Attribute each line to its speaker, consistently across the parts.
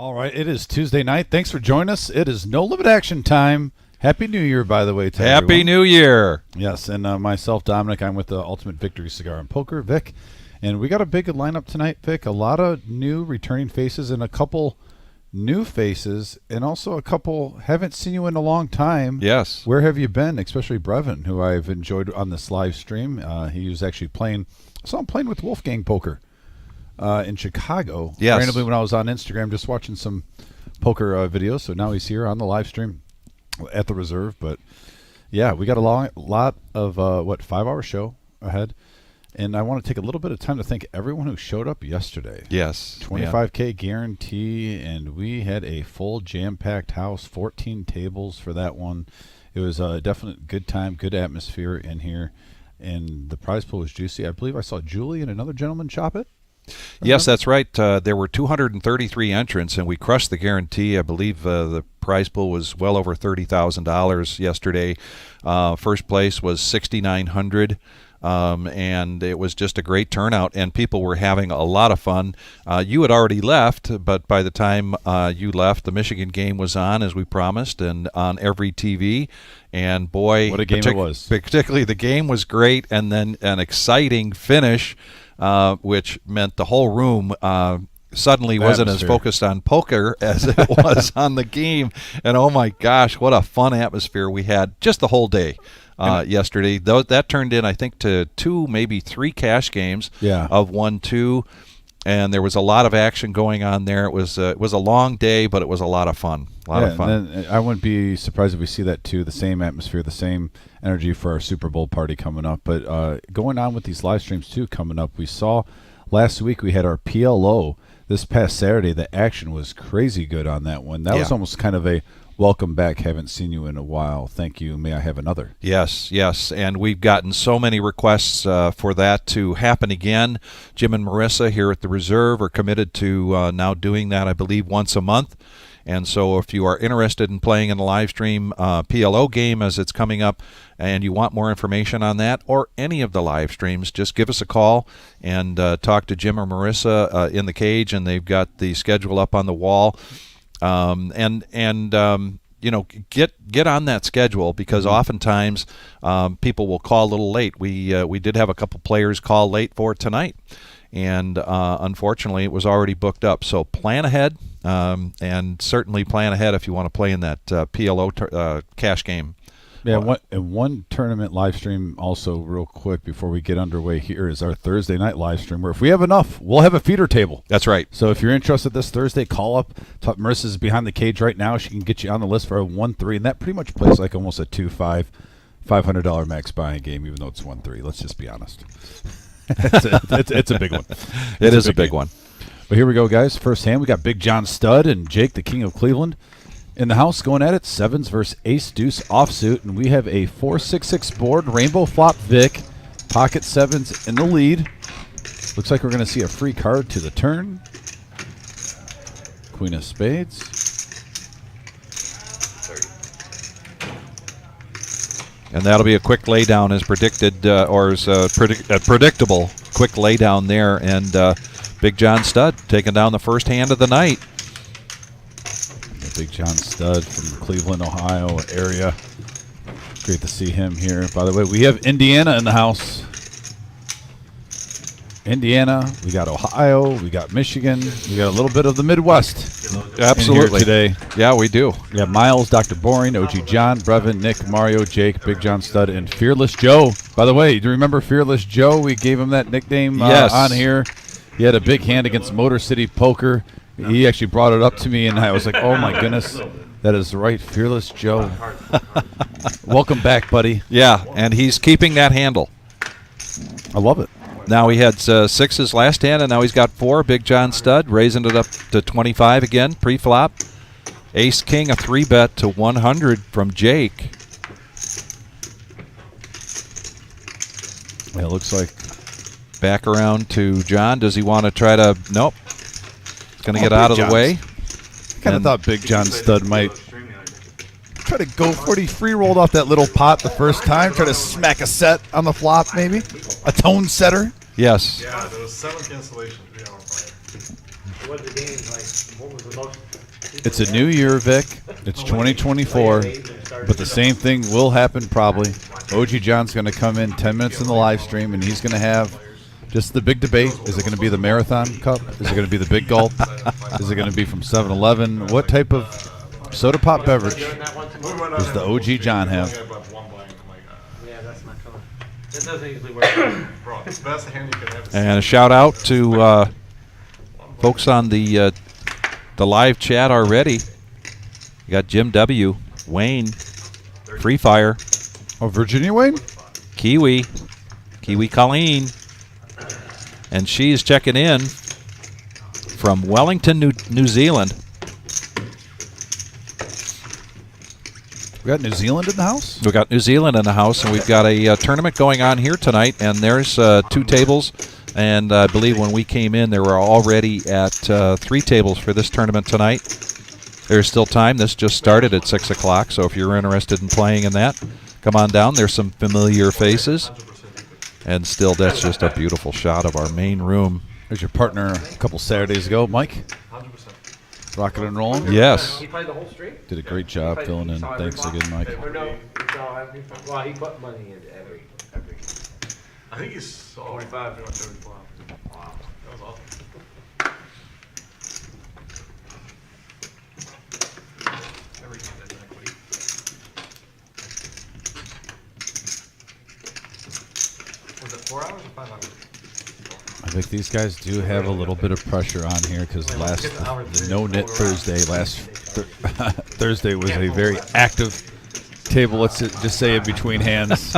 Speaker 1: All right, it is Tuesday night. Thanks for joining us. It is No Limit Action time. Happy New Year, by the way, to
Speaker 2: Happy
Speaker 1: everyone.
Speaker 2: New Year.
Speaker 1: Yes, and myself, Dominic, I'm with the Ultimate Victory Cigar and Poker, Vic. And we got a big lineup tonight, Vic. A lot of new returning faces and a couple new faces, and also a couple haven't seen you in a long time.
Speaker 2: Yes.
Speaker 1: Where have you been? Especially Brevin, who I've enjoyed on this live stream. He was actually playing. I saw him playing with Wolfgang Poker in Chicago.
Speaker 2: Yes.
Speaker 1: Randomly when I was on Instagram just watching some poker videos. So now he's here on the live stream at the reserve. But yeah, we got a lot of 5-hour show ahead. And I want to take a little bit of time to thank everyone who showed up yesterday.
Speaker 2: Yes.
Speaker 1: 25K guarantee, and we had a full jam-packed house, 14 tables for that one. It was a definite good time, good atmosphere in here, and the prize pool was juicy. I believe I saw Julie and another gentleman chop it.
Speaker 2: Yes, that's right. There were 233 entrants, and we crushed the guarantee. I believe the prize pool was well over $30,000 yesterday. First place was $6,900. And it was just a great turnout, and people were having a lot of fun. You had already left, but by the time you left, the Michigan game was on, as we promised, and on every TV. And boy,
Speaker 1: what a game it was.
Speaker 2: Particularly the game was great, and then an exciting finish, which meant the whole room suddenly wasn't as focused on poker as it was on the game. And oh my gosh, what a fun atmosphere we had just the whole day. Yesterday, that turned in, I think, to 2, maybe 3 cash games of 1-2, and there was a lot of action going on there. It was a long day, but it was a lot of fun.
Speaker 1: And I wouldn't be surprised if we see that too. The same atmosphere, the same energy for our Super Bowl party coming up. But going on with these live streams too coming up, we saw last week we had our PLO. This past Saturday, the action was crazy good on that one. That was almost kind of a welcome back. Haven't seen you in a while. Thank you. May I have another?
Speaker 2: Yes. And we've gotten so many requests for that to happen again. Jim and Marissa here at the Reserve are committed to now doing that, I believe, once a month. And so if you are interested in playing in a live stream PLO game as it's coming up, and you want more information on that or any of the live streams, just give us a call and talk to Jim or Marissa in the cage, and they've got the schedule up on the wall. Get on that schedule, because oftentimes people will call a little late. We did have a couple players call late for tonight, and unfortunately it was already booked up. So plan ahead, and certainly plan ahead if you want to play in that PLO cash game.
Speaker 1: Yeah, one tournament live stream also real quick before we get underway here is our Thursday night live stream, where if we have enough, we'll have a feeder table.
Speaker 2: That's right.
Speaker 1: So if you're interested this Thursday, call up. Marissa's behind the cage right now. She can get you on the list for a 1-3, and that pretty much plays like almost a 2-5, $500 max buying game, even though it's 1-3. Let's just be honest. It's a big one.
Speaker 2: It is a big one.
Speaker 1: But here we go, guys. First hand, we got Big John Stud and Jake, the King of Cleveland, in the house going at it. Sevens versus Ace Deuce offsuit, and we have a 4-6-6 board. Rainbow flop Vic, pocket sevens in the lead. Looks like we're going to see a free card to the turn. Queen of spades.
Speaker 2: And that'll be a quick laydown as predicted, or as predictable quick laydown there. And Big John Stud taking down the first hand of the night.
Speaker 1: Big John Stud from the Cleveland, Ohio area. Great to see him here. By the way, we have Indiana in the house. Indiana, we got Ohio, we got Michigan, we got a little bit of the Midwest.
Speaker 2: Absolutely.
Speaker 1: Today.
Speaker 2: Yeah, we do.
Speaker 1: We have Miles, Dr. Boring, OG John, Brevin, Nick, Mario, Jake, Big John Stud, and Fearless Joe. By the way, do you remember Fearless Joe? We gave him that nickname on here. He had a big hand against Motor City Poker. He actually brought it up to me, and I was like, oh, my goodness. That is right, Fearless Joe. Welcome back, buddy.
Speaker 2: Yeah, and he's keeping that handle.
Speaker 1: I love it.
Speaker 2: Now he had 6s last hand, and now he's got 4. Big John Stud, raising it up to 25 again, pre-flop. Ace King, a 3-bet to 100 from Jake.
Speaker 1: Yeah, it looks like.
Speaker 2: Back around to John. Does he want to try to? Nope. He's going to get out of the way.
Speaker 1: I kind of thought Big John Stud might try to go for it. He free rolled off that little pot the first time. Try to smack a set on the flop, maybe a tone setter.
Speaker 2: Yes.
Speaker 3: Yeah, there was 7 cancellations. What the games like? What was the most?
Speaker 1: It's a new year, Vic. It's 2024, but the same thing will happen probably. OG John's going to come in 10 minutes in the live stream, and he's going to have just the big debate. Is it going to be the Marathon Cup? Is it going to be the Big Gulp? Is it going to be from 7-Eleven? What type of soda pop beverage does the OG John have?
Speaker 3: Yeah, that's not color. That doesn't usually work.
Speaker 4: Bro, it's the best hand you could have.
Speaker 2: And a shout out to folks on the live chat already. You got Jim W, Wayne, Free Fire,
Speaker 1: Oh, Virginia Wayne?
Speaker 2: Kiwi Colleen, and she's checking in from Wellington, New Zealand.
Speaker 1: We got New Zealand in the house?
Speaker 2: We got New Zealand in the house, and we've got a tournament going on here tonight, and there's 2 tables. And I believe when we came in, there were already at 3 tables for this tournament tonight. There's still time. This just started at 6 o'clock, so if you're interested in playing in that, come on down. There's some familiar faces. And still, that's just a beautiful shot of our main room.
Speaker 1: There's your partner a couple Saturdays ago, Mike.
Speaker 4: 100%.
Speaker 1: Rocking and rolling.
Speaker 2: Yes.
Speaker 3: He played the whole stream.
Speaker 1: Did a great job filling in. Thanks again, Mike.
Speaker 3: Or no, well, he put money in every.
Speaker 4: I think he's so
Speaker 3: 45 to 34.
Speaker 4: Wow, that was awesome. Everything that's equity. Was it 4 hours or 5 hours?
Speaker 1: I think these guys do have a little bit of pressure on here because the No Knit Thursday Thursday was a very active table. Let's just say in between hands.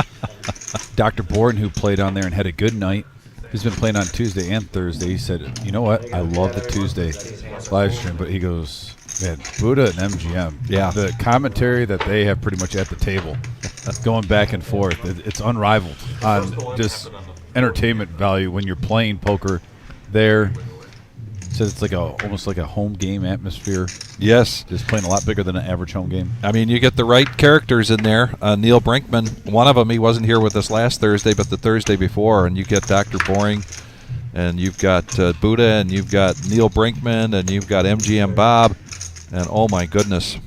Speaker 1: Dr. Borden, who played on there and had a good night, he's been playing on Tuesday and Thursday. He said, "You know what? I love the Tuesday live stream," but he goes, "Man, Buddha and MGM,
Speaker 2: Yeah.
Speaker 1: the commentary that they have pretty much at the table, going back and forth, it's unrivaled on just entertainment value when you're playing poker there." Says it's like almost like a home game atmosphere.
Speaker 2: Yes.
Speaker 1: Just playing a lot bigger than an average home game.
Speaker 2: I mean, you get the right characters in there. Neil Brinkman, one of them, he wasn't here with us last Thursday, but the Thursday before. And you get Dr. Boring, and you've got Buddha, and you've got Neil Brinkman, and you've got MGM Bob, and oh my goodness,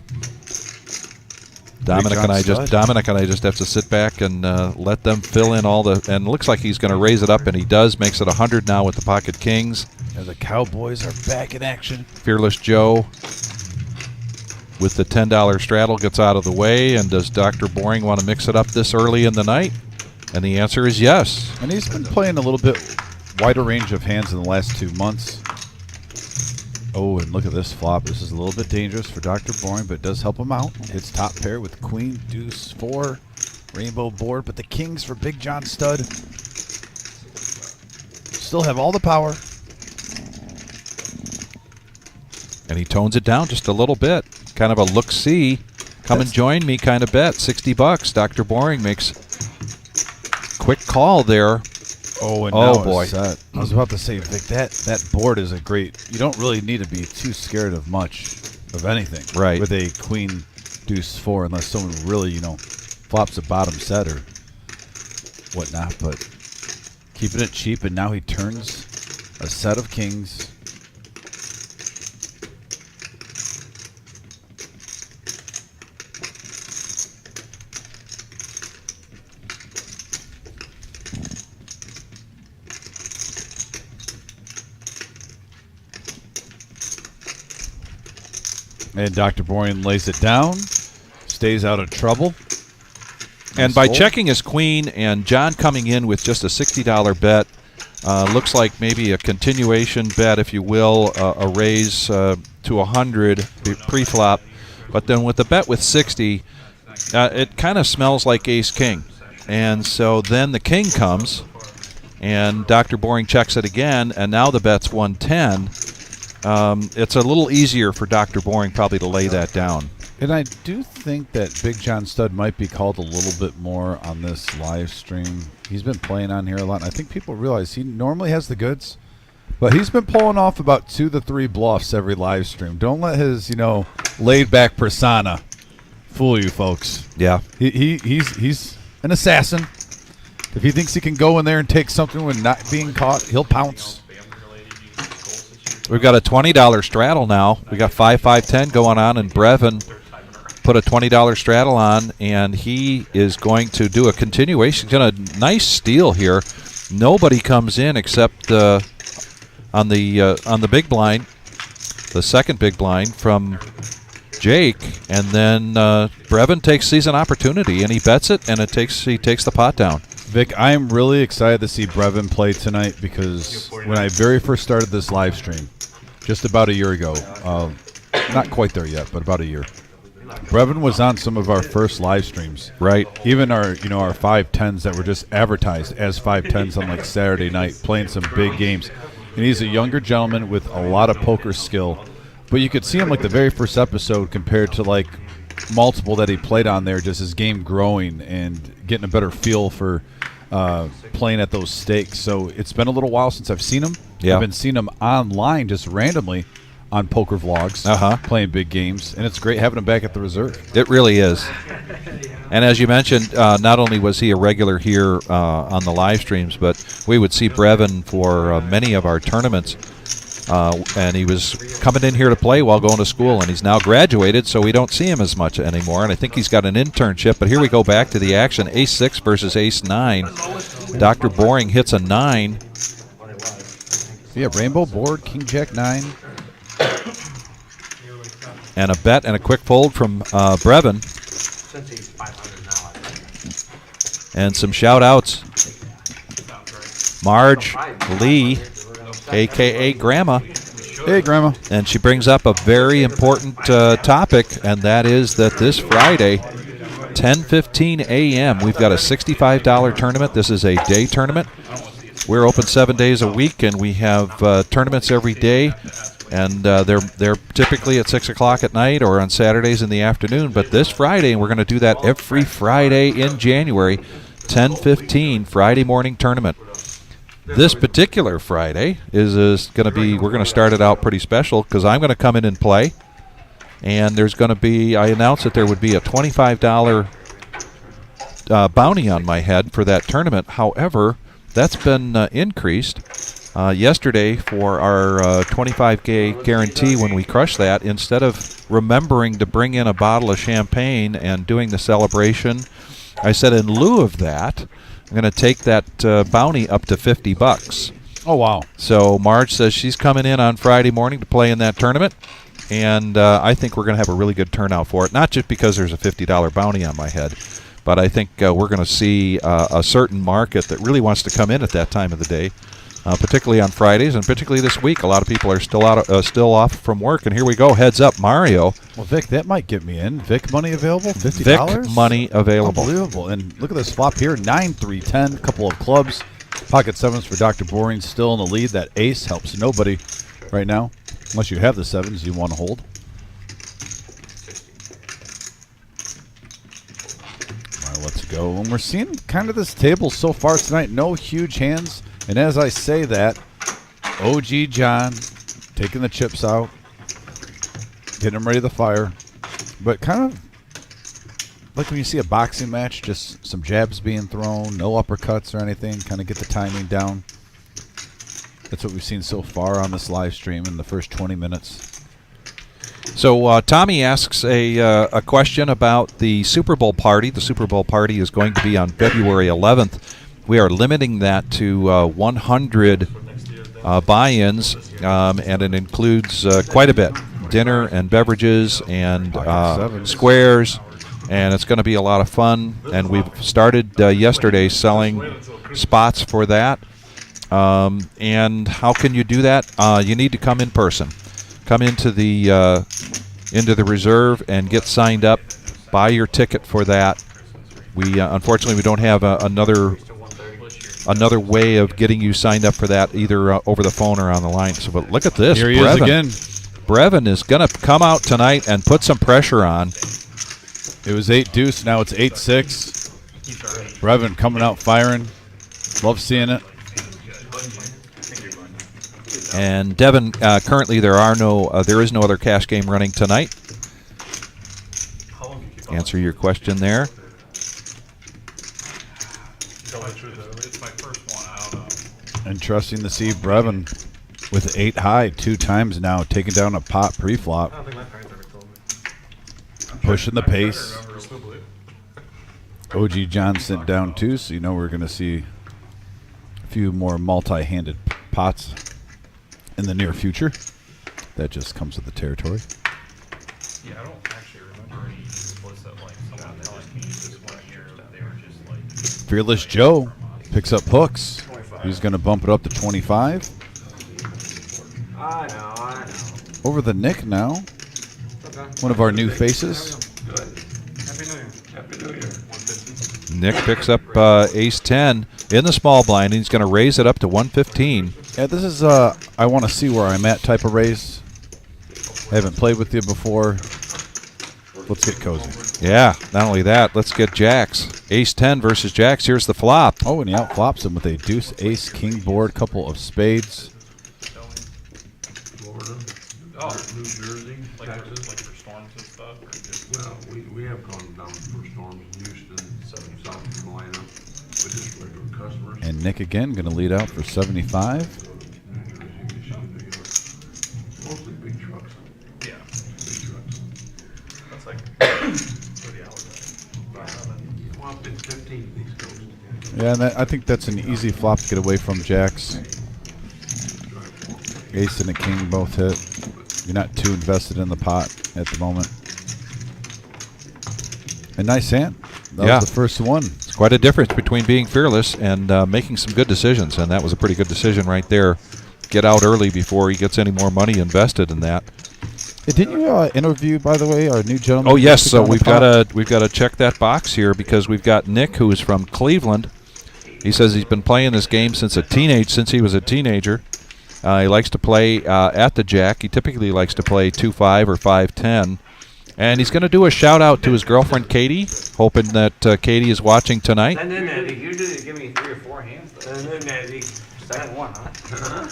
Speaker 2: Dominic and I just have to sit back and let them fill in all the. And it looks like he's going to raise it up, and he does. Makes it 100 now with the Pocket Kings.
Speaker 1: And the Cowboys are back in action.
Speaker 2: Fearless Joe with the $10 straddle gets out of the way. And does Dr. Boring want to mix it up this early in the night? And the answer is yes.
Speaker 1: And he's been playing a little bit wider range of hands in the last 2 months. Oh, and look at this flop. This is a little bit dangerous for Dr. Boring, but it does help him out. Hits top pair with Queen, Deuce, 4, rainbow board, but the Kings for Big John Stud still have all the power.
Speaker 2: And he tones it down just a little bit. Kind of a look-see, come and join me kind of bet. $60. Dr. Boring makes quick call there.
Speaker 1: Oh, and
Speaker 2: Oh,
Speaker 1: now
Speaker 2: boy.
Speaker 1: it's set. I was about to say, Vic, that board is a great. You don't really need to be too scared of much of anything,
Speaker 2: Right.
Speaker 1: With a Queen, Deuce, 4, unless someone really, flops a bottom set or whatnot. But keeping it cheap, and now he turns a set of kings. And Dr. Boring lays it down, stays out of trouble.
Speaker 2: And by checking his queen and John coming in with just a $60 bet, looks like maybe a continuation bet, if you will, a raise to 100 pre-flop. But then with the bet with 60, it kind of smells like ace-king. And so then the king comes, and Dr. Boring checks it again, and now the bet's 110. It's a little easier for Dr. Boring probably to lay that down.
Speaker 1: And I do think that Big John Stud might be called a little bit more on this live stream. He's been playing on here a lot, and I think people realize he normally has the goods, but he's been pulling off about 2 to 3 bluffs every live stream. Don't let his, laid-back persona fool you, folks.
Speaker 2: Yeah.
Speaker 1: He's an assassin. If he thinks he can go in there and take something when not being caught, he'll pounce.
Speaker 2: We've got a $20 straddle now. We got 5, 5, 10 going on, and Brevin put a $20 straddle on, and he is going to do a continuation. He's got a nice steal here. Nobody comes in except on the big blind, the second big blind from Jake, and then Brevin sees an opportunity, and he bets it, and he takes the pot down.
Speaker 1: Vic, I am really excited to see Brevin play tonight because when I very first started this live stream, just about a year ago, not quite there yet, but about a year, Brevin was on some of our first live streams.
Speaker 2: Right.
Speaker 1: Even our 5-10s that were just advertised as 5-10s on like Saturday night, playing some big games. And he's a younger gentleman with a lot of poker skill. But you could see him like the very first episode compared to like multiple that he played on there, just his game growing and getting a better feel for playing at those stakes. So it's been a little while since I've seen him.
Speaker 2: Yeah.
Speaker 1: I've been seeing him online just randomly on poker vlogs, playing big games, and it's great having him back at the reserve.
Speaker 2: It really is. And as you mentioned, not only was he a regular here on the live streams, but we would see Brevin for many of our tournaments. And he was coming in here to play while going to school, and he's now graduated, so we don't see him as much anymore. And I think he's got an internship. But here we go back to the action. Ace-6 versus Ace-9. Dr. Boring hits a 9.
Speaker 1: Yeah, rainbow board, King Jack 9.
Speaker 2: And a bet and a quick fold from Brevin.
Speaker 3: Since he's 500 now.
Speaker 2: And some shout-outs. Marge Lee, a.k.a. Grandma.
Speaker 1: Hey, Grandma.
Speaker 2: And she brings up a very important topic, and that is that this Friday, 10:15 a.m., we've got a $65 tournament. This is a day tournament. We're open 7 days a week, and we have tournaments every day. And they're typically at 6 o'clock at night or on Saturdays in the afternoon. But this Friday, and we're going to do that every Friday in January, 10:15 Friday morning tournament. This particular Friday is going to be, we're going to start it out pretty special because I'm going to come in and play. And there's going to be, I announced that there would be a $25 bounty on my head for that tournament. However, that's been increased. Yesterday for our 25K guarantee, when we crushed that, instead of remembering to bring in a bottle of champagne and doing the celebration, I said in lieu of that, I'm going to take that bounty up to $50.
Speaker 1: Oh, wow.
Speaker 2: So Marge says she's coming in on Friday morning to play in that tournament, and I think we're going to have a really good turnout for it, not just because there's a $50 bounty on my head, but I think we're going to see a certain market that really wants to come in at that time of the day. Particularly on Fridays, and particularly this week. A lot of people are still off from work, and here we go. Heads up, Mario.
Speaker 1: Well, Vic, that might get me in. Vic money available? $50?
Speaker 2: Vic money available.
Speaker 1: Unbelievable. And look at this flop here. 9, 3, 10, couple of clubs. Pocket sevens for Dr. Boring, still in the lead. That ace helps nobody right now, unless you have the sevens you want to hold. All right, let's go. And we're seeing kind of this table so far tonight. No huge hands. And as I say that, OG John taking the chips out, getting them ready to fire. But kind of like when you see a boxing match, just some jabs being thrown, no uppercuts or anything, kind of get the timing down. That's what we've seen so far on this live stream in the first 20 minutes.
Speaker 2: So Tommy asks a question about the Super Bowl party. The Super Bowl party is going to be on February 11th. We are limiting that to 100 buy-ins, and it includes quite a bit. Dinner and beverages and squares, and it's going to be a lot of fun. And we've started yesterday selling spots for that. And how can you do that? You need to come in person. Come into the reserve and get signed up. Buy your ticket for that. We unfortunately we don't have another way of getting you signed up for that, either over the phone or on the line. So, but look at this.
Speaker 1: Here he is again.
Speaker 2: Brevin is going to come out tonight and put some pressure on.
Speaker 1: It was 8-deuce. Now it's 8-6. Brevin coming out firing. Love seeing it.
Speaker 2: And Devin, currently there is no other cash game running tonight. Answer your question there.
Speaker 4: It's my first one. I don't know.
Speaker 1: Interesting to see Brevin with 8 high 2 times now, taking down a pot
Speaker 4: I
Speaker 1: pre-flop,
Speaker 4: don't think my parents ever told me.
Speaker 1: pushing the
Speaker 4: I can't
Speaker 1: pace.
Speaker 4: remember. I still believe.
Speaker 1: OG John sent down 2, so you know we're going to see a few more multi-handed pots in the near future. That just comes with the territory.
Speaker 4: Yeah, I don't actually remember any splits that like someone telling me this one year that they were just like.
Speaker 1: Fearless Joe picks up hooks. He's going to bump it up to 25.
Speaker 3: I know.
Speaker 1: Over the Nick now.
Speaker 3: Okay.
Speaker 1: One of our new faces.
Speaker 3: Happy New Year.
Speaker 2: Nick picks up ace 10 in the small blind. He's going to raise it up to 115.
Speaker 1: Yeah, this is I want to see where I'm at type of raise. I haven't played with you before. Let's get cozy.
Speaker 2: Yeah, not only that, let's get jacks. Ace 10 versus jacks. Here's the flop.
Speaker 1: Oh, and he outflops him with a deuce, ace, king board, couple of spades.
Speaker 5: Florida,
Speaker 4: Oh,
Speaker 5: New Jersey,
Speaker 4: like
Speaker 5: Texas.
Speaker 4: for storms and stuff, or just.
Speaker 5: Well, we have gone down for storms in Houston, South Carolina, with just regular customers.
Speaker 1: And Nick again going to lead out for 75.
Speaker 5: New Jersey, Michigan, New York. Mostly big trucks.
Speaker 4: Yeah,
Speaker 5: Big trucks.
Speaker 4: that's like 30 hours.
Speaker 5: Well, I've been 15 of these coasts.
Speaker 1: Yeah, and I think that's an easy flop to get away from jacks. Ace and a king both hit. You're not too invested in the pot at the moment. A nice hand. That
Speaker 2: Yeah.
Speaker 1: was the first one.
Speaker 2: It's quite a difference between being fearless and making some good decisions, and that was a pretty good decision right there. Get out early before he gets any more money invested in that.
Speaker 1: Hey, didn't you interview, by the way, our new gentleman?
Speaker 2: Oh yes,
Speaker 1: who
Speaker 2: so
Speaker 1: took on
Speaker 2: we've
Speaker 1: the pot?
Speaker 2: got to check that box here because we've got Nick, who is from Cleveland. He says he's been playing this game since he was a teenager. He likes to play at the jack. He typically likes to play 2-5 or 5-10. And he's going to do a shout out to his girlfriend Katie, hoping that Katie is watching tonight.
Speaker 3: And then you usually give me 3 or 4 hands. Though. And then second one, huh?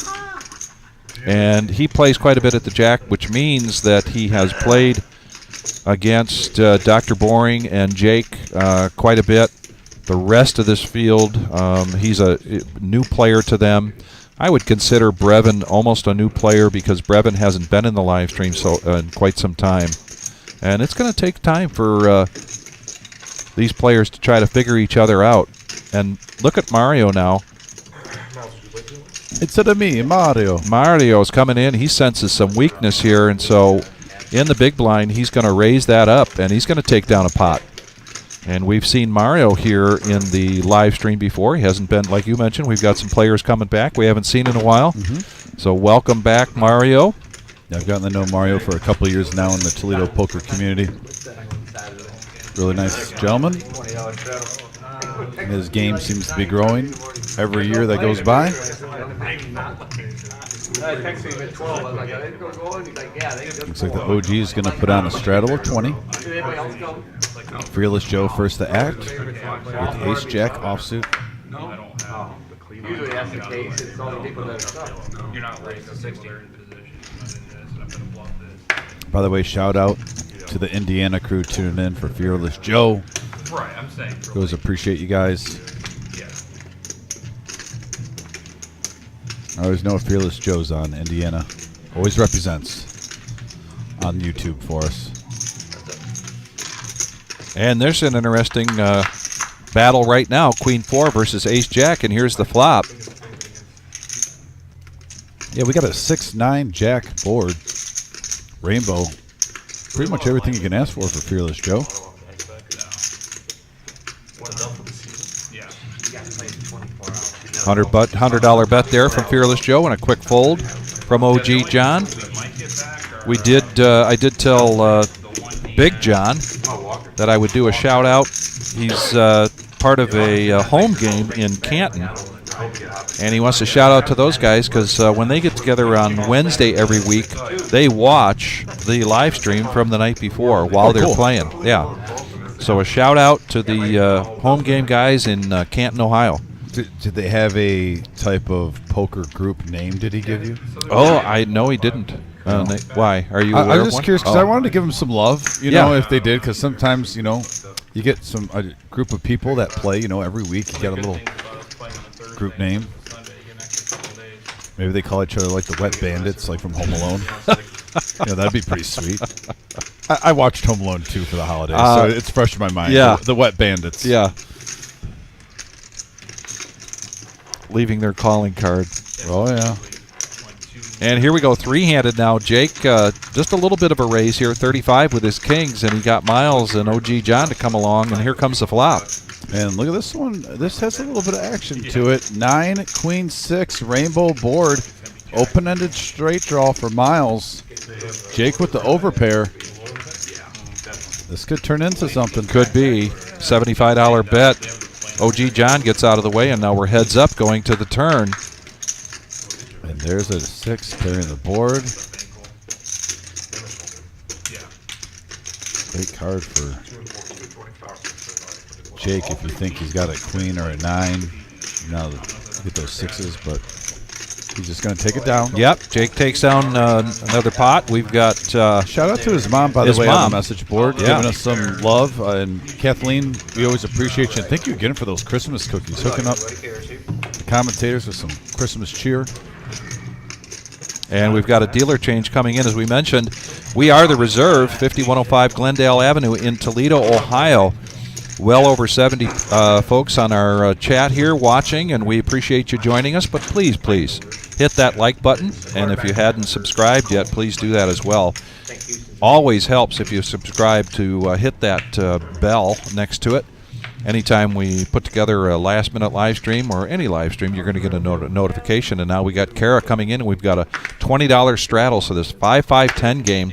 Speaker 2: And he plays quite a bit at the jack, which means that he has played against Dr. Boring and Jake quite a bit. The rest of this field, he's a new player to them. I would consider Brevin almost a new player because Brevin hasn't been in the live stream in quite some time. And it's going to take time for these players to try to figure each other out. And look at Mario now.
Speaker 1: Instead of me, Mario.
Speaker 2: Mario's coming in. He senses some weakness here, and so in the big blind, he's going to raise that up, and he's going to take down a pot. And we've seen Mario here in the live stream before. He hasn't been, like you mentioned, we've got some players coming back we haven't seen in a while. So welcome back, Mario.
Speaker 1: Yeah, I've gotten to know Mario for a couple of years now in the Toledo poker community. Really nice gentleman. And his game seems to be growing every year that goes by.
Speaker 3: I texted him at 12. I was like, "Are they go going?" He's like, "Yeah, they just
Speaker 1: Looks like the OG is going to put on a straddle of 20.
Speaker 3: Did anybody else go?
Speaker 1: Fearless Joe first to act with ace jack offsuit.
Speaker 3: Usually that's the case. It's only people that stuff.
Speaker 4: You're not raised to 60 position. I'm gonna bluff this.
Speaker 1: By the way, shout out to the Indiana crew tuning in for Fearless Joe.
Speaker 4: Right, I'm saying. For
Speaker 1: Always appreciate you guys.
Speaker 4: yeah.
Speaker 1: I always know Fearless Joe's on Indiana. Always represents on YouTube for us.
Speaker 2: And there's an interesting battle right now, Queen 4 versus Ace Jack, and here's the flop.
Speaker 1: Yeah, we got a 6-9 jack board. Rainbow. Pretty much everything you can ask for Fearless Joe.
Speaker 4: Yeah.
Speaker 2: $100 bet there from Fearless Joe and a quick fold from OG John. We did. I did tell Big John that I would do a shout out. He's part of a home game in Canton, and he wants to shout out to those guys because when they get together on Wednesday every week, they watch the live stream from the night before while they're playing. Yeah. So a shout out to the home game guys in Canton, Ohio.
Speaker 1: Did they have a type of poker group name did he give you?
Speaker 2: Oh, I know he didn't. Why? Are you aware
Speaker 1: I
Speaker 2: of
Speaker 1: was just
Speaker 2: one?
Speaker 1: curious because
Speaker 2: Oh.
Speaker 1: I wanted to give them some love, you
Speaker 2: Yeah.
Speaker 1: know, if they did, because sometimes, you know, you get a group of people that play, you know, every week. You got a little group name. Maybe they call each other like the Wet Bandits, like from Home Alone. Yeah, that'd be pretty sweet. I watched Home Alone 2 for the holidays, so it's fresh in my mind.
Speaker 2: Yeah.
Speaker 1: The Wet Bandits.
Speaker 2: Yeah. Leaving their calling card.
Speaker 1: Oh, yeah.
Speaker 2: And here we go, three-handed now. Jake, just a little bit of a raise here, 35 with his kings, and he got Miles and OG John to come along, and here comes the flop.
Speaker 1: And look at this one. This has a little bit of action to it. 9, Queen 6, rainbow board. Open-ended straight draw for Miles. Jake with the overpair. This could turn into something.
Speaker 2: Could be. $75 bet. OG John gets out of the way, and now we're heads up going to the turn.
Speaker 1: And there's a 6 clearing the board. Great card for Jake if you think he's got a queen or a 9. Now get those 6s, but he's just going to take it down.
Speaker 2: Yep, Jake takes down another pot. We've got...
Speaker 1: shout out to his mom, by the way, on the message board,
Speaker 2: Yeah.
Speaker 1: giving us some love. And Kathleen, we always appreciate you. And thank you again for those Christmas cookies, hooking up the commentators with some Christmas cheer.
Speaker 2: And we've got a dealer change coming in. As we mentioned, we are the Reserve, 5105 Glendale Avenue in Toledo, Ohio. Well over 70 folks on our chat here watching, and we appreciate you joining us. But please, please, hit that like button. And if you hadn't subscribed yet, please do that as well. Always helps if you subscribe to hit that bell next to it. Anytime we put together a last-minute live stream or any live stream, you're going to get a notification. And now we got Kara coming in, and we've got a $20 straddle. So this 5-5-10 game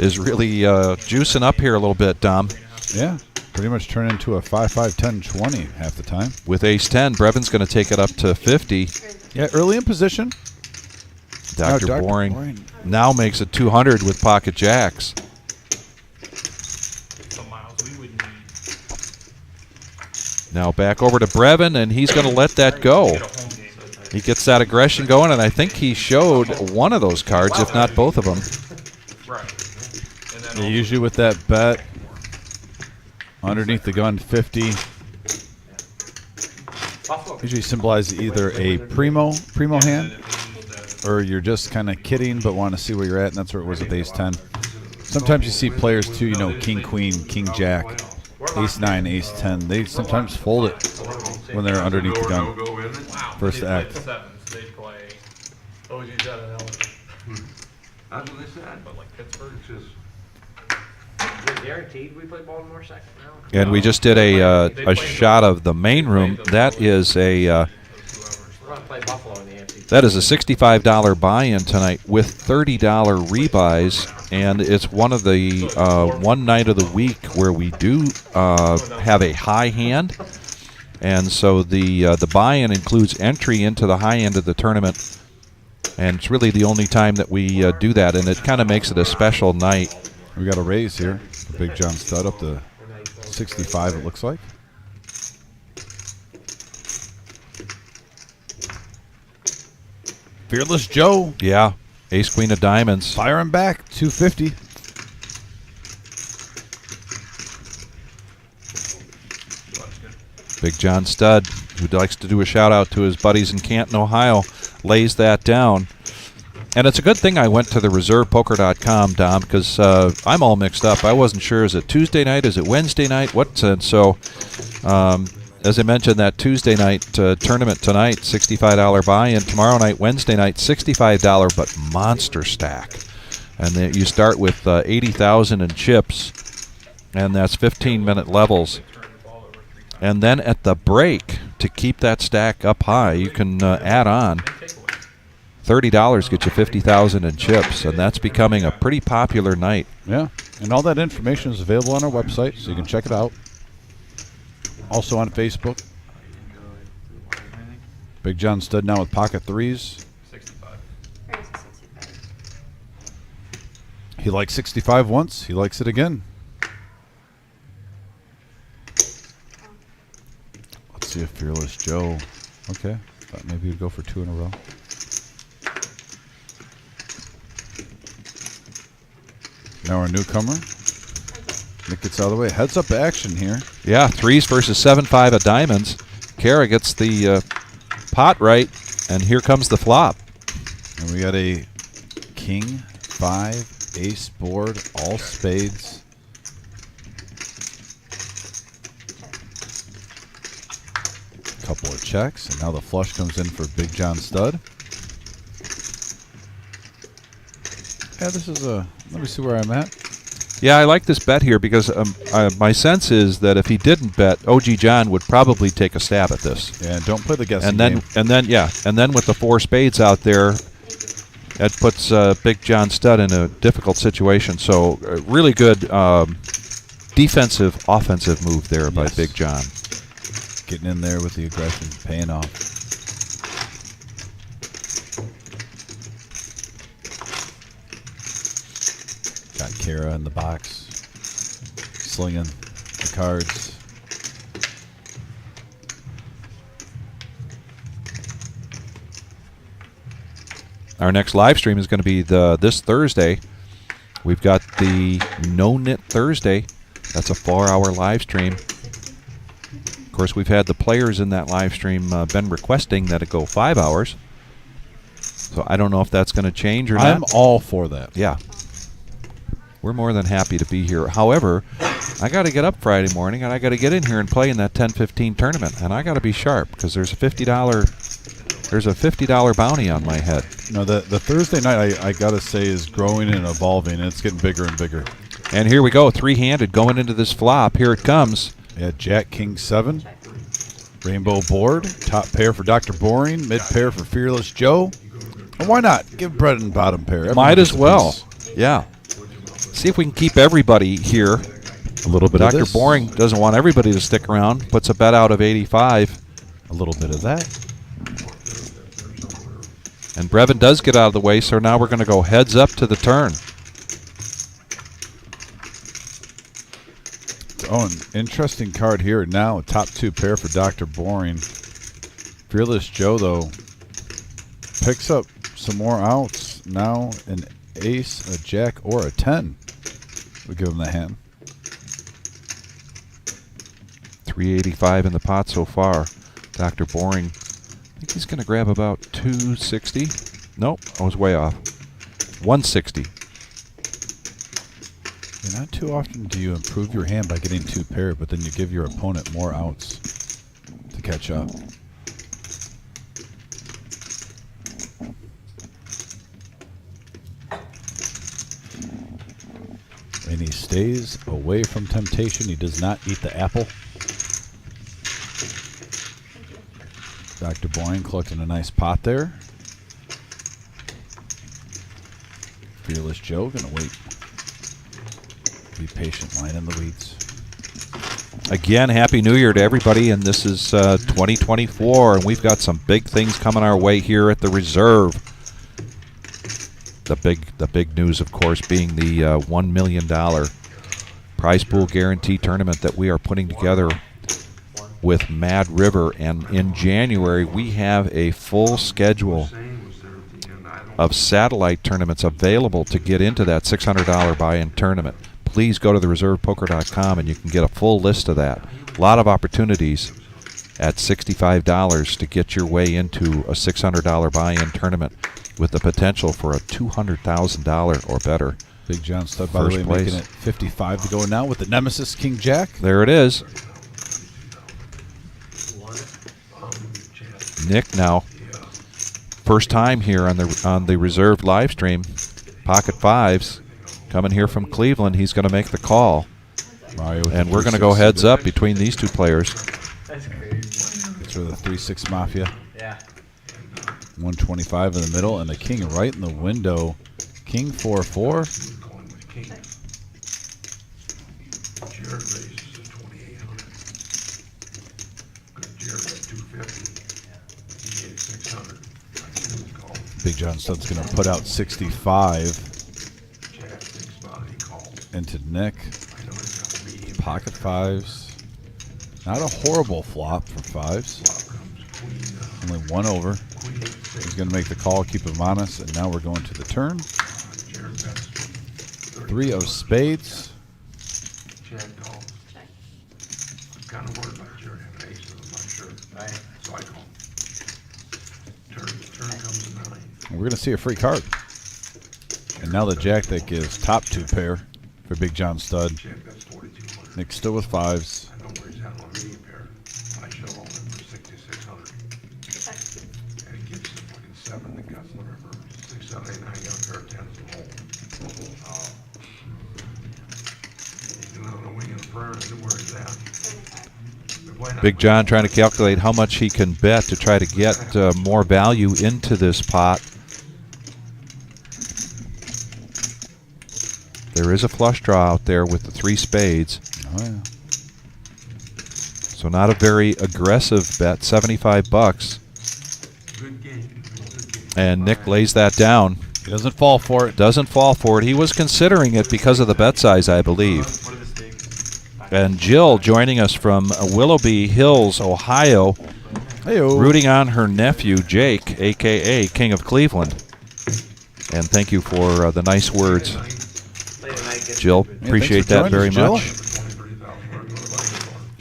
Speaker 2: is really juicing up here a little bit, Dom.
Speaker 1: Yeah, pretty much turn into a 5-5-10-20 half the time.
Speaker 2: With ace-10, Brevin's going to take it up to 50.
Speaker 1: Yeah, early in position.
Speaker 2: Dr.
Speaker 1: Dr.
Speaker 2: Boring now makes it 200 with pocket jacks.
Speaker 4: So Miles, we would need
Speaker 2: Now back over to Brevin, and he's going to let that go.
Speaker 4: get a home game.
Speaker 2: He gets that aggression going, and I think he showed one of those cards, if not both of them.
Speaker 4: Right. And then
Speaker 1: Yeah, usually with that bet, underneath the gun 50, usually symbolizes either a primo hand, or you're just kind of kidding but want to see where you're at, and that's where it was with ace-10. Sometimes you see players too, you know, king, queen, king, jack, ace-9, ace-10. They sometimes fold it when they're underneath the gun.
Speaker 5: Go in it.
Speaker 1: First
Speaker 4: they
Speaker 1: act.
Speaker 4: play sevens. They play OG Jet and L,
Speaker 5: That's what they said.
Speaker 4: but like Pittsburgh.
Speaker 5: It's just,
Speaker 3: Is it guaranteed we play Baltimore second now?
Speaker 2: And we just did a shot of the main room. That is a
Speaker 3: We're going to play Buffalo in the AFC.
Speaker 2: that is a $65 buy-in tonight with $30 rebuys, and it's one of the one night of the week where we do have a high hand, and so the buy-in includes entry into the high end of the tournament, and it's really the only time that we do that, and it kind of makes it a special night.
Speaker 1: We got a raise here. The Big John stud up to 65, it looks like. Fearless Joe.
Speaker 2: Yeah, ace queen of diamonds.
Speaker 1: Firing back, 250.
Speaker 2: Big John Stud, who likes to do a shout out to his buddies in Canton, Ohio, lays that down. And it's a good thing I went to the reservepoker.com, Dom, because I'm all mixed up. I wasn't sure, is it Tuesday night, is it Wednesday night? So, as I mentioned, that Tuesday night tournament tonight, $65 buy-in. Tomorrow night, Wednesday night, $65, but monster stack. And then you start with 80,000 in chips, and that's 15-minute levels. And then at the break, to keep that stack up high, you can add on. $30 gets you 50,000 in chips, and that's becoming a pretty popular night.
Speaker 1: Yeah, and all that information is available on our website, so you can check it out. Also on Facebook. Big John Stud now with pocket threes.
Speaker 4: 65.
Speaker 1: He liked 65 once. He likes it again. Let's see if Fearless Joe. Okay, thought maybe he'd go for 2 in a row. Now our newcomer. Nick gets out of the way. Heads up action here.
Speaker 2: Yeah, threes versus 7-5 of diamonds. Kara gets the pot right, and here comes the flop.
Speaker 1: And we got a king, 5, ace board, all spades. Couple of checks, and now the flush comes in for Big John Stud. Yeah, this is a. Let me see where I'm at.
Speaker 2: Yeah, I like this bet here because my sense is that if he didn't bet, OG John would probably take a stab at this.
Speaker 1: Yeah, don't play the guessing
Speaker 2: And then,
Speaker 1: game.
Speaker 2: and then with the 4 spades out there, that puts Big John Stud in a difficult situation. So, really good defensive, offensive move there by
Speaker 1: Yes.
Speaker 2: Big John.
Speaker 1: Getting in there with the aggression, paying off. Got Kara in the box, slinging the cards.
Speaker 2: Our next live stream is going to be this Thursday. We've got the No Knit Thursday. That's a 4-hour live stream. Of course, we've had the players in that live stream been requesting that it go 5 hours. So I don't know if that's going to change or not.
Speaker 1: I'm all for that.
Speaker 2: Yeah. We're more than happy to be here. However, I got to get up Friday morning and I got to get in here and play in that 10-15 tournament, and I got to be sharp because there's a $50 bounty on my head.
Speaker 1: No, the Thursday night I gotta say is growing and evolving, and it's getting bigger and bigger.
Speaker 2: And here we go, 3-handed going into this flop. Here it comes.
Speaker 1: Yeah, Jack King 7, rainbow board, top pair for Dr. Boring, mid pair for Fearless Joe. And why not give bread and bottom pair? Everyone
Speaker 2: Might
Speaker 1: gets
Speaker 2: as
Speaker 1: a
Speaker 2: well.
Speaker 1: piece.
Speaker 2: Yeah. See if we can keep everybody here.
Speaker 1: A little bit of
Speaker 2: Dr.
Speaker 1: this,
Speaker 2: Boring doesn't want everybody to stick around. Puts a bet out of 85.
Speaker 1: a little bit of that.
Speaker 2: And Brevin does get out of the way, so now we're going to go heads up to the turn.
Speaker 1: Oh, an interesting card here now. Top 2 pair for Dr. Boring. Fearless Joe, though, picks up some more outs. Now an ace, a jack, or a 10. We give him the hand.
Speaker 2: 385 in the pot so far. Dr. Boring, I think he's going to grab about 260. Nope, I was way off. 160.
Speaker 1: Yeah, not too often do you improve your hand by getting 2 pair, but then you give your opponent more outs to catch up. And he stays away from temptation. He does not eat the apple. Dr. Boyne collecting a nice pot there. Fearless Joe gonna wait. Be patient, line in the weeds.
Speaker 2: Again, Happy New Year to everybody, and this is 2024, and we've got some big things coming our way here at the Reserve. The big news, of course, being the $1 million prize pool guarantee tournament that we are putting together with Mad River, and in January we have a full schedule of satellite tournaments available to get into that $600 buy-in tournament. Please go to thereservepoker.com and you can get a full list of that. A lot of opportunities at $65 to get your way into a $600 buy-in tournament with the potential for a $200,000 or better.
Speaker 1: Big John Stud, by the
Speaker 2: First
Speaker 1: way,
Speaker 2: place.
Speaker 1: making it 55 to go now with the Nemesis King Jack.
Speaker 2: There it is. Nick now, first time here on the reserved live stream. Pocket fives coming here from Cleveland. He's going to make the call,
Speaker 1: Mario with
Speaker 2: and
Speaker 1: the
Speaker 2: we're going to go
Speaker 1: 3-6
Speaker 2: heads
Speaker 1: suited.
Speaker 2: up between these two players.
Speaker 3: That's crazy.
Speaker 1: It's for the 3-6 Mafia.
Speaker 3: Yeah.
Speaker 1: 125 in the middle, and the king right in the window. King 4-4.
Speaker 5: Going with king. Jared raises to 2,800. Good, Jared at 250. He gave 600. I think it was called.
Speaker 1: Big John Stud's going to put out 65
Speaker 5: Jack thinks about it, he calls.
Speaker 1: into Nick.
Speaker 5: I know he's got a medium.
Speaker 1: Pocket fives. Not a horrible flop for fives.
Speaker 5: Flop comes queen,
Speaker 1: Only one over.
Speaker 5: queen, six.
Speaker 1: He's going to make the call, keep him honest, and now we're going to the turn.
Speaker 5: Jared bets
Speaker 1: 3 of spades.
Speaker 5: Jack calls. I'm kind of worried about Jared having aces, I'm not sure.
Speaker 3: Right.
Speaker 5: So I call. Turn comes to 9.
Speaker 1: We're going to see a free card. And now the jack that gives top 2 pair for Big John Stud.
Speaker 5: Check, that's 4,200.
Speaker 1: Nick's still with 5s.
Speaker 5: I know where he's at on a medium pair. I show all in for 6,600. And he gives the fucking 7, the guts, whatever. 6, 7, 8, 9, got a pair of 10s and hole. He's on the wing in the prayer, I know where he's at. But why not?
Speaker 2: Big John trying to calculate how much he can bet to try to get more value into this pot. There is a flush draw out there with the 3 spades.
Speaker 1: Oh, yeah.
Speaker 2: So not a very aggressive bet, 75 bucks.
Speaker 5: Good game. Good game.
Speaker 2: And Nick lays that down.
Speaker 1: He doesn't fall for it.
Speaker 2: Doesn't fall for it. He was considering it because of the bet size, I believe.
Speaker 3: What are the stakes?
Speaker 2: And Jill joining us from Willoughby Hills, Ohio,
Speaker 1: Hey-o.
Speaker 2: rooting on her nephew, Jake, a.k.a. King of Cleveland. And thank you for the nice words,
Speaker 3: Late at night gets
Speaker 2: Jill.
Speaker 3: stupid.
Speaker 1: Yeah,
Speaker 2: Appreciate
Speaker 1: thanks for
Speaker 2: that very
Speaker 1: joining us,
Speaker 2: much.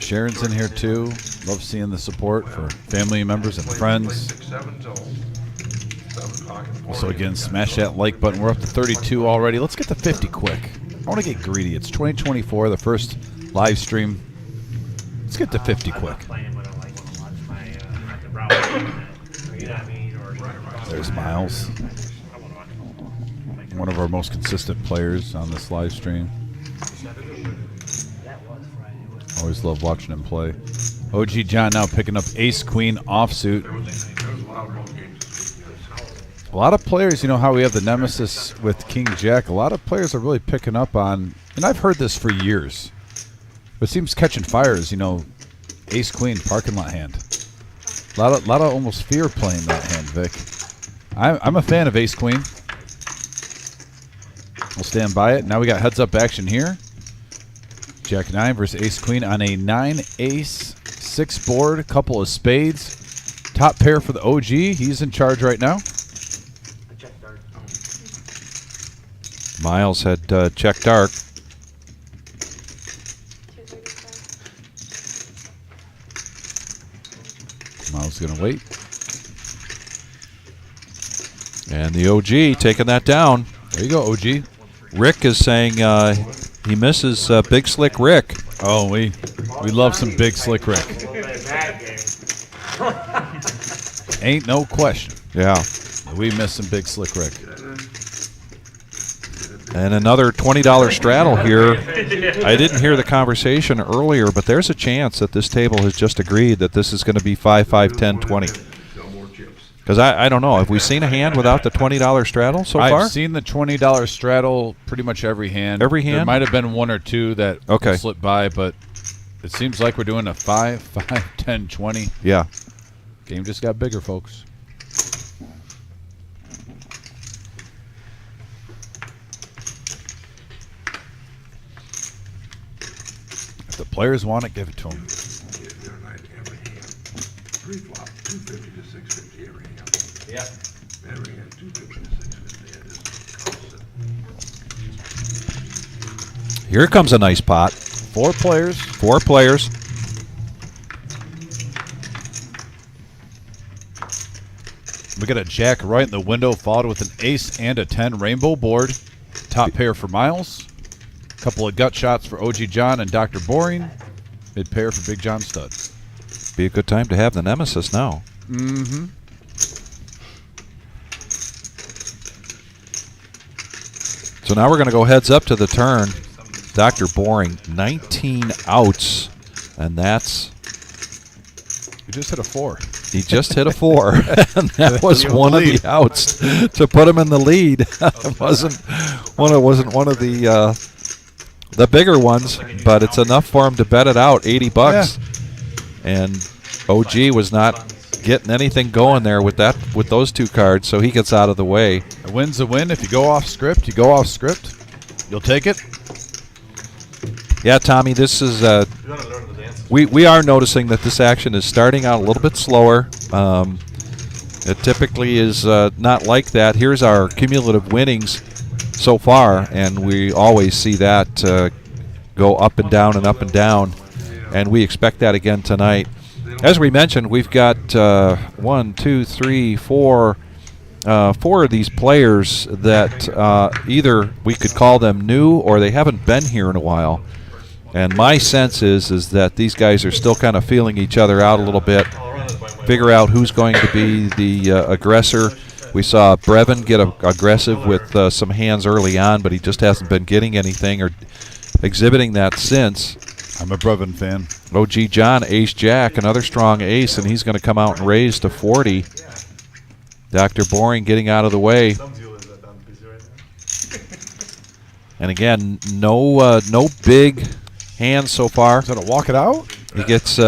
Speaker 1: Sharon's in here too. Love seeing the support for family members and friends.
Speaker 5: 6, 7 till 7 o'clock in the morning.
Speaker 1: So again, smash that like button. We're up to 32 already. Let's get to 50 quick. I want to get greedy. It's 2024, the first live stream. Let's get to 50
Speaker 3: I'm
Speaker 1: quick.
Speaker 3: not playing what I like when I watch my the Browns. You know what I mean? Or
Speaker 1: There's Miles,
Speaker 3: I want to watch.
Speaker 1: one of our most consistent players on this live stream.
Speaker 3: That was Friday. Wasn't
Speaker 1: Always love watching him play. OG John now picking up Ace Queen offsuit.
Speaker 5: There was a lot of road games this week. Yes.
Speaker 1: A lot of players, you know how we have the nemesis with King Jack. A lot of players are really picking up on, and I've heard this for years. But it seems catching fires, you know, Ace Queen parking lot hand. A lot of almost fear playing that hand, Vic. I'm a fan of Ace Queen. We'll stand by it. Now we got heads up action here. Jack 9 versus Ace Queen on a 9 ace 6 board, couple of spades. Top pair for the OG. He's in charge right now.
Speaker 3: I checked dark.
Speaker 2: Miles had checked dark.
Speaker 1: Miles gonna wait.
Speaker 2: And the OG taking that down.
Speaker 1: There you go, OG.
Speaker 2: Rick is saying he misses Big Slick Rick.
Speaker 1: Oh, we love some big slick Rick.
Speaker 3: A little bit of that game.
Speaker 1: Ain't no question.
Speaker 2: Yeah.
Speaker 1: We miss some big slick Rick.
Speaker 2: And another $20 straddle here. I didn't hear the conversation earlier, but there's a chance that this table has just agreed that this is going to be 5, 5, 10, 20.
Speaker 5: Sell more chips.
Speaker 2: Because I don't know. Have we seen a hand without the $20 straddle so far?
Speaker 1: I've seen the $20 straddle pretty much every hand.
Speaker 2: Every
Speaker 1: There
Speaker 2: hand?
Speaker 1: might have been 1 or 2 that
Speaker 2: Okay.
Speaker 1: slipped by, but it seems like we're doing a 5, 5, 10, 20.
Speaker 2: Yeah.
Speaker 1: Game just got bigger, folks. If the players want it, give it to them.
Speaker 5: Yeah, the other night, every hand. 3 flop, 250 to 650 every hand.
Speaker 3: Yeah.
Speaker 5: Every hand, 250 to 650. It is constant.
Speaker 2: Here comes a nice pot.
Speaker 1: 4 players.
Speaker 2: 4 players.
Speaker 1: We got a jack right in the window, followed with an ace and a 10 rainbow board. Top pair for Miles. Couple of gut shots for OG John and Dr. Boring. Mid pair for Big John Stud.
Speaker 2: Be a good time to have the nemesis now.
Speaker 1: Mm-hmm.
Speaker 2: So now we're going to go heads up to the turn. Dr. Boring, 19 outs, and that's
Speaker 1: You just hit a 4.
Speaker 2: he just hit a 4, and that was one of the outs to put him in the lead. It wasn't one of the bigger ones, but it's enough for him to bet it out, 80 bucks. And OG was not getting anything going there with those 2 cards, so he gets out of the way.
Speaker 1: A win's a win. If you go off script, you go off script. You'll take it.
Speaker 2: Yeah, Tommy, this is
Speaker 4: You're gonna learn the dance.
Speaker 2: we are noticing that this action is starting out a little bit slower. It typically is not like that. Here's our cumulative winnings so far, and we always see that go up and down and up and down, and we expect that again tonight. As we mentioned, we've got 1, 2, 3, 4, 4 of these players that either we could call them new or they haven't been here in a while. And my sense is that these guys are still kind of feeling each other out a little bit, figure out who's going to be the aggressor. We saw Brevin get aggressive with some hands early on, but he just hasn't been getting anything or exhibiting that since.
Speaker 1: I'm a Brevin fan.
Speaker 2: OG John, ace-jack, another strong ace, and he's going to come out and raise to 40. Dr. Boring getting out of the way. And again, no big hands so far.
Speaker 1: Is that a walk it out?
Speaker 2: He gets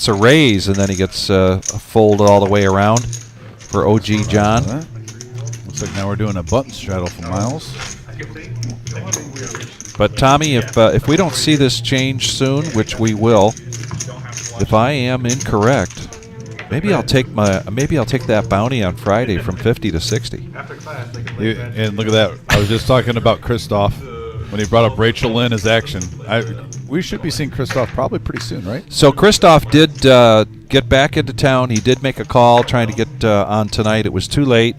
Speaker 2: a raise, and then he gets a fold all the way around for OG John.
Speaker 1: Looks like now we're doing a button straddle for Miles.
Speaker 2: But Tommy, if we don't see this change soon, which we will, if I am incorrect, maybe I'll take that bounty on Friday from 50 to 60.
Speaker 1: And look at that. I was just talking about Christoph when he brought up Rachel Lynn as action. We should be seeing Christoph probably pretty soon, right?
Speaker 2: So Christoph did get back into town. He did make a call trying to get on tonight. It was too late.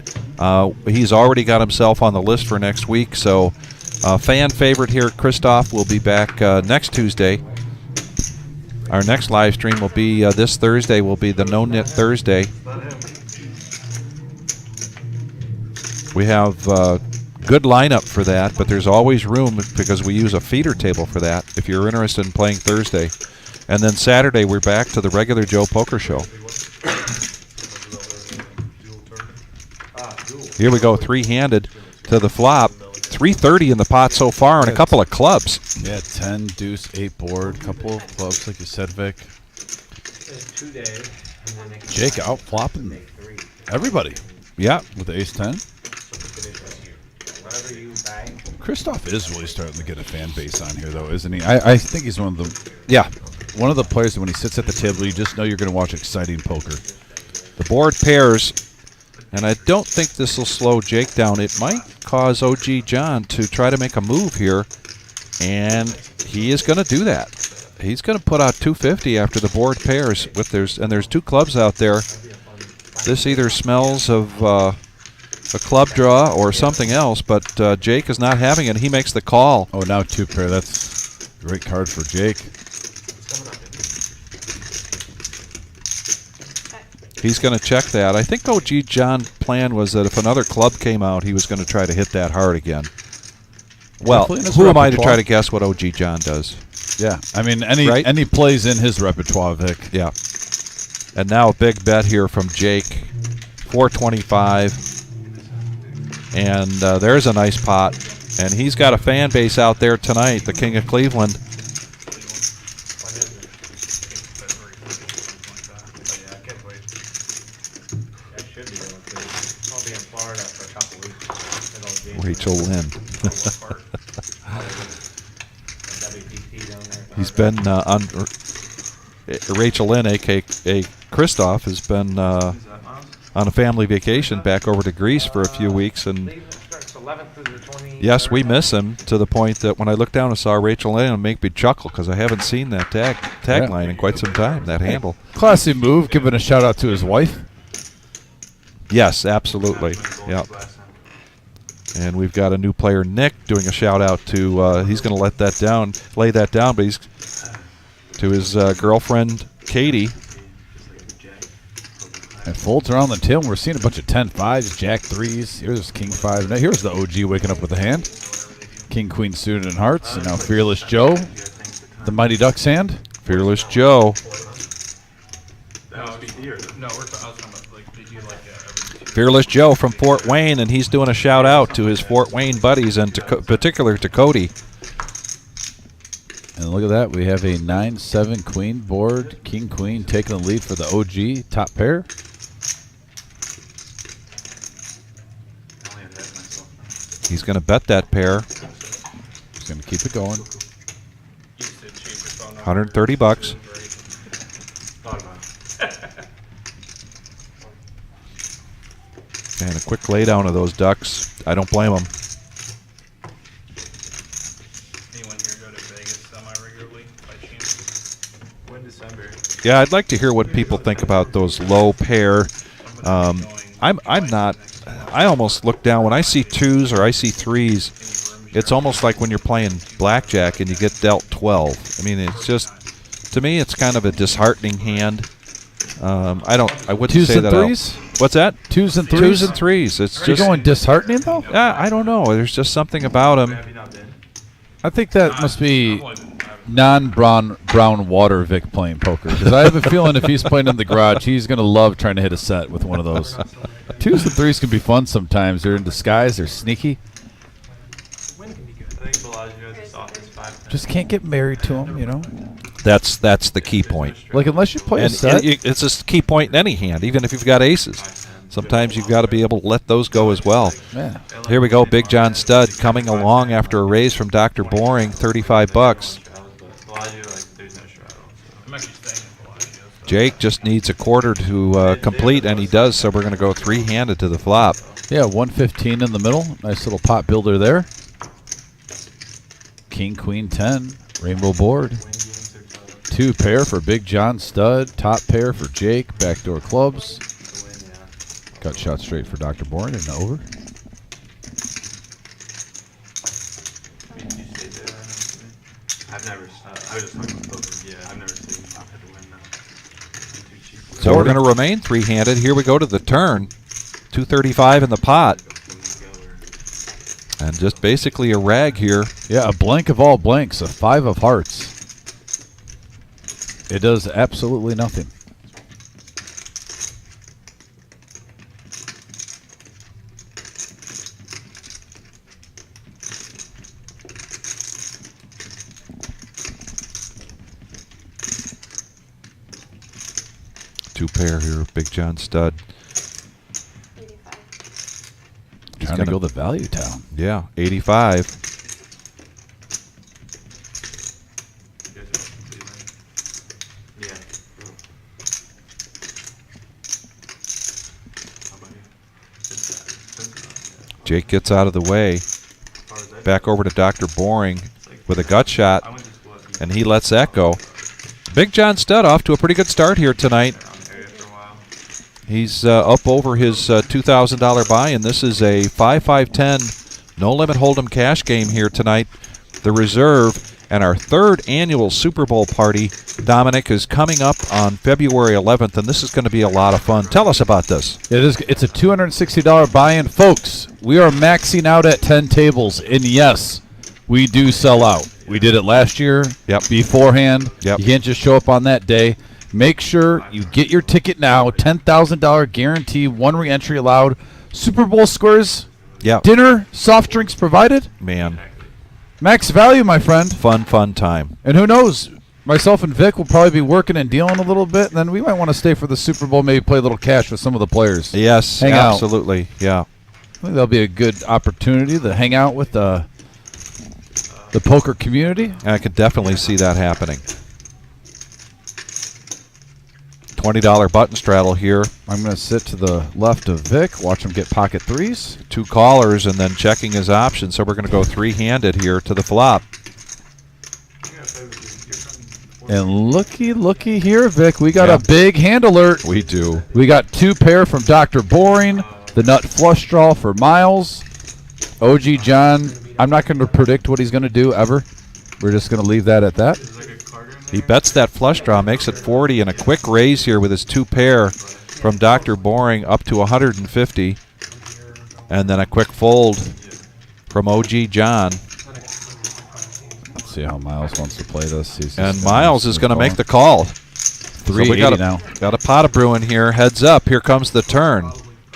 Speaker 2: He's already got himself on the list for next week. So fan favorite here, Christoph, will be back next Tuesday. Our next live stream will be this Thursday. Will be the No Knit Thursday. We have good lineup for that, but there's always room because we use a feeder table for that if you're interested in playing Thursday. And then Saturday we're back to the regular Joe Poker Show. Here we go, 3-handed to the flop. 330 in the pot so far and a couple of clubs.
Speaker 1: Yeah, 10, deuce, 8 board, couple of clubs like you said, Vic. Jake out flopping everybody.
Speaker 2: Yeah.
Speaker 1: With the ace-10. Christoph is really starting to get a fan base on here, though, isn't he? I think he's one of the players that when he sits at the table, you just know you're going to watch exciting poker.
Speaker 2: The board pairs, and I don't think this will slow Jake down. It might cause OG John to try to make a move here, and he is going to do that. He's going to put out 250 after the board pairs. There's 2 clubs out there. This either smells of a club draw or something else, but Jake is not having it. He makes the call.
Speaker 1: Oh, now 2 pair. That's a great card for Jake.
Speaker 2: He's going to check that. I think OG John's plan was that if another club came out, he was going to try to hit that hard again. Well, who am I to try to guess what OG John does?
Speaker 1: Yeah, I mean, any plays in his repertoire, Vic.
Speaker 2: Yeah. And now a big bet here from Jake, 425. And there's a nice pot. And he's got a fan base out there tonight, the King of Cleveland. Rachel Lynn. He's been on Rachel Lynn, a.k.a. Christoph, has been on a family vacation back over to Greece for a few weeks, and yes, we miss him to the point that when I looked down and saw Rachel Lynn, it made me chuckle because I haven't seen that tagline in quite some time. That handle,
Speaker 1: classy move. Giving a shout out to his wife.
Speaker 2: Yes, absolutely. Yep. And we've got a new player, Nick, doing a shout out to. He's going to lay that down, but he's to his girlfriend Katie.
Speaker 1: And folds around the tail. We're seeing a bunch of 10-5s, Jack 3s. Here's King 5. Now here's the OG waking up with a hand. King Queen suited in hearts, and now Fearless Joe, the Mighty Ducks hand.
Speaker 2: Fearless Joe. Fearless Joe from Fort Wayne, and he's doing a shout out to his Fort Wayne buddies, and particular to Cody.
Speaker 1: And look at that, we have a 9-7 queen board, King Queen taking the lead for the OG top pair.
Speaker 2: He's going to bet that pair.
Speaker 1: He's going to keep it going.
Speaker 2: $130. And a quick laydown of those ducks. I don't blame them.
Speaker 4: Anyone here go to Vegas semi-regularly by chance? When December?
Speaker 2: Yeah, I'd like to hear what people think about those low pair. I'm I almost look down when I see 2s or I see 3s. It's almost like when you're playing blackjack and you get dealt 12. I mean, it's just, to me, it's kind of a disheartening hand. I wouldn't
Speaker 1: Twos
Speaker 2: say
Speaker 1: and
Speaker 2: that.
Speaker 1: threes?
Speaker 2: What's that?
Speaker 1: 2s and 3s?
Speaker 2: 2s and 3s. It's
Speaker 1: Are you
Speaker 2: just
Speaker 1: going disheartening though?
Speaker 2: I don't know. There's just something about them.
Speaker 3: Have you not been?
Speaker 1: I think that must be non-brown water Vic playing poker, because I have a feeling if he's playing in the garage, he's going to love trying to hit a set with one of those. 2s and 3s can be fun sometimes. They're in disguise. They're sneaky.
Speaker 3: I think Bellagio is the softest 5.
Speaker 1: Just can't get married to them, you know.
Speaker 2: That's the key point.
Speaker 1: Like unless you play a
Speaker 2: And
Speaker 1: set.
Speaker 2: it's a key point in any hand, even if you've got aces. Sometimes you've got to be able to let those go as well.
Speaker 1: Yeah.
Speaker 2: Here we go, Big John Stud coming along after a raise from Dr. Boring, $35.
Speaker 3: Bellagio, like, there's no straddle.
Speaker 4: I'm actually staying in Bellagio. So.
Speaker 2: Jake just needs a quarter to complete, and he does, so we're going to go three-handed to the flop.
Speaker 1: Yeah, 115 in the middle. Nice little pot builder there. King, Queen, 10. Rainbow board. 2 pair for Big John Stud. Top pair for Jake. Backdoor clubs. Got shot straight for Dr. Bourne and over.
Speaker 3: I've never, I was just talking about poker. Yeah, I've never seen top hit to win now. Too cheap.
Speaker 2: So we're going to remain three-handed. Here we go to the turn. 235 in the pot. And just basically a rag here.
Speaker 1: Yeah, a blank of all blanks. A 5 of hearts. It does absolutely nothing.
Speaker 2: Two pair here, Big John Stud.
Speaker 6: 85.
Speaker 1: Trying to go the value town.
Speaker 2: Yeah, 85.
Speaker 3: Yeah. How about you?
Speaker 2: Jake gets out of the way. Back over to Dr. Boring with a gut shot,
Speaker 3: I went to school at
Speaker 2: and he lets that go. Big John Stud off to a pretty good start here tonight.
Speaker 3: the area for a while.
Speaker 2: He's up over his $2,000 buy, and this is a 5-5-10 no-limit hold'em cash game here tonight. The reserve and our third annual Super Bowl party, Dominic, is coming up on February 11th, and this is going to be a lot of fun. Tell us about this.
Speaker 1: It is. It's a $260 buy-in, folks. We are maxing out at 10 tables, and yes, we do sell out. We did it last year.
Speaker 2: Yep.
Speaker 1: Beforehand.
Speaker 2: Yep.
Speaker 1: You can't just show up on that day. Make sure you get your ticket now. $10,000 guarantee. 1 re-entry allowed. Super Bowl squares.
Speaker 2: Yeah,
Speaker 1: Dinner, soft drinks provided.
Speaker 2: man,
Speaker 1: Max value, my friend.
Speaker 2: fun time.
Speaker 1: And who knows? Myself and Vic will probably be working and dealing a little bit, and then we might want to stay for the Super Bowl, maybe play a little cash with some of the players.
Speaker 2: Yes,
Speaker 1: Hang out.
Speaker 2: absolutely. Yeah.
Speaker 1: I think that'll be a good opportunity to hang out with the poker community.
Speaker 2: I could definitely see that happening. $20 button straddle here.
Speaker 1: I'm going to sit to the left of Vic, watch him get pocket threes.
Speaker 2: 2 callers and then checking his options. So we're going to go three-handed here to the flop.
Speaker 1: And looky here, Vic. We got
Speaker 2: Yeah.
Speaker 1: a big hand alert.
Speaker 2: We do.
Speaker 1: We got 2 pair from Dr. Boring, the nut flush draw for Miles. OG John, I'm not going to predict what he's going to do ever. We're just going to leave that at that.
Speaker 2: He bets that flush draw, makes it 40, and a quick raise here with his 2 pair from Dr. Boring up to 150. And then a quick fold from OG John.
Speaker 1: Let's see how Miles wants to play this. He's
Speaker 2: And
Speaker 1: just
Speaker 2: Miles is going to make the call. So
Speaker 1: 380 now.
Speaker 2: got a pot of brewing here. Heads up. Here comes the turn.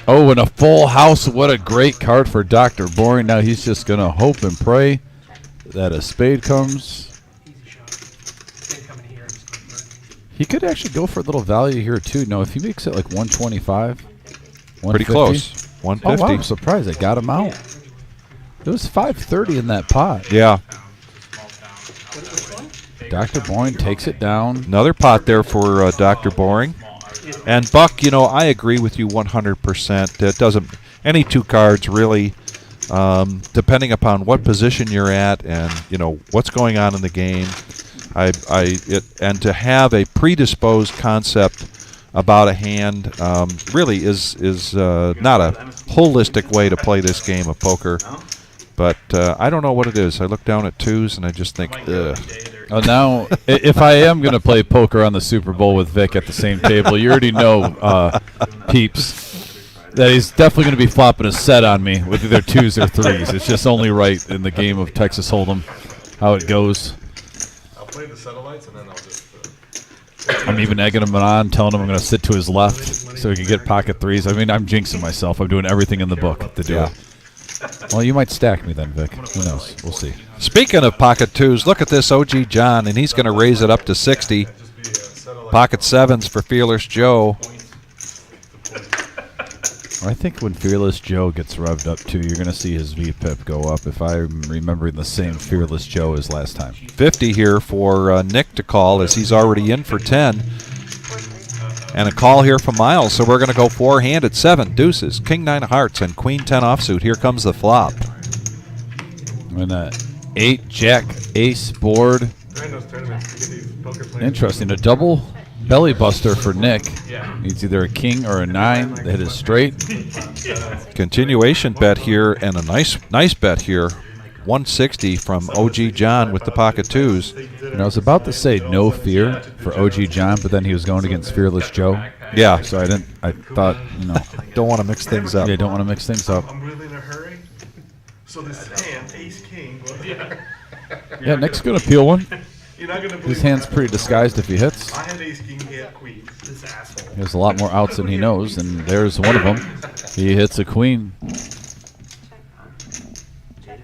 Speaker 1: Oh, and a full house. What a great card for Dr. Boring. Now he's just going to hope and pray that a spade comes. He could actually go for a little value here, too. No, if he makes it like 125,
Speaker 2: Pretty
Speaker 1: 150.
Speaker 2: close.
Speaker 1: Oh,
Speaker 2: 150.
Speaker 1: wow, I'm surprised I got him out. It was 530 in that pot.
Speaker 2: Yeah.
Speaker 1: Dr. Boring takes it down.
Speaker 2: Another pot there for Dr. Boring. And Buck, I agree with you 100%. It doesn't, any 2 cards really, depending upon what position you're at and what's going on in the game. And to have a predisposed concept about a hand really is not a holistic way to play this game of poker. But I don't know what it is. I look down at twos and I just think, ugh.
Speaker 1: Oh, now, if I am going to play poker on the Super Bowl with Vic at the same table, you already know, peeps, that he's definitely going to be flopping a set on me with either twos or threes. It's just only right in the game of Texas Hold'em how it goes.
Speaker 6: I'll play the satellites and then I'll just.
Speaker 1: I'm even egging him on, telling him I'm going to sit to his left so he can get pocket threes. I mean, I'm jinxing myself. I'm doing everything in the book to do it. Well, you might stack me then, Vic. Who knows? We'll see.
Speaker 2: Speaking of pocket twos, look at this OG John, and he's going to raise it up to 60. Pocket sevens for Fearless Joe.
Speaker 1: I think when Fearless Joe gets revved up too, you're going to see his VPIP go up. If I'm remembering the same Fearless Joe as last time.
Speaker 2: 50 here for Nick to call as he's already in for 10. And a call here from Miles, so we're going to go forehand at 7. Deuces, King 9 of Hearts, and Queen 10 offsuit. Here comes the flop.
Speaker 1: And 8 Jack Ace board. Interesting, a double belly buster for Nick. Needs either a king or a 9 that is straight.
Speaker 2: Continuation bet here and a nice bet here. 160 from OG John with the pocket twos.
Speaker 1: And I was about to say no fear for OG John, but then he was going against Fearless Joe.
Speaker 2: Yeah.
Speaker 1: So I thought,
Speaker 2: Don't want to mix things up.
Speaker 1: yeah, don't want to mix things up.
Speaker 6: I'm really in a hurry. So this hand, ace king.
Speaker 1: Yeah, Nick's going to peel one.
Speaker 6: You're not gonna believe
Speaker 1: His hand's
Speaker 6: what
Speaker 1: pretty disguised if he hits.
Speaker 6: happened. I had ace king, he had queen.
Speaker 4: This asshole.
Speaker 1: He has a lot more outs than he knows, and there's one of them. He hits a queen.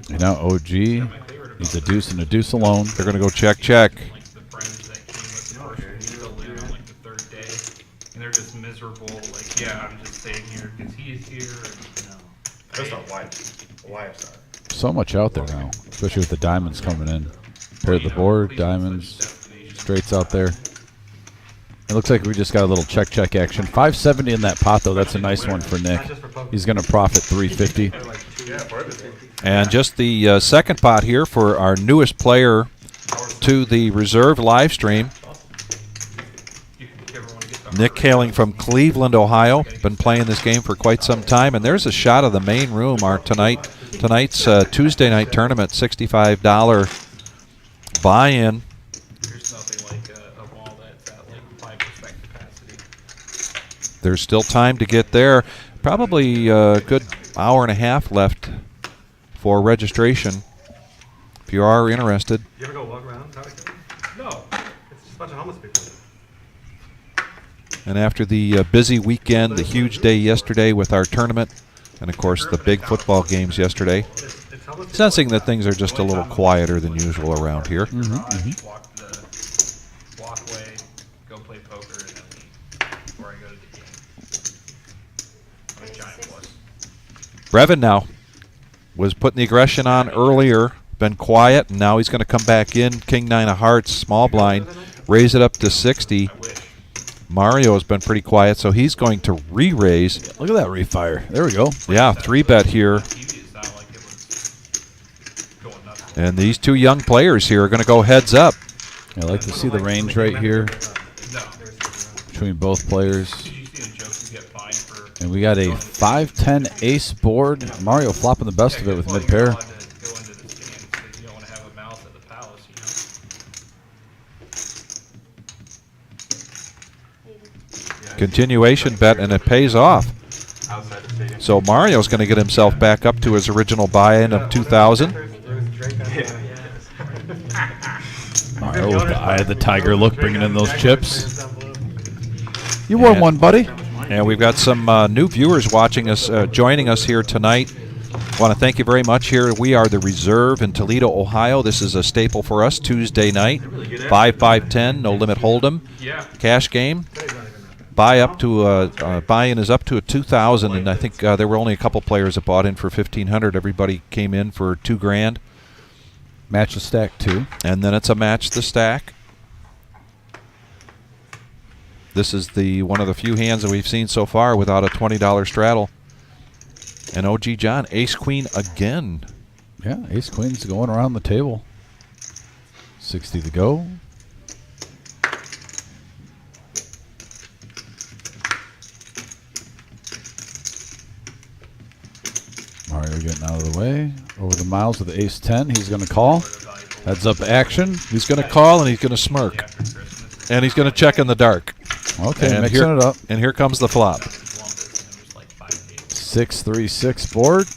Speaker 1: And now OG needs a deuce and a deuce alone.
Speaker 2: They're going to go check, check.
Speaker 4: Like the friends that came with the first, still live on like the third day, and they're just miserable. Like, yeah, I'm just staying here because he's here. And,
Speaker 6: That's not wife side.
Speaker 1: So much out there now, especially with the diamonds coming in. Pair of the board, diamonds, straights out there. It looks like we just got a little check action. 570 in that pot, though. That's a nice one for Nick. He's going to profit 350.
Speaker 2: And just the second pot here for our newest player to the reserve live stream. Nick hailing from Cleveland, Ohio. Been playing this game for quite some time. And there's a shot of the main room, our tonight's Tuesday night tournament, $65 buy-in.
Speaker 4: there's nothing like a wall that's at like 5% capacity.
Speaker 2: There's still time to get there. Probably a good hour and a half left for registration. If you are interested.
Speaker 3: You ever go walk around Pelican?
Speaker 4: No.
Speaker 3: It's just a bunch of homeless people.
Speaker 2: And after the busy weekend, the huge day yesterday with our tournament, and of course the big football games yesterday,
Speaker 3: It's homeless people.
Speaker 2: sensing that things are just a little quieter than usual around here.
Speaker 4: Walk the walkway, go play poker, and then leave before I go to the game. I'm a giant plus.
Speaker 2: Brevin now was putting the aggression on earlier, been quiet, and now he's going to come back in. King 9 of Hearts, small blind, raise it up to 60. Mario has been pretty quiet, so he's going to re-raise.
Speaker 1: Look at that refire. There we go.
Speaker 2: Yeah, 3-bet here.
Speaker 4: TV is not like it was going nuts.
Speaker 2: And these two young players here are going to go heads up.
Speaker 1: I like to see the range right here
Speaker 4: No.
Speaker 1: between both players.
Speaker 4: Did you see the jokes you get fined for?
Speaker 1: And we got a 5-10 ace board. Mario flopping the best of it with mid-pair.
Speaker 4: Go into the stands because you don't want to have a mouth at the palace, you know?
Speaker 2: Continuation bet, and it pays off.
Speaker 3: Outside the stadium.
Speaker 2: So Mario's going to get himself back up to his original buy-in of 2,000.
Speaker 1: Mario with the eye of the tiger look, bringing in those chips. You won one, buddy.
Speaker 2: And we've got some new viewers watching us, joining us here tonight. Want to thank you very much here. We are the Reserve in Toledo, Ohio. This is a staple for us Tuesday night. 5-5-10, no limit hold'em.
Speaker 4: Yeah.
Speaker 2: Cash game. Buy-in is up to a 2,000, and I think there were only a couple players that bought in for 1,500. Everybody came in for $2,000,
Speaker 1: Match the stack, too.
Speaker 2: and then it's a match the stack. This is the one of the few hands that we've seen so far without a $20 straddle. And OG John, ace queen again.
Speaker 1: Yeah, ace queen's going around the table. 60 to go. Mario getting out of the way. Over the miles with the ace 10. He's going to call. Heads up action.
Speaker 2: He's going to call and he's going to smirk. And he's going to check in the dark.
Speaker 1: Okay,
Speaker 2: And
Speaker 1: mixing it up.
Speaker 2: And here comes the flop.
Speaker 1: 6-3-6 board.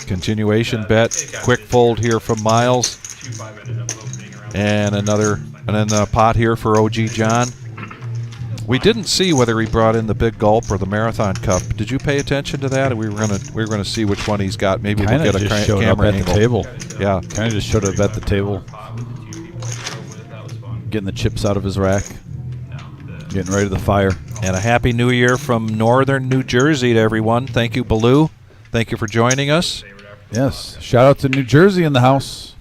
Speaker 2: Continuation bet. Quick fold here from Miles.
Speaker 4: 2-5 ended up opening around.
Speaker 2: And then the pot here for OG John. We didn't see whether he brought in the big gulp or the marathon cup. Did you pay attention to that? We were gonna see which one he's got. Maybe we'll
Speaker 1: Kind
Speaker 2: get
Speaker 1: of
Speaker 2: a
Speaker 1: just showed up
Speaker 2: camera
Speaker 1: at
Speaker 2: angle.
Speaker 1: the table.
Speaker 2: Yeah.
Speaker 1: Kind of just showed up at the table. Getting the chips out of his rack. Getting ready to the fire.
Speaker 2: And a happy new year from northern New Jersey to everyone. Thank you, Baloo. Thank you for joining us.
Speaker 1: Yes. Shout out to New Jersey in the house.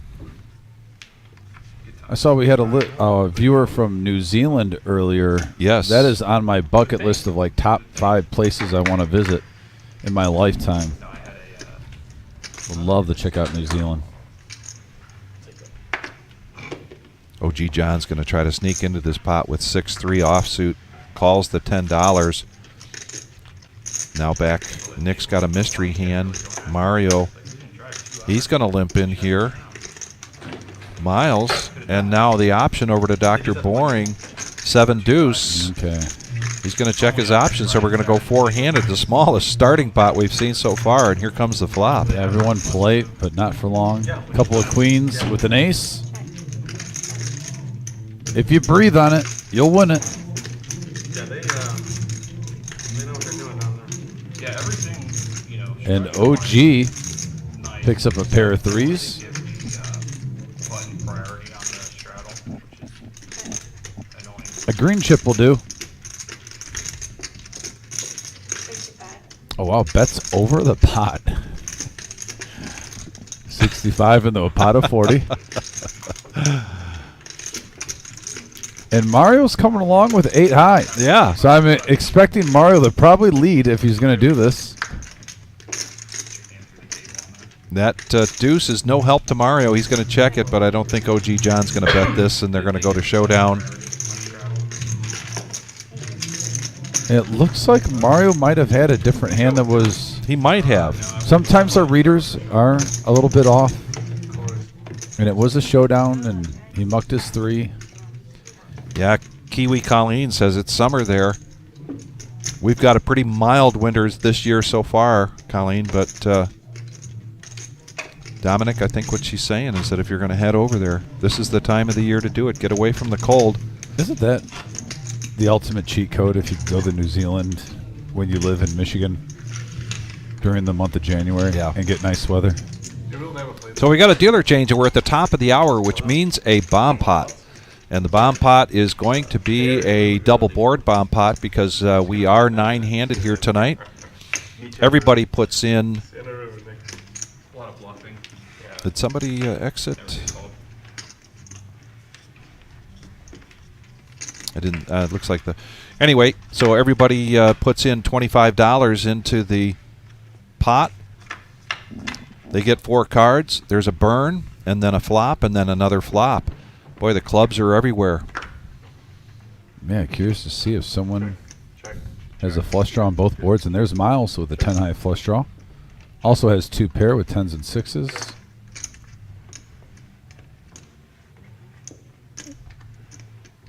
Speaker 1: I saw we had a viewer from New Zealand earlier.
Speaker 2: Yes.
Speaker 1: That is on my bucket list of like top 5 places I want to visit in my lifetime. Would love to check out New Zealand.
Speaker 2: OG John's going to try to sneak into this pot with 6-3 offsuit. Calls the $10. Now back. Nick's got a mystery hand. Mario. He's going to limp in here. Miles. And now the option over to Dr. Boring. 7 deuce.
Speaker 1: Okay.
Speaker 2: He's going to check his options, so we're going to go 4-handed. The smallest starting pot we've seen so far. And here comes the flop.
Speaker 1: Everyone polite, but not for long. Couple of queens with an ace. If you breathe on it, you'll win it.
Speaker 3: Yeah, they know what they're doing down there.
Speaker 4: Yeah, everything, you know.
Speaker 1: And OG picks up a pair of threes.
Speaker 4: Button priority on the straddle, which is annoying.
Speaker 1: A green chip will do. Oh, wow. Bets over the pot. 65 into a pot of 40. And Mario's coming along with 8 high.
Speaker 2: Yeah.
Speaker 1: So I'm expecting Mario to probably lead if he's going to do this.
Speaker 2: That deuce is no help to Mario. He's going to check it, but I don't think OG John's going to bet this, and they're going to go to showdown.
Speaker 1: It looks like Mario might have had a different hand that was...
Speaker 2: He might have.
Speaker 1: Sometimes our readers are a little bit off. And it was a showdown, and he mucked his 3.
Speaker 2: Yeah, Kiwi Colleen says it's summer there. We've got a pretty mild winters this year so far, Colleen, but Dominic, I think what she's saying is that if you're going to head over there, this is the time of the year to do it. Get away from the cold.
Speaker 1: Isn't that the ultimate cheat code if you go to New Zealand when you live in Michigan during the month of January and get nice weather?
Speaker 2: So we got a dealer change, and we're at the top of the hour, which means a bomb pot. And the bomb pot is going to be a double board bomb pot because we are 9-handed here tonight. Everybody puts in.
Speaker 4: A lot of bluffing. Yeah.
Speaker 2: Did somebody exit? I didn't. It looks like the. Anyway, so everybody puts in $25 into the pot. They get 4 cards. There's a burn, and then a flop, and then another flop. Boy, the clubs are everywhere.
Speaker 1: Man, curious to see if someone has a flush draw on both boards. And there's Miles with a 10-high flush draw. Also has 2 pair with 10s and 6s.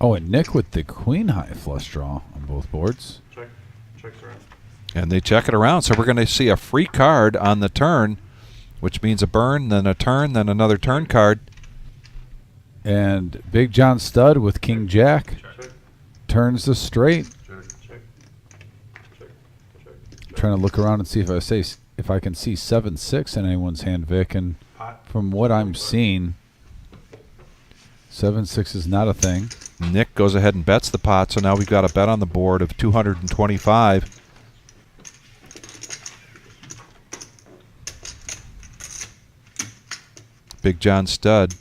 Speaker 1: Oh, and Nick with the queen-high flush draw on both boards.
Speaker 3: Checks around.
Speaker 2: And they check it around. So we're going to see a free card on the turn, which means a burn, then a turn, then another turn card.
Speaker 1: And Big John Stud with King Jack turns the straight. Trying to look around and see if I can see 7-6 in anyone's hand, Vic. And from what I'm seeing, 7-6 is not a thing.
Speaker 2: Nick goes ahead and bets the pot, so now we've got a bet on the board of 225. Big John Stud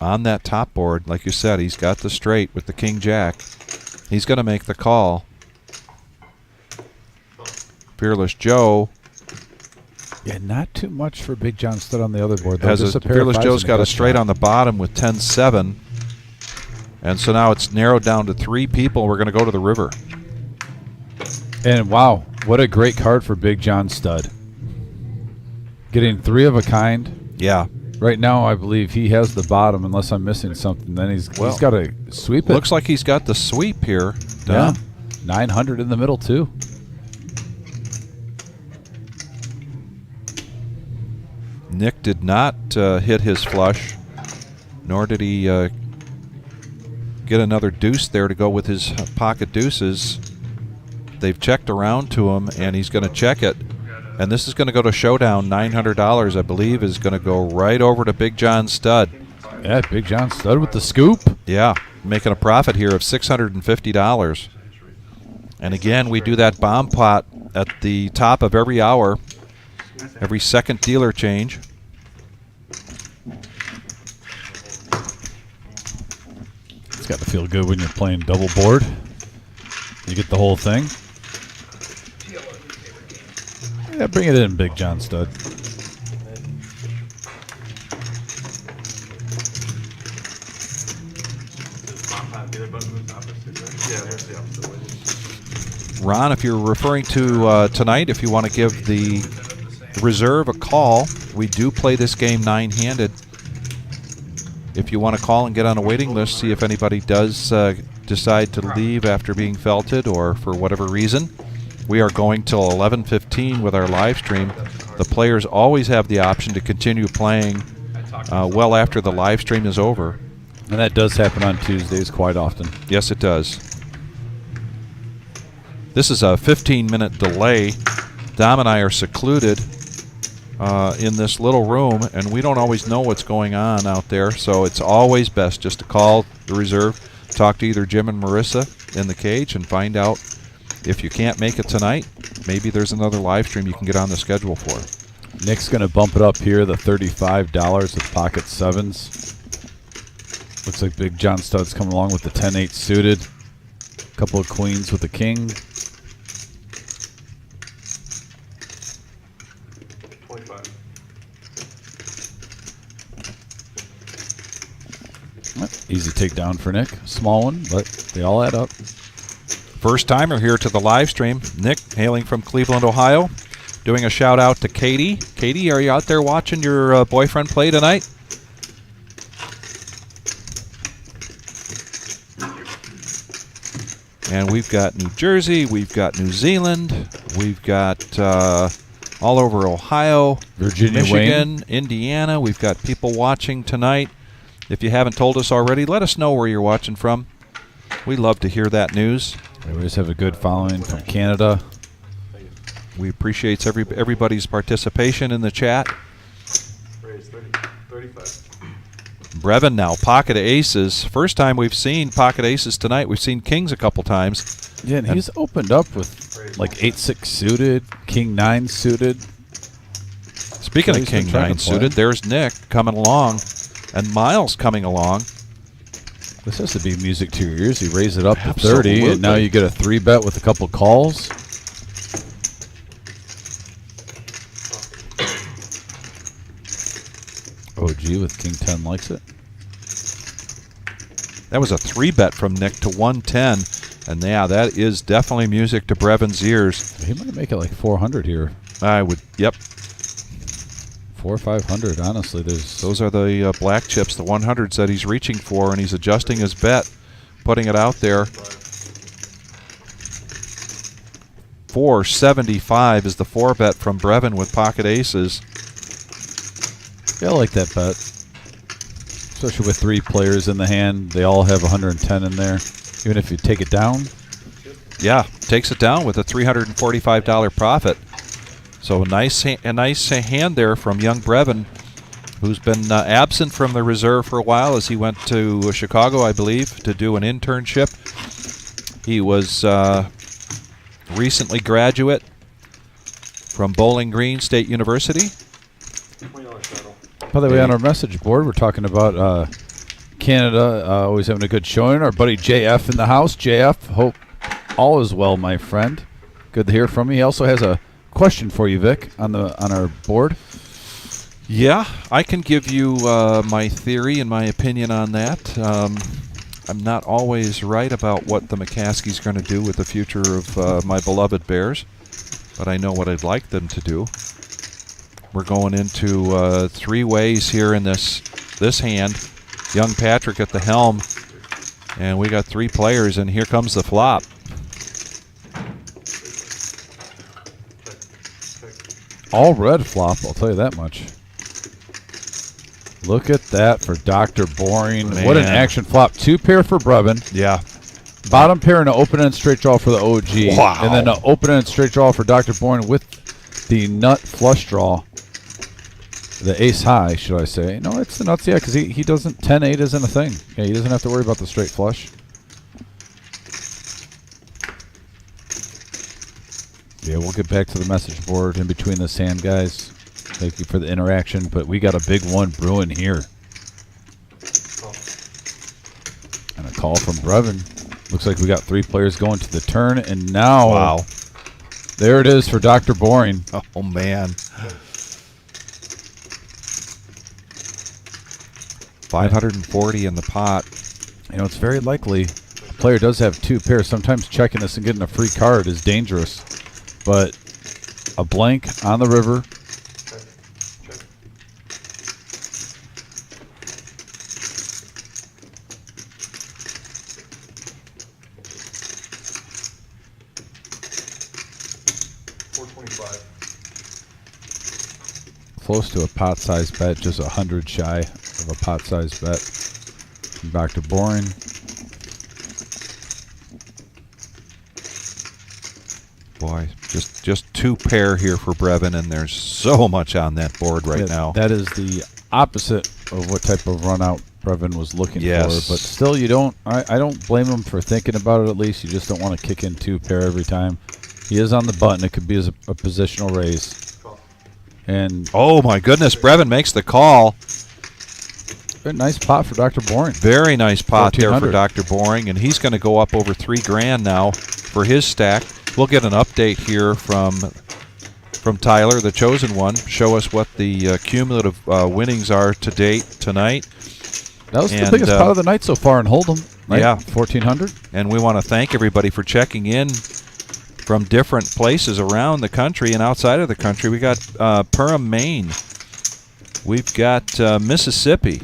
Speaker 2: on that top board. Like you said, he's got the straight with the King Jack. He's going to make the call. Fearless Joe.
Speaker 1: Yeah, not too much for Big John Stud on the other board.
Speaker 2: Fearless Joe's got a straight on the bottom with 10-7. And so now it's narrowed down to 3 people. We're going to go to the river.
Speaker 1: And wow, what a great card for Big John Stud. Getting 3 of a kind.
Speaker 2: Yeah.
Speaker 1: Right now, I believe he has the bottom, unless I'm missing something. Then he's got to sweep it.
Speaker 2: Looks like he's got the sweep here.
Speaker 1: Yeah. 900 in the middle, too.
Speaker 2: Nick did not hit his flush, nor did he get another deuce there to go with his pocket deuces. They've checked around to him, and he's going to check it. And this is going to go to showdown. $900, I believe, is going to go right over to Big John Stud.
Speaker 1: Yeah, Big John Stud with the scoop.
Speaker 2: Yeah, making a profit here of $650. And again, we do that bomb pot at the top of every hour, every second dealer change.
Speaker 1: It's got to feel good when you're playing double board. You get the whole thing. Yeah, bring it in, Big John Stud.
Speaker 6: Yeah, there's the opposite way.
Speaker 2: Ron, if you're referring to tonight, if you want to give the reserve a call, we do play this game 9-handed. If you want to call and get on a waiting list, see if anybody does decide to leave after being felted or for whatever reason. We are going till 11:15 with our live stream. The players always have the option to continue playing well after the live stream is over.
Speaker 1: And that does happen on Tuesdays quite often.
Speaker 2: Yes, it does. This is a 15-minute delay. Dom and I are secluded in this little room, and we don't always know what's going on out there, so it's always best just to call the reserve, talk to either Jim and Marissa in the cage, and find out if you can't make it tonight, maybe there's another live stream you can get on the schedule for.
Speaker 1: Nick's going to bump it up here, the $35 with pocket sevens. Looks like Big John Stud's coming along with the 10-8 suited. Couple of queens with the king.
Speaker 6: 25.
Speaker 1: Easy takedown for Nick. Small one, but they all add up.
Speaker 2: First timer here to the live stream. Nick, hailing from Cleveland, Ohio. Doing a shout out to Katie. Katie, are you out there watching your boyfriend play tonight? And we've got New Jersey, we've got New Zealand, we've got all over Ohio,
Speaker 1: Virginia,
Speaker 2: Michigan,
Speaker 1: Wayne.
Speaker 2: Indiana. We've got people watching tonight. If you haven't told us already, let us know where you're watching from. We love to hear that news.
Speaker 1: We always have a good following from Canada.
Speaker 2: We appreciate everybody's participation in the chat.
Speaker 6: Raise 35.
Speaker 2: Brevin now, pocket aces. First time we've seen pocket aces tonight. We've seen kings a couple times.
Speaker 1: Yeah, and he's opened up with like 8-6 suited, king 9 suited.
Speaker 2: Speaking of king 9 suited, there's Nick coming along, and Miles coming along.
Speaker 1: This has to be music to your ears. You raise it up to 30,
Speaker 2: Absolutely.
Speaker 1: and now you get a 3-bet with a couple calls. OG with king 10 likes it.
Speaker 2: That was a 3-bet from Nick to 110, and yeah, that is definitely music to Brevin's ears.
Speaker 1: He might make it like 400 here.
Speaker 2: I would, yep.
Speaker 1: 400 or 500, honestly.
Speaker 2: Those are the black chips, the 100s that he's reaching for, and he's adjusting his bet, putting it out there. 475 is the 4-bet from Brevin with pocket aces.
Speaker 1: Yeah, I like that bet. Especially with 3 players in the hand. They all have 110 in there. Even if you take it down.
Speaker 2: Yeah, takes it down with a $345 profit. So a nice hand there from young Brevin, who's been absent from the reserve for a while as he went to Chicago, I believe, to do an internship. He was recently graduate from Bowling Green State University.
Speaker 1: By the way, on our message board, we're talking about Canada always having a good showing. Our buddy JF in the house. JF, hope all is well, my friend. Good to hear from you. He also has a question for you, Vic, on our board.
Speaker 2: Yeah, I can give you my theory and my opinion on that. I'm not always right about what the McCaskey's going to do with the future of my beloved Bears, but I know what I'd like them to do. We're going into 3 ways here in this hand. Young Patrick at the helm, and we got 3 players, and here comes the flop.
Speaker 1: All red flop, I'll tell you that much. Look at that for Dr. Boring.
Speaker 2: Man.
Speaker 1: What an action flop. 2 pair for Brevin.
Speaker 2: Yeah.
Speaker 1: Bottom pair and an open-end straight draw for the OG.
Speaker 2: Wow.
Speaker 1: And then an open-end straight draw for Dr. Boring with the nut flush draw. The ace high, should I say. No, it's the nuts, yeah, because he doesn't, 10-8 isn't a thing. Yeah, he doesn't have to worry about the straight flush. Yeah, we'll get back to the message board in between this hand, guys. Thank you for the interaction, but we got a big one brewing here. And a call from Brevin. Looks like we got 3 players going to the turn, and now
Speaker 2: Wow.
Speaker 1: there it is for Dr. Boring.
Speaker 2: Oh, man. 540 in the pot.
Speaker 1: You know, it's very likely the player does have 2 pairs. Sometimes checking this and getting a free card is dangerous. But a blank on the river. Close to a pot-sized bet, just 100 shy of a pot-sized bet from Dr. Boring.
Speaker 2: Boy, just 2 pair here for Brevin, and there's so much on that board right now.
Speaker 1: That is the opposite of what type of run out Brevin was looking
Speaker 2: Yes.
Speaker 1: for. But still, you don't. I don't blame him for thinking about it. At least you just don't want to kick in 2 pair every time. He is on the button. It could be as a positional raise. And
Speaker 2: Oh, my goodness. Brevin makes the call.
Speaker 1: a nice pot for Dr. Boring.
Speaker 2: Very nice pot there for
Speaker 1: 1400.
Speaker 2: Dr. Boring, and he's going to go up over $3,000 now for his stack. We'll get an update here from Tyler, the chosen one. Show us what the cumulative winnings are to date tonight.
Speaker 1: That was the
Speaker 2: And,
Speaker 1: biggest pot of the night so far in Hold'em. Right?
Speaker 2: Yeah.
Speaker 1: 1,400.
Speaker 2: And we want to thank everybody for checking in from different places around the country and outside of the country. We got Perham, Maine. We've got Mississippi.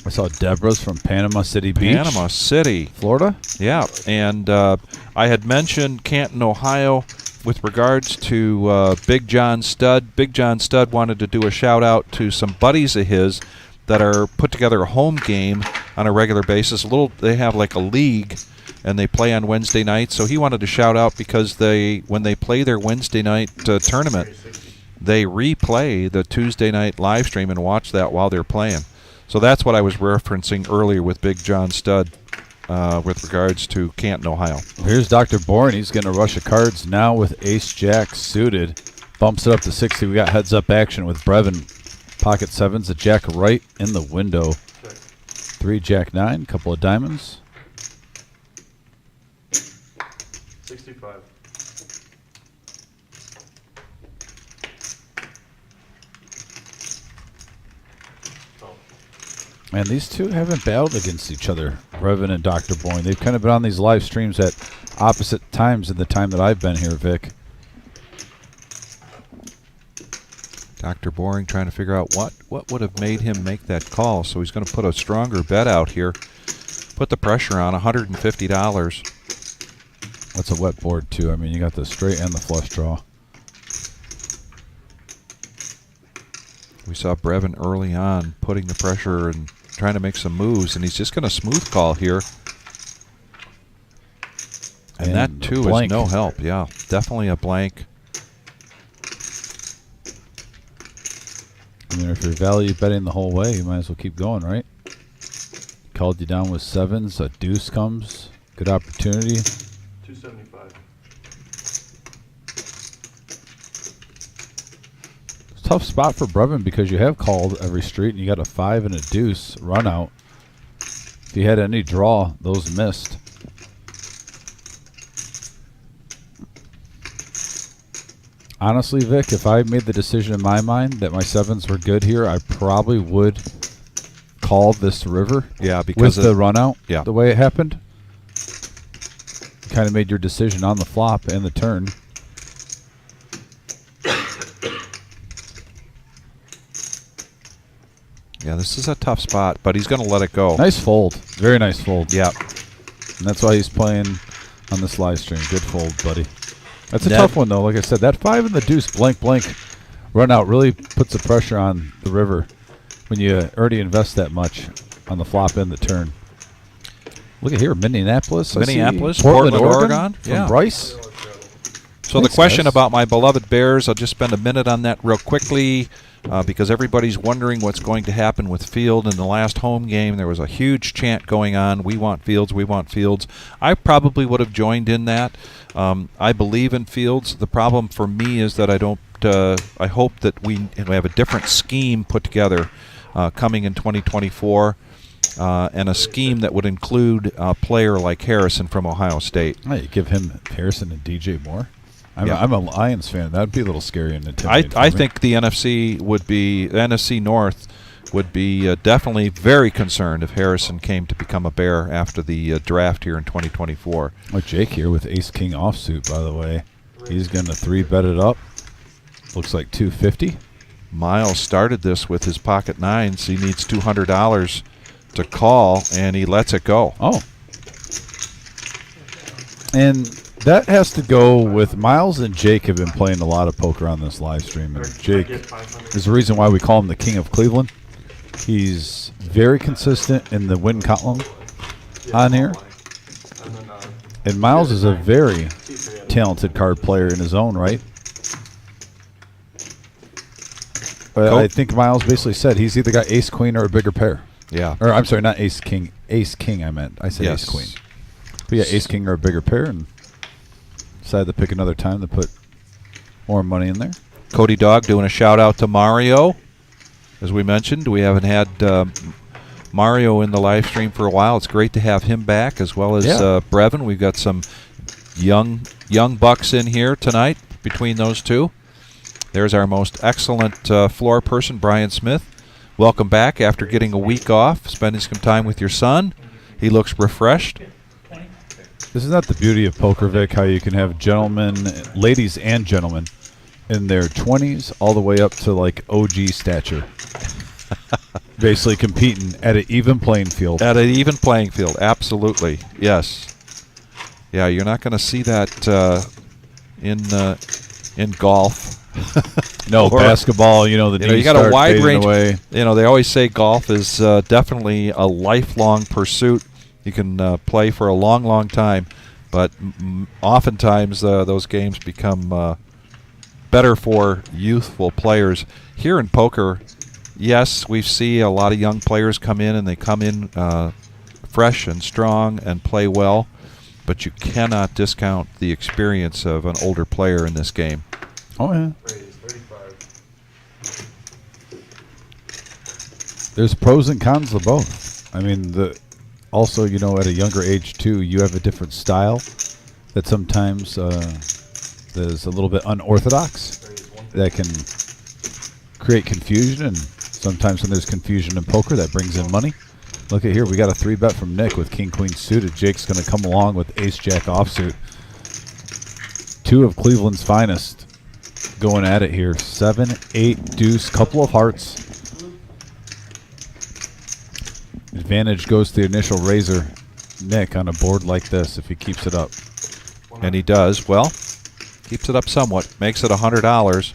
Speaker 1: I saw Deborah's from Panama City Beach.
Speaker 2: Panama City.
Speaker 1: Florida.
Speaker 2: Yeah, and I had mentioned Canton, Ohio with regards to Big John Stud. Big John Stud wanted to do a shout-out to some buddies of his that are put together a home game on a regular basis. They have like a league, and they play on Wednesday nights. So he wanted to shout out because when they play their Wednesday night tournament, they replay the Tuesday night live stream and watch that while they're playing. So that's what I was referencing earlier with Big John Stud with regards to Canton, Ohio.
Speaker 1: Here's Dr. Bourne. He's going to rush of cards now with Ace-Jack suited. Bumps it up to 60. We got heads-up action with Brevin. Pocket sevens, the jack right in the window. 3 Jack-9, couple of diamonds.
Speaker 3: 65.
Speaker 1: And these two haven't battled against each other, Brevin and Dr. Bourne. They've kind of been on these live streams at opposite times in the time that I've been here, Vic.
Speaker 2: Dr. Boring trying to figure out what would have made him make that call. So he's going to put a stronger bet out here. Put the pressure on, $150.
Speaker 1: That's a wet board, too. I mean, you got the straight and the flush draw.
Speaker 2: We saw Brevin early on putting the pressure and trying to make some moves, and he's just going to smooth call here. And that, too, is
Speaker 1: blank.
Speaker 2: no help. Yeah, definitely a blank.
Speaker 1: I mean, if you're value betting the whole way, you might as well keep going, right? Called you down with sevens. A deuce comes. Good opportunity.
Speaker 3: 275.
Speaker 1: Tough spot for Brevin because you have called every street and you got a 5 and a deuce run out. If you had any draw, those missed. Honestly, Vic, if I made the decision in my mind that my sevens were good here, I probably would call this river.
Speaker 2: Yeah, because
Speaker 1: with the run out,
Speaker 2: yeah.
Speaker 1: the way it happened, kind of made your decision on the flop and the turn.
Speaker 2: Yeah, this is a tough spot, but he's going to let it go.
Speaker 1: Nice fold. Very nice fold.
Speaker 2: Yeah.
Speaker 1: And that's why he's playing on this live stream. Good fold, buddy. That's a
Speaker 2: Ned-
Speaker 1: tough one, though. Like I said, that 5 and the deuce blank run out really puts the pressure on the river when you already invest that much on the flop and the turn. Look at here, Minneapolis. I see
Speaker 2: Minneapolis,
Speaker 1: Portland,
Speaker 2: Oregon.
Speaker 1: Oregon. From
Speaker 2: Yeah.
Speaker 1: Bryce.
Speaker 2: So
Speaker 1: Thanks,
Speaker 2: the question
Speaker 1: guys.
Speaker 2: about my beloved Bears, I'll just spend a minute on that real quickly because everybody's wondering what's going to happen with Field. In the last home game, there was a huge chant going on, we want Fields, we want Fields. I probably would have joined in that. I believe in Fields. The problem for me is that I don't. I hope that we have a different scheme put together coming in 2024. And a scheme that would include a player like Harrison from Ohio State.
Speaker 1: Oh, you give him Harrison and DJ Moore.
Speaker 2: Yeah.
Speaker 1: I'm a Lions fan. That'd be a little scary and intimidating.
Speaker 2: I
Speaker 1: for me.
Speaker 2: think the NFC North would be definitely very concerned if Harrison came to become a Bear after the draft here in 2024.
Speaker 1: Oh, Jake here with Ace King offsuit, by the way. He's going to 3-bet it up. Looks like 250.
Speaker 2: Miles started this with his pocket nines. He needs $200 to call, and he lets it go.
Speaker 1: Oh. And that has to go with Miles and Jake have been playing a lot of poker on this live stream. And Jake is the reason why we call him the King of Cleveland. He's very consistent in the win column on here. And Miles is a very talented card player in his own right. But I think Miles basically said he's either got ace queen or a bigger pair.
Speaker 2: Yeah.
Speaker 1: Or I'm sorry, not ace king. Ace king I meant. I said
Speaker 2: Yes.
Speaker 1: ace queen. But yeah, ace king or a bigger pair, and decided to pick another time to put more money in there.
Speaker 2: Cody Dog doing a shout out to Mario. As we mentioned, we haven't had Mario in the live stream for a while. It's great to have him back, as well as Brevin. We've got some young bucks in here tonight between those two. There's our most excellent floor person, Brian Smith. Welcome back after getting a week off, spending some time with your son. He looks refreshed.
Speaker 1: Isn't that the beauty of poker, Vic? How you can have gentlemen, ladies and gentlemen, in their 20s all the way up to like OG stature, basically competing at an even playing field.
Speaker 2: At an even playing field, absolutely, yes. Yeah, you're not going to see that in golf.
Speaker 1: No,
Speaker 2: Or,
Speaker 1: basketball, the
Speaker 2: you
Speaker 1: knees
Speaker 2: got a
Speaker 1: start
Speaker 2: wide
Speaker 1: fading
Speaker 2: range.
Speaker 1: away.
Speaker 2: They always say golf is definitely a lifelong pursuit. You can play for a long, long time, but oftentimes those games become better for youthful players. Here in poker, yes, we see a lot of young players come in, and they come in fresh and strong and play well, but you cannot discount the experience of an older player in this game.
Speaker 1: Oh, yeah. There's pros and cons to both. I mean, also, at a younger age, too, you have a different style that sometimes is a little bit unorthodox that can create confusion, and sometimes when there's confusion in poker, that brings in money. Look at here. We got a 3-bet from Nick with king-queen suited. Jake's going to come along with ace-jack offsuit. Two of Cleveland's finest going at it here. 7, 8, deuce, couple of hearts. Advantage goes to the initial raiser, Nick, on a board like this if he keeps it up.
Speaker 2: And he does. Well, keeps it up somewhat. Makes it $100.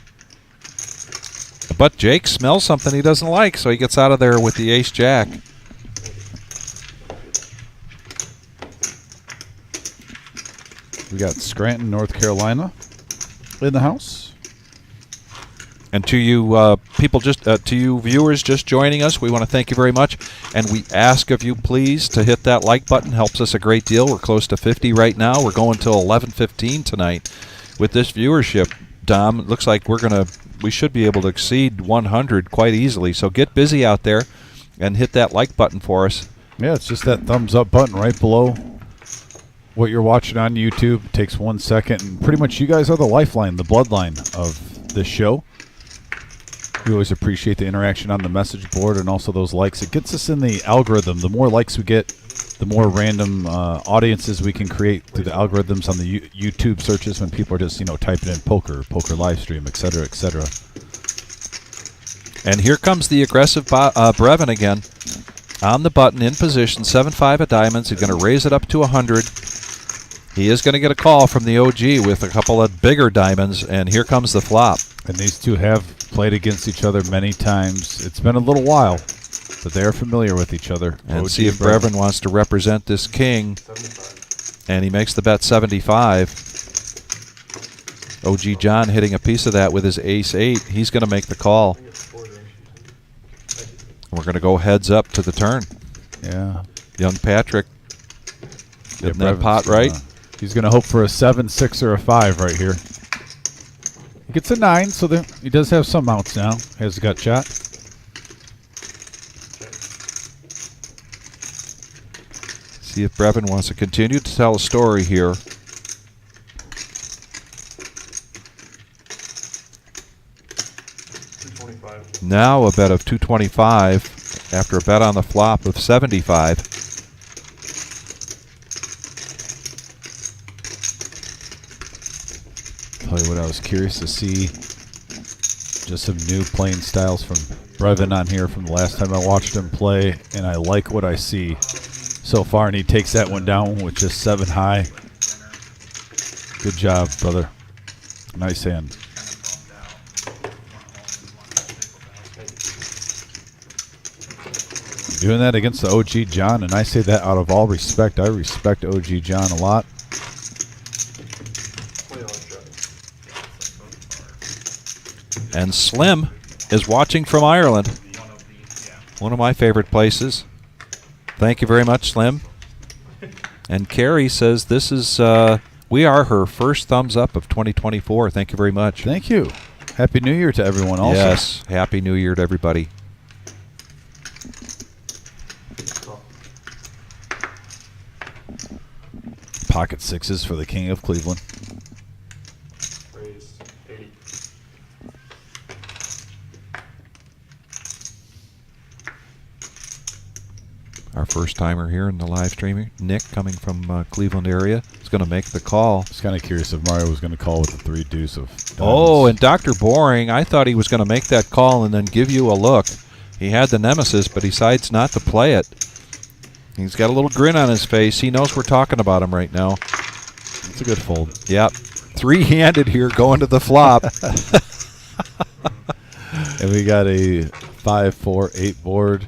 Speaker 2: But Jake smells something he doesn't like, so he gets out of there with the ace-jack.
Speaker 1: We got Scranton, North Carolina in the house.
Speaker 2: And to you people, to you viewers just joining us, we want to thank you very much. And we ask of you, please, to hit that like button. Helps us a great deal. We're close to 50 right now. We're going till 11:15 tonight. With this viewership, Dom, it looks like we should be able to exceed 100 quite easily. So get busy out there and hit that like button for us.
Speaker 1: Yeah, it's just that thumbs up button right below what you're watching on YouTube. It takes 1 second, and pretty much you guys are the lifeline, the bloodline of this show. We always appreciate the interaction on the message board and also those likes. It gets us in the algorithm. The more likes we get, the more random audiences we can create through the algorithms on the YouTube searches when people are just, typing in poker live stream, et cetera, et cetera.
Speaker 2: And here comes the aggressive Brevin again. On the button, in position, 7-5 of diamonds. He's going to raise it up to 100. He is going to get a call from the OG with a couple of bigger diamonds, and here comes the flop.
Speaker 1: And these two have played against each other many times. It's been a little while, but they are familiar with each other.
Speaker 2: And
Speaker 1: OG
Speaker 2: see if Brevin wants to represent this king.
Speaker 3: 75.
Speaker 2: And he makes the bet 75. OG John hitting a piece of that with his ace-8. He's going to make the call. We're going to go heads up to the turn.
Speaker 1: Yeah.
Speaker 2: Young Patrick getting that
Speaker 1: Brevin's
Speaker 2: pot right.
Speaker 1: He's going to hope for a 7, 6, or a 5 right here. He gets a 9, so he does have some outs now. Has a gut shot.
Speaker 2: See if Brevin wants to continue to tell a story here. Now a bet of 225 after a bet on the flop of 75.
Speaker 1: Tell you what, I was curious to see just some new playing styles from Brevin on here from the last time I watched him play, and I like what I see so far, and he takes that one down with just 7 high. Good job, brother. Nice hand. Doing that against the OG John, and I say that out of all respect. I respect OG John a lot.
Speaker 2: And Slim is watching from Ireland. One of my favorite places. Thank you very much, Slim. And Carrie says this is, we are her first thumbs up of 2024. Thank you very much.
Speaker 1: Thank you. Happy New Year to everyone also.
Speaker 2: Yes, Happy New Year to everybody.
Speaker 1: Pocket 6s for the King of Cleveland.
Speaker 3: Raise 80.
Speaker 2: Our first timer here in the live streaming, Nick, coming from Cleveland area, is going to make the call.
Speaker 1: I was kind of curious if Mario was going to call with the 3 deuce of diamonds.
Speaker 2: Oh, and Dr. Boring, I thought he was going to make that call and then give you a look. He had the nemesis, but he decides not to play it. He's got a little grin on his face. He knows we're talking about him right now.
Speaker 1: It's a good fold.
Speaker 2: Yep. 3-handed here going to the flop.
Speaker 1: And we got a 5, 4, 8 board,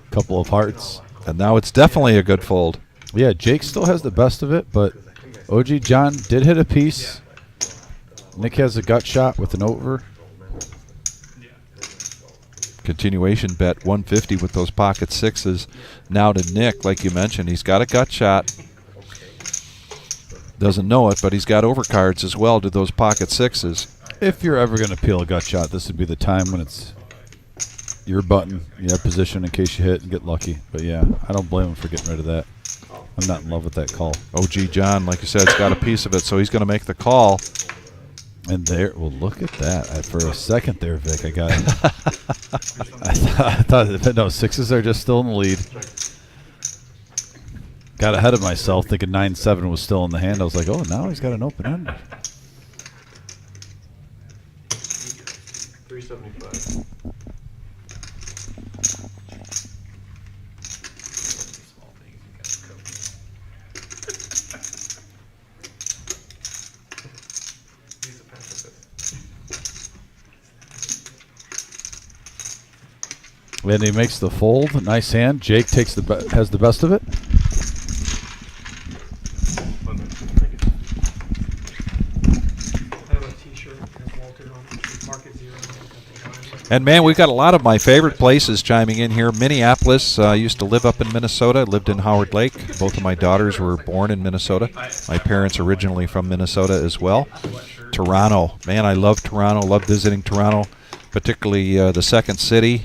Speaker 1: couple of hearts.
Speaker 2: And now it's definitely a good fold.
Speaker 1: Yeah, Jake still has the best of it, but OG John did hit a piece. Nick has a gut shot with an over.
Speaker 2: Continuation bet 150 with those pocket 6s. Now to Nick, like you mentioned, he's got a gut shot. Doesn't know it, but he's got overcards as well to those pocket 6s.
Speaker 1: If you're ever going to peel a gut shot, this would be the time when it's your button. You have position in case you hit and get lucky. But yeah, I don't blame him for getting rid of that. I'm not in love with that call.
Speaker 2: OG John, like you said, has got a piece of it, so he's going to make the call.
Speaker 1: And there, well, look at that. For a second there, Vic, I got it. I thought, no, 6s are just still in the lead. Got ahead of myself thinking 9-7 was still in the hand. I was like, oh, now he's got an open end.
Speaker 3: 375. He's a pacifist.
Speaker 1: And he makes the fold. Nice hand. Jake takes has the best of it.
Speaker 6: I have a t-shirt that has Walter on it. Market 0.
Speaker 2: And man, we've got a lot of my favorite places chiming in here. Minneapolis. I used to live up in Minnesota. Lived in Howard Lake. Both of my daughters were born in Minnesota. My parents originally from Minnesota as well. Toronto. Man, I love Toronto. Love visiting Toronto, particularly the second city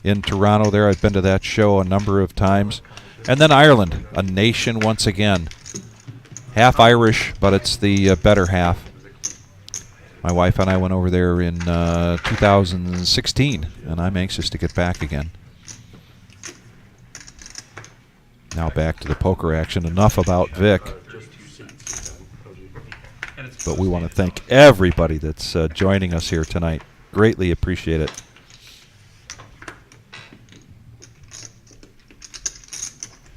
Speaker 2: in Toronto there. I've been to that show a number of times. And then Ireland, a nation once again. Half Irish, but it's the better half. My wife and I went over there in 2016, and I'm anxious to get back again. Now back to the poker action. Enough about Vic. But we want to thank everybody that's joining us here tonight. Greatly appreciate it.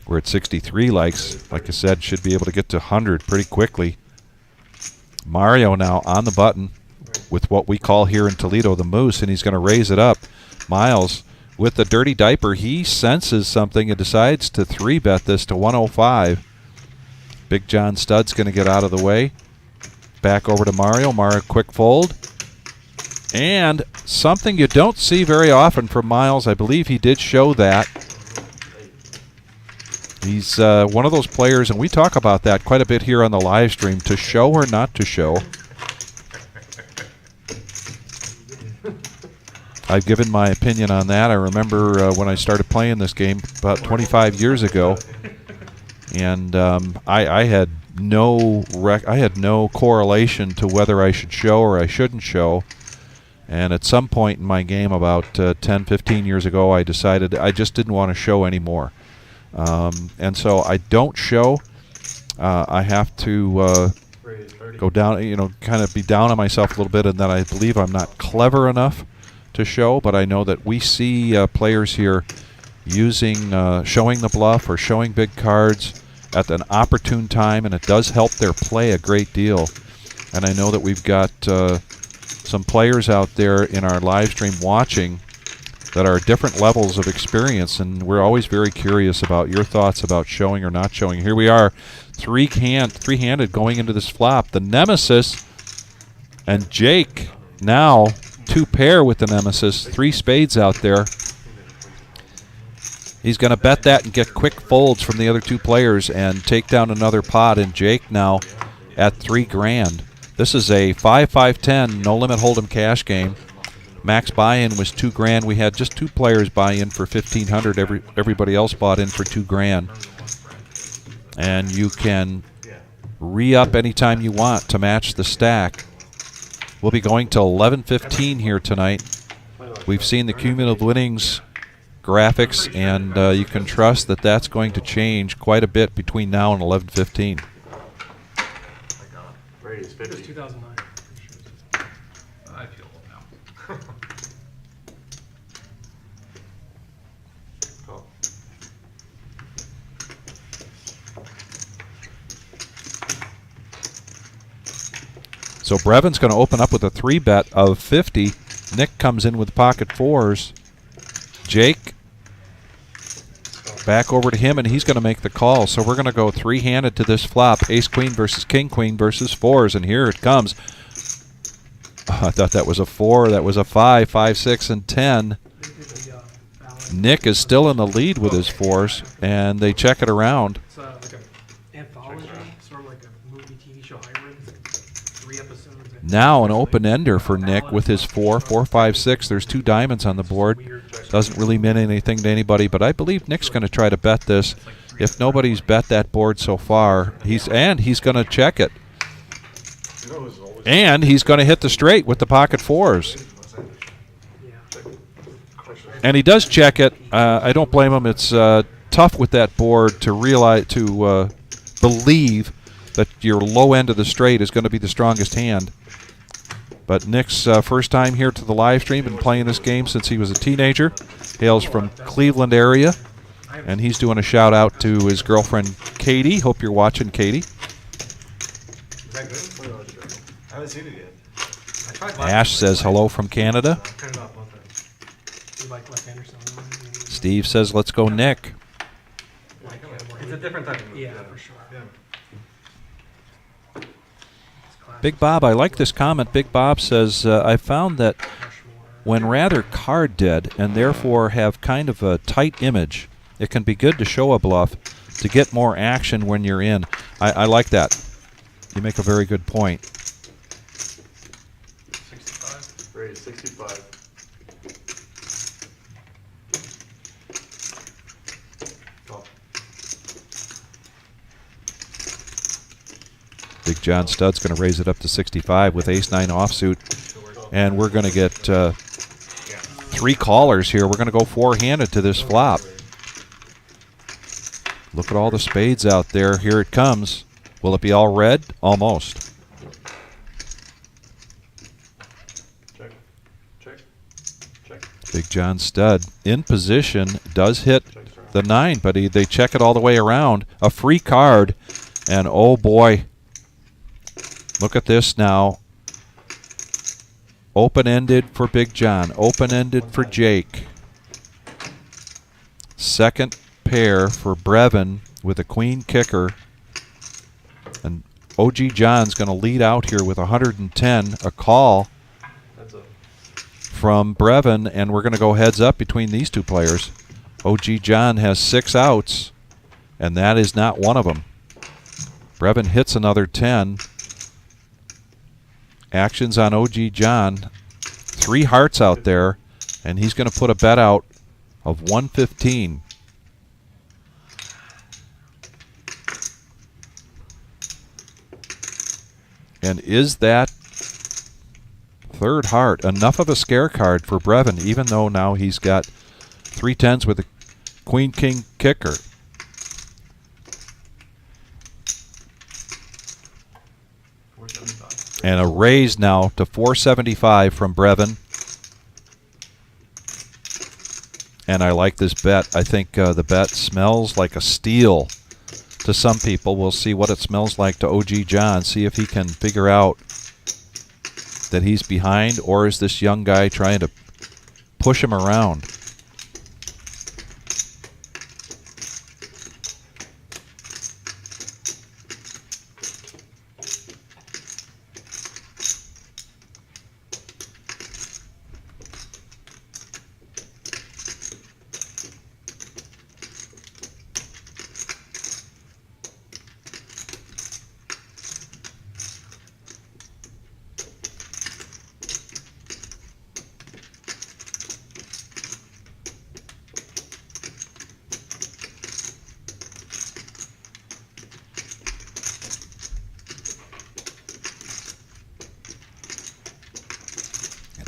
Speaker 2: We're at 63 likes. Like I said, should be able to get to 100 pretty quickly. Mario now on the button with what we call here in Toledo the moose, and he's going to raise it up. Miles with the dirty diaper, he senses something and decides to 3-bet this to 105. Big John Stud's going to get out of the way. Back over to Mario. Mario quick fold. And something you don't see very often from Miles. I believe he did show that. He's one of those players, and we talk about that quite a bit here on the live stream, to show or not to show. I've given my opinion on that. I remember when I started playing this game about 25 years ago, and I had no correlation to whether I should show or I shouldn't show. And at some point in my game about 10, 15 years ago, I decided I just didn't want to show anymore. And so I don't show. I have to go down, kind of be down on myself a little bit, and that I believe I'm not clever enough to show. But I know that we see players here using, showing the bluff or showing big cards at an opportune time, and it does help their play a great deal. And I know that we've got some players out there in our live stream watching that are different levels of experience, and we're always very curious about your thoughts about showing or not showing. Here we are, three-handed going into this flop. The Nemesis and Jake now 2-pair with the Nemesis, 3 spades out there. He's going to bet that and get quick folds from the other 2 players and take down another pot, and Jake now at $3,000. This is a 5-5-10 no-limit hold'em cash game. Max buy-in was $2,000. We had just 2 players buy in for $1,500. Everybody else bought in for $2,000. And you can re-up anytime you want to match the stack. We'll be going to 11:15 here tonight. We've seen the cumulative winnings graphics, and you can trust that that's going to change quite a bit between now and 11:15.
Speaker 6: It was 2009.
Speaker 4: I feel old now.
Speaker 2: So Brevin's going to open up with a 3-bet of 50. Nick comes in with pocket 4s. Jake back over to him, and he's going to make the call. So we're going to go 3-handed to this flop. Ace-queen versus king-queen versus 4s, and here it comes. Oh, I thought that was a 4. That was a 5, 5, 6, and 10. Nick is still in the lead with his 4s, and they check it around.
Speaker 6: It's like an anthology, sort of like a movie, TV show hybrid. It's like 3 episodes.
Speaker 2: Now an open-ender for Nick with his 4, 4, 5, 6. There's 2 diamonds on the board. Doesn't really mean anything to anybody, but I believe Nick's going to try to bet this. If nobody's bet that board so far, he's going to check it. And he's going to hit the straight with the pocket 4s. And he does check it. I don't blame him. It's tough with that board to believe that your low end of the straight is going to be the strongest hand. But Nick's first time here to the live stream, been playing this game since he was a teenager. Hails from Cleveland area, and he's doing a shout out to his girlfriend Katie. Hope you're watching, Katie.
Speaker 3: Is that good? I haven't seen it yet.
Speaker 2: Ash says hello from Canada.
Speaker 3: Turned off both ends.
Speaker 6: You like left-hander, so
Speaker 2: Steve says let's go Nick.
Speaker 3: It's a different type of move.
Speaker 6: yeah, for sure.
Speaker 3: Yeah.
Speaker 2: Big Bob, I like this comment. Big Bob says, I found that when rather card dead and therefore have kind of a tight image, it can be good to show a bluff to get more action when you're in. I like that. You make a very good point.
Speaker 3: 65. Great, 65.
Speaker 2: Big Big John Stud's going to raise it up to 65 with ace-9 offsuit. And we're going to get 3 callers here. We're going to go 4-handed to this flop. Look at all the spades out there. Here it comes. Will it be all red? Almost.
Speaker 3: Check. Check. Check.
Speaker 2: Big John Stud in position, does hit the 9, but they check it all the way around. A free card, and oh boy, look at this now. Open-ended for Big John, open-ended for Jake. Second pair for Brevin with a queen kicker. And OG John's going to lead out here with 110, a call
Speaker 3: That's a
Speaker 2: from Brevin, and we're going to go heads up between these two players. OG John has 6 outs, and that is not one of them. Brevin hits another 10. Actions on OG John. 3 hearts out there, and he's going to put a bet out of 115. And is that third heart enough of a scare card for Brevin, even though now he's got 3 10s with a queen-king kicker? And a raise now to 475 from Brevin. And I like this bet. I think the bet smells like a steal to some people. We'll see what it smells like to OG John. See if he can figure out that he's behind, or is this young guy trying to push him around?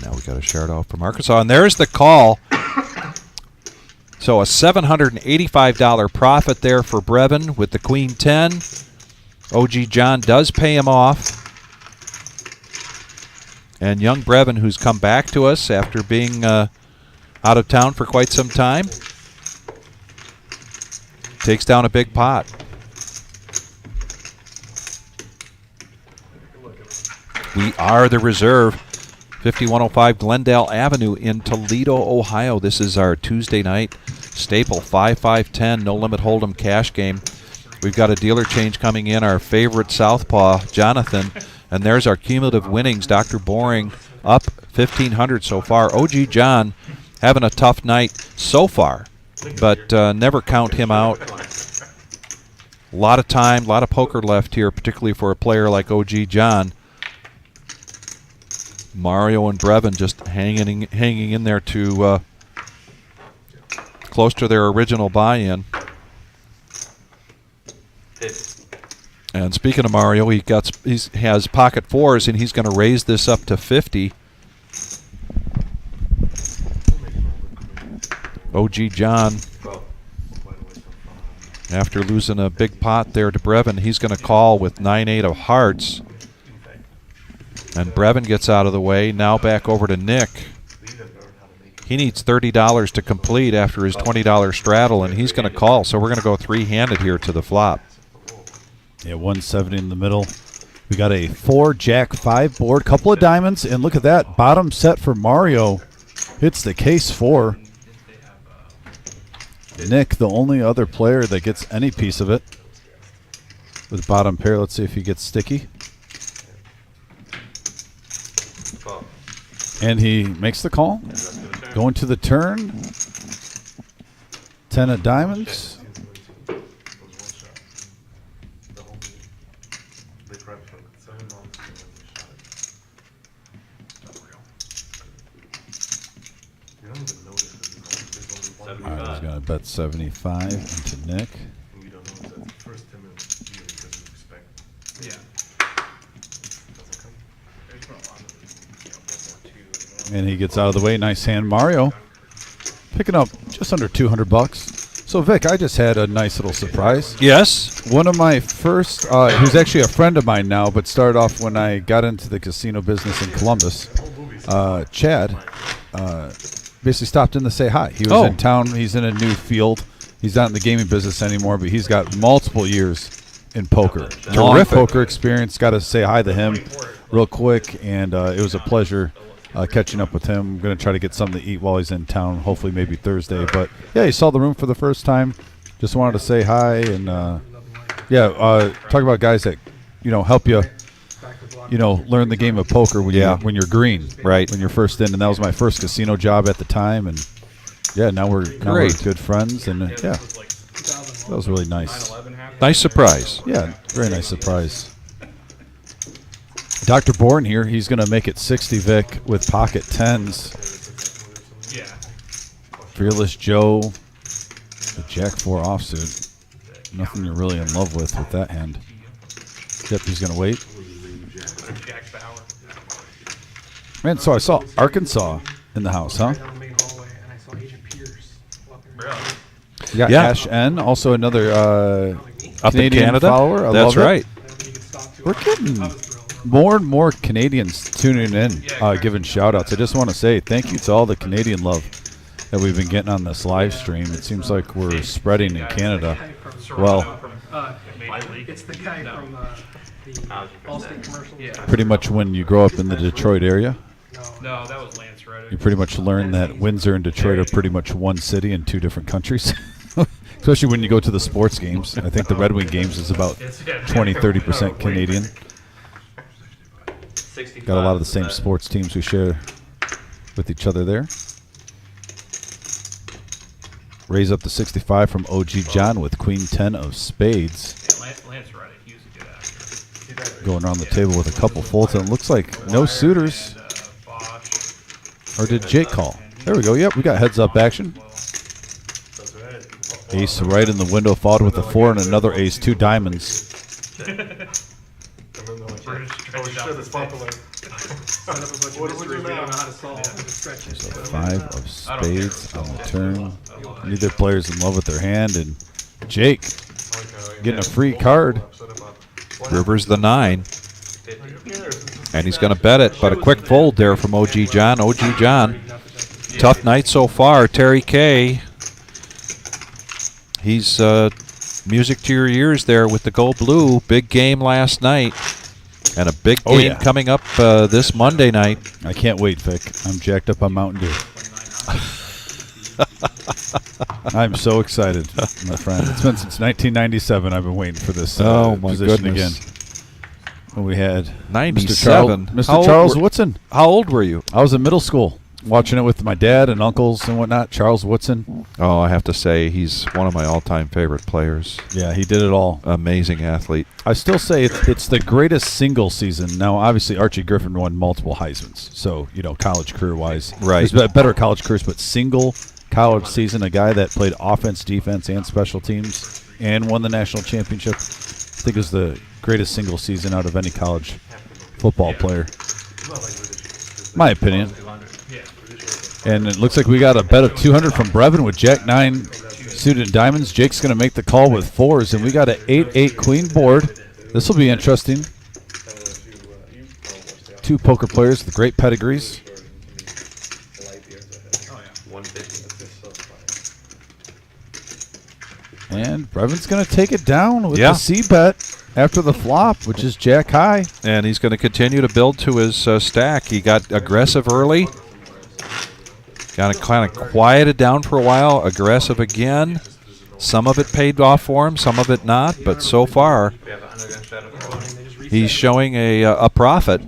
Speaker 2: Now we got a shout out from Arkansas, and there's the call. So a $785 profit there for Brevin with the queen 10. OG John does pay him off. And young Brevin, who's come back to us after being out of town for quite some time, takes down a big pot. We are the reserve. 5105 Glendale Avenue in Toledo, Ohio. This is our Tuesday night staple 5-5-10 no limit hold'em cash game. We've got a dealer change coming in. Our favorite southpaw, Jonathan, and there's our cumulative winnings. Dr. Boring up 1,500 so far. OG John having a tough night so far, but never count him out. A lot of time, a lot of poker left here, particularly for a player like OG John. Mario and Brevin just hanging in there to close to their original buy-in. And speaking of Mario, he has pocket 4s, and he's going to raise this up to 50. OG John, after losing a big pot there to Brevin, he's going to call with 9-8 of hearts. And Brevin gets out of the way. Now back over to Nick. He needs $30 to complete after his $20 straddle, and he's going to call. So we're going to go 3-handed here to the flop.
Speaker 1: Yeah, 170 in the middle. We got a 4-Jack-5 board, couple of diamonds, and look at that. Bottom set for Mario hits the case 4. Nick, the only other player that gets any piece of it with bottom pair. Let's see if he gets sticky. And he makes the call. Going to the turn. 10 of diamonds. All right, he's going to bet 75 into Nick.
Speaker 4: Yeah.
Speaker 1: And he gets out of the way. Nice hand. Mario picking up just under $200. So, Vic, I just had a nice little surprise.
Speaker 2: Yes.
Speaker 1: One of my first, who's actually a friend of mine now, but started off when I got into the casino business in Columbus, Chad, basically stopped in to say hi. He was in town. He's in a new field. He's not in the gaming business anymore, but he's got multiple years in poker. Long
Speaker 2: Terrific.
Speaker 1: poker experience. Got to say hi to him real quick, and it was a pleasure catching up with him. I'm going to try to get something to eat while he's in town, hopefully maybe Thursday. But, yeah, he saw the room for the first time. Just wanted to say hi. And, talk about guys that, help you, learn the game of poker when, when you're green.
Speaker 2: Right.
Speaker 1: When you're first in. And that was my first casino job at the time. And, yeah, now we're good friends. And, that was really nice.
Speaker 2: Nice surprise.
Speaker 1: Yeah, very nice surprise. Dr. Bourne here, he's going to make it 60, Vic, with pocket 10s.
Speaker 4: Yeah.
Speaker 1: Fearless Joe, the Jack 4 offsuit. Nothing you're really in love with that hand. Yep, he's going to wait.
Speaker 4: Jack Bauer.
Speaker 1: Man, so I saw Arkansas in the house, huh?
Speaker 6: Down the main hallway, and I saw Agent Pierce walking around.
Speaker 4: Really?
Speaker 1: You got
Speaker 2: Yeah.
Speaker 1: Ash N, also another
Speaker 2: Up
Speaker 1: Canadian
Speaker 2: in Canada.
Speaker 1: follower. I
Speaker 2: That's
Speaker 1: love it.
Speaker 2: right.
Speaker 6: I don't think you could stop too
Speaker 1: We're
Speaker 6: long.
Speaker 1: getting
Speaker 6: I was thrilled.
Speaker 1: more and more Canadians tuning in, giving shout-outs. I just want to say thank you to all the Canadian love that we've been getting on this live stream. It seems like we're spreading in Canada. Well,
Speaker 6: It's the guy from the Allstate commercials.
Speaker 4: Yeah.
Speaker 1: pretty much when you grow up in the Detroit area,
Speaker 4: No, that was Lance Reddick.
Speaker 1: you pretty much learn that Windsor and Detroit are pretty much one city in two different countries. Especially when you go to the sports games. I think the Red Wing games is about 20-30% Canadian. Got a lot of the same sports teams we share with each other there. Raise up to 65 from OG John with Queen 10 of spades.
Speaker 4: Yeah, Lance Reddick, he was a good actor.
Speaker 1: Going around the table with a couple folds. And it looks like no suitors.
Speaker 4: And, Bosch.
Speaker 1: Or did Jake call? There we go. Yep, we got heads up action. Ace right in the window, followed with a 4 and another ace, 2 diamonds.
Speaker 6: Set up a bunch of mysteries we don't know how to solve. Just stretch it.
Speaker 1: 5 of spades on the turn. Neither player's in love with their hand, and Jake getting a free card.
Speaker 2: Rivers the 9. And he's going to bet it, but a quick fold there from OG John. OG John, tough night so far. Terry K, he's music to your ears there with the Go Blue. Big game last night. And a big game coming up this Monday night.
Speaker 1: I can't wait, Vic. I'm jacked up on Mountain Dew. I'm so excited, my friend. It's been since 1997 I've been waiting for this
Speaker 2: Oh, my
Speaker 1: position
Speaker 2: goodness.
Speaker 1: again. When we had
Speaker 2: 97.
Speaker 1: Mr.
Speaker 2: How old
Speaker 1: Charles
Speaker 2: were-
Speaker 1: Woodson.
Speaker 2: How old were you?
Speaker 1: I was in middle school watching it with my dad and uncles and whatnot. Charles Woodson.
Speaker 2: Oh, I have to say, he's one of my all-time favorite players.
Speaker 1: Yeah, he did it all.
Speaker 2: Amazing athlete.
Speaker 1: I still say it's the greatest single season. Now, obviously, Archie Griffin won multiple Heismans, so college career-wise,
Speaker 2: Right.
Speaker 1: there's better college careers, but single college season, a guy that played offense, defense, and special teams, and won the national championship, I think is the greatest single season out of any college football player. My opinion. And it looks like we got a bet of 200 from Brevin with Jack 9 suited diamonds. Jake's going to make the call with 4s, and we got an 8-8 queen board. This will be interesting. 2 poker players with great pedigrees. And Brevin's going to take it down with the C bet after the flop, which is Jack high.
Speaker 2: And he's going to continue to build to his stack. He got aggressive early. Got to kind of quieted down for a while. Aggressive again. Some of it paid off for him, some of it not. But so far, he's showing a profit.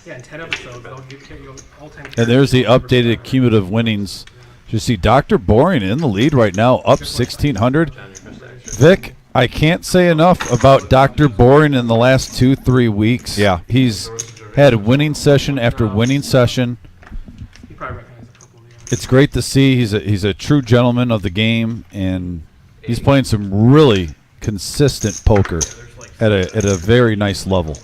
Speaker 6: Yeah, in 10 episodes, they'll give you all 10
Speaker 1: And there's the updated cumulative winnings. You see Dr. Boring in the lead right now, up 1,600. Vic, I can't say enough about Dr. Boring in the last 2-3 weeks.
Speaker 2: Yeah.
Speaker 1: He's had winning session after winning session.
Speaker 6: You probably recognize a couple of the
Speaker 1: It's great to see. He's a true gentleman of the game, and he's playing some really consistent poker at a very nice level.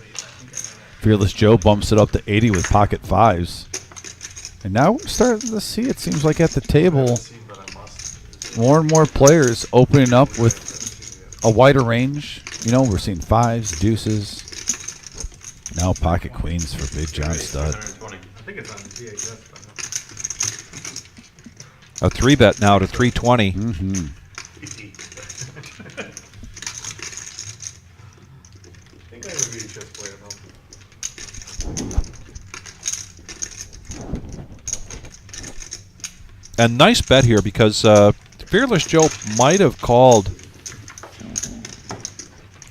Speaker 1: Fearless Joe bumps it up to 80 with pocket fives. And now we're starting to see, it seems like at the table, more and more players opening up with a wider range. You know, we're seeing fives, deuces. Now pocket queens for Big John Stud.
Speaker 3: 120.
Speaker 6: I think it's on VHS,
Speaker 2: A 3-bet now to 320.
Speaker 1: Mm-hmm.
Speaker 6: I think I have a VHS player though.
Speaker 2: And nice bet here because Fearless Joe might have called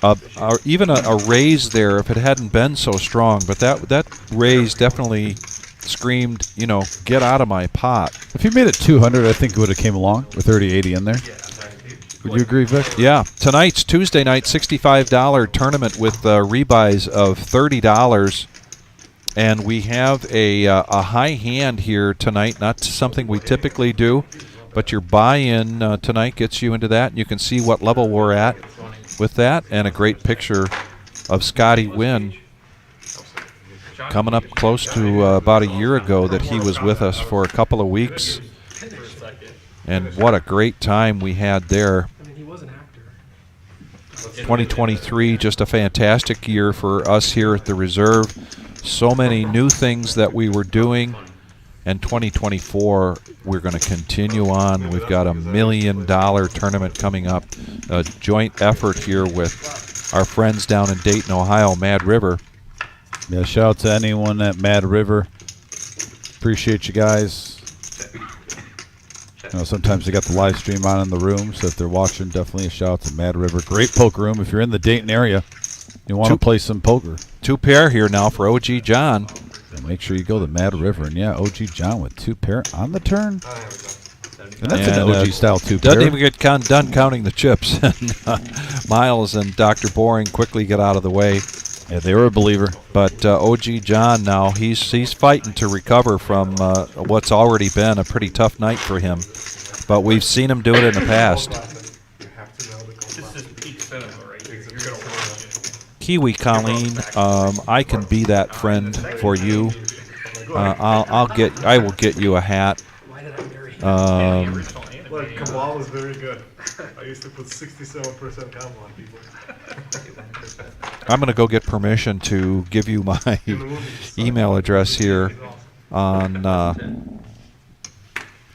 Speaker 2: or even a raise there if it hadn't been so strong. But that raise definitely screamed, you know, get out of my pot.
Speaker 1: If you made it 200, I think it would have came along with 30-80 in there. Would you agree, Vic?
Speaker 2: Yeah. Tonight's Tuesday night $65 tournament with rebuys of $30. And we have a high hand here tonight, not something we typically do, but your buy-in tonight gets you into that. You can see what level we're at with that, and a great picture of Scotty Wynn coming up close to about a year ago that he was with us for a couple of weeks. And what a great time we had there.
Speaker 6: I mean, he was an actor.
Speaker 2: 2023, just a fantastic year for us here at the Reserve. So many new things that we were doing. And 2024, we're going to continue on. We've got $1 million tournament coming up, a joint effort here with our friends down in Dayton, Ohio, Mad River.
Speaker 1: Yeah, shout out to anyone at Mad River. Appreciate you guys. You know, sometimes they got the live stream on in the room, so if they're watching, definitely a shout out to Mad River. Great poker room. If you're in the Dayton area, you want to play some poker.
Speaker 2: 2 pair here now for OG John.
Speaker 1: And make sure you go to Mad River. And yeah, OG John with 2 pair on the turn. And that's an OG style 2 pair.
Speaker 2: Doesn't even get done counting the chips. Miles and Dr. Boring quickly get out of the way.
Speaker 1: Yeah, they were a believer.
Speaker 2: But OG John now, he's fighting to recover from what's already been a pretty tough night for him. But we've seen him do it in the past.
Speaker 4: This is peak cinema right here. You're gonna watch it.
Speaker 2: Kiwi Colleen, I can be that friend for you. I will get you a hat.
Speaker 6: Why did I marry him?
Speaker 4: Original anime.
Speaker 7: Look, Kabal was very good. I used to put 67% combo on people.
Speaker 2: I'm going to go get permission to give you my email address here on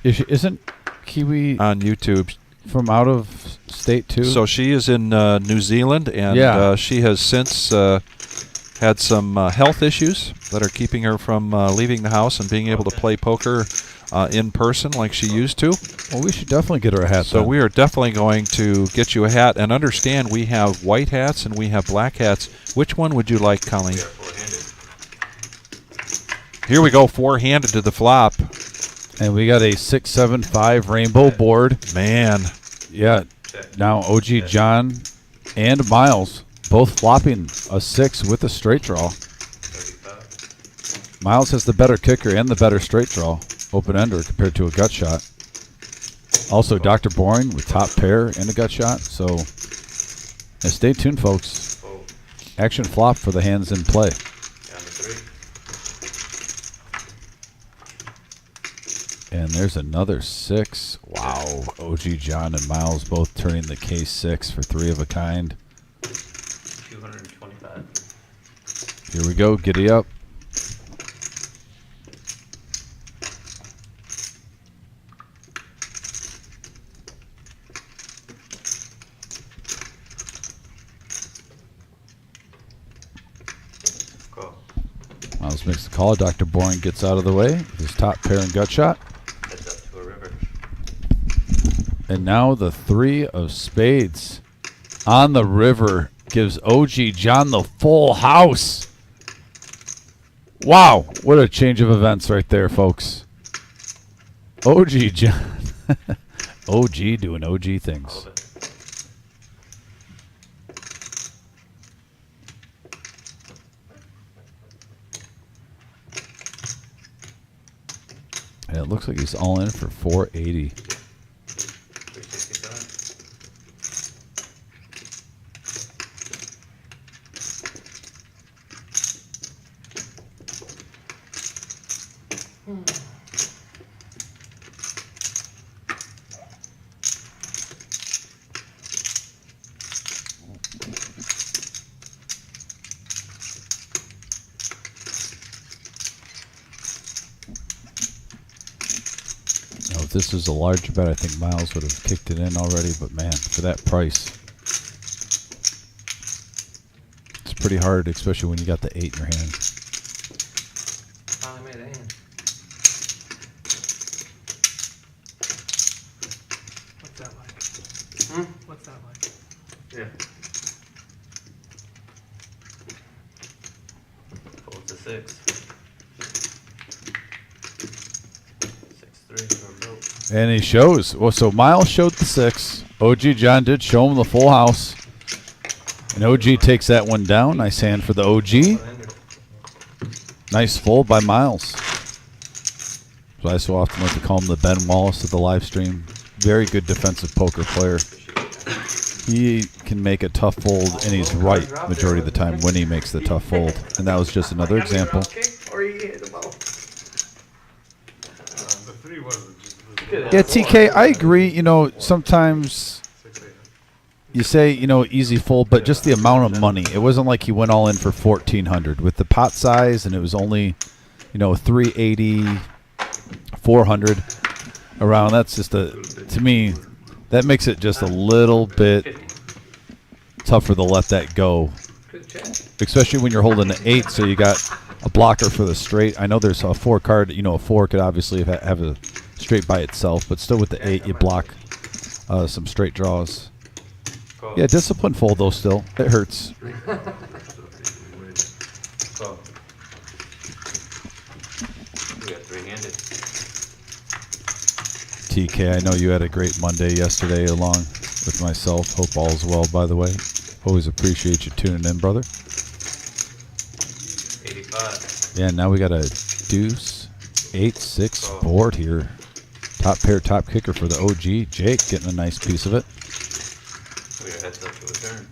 Speaker 1: Isn't Kiwi
Speaker 2: on YouTube.
Speaker 1: from out of state too?
Speaker 2: So she is in New Zealand, and
Speaker 1: Yeah.
Speaker 2: she has since had some health issues that are keeping her from leaving the house and being able to play poker in person like she used to.
Speaker 1: Well, we should definitely get her a hat.
Speaker 2: So
Speaker 1: then.
Speaker 2: we are definitely going to get you a hat. And understand, we have white hats and we have black hats. Which one would you like, Colleen? Here we go, 4-handed to the flop.
Speaker 1: And we got a 6-7-5 rainbow board.
Speaker 2: Man,
Speaker 1: Yeah. Now OG John and Miles both flopping a 6 with a straight draw. Miles has the better kicker and the better straight draw, open ender compared to a gut shot. Also, Dr. Boring with top pair and a gut shot. So, yeah, stay tuned, folks. Action flop for the hands in play. And there's another 6. Wow. OG John and Miles both turning the K6 for 3 of a kind.
Speaker 3: 225.
Speaker 1: Here we go. Giddy up.
Speaker 3: Cool.
Speaker 1: Miles makes the call. Dr. Boring gets out of the way with his top pair and gut shot.
Speaker 3: Heads up to a river.
Speaker 1: And now the 3 of spades on the river gives OG John the full house. Wow, what a change of events right there, folks. OG John. OG doing OG things. And it looks like he's all in for 480.
Speaker 3: 367.
Speaker 1: Now, if this is a large bet, I think Miles would have kicked it in already. But man, for that price, it's pretty hard, especially when you got the 8 in your hand.
Speaker 6: Finally made a hand. What's that like? What's that like?
Speaker 3: Yeah. Fold to 6. 6-3 for a vote.
Speaker 1: And he shows. Well, so Miles showed the 6. OG John did show him the full house. And OG takes that one down. Nice hand for the OG. Nice fold by Miles. So I so often like to call him the Ben Wallace of the live stream. Very good defensive poker player. He can make a tough fold, and he's right majority of the time when he makes the tough fold. And that was just another example.
Speaker 6: Or you hit the ball.
Speaker 7: The 3 was just.
Speaker 1: Yeah, TK, I agree. You know, sometimes
Speaker 7: 6-8.
Speaker 1: you say, you know, easy fold, but just the amount of money. It wasn't like he went all in for 1,400 with the pot size, and it was only, you know, 380, 400 around. That's just to me, that makes it just a little bit tougher to let that go, especially when you're holding an 8, so you got a blocker for the straight. I know there's a 4 card. You know, a 4 could obviously have a straight by itself, but still with the 8, you block some straight draws. Yeah, discipline fold though. Still, it hurts.
Speaker 3: So, we got 3-handed.
Speaker 1: TK, I know you had a great Monday yesterday along with myself. Hope all's well, by the way. Always appreciate you tuning in, brother.
Speaker 3: 85.
Speaker 1: Yeah, now we got a deuce, 8-6 board here. Top pair, top kicker for the OG. Jake getting a nice piece of it.
Speaker 3: We got heads up to a turn.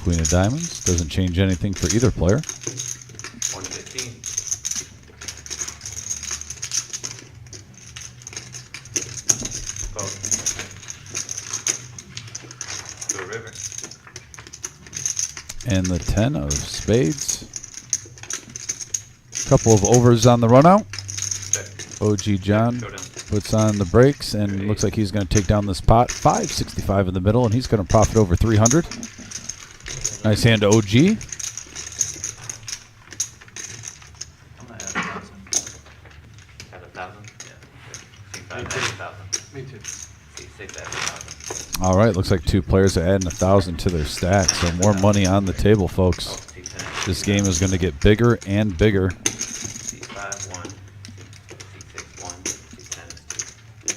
Speaker 1: Queen of diamonds. Doesn't change anything for either player.
Speaker 3: 115. Call. To a river.
Speaker 1: And the 10 of spades. Couple of overs on the run out.
Speaker 3: Check.
Speaker 1: OG John
Speaker 3: Showdown.
Speaker 1: puts on the brakes and looks like he's going to take down this pot. 565 in the middle, and he's going to profit over 300. Nice hand to OG.
Speaker 4: I'm gonna add 1,000.
Speaker 3: At 1,000?
Speaker 4: Yeah.
Speaker 3: C5 at 1,000.
Speaker 6: Me too.
Speaker 3: C6 at 1,000.
Speaker 1: All right, looks like 2 players are adding 1,000 to their stack, so more money on the table, folks.
Speaker 3: C10.
Speaker 1: This game is going to get bigger and bigger.
Speaker 3: C5 1. C6 1. C10 is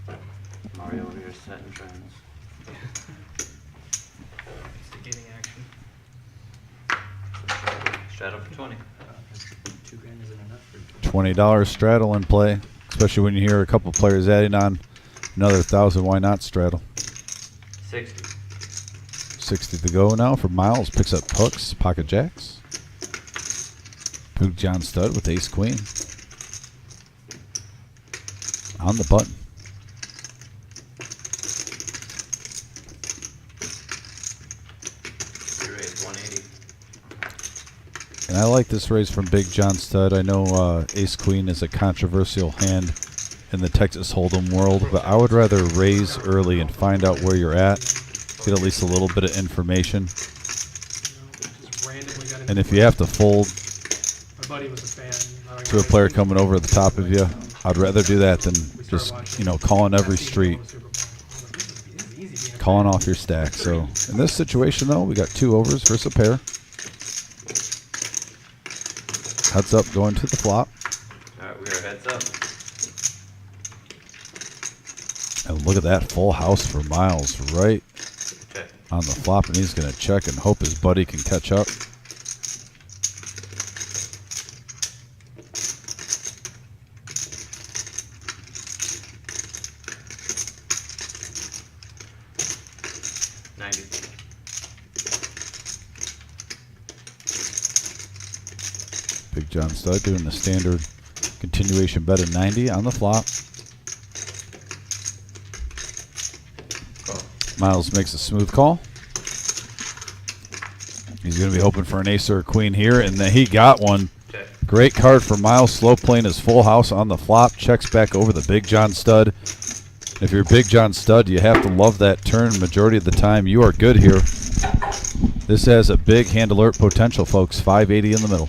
Speaker 3: 2. Mario over here setting trends.
Speaker 4: It's the gaining action.
Speaker 3: Straddle for 20.
Speaker 4: 2 grand isn't enough for
Speaker 1: $20 straddle in play, especially when you hear a couple players adding on another 1,000. Why not straddle?
Speaker 3: 60.
Speaker 1: 60 to go now for Miles. Picks up hooks, pocket jacks. Big John stud with ace queen. On the button.
Speaker 3: We raised 180.
Speaker 1: And I like this raise from Big John stud. I know ace queen is a controversial hand in the Texas Hold'em world, but I would rather raise early and find out where you're at. Get at least a little bit of information.
Speaker 6: Just randomly got
Speaker 1: And if you have to fold
Speaker 6: My buddy was a fan.
Speaker 1: to a player coming over the top of you, I'd rather do that than just, you know, calling every street, calling off your stack. So in this situation, though, we got 2 overs versus a pair. Heads up going to the flop.
Speaker 3: Alright, we are heads up.
Speaker 1: And look at that full house for Miles right
Speaker 3: Check.
Speaker 1: on the flop, and he's going to check and hope his buddy can catch up. Big John Stud doing the standard continuation bet of 90 on the flop. Miles makes a smooth call. He's going to be hoping for an ace or a queen here, and then he got one. Great card for Miles. Slow playing his full house on the flop. Checks back over the Big John Stud. If you're Big John Stud, you have to love that turn. Majority of the time, you are good here. This has a big hand alert potential, folks. 580 in the middle.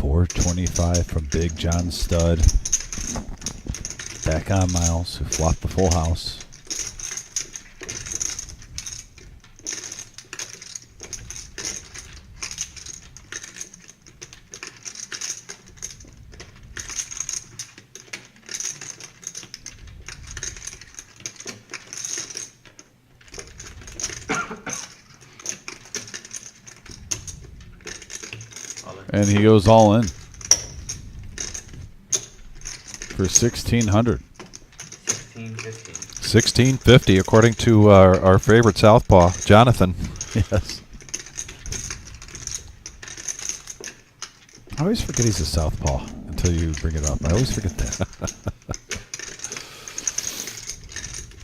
Speaker 1: $425 from Big John Stud. Back on Miles, who flopped the full house. And he goes all in for 1,600.
Speaker 3: 1650.
Speaker 2: 1650, according to our favorite southpaw, Jonathan.
Speaker 1: Yes. I always forget he's a southpaw until you bring it up. I always forget that.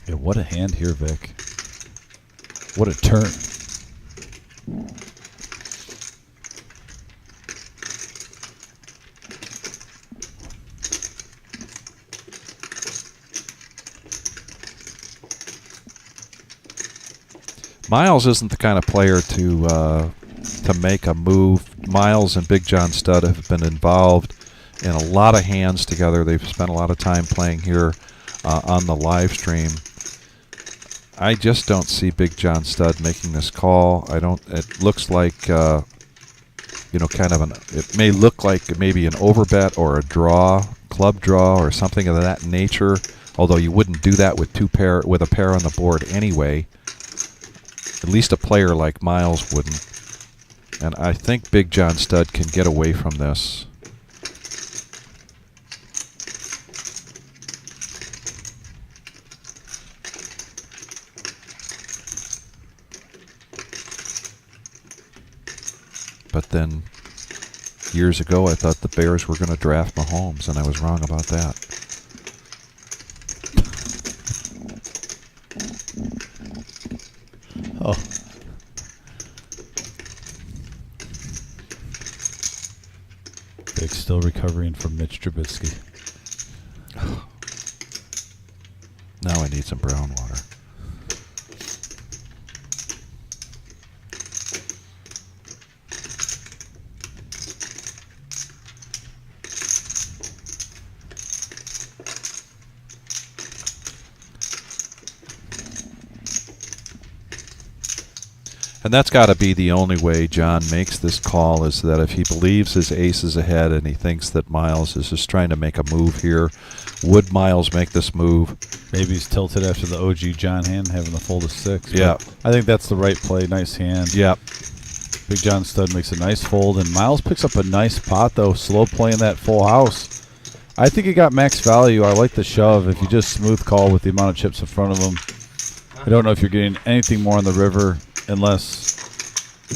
Speaker 1: Yeah, what a hand here, Vic. What a turn.
Speaker 2: Miles isn't the kind of player to make a move. Miles and Big John Stud have been involved in a lot of hands together. They've spent a lot of time playing here on the live stream. I just don't see Big John Stud making this call. I don't. It looks like kind of an. It may look like maybe an overbet or a draw, club draw, or something of that nature. Although you wouldn't do that with with a pair on the board anyway. At least a player like Miles wouldn't. And I think Big John Stud can get away from this. But then, years ago, I thought the Bears were going to draft Mahomes, and I was wrong about that.
Speaker 1: Oh. Big still recovering from Mitch Trubisky.
Speaker 2: Now I need some brown water. And that's got to be the only way John makes this call, is that if he believes his ace is ahead and he thinks that Miles is just trying to make a move here, would Miles make this move?
Speaker 1: Maybe he's tilted after the OG John hand, having the fold of 6.
Speaker 2: Yeah.
Speaker 1: I think that's the right play. Nice hand.
Speaker 2: Yeah.
Speaker 1: Big John Stud makes a nice fold, and Miles picks up a nice pot, though, slow playing that full house. I think he got max value. I like the shove. If you just smooth call with the amount of chips in front of him, I don't know if you're getting anything more on the river unless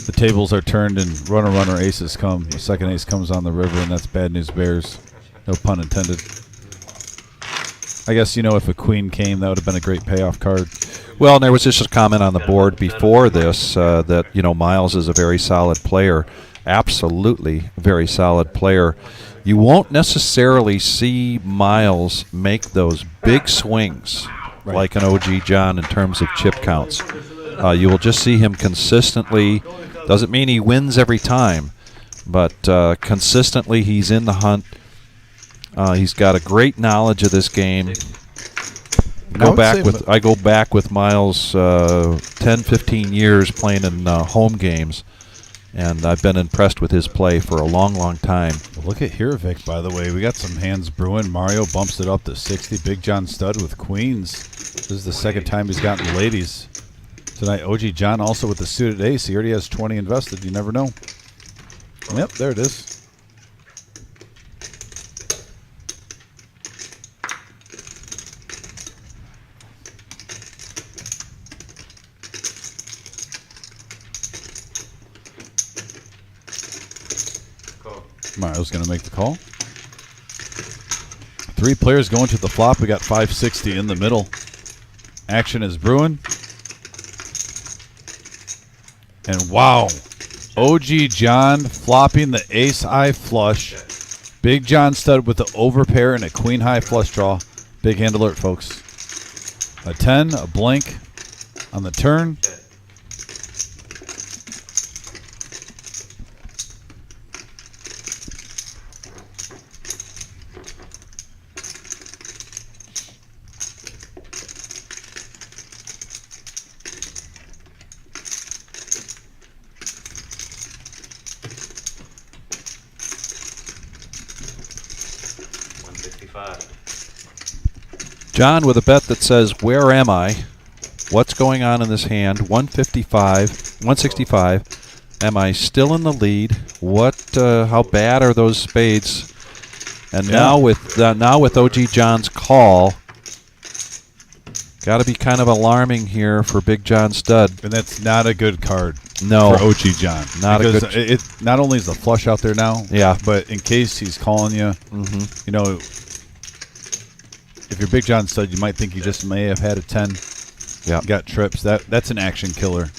Speaker 1: the tables are turned and runner aces come. The second ace comes on the river, and that's bad news Bears. No pun intended. I guess, if a queen came, that would have been a great payoff card.
Speaker 2: Well, and there was just a comment on the board before this that, Miles is a very solid player. Absolutely very solid player. You won't necessarily see Miles make those big swings like an OG John in terms of chip counts. You will just see him consistently. Doesn't mean he wins every time, but consistently he's in the hunt. He's got a great knowledge of this game. I go back with Miles 10, 15 years playing in home games, And I've been impressed with his play for a long, long time.
Speaker 1: Well, look at here, Vic, by the way. We got some hands brewing. Mario bumps it up to 60. Big John Stud with queens. This is the second time he's gotten ladies tonight. OG John also with the suited ace. He already has 20 invested. You never know. Yep, there it is. Mario's going to make the call. 3 players going to the flop. We got 560 in the middle. Action is brewing. And wow, OG John flopping the ace high flush. Big John Stud with the overpair and a queen high flush draw. Big hand alert, folks. A 10, a blank on the turn.
Speaker 2: John with a bet that says, where am I? What's going on in this hand? 165. Am I still in the lead? How bad are those spades? And now with OG John's call, got to be kind of alarming here for Big John Stud.
Speaker 1: And that's not a good card.
Speaker 2: No,
Speaker 1: for OG John.
Speaker 2: Not
Speaker 1: because
Speaker 2: a good.
Speaker 1: It not only is the flush out there now.
Speaker 2: Yeah.
Speaker 1: But in case he's calling you, you know, if you're Big John Stud, you might think you just may have had a 10.
Speaker 2: Yeah.
Speaker 1: Got trips. That's an action killer.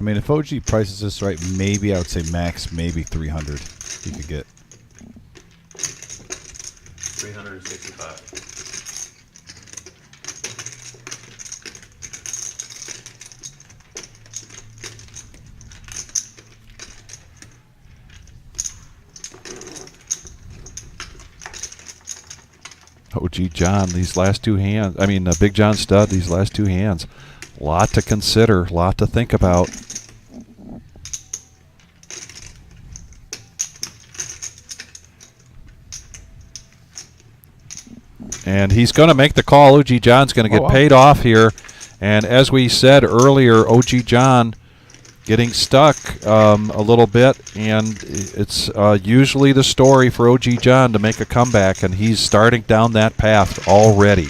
Speaker 1: I mean, if OG prices this right, maybe I would say max, maybe 300 you could get.
Speaker 3: 365.
Speaker 2: OG John, these last 2 hands. I mean, Big John Stud, these last 2 hands. Lot to consider, lot to think about. And he's going to make the call. OG John's going to get paid off here. And as we said earlier, OG John getting stuck a little bit, and it's usually the story for OG John to make a comeback, and he's starting down that path already.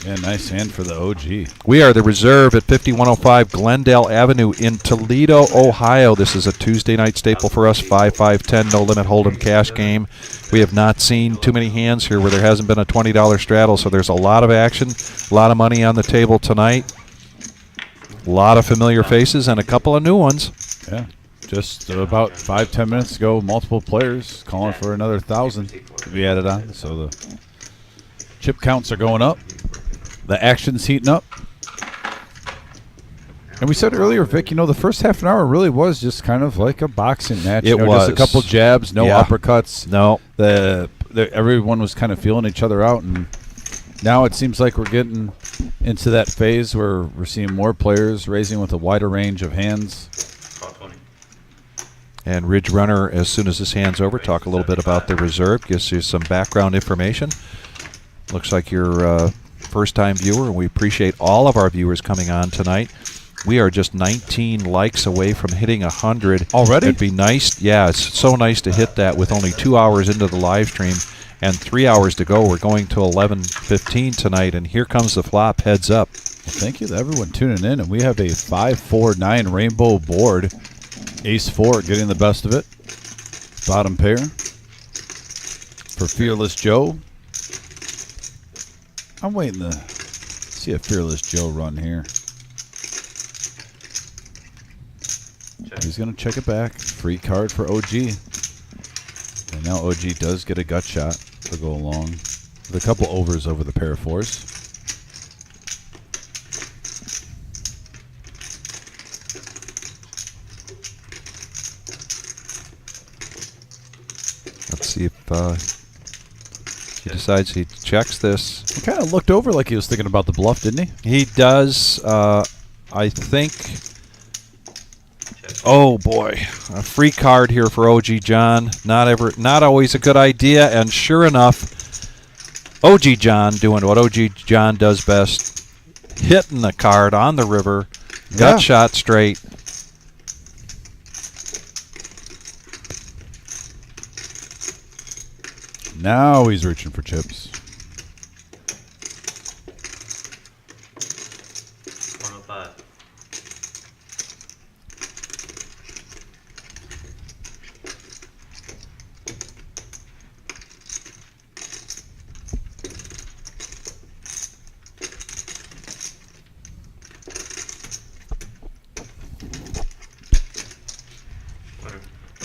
Speaker 1: Yeah, nice hand for the OG.
Speaker 2: We are the Reserve at 5105 Glendale Avenue in Toledo, Ohio. This is a Tuesday night staple for us, 5-5-10, no limit hold'em cash game. We have not seen too many hands here where there hasn't been a $20 straddle, so there's a lot of action, a lot of money on the table tonight. A lot of familiar faces and a couple of new ones.
Speaker 1: Yeah, just about 5-10 minutes ago, multiple players calling for another 1,000 to be added on. So the chip counts are going up. The action's heating up. And we said earlier, Vic, you know, the first half an hour really was just kind of like a boxing match.
Speaker 2: It was.
Speaker 1: Just a couple jabs, no uppercuts.
Speaker 2: No.
Speaker 1: Everyone was kind of feeling each other out, and now it seems like we're getting into that phase where we're seeing more players raising with a wider range of hands.
Speaker 2: And Ridge Runner, as soon as this hand's over, talk a little bit about the Reserve, gives you some background information. Looks like you're a first-time viewer, and we appreciate all of our viewers coming on tonight. We are just 19 likes away from hitting 100.
Speaker 1: Already?
Speaker 2: It'd be nice. Yeah, it's so nice to hit that with only 2 hours into the live stream and 3 hours to go. We're going to 11:15 tonight, and here comes the flop. Heads up.
Speaker 1: Well, thank you to everyone tuning in, and we have a 5-4-9 rainbow board. Ace-4 getting the best of it. Bottom pair for Fearless Joe. I'm waiting to see a Fearless Joe run here. He's going to check it back. Free card for OG. And now OG does get a gut shot to go along with a couple overs over the pair of 4s.
Speaker 2: Let's see if he decides he checks this.
Speaker 1: He kind of looked over like he was thinking about the bluff, didn't he?
Speaker 2: He does. I think Oh boy, a free card here for OG John. Not always a good idea, and sure enough, OG John doing what OG John does best, hitting the card on the river, gut shot straight.
Speaker 1: Now he's reaching for chips.
Speaker 3: 105.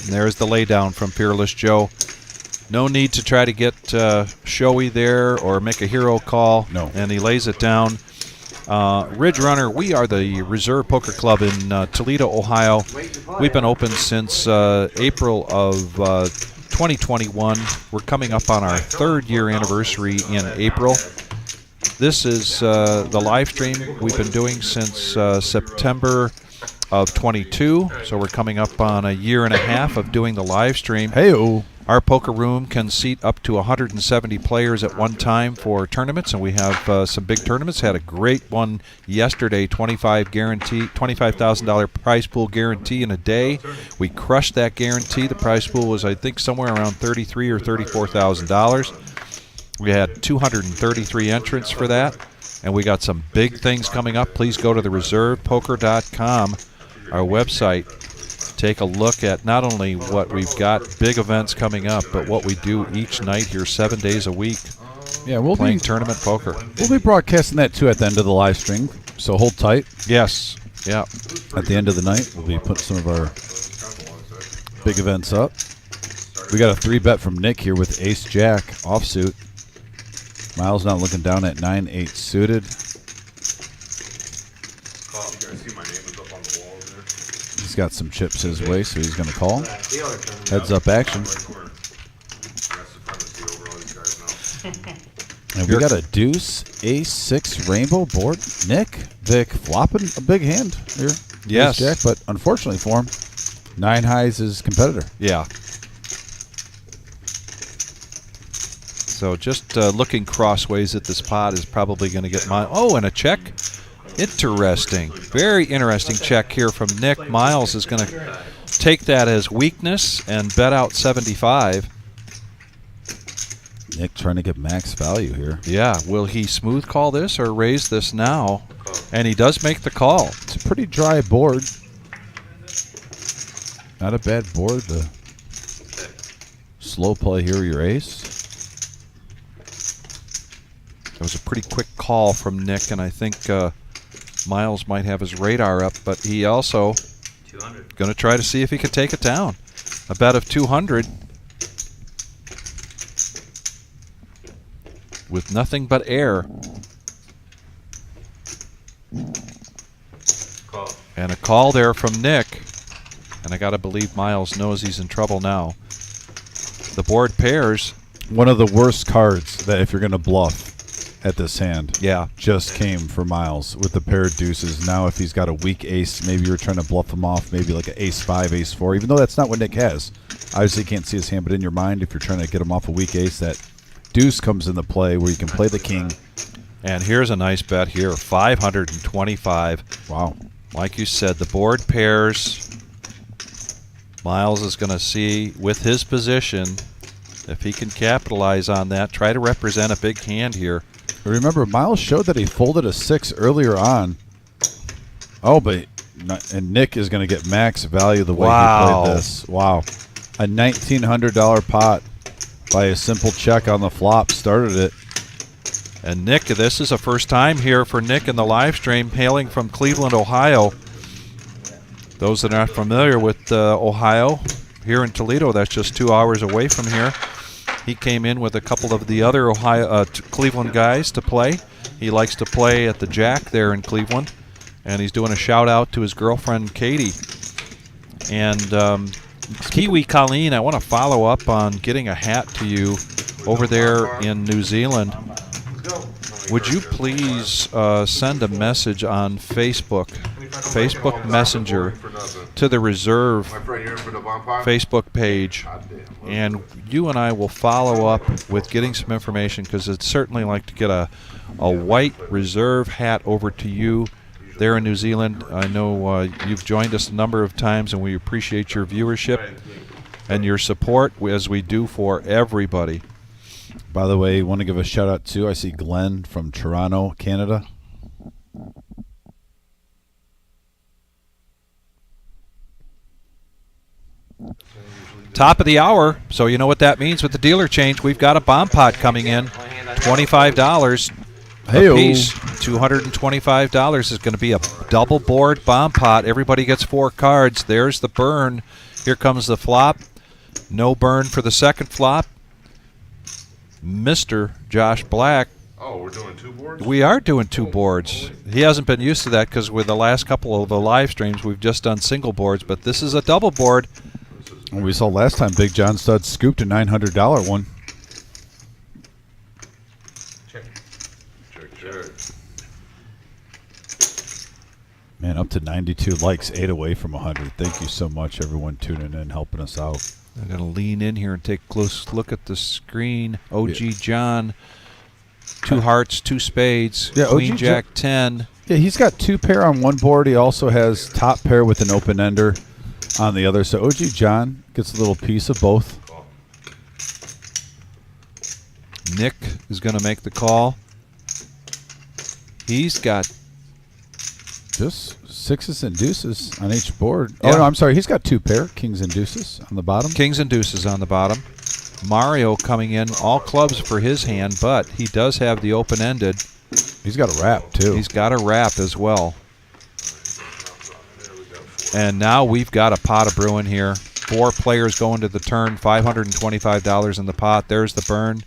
Speaker 2: And there's the laydown from Fearless Joe. No need to try to get showy there or make a hero call.
Speaker 1: No.
Speaker 2: And he lays it down. Ridge Runner, we are the Reserve Poker Club in Toledo, Ohio. We've been open since April of 2021. We're coming up on our 3rd year anniversary in April. This is the live stream we've been doing since September of 22. So we're coming up on a year and a half of doing the live stream.
Speaker 1: Hey-o.
Speaker 2: Our poker room can seat up to 170 players at one time for tournaments, and we have some big tournaments. Had a great one yesterday, $25,000 prize pool guarantee in a day. We crushed that guarantee. The prize pool was, I think, somewhere around $33,000 or $34,000. We had 233 entrants for that, and we got some big things coming up. Please go to thereservepoker.com, our website. Take a look at not only what we've got, big events coming up, but what we do each night here 7 days a week.
Speaker 1: Yeah, we'll
Speaker 2: playing
Speaker 1: be
Speaker 2: tournament poker.
Speaker 1: We'll be broadcasting that too at the end of the live stream. So hold tight.
Speaker 2: Yes. Yeah.
Speaker 1: At the end of the night, we'll be putting some of our big events up. We got a 3-bet from Nick here with Ace Jack offsuit. Miles not looking down at 9-8 suited.
Speaker 7: You guys see my name is up on the wall over there?
Speaker 1: He's got some chips his way, so he's going to call. Heads up action. And we got a deuce, ace, 6 rainbow board. Nick, Vic flopping a big hand here.
Speaker 2: Yes.
Speaker 1: Ace Jack, but unfortunately for him, 9 highs is competitor.
Speaker 2: Yeah. So just looking crossways at this pot is probably going to get my... Oh, and a check. Interesting. Very interesting check here from Nick. Miles is going to take that as weakness and bet out 75.
Speaker 1: Nick trying to get max value here.
Speaker 2: Yeah. Will he smooth call this or raise this now? And he does make the call.
Speaker 1: It's a pretty dry board. Not a bad board. The slow play here, your ace.
Speaker 2: It was a pretty quick call from Nick, and I think Miles might have his radar up, but he also
Speaker 3: 200.
Speaker 2: going to try to see if he can take it down. A bet of 200 with nothing but air.
Speaker 3: Call.
Speaker 2: And a call there from Nick. And I got to believe Miles knows he's in trouble now. The board pairs.
Speaker 1: One of the worst cards that if you're going to bluff at this hand.
Speaker 2: Yeah.
Speaker 1: Just came for Miles with the pair of deuces. Now if he's got a weak ace, maybe you're trying to bluff him off, maybe like an ace-5, ace-4, even though that's not what Nick has. Obviously you can't see his hand, but in your mind, if you're trying to get him off a weak ace, that deuce comes into play where you can play the king.
Speaker 2: And here's a nice bet here, 525.
Speaker 1: Wow.
Speaker 2: Like you said, the board pairs. Miles is going to see with his position if he can capitalize on that, try to represent a big hand here.
Speaker 1: Remember, Miles showed that he folded a 6 earlier on. Oh, but and Nick is going to get max value the way he played this. Wow. A $1,900 pot by a simple check on the flop started it.
Speaker 2: And Nick, this is a first time here for Nick in the live stream, hailing from Cleveland, Ohio. Those that are not familiar with Ohio, here in Toledo, that's just 2 hours away from here. He came in with a couple of the other Cleveland guys to play. He likes to play at the Jack there in Cleveland, and he's doing a shout out to his girlfriend Katie. And Kiwi Colleen, I want to follow up on getting a hat to you over there in New Zealand. Would you please send a message on Facebook Messenger to the reserve
Speaker 5: My friend, you're in for the bomb pot?
Speaker 2: Facebook page,
Speaker 5: Goddamn.
Speaker 2: and you and I will follow up with getting some information, because I'd certainly like to get a white reserve hat over to you there in New Zealand. I know you've joined us a number of times, and we appreciate your viewership and your support, as we do for everybody.
Speaker 1: By the way, want to give a shout out to, I see Glenn from Toronto, Canada.
Speaker 2: Top of the hour, so you know what that means with the dealer change. We've got a bomb pot coming in, $25
Speaker 1: Hey-o.
Speaker 2: a piece. $225 is going to be a double board bomb pot. Everybody gets 4 cards. There's the burn. Here comes the flop. No burn for the second flop. Mr. Josh Black.
Speaker 5: Oh, we're doing 2 boards?
Speaker 2: We are doing 2 boards. He hasn't been used to that, because with the last couple of the live streams, we've just done single boards, but this is a double board.
Speaker 1: And we saw last time Big John Stud scooped a $900 one.
Speaker 5: Check.
Speaker 1: Man, up to 92 likes, 8 away from 100. Thank you so much, everyone tuning in, helping us out.
Speaker 2: I'm going to lean in here and take a close look at the screen. OG John, 2 hearts, 2 spades,
Speaker 1: Yeah,
Speaker 2: Queen
Speaker 1: OG
Speaker 2: Jack 10.
Speaker 1: Yeah, he's got 2 pair on one board. He also has top pair with an open ender on the other. So OG John gets a little piece of both.
Speaker 2: Nick is going to make the call. He's got
Speaker 1: Just 6s and deuces on each board.
Speaker 2: Yeah.
Speaker 1: Oh, no, I'm sorry. He's got 2 pair, kings and deuces on the bottom.
Speaker 2: kings and deuces on the bottom. Mario coming in, all clubs for his hand, but he does have the open-ended.
Speaker 1: He's got a wrap, too.
Speaker 2: He's got a wrap as well. And now we've got a pot of brewing here. 4 players going to the turn, $525 in the pot. There's the burn,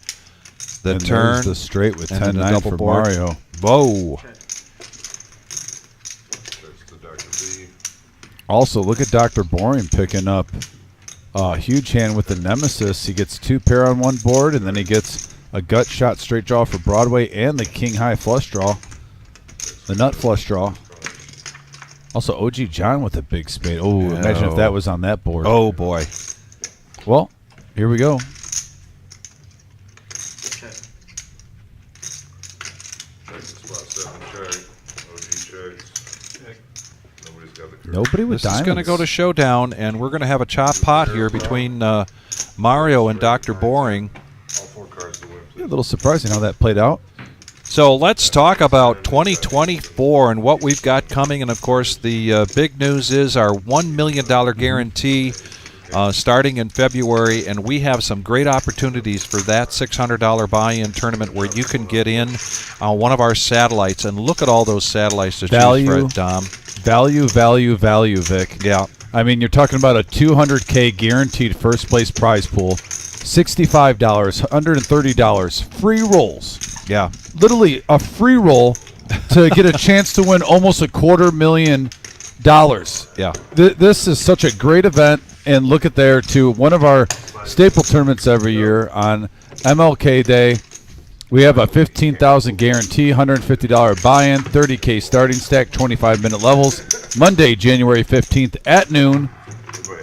Speaker 2: the
Speaker 1: and
Speaker 2: turn,
Speaker 1: there's the straight with
Speaker 2: and then the
Speaker 1: 10-9
Speaker 2: double
Speaker 1: for
Speaker 2: board.
Speaker 1: Mario.
Speaker 2: Whoa.
Speaker 5: That's the Dr. B.
Speaker 1: Also, look at Dr. Boring picking up a huge hand with the Nemesis. He gets 2 pair on one board, and then he gets a gut shot straight draw for Broadway and the king high flush draw, the nut flush draw. Also, OG John with a big spade. Oh, imagine if that was on that board.
Speaker 2: Oh, boy.
Speaker 1: Well, here we go.
Speaker 6: Check.
Speaker 5: Check, spot 7, check. OG checks. Nobody's got the curve.
Speaker 1: Nobody with
Speaker 2: This is
Speaker 1: diamonds.
Speaker 2: going to go to showdown, and we're going to have a chop pot here between Mario and Dr. Boring.
Speaker 5: All 4 cards to win,
Speaker 1: A
Speaker 5: please.
Speaker 1: little surprising how that played out.
Speaker 2: So let's talk about 2024 and what we've got coming. And, of course, the big news is our $1 million guarantee starting in February. And we have some great opportunities for that $600 buy-in tournament where you can get in on one of our satellites. And look at all those satellites to choose from, Dom.
Speaker 1: Value, Vic.
Speaker 2: Yeah.
Speaker 1: I mean, you're talking about a $200K guaranteed first place prize pool, $65, $130, free rolls.
Speaker 2: Yeah.
Speaker 1: Literally a free roll to get a chance to win almost $250,000.
Speaker 2: Yeah.
Speaker 1: This is such a great event, and look at there too. One of our staple tournaments every year on MLK Day. We have a $15,000 guarantee, $150 buy-in, $30K starting stack, 25-minute levels. Monday, January 15th at noon.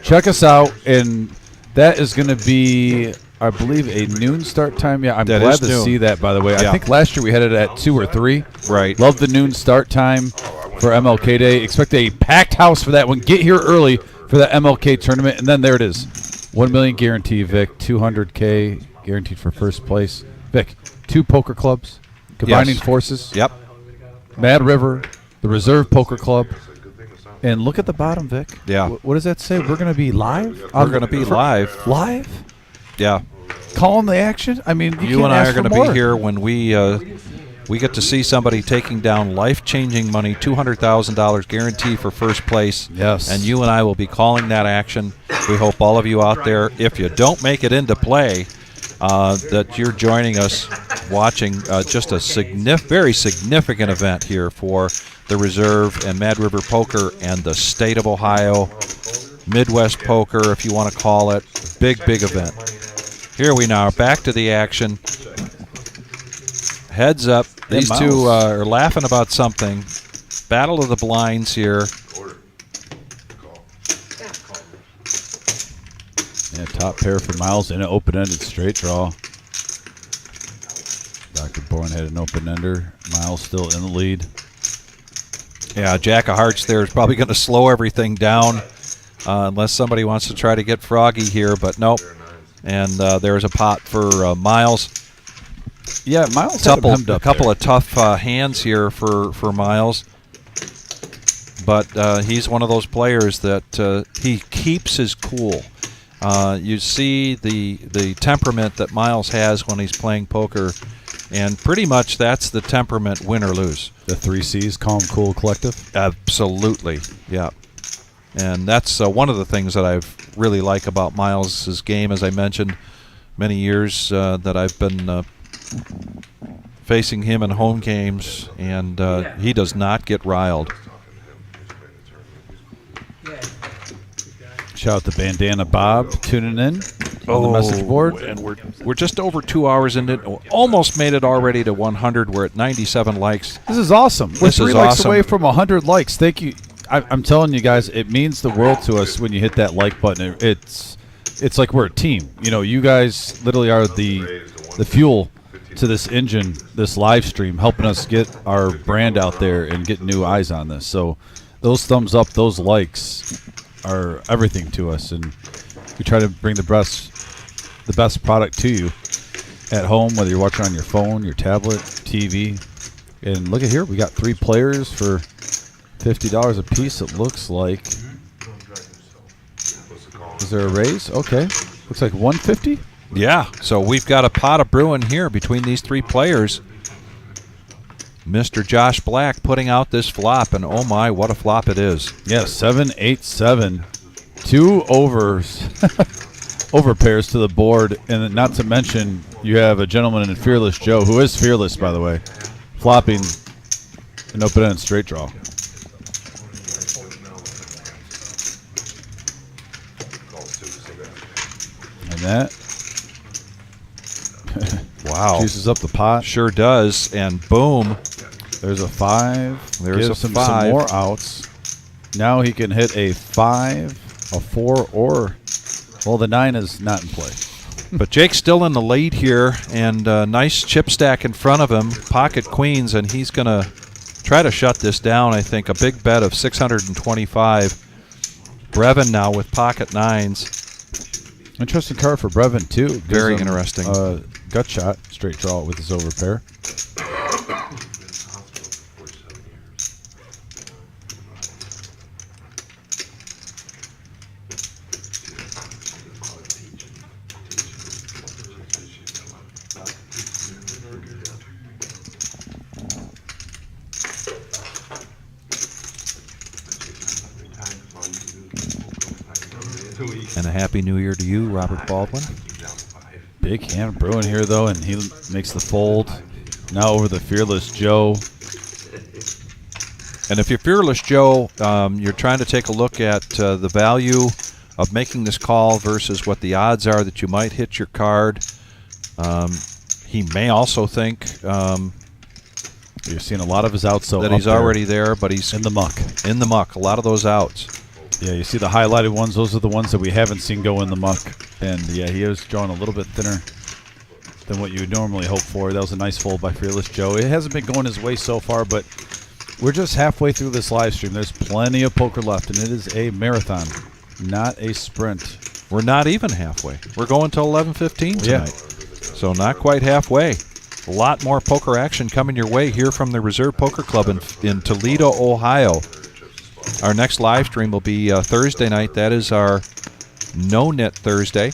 Speaker 1: Check us out, and that is going to be, I believe, a noon start time. Yeah, I'm
Speaker 2: That
Speaker 1: glad
Speaker 2: is
Speaker 1: to
Speaker 2: noon.
Speaker 1: see that, by the way.
Speaker 2: Yeah.
Speaker 1: I think last year we had it at 2 or 3.
Speaker 2: Right.
Speaker 1: Love the noon start time for MLK Day. Expect a packed house for that one. Get here early for the MLK tournament, and then there it is. $1 million guarantee, Vic. $200K guaranteed for first place. Vic, 2 poker clubs, combining
Speaker 2: Yes.
Speaker 1: forces.
Speaker 2: Yep.
Speaker 1: Mad River, the Reserve Poker Club. And look at the bottom, Vic.
Speaker 2: Yeah.
Speaker 1: What does that say? We're going to be live?
Speaker 2: We're going to be live.
Speaker 1: Live?
Speaker 2: Yeah.
Speaker 1: Calling the action? I mean,
Speaker 2: You
Speaker 1: can't
Speaker 2: and I
Speaker 1: ask
Speaker 2: are going
Speaker 1: for
Speaker 2: to
Speaker 1: more.
Speaker 2: be here when we get to see somebody taking down life-changing money, $200,000 guarantee for first place.
Speaker 1: Yes.
Speaker 2: And you and I will be calling that action. We hope all of you out there, if you don't make it into play, that you're joining us watching just a very significant event here for the Reserve and Mad River Poker and the state of Ohio, Midwest Poker, if you want to call it. Big event. Here we now are back to the action. Heads up. These
Speaker 1: mouse.
Speaker 2: two are laughing about something. Battle of the blinds here.
Speaker 5: Order. Call.
Speaker 1: Yeah, top pair for Miles in an open-ended straight draw. Dr. Bourne had an open-ender. Miles still in the lead.
Speaker 2: Yeah, Jack of Hearts there is probably going to slow everything down unless somebody wants to try to get froggy here, but nope. And there's a pot for Miles.
Speaker 1: Yeah, Miles had him hemmed
Speaker 2: A
Speaker 1: up
Speaker 2: couple
Speaker 1: there.
Speaker 2: of tough hands here for Miles. But he's one of those players that he keeps his cool. You see the temperament that Miles has when he's playing poker, and pretty much that's the temperament, win or lose.
Speaker 1: The 3 C's, calm, cool, collective.
Speaker 2: Absolutely, yeah. And that's one of the things that I really like about Miles' game, as I mentioned, many years that I've been facing him in home games, and he does not get riled.
Speaker 6: Yeah.
Speaker 1: Shout out to Bandana Bob tuning in on the message board.
Speaker 2: And we're just over 2 hours into it. Almost made it already to 100. We're at 97 likes.
Speaker 1: This is awesome. We're
Speaker 2: This
Speaker 1: 3
Speaker 2: is
Speaker 1: likes
Speaker 2: awesome.
Speaker 1: away from 100 likes. Thank you. I'm telling you guys, it means the world to us when you hit that like button. It's like we're a team. You know, you guys literally are the fuel to this engine, this live stream, helping us get our brand out there and get new eyes on this. So those thumbs up, those likes are everything to us, and we try to bring the best product to you at home, whether you're watching on your phone, your tablet, TV. And look at here, we got 3 players for $50 a piece. It looks like. Is there a raise? Okay, looks like 150.
Speaker 2: Yeah, so we've got a pot of brewing here between these 3 players. Mr. Josh Black putting out this flop, and oh my, what a flop it is.
Speaker 1: Yeah, 7-8-7, 2 overs, over pairs to the board, and not to mention you have a gentleman in Fearless Joe, who is fearless, by the way, flopping an open-ended straight draw. And that
Speaker 2: Wow.
Speaker 1: juices up the pot.
Speaker 2: Sure does, and boom.
Speaker 1: There's a 5.
Speaker 2: There's
Speaker 1: Gives
Speaker 2: a
Speaker 1: him
Speaker 2: 5.
Speaker 1: some more outs. Now he can hit a 5, a 4, or, well, the 9 is not in play.
Speaker 2: But Jake's still in the lead here, and nice chip stack in front of him, pocket queens, and he's going to try to shut this down, I think. A big bet of 625. Brevin now with pocket 9s.
Speaker 1: Interesting card for Brevin, too. Gives
Speaker 2: Very
Speaker 1: him,
Speaker 2: interesting.
Speaker 1: Gut shot, straight draw with his over pair.
Speaker 2: And a Happy New Year to you, Robert Baldwin.
Speaker 1: Big hand brewing here, though, and he makes the fold. Now over the Fearless Joe.
Speaker 2: And if you're Fearless Joe, you're trying to take a look at the value of making this call versus what the odds are that you might hit your card. He may also think
Speaker 1: You're seeing a lot of his outs, so
Speaker 2: that
Speaker 1: up
Speaker 2: he's
Speaker 1: there
Speaker 2: already there, but he's
Speaker 1: in the muck.
Speaker 2: in the muck. A lot of those outs.
Speaker 1: Yeah, you see the highlighted ones. Those are the ones that we haven't seen go in the muck. And, yeah, he is drawn a little bit thinner than what you would normally hope for. That was a nice fold by Fearless Joe. It hasn't been going his way so far, but we're just halfway through this live stream. There's plenty of poker left, and it is a marathon, not a sprint.
Speaker 2: We're not even halfway. We're going till 11:15
Speaker 1: Yeah.
Speaker 2: tonight. So not quite halfway. A lot more poker action coming your way here from the Reserve Poker Club in Toledo, Ohio. Our next live stream will be Thursday night. That is our No-Knit Thursday.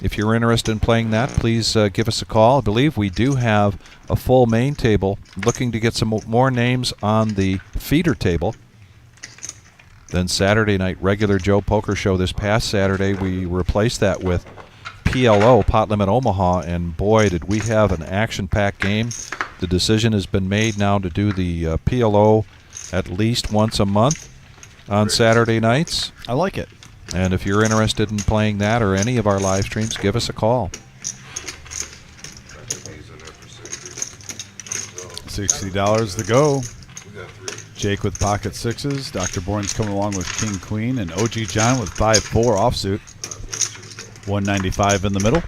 Speaker 2: If you're interested in playing that, please give us a call. I believe we do have a full main table. Looking to get some more names on the feeder table. Then Saturday night, regular Joe Poker Show this past Saturday. We replaced that with PLO, Pot Limit Omaha, and boy, did we have an action-packed game. The decision has been made now to do the PLO at least once a month on Saturday nights.
Speaker 1: I like it.
Speaker 2: And if you're interested in playing that or any of our live streams, give us a call.
Speaker 1: $60 to go. Jake with pocket 6s. Dr. Bourne's coming along with King Queen, and OG John with 5-4 offsuit. 195 in the middle.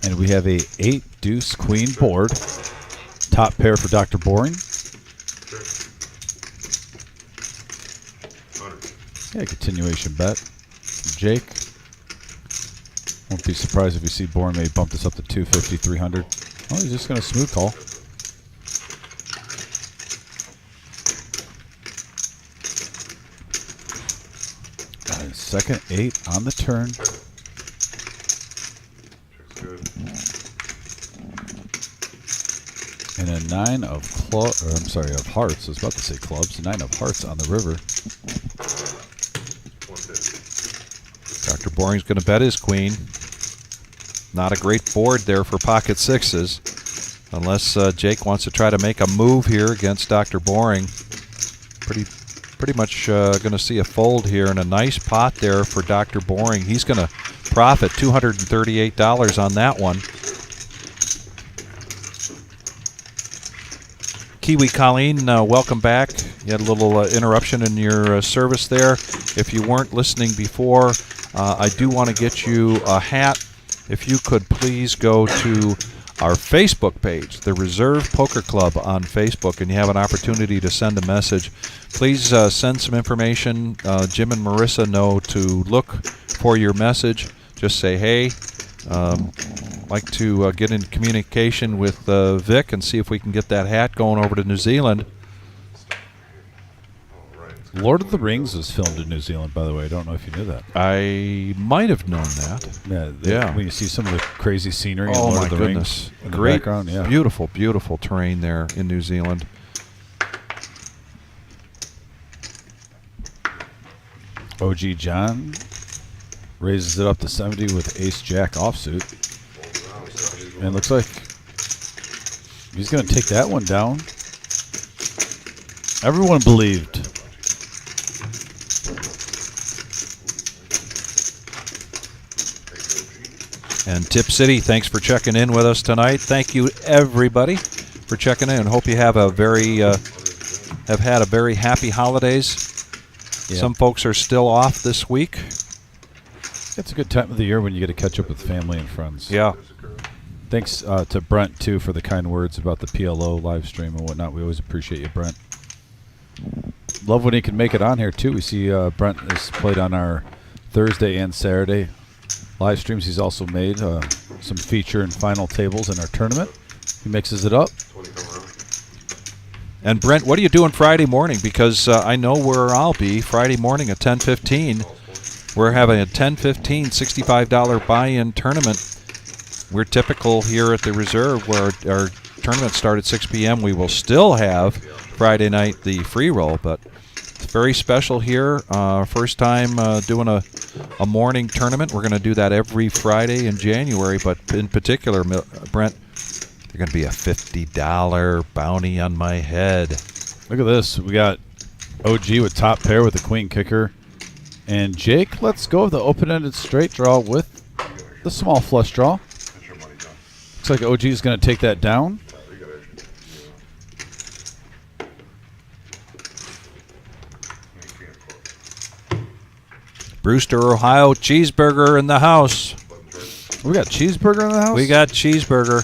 Speaker 1: And we have a 8 deuce queen board. Top pair for Dr. Boring. Yeah, continuation bet. Jake. Won't be surprised if you see Boring may bump this up to 250, 300. Oh, he's just going to smooth call. Second 8 on the turn. And a 9 of of hearts. I was about to say clubs. 9 of hearts on the river.
Speaker 2: Dr. Boring's going to bet his queen. Not a great board there for pocket sixes. Unless Jake wants to try to make a move here against Dr. Boring. Pretty much going to see a fold here, and a nice pot there for Dr. Boring. He's going to profit $238 on that one. Kiwi Colleen, welcome back. You had a little interruption in your service there. If you weren't listening before, I do want to get you a hat. If you could please go to our Facebook page, the Reserve Poker Club on Facebook, and you have an opportunity to send a message. Please send some information. Jim and Marissa know to look for your message. Just say, hey, like to get in communication with Vic and see if we can get that hat going over to New Zealand.
Speaker 1: Lord of the Rings was filmed in New Zealand, by the way. I don't know if you knew that.
Speaker 2: I might have known that.
Speaker 1: Yeah. When you see some of the crazy scenery in
Speaker 2: Oh,
Speaker 1: Lord
Speaker 2: my
Speaker 1: of the
Speaker 2: goodness.
Speaker 1: Rings in the
Speaker 2: Great,
Speaker 1: background. Yeah.
Speaker 2: beautiful, beautiful terrain there in New Zealand.
Speaker 1: OG John raises it up to 70 with ace-jack offsuit. And looks like he's going to take that one down. Everyone believed.
Speaker 2: And Tip City, thanks for checking in with us tonight. Thank you, everybody, for checking in. Hope you have a have had a very happy holidays.
Speaker 1: Yeah.
Speaker 2: Some folks are still off this week.
Speaker 1: It's a good time of the year when you get to catch up with family and friends.
Speaker 2: Yeah.
Speaker 1: Thanks to Brent, too, for the kind words about the PLO live stream and whatnot. We always appreciate you, Brent. Love when he can make it on here, too. We see Brent has played on our Thursday and Saturday live streams. He's also made some feature and final tables in our tournament. He mixes it up.
Speaker 2: And Brent, what are you doing Friday morning? Because I know where I'll be Friday morning at 10:15. We're having a 10:15 $65 buy-in tournament. We're typical here at the Reserve where our tournament starts at 6 p.m. We will still have Friday night the free roll, but it's very special here. First time doing a morning tournament. We're going to do that every Friday in January, but in particular, Brent, there's going to be a $50 bounty on my head.
Speaker 1: Look at this. We got OG with top pair with the queen kicker. And Jake, let's go with the open-ended straight draw with the small flush draw. Looks like OG is going to take that down.
Speaker 2: Brewster, Ohio, cheeseburger in the house.
Speaker 1: We got cheeseburger in the house?
Speaker 2: We got cheeseburger.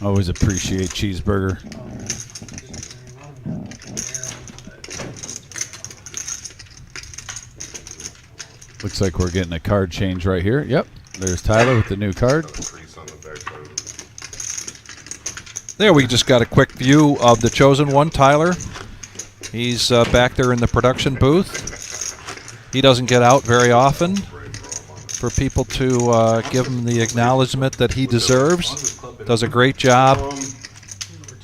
Speaker 1: Always appreciate cheeseburger. Looks like we're getting a card change right here. Yep. There's Tyler with the new card.
Speaker 2: There, we just got a quick view of the chosen one, Tyler. He's back there in the production booth. He doesn't get out very often for people to give him the acknowledgement that he deserves. Does a great job.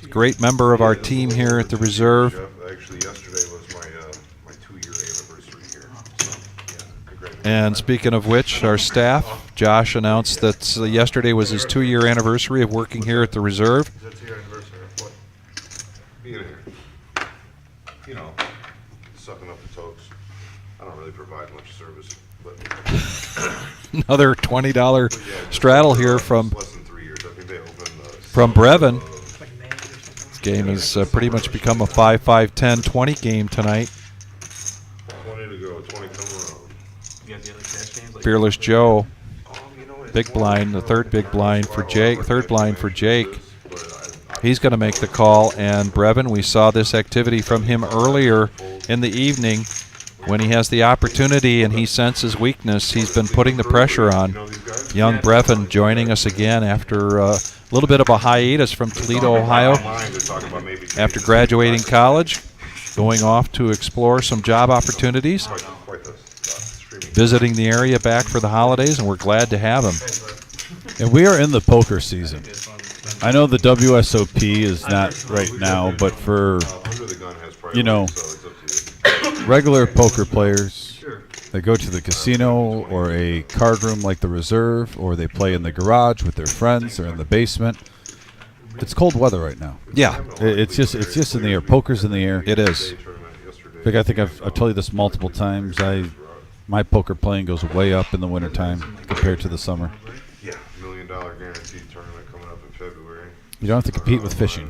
Speaker 2: Great member of our team here at the Reserve.
Speaker 5: Actually, yesterday was my 2-year anniversary here. So, yeah, congratulations.
Speaker 2: And speaking of which, our staff, Josh announced that yesterday was his 2-year anniversary of working here at the Reserve.
Speaker 7: Is that 2-year anniversary of what?
Speaker 5: Being here. You know, sucking up the tokes. I don't really provide much service, but
Speaker 2: Another $20 straddle here from
Speaker 5: less than 3 years. I think they opened
Speaker 2: Brevin.
Speaker 6: Like a man or something.
Speaker 2: Game has pretty much become a 5-5-10-20 game tonight.
Speaker 5: 20 to go, 20 come around.
Speaker 2: Fearless Joe. Big blind, the third big blind for Jake, third blind for Jake. He's going to make the call, and Brevin, we saw this activity from him earlier in the evening when he has the opportunity and he senses weakness. He's been putting the pressure on. Young Brevin joining us again after a little bit of a hiatus from Toledo, Ohio, after graduating college, going off to explore some job opportunities, visiting the area back for the holidays, and we're glad to have him.
Speaker 1: And we are in the poker season. I know the WSOP is not right now, but for, you know, regular poker players, they go to the casino or a card room like the Reserve, or they play in the garage with their friends or in the basement. It's cold weather right now.
Speaker 2: Yeah.
Speaker 1: It's just in the air. Poker's in the air.
Speaker 2: It is.
Speaker 1: Vic, I think I've told you this multiple times. My poker playing goes way up in the wintertime compared to the summer.
Speaker 5: Yeah, $1 million guaranteed tournament coming up in February.
Speaker 1: You don't have to compete with fishing.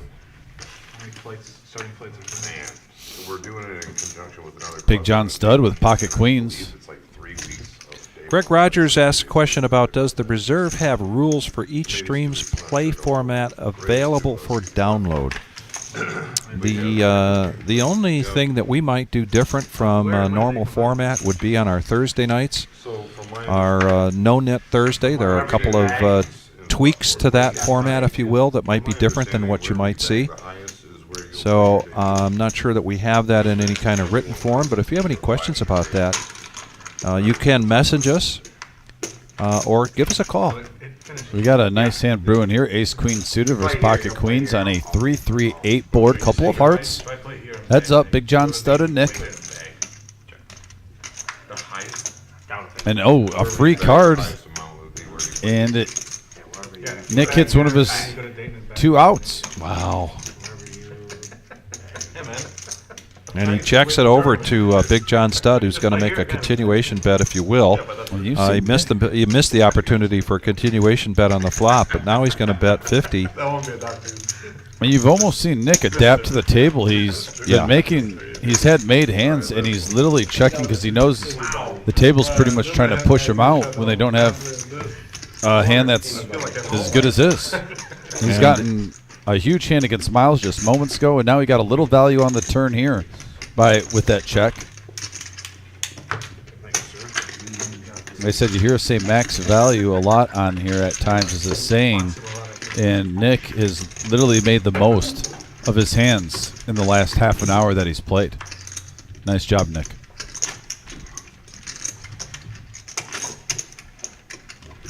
Speaker 3: How many flights? 70 flights are
Speaker 5: Man, so we're doing it in conjunction with another
Speaker 1: Big
Speaker 5: club.
Speaker 1: John Stud with pocket queens.
Speaker 5: It's like 3 weeks of day.
Speaker 2: Greg Rogers asks a question about, does the Reserve have rules for each stream's play format available for download? The only thing that we might do different from normal format would be on our Thursday nights, our no-net Thursday. There are a couple of tweaks to that format, if you will, that might be different than what you might see. So I'm not sure that we have that in any kind of written form, but if you have any questions about that, you can message us or give us a call.
Speaker 1: We got a nice hand brewing here. Ace Queen suited versus pocket queens on a 3-3-8 board. Couple of hearts. Heads up, Big John Stud and Nick. And oh, a free card. And Nick hits one of his 2 outs.
Speaker 2: Wow. And he checks it over to Big John Stud, who's going to make a continuation bet, if you will. He missed the opportunity for a continuation bet on the flop, but now he's going to bet 50.
Speaker 7: That won't be a doctor.
Speaker 1: And you've almost seen Nick adapt to the table. He's been he's had made hands, and he's literally checking because he knows the table's pretty much trying to push him out when they don't have a hand that's as good as his. He's gotten a huge hand against Miles just moments ago, and now he got a little value on the turn here with that check. They said you hear us say max value a lot on here at times as a saying, and Nick has literally made the most of his hands in the last half an hour that he's played. Nice job, Nick.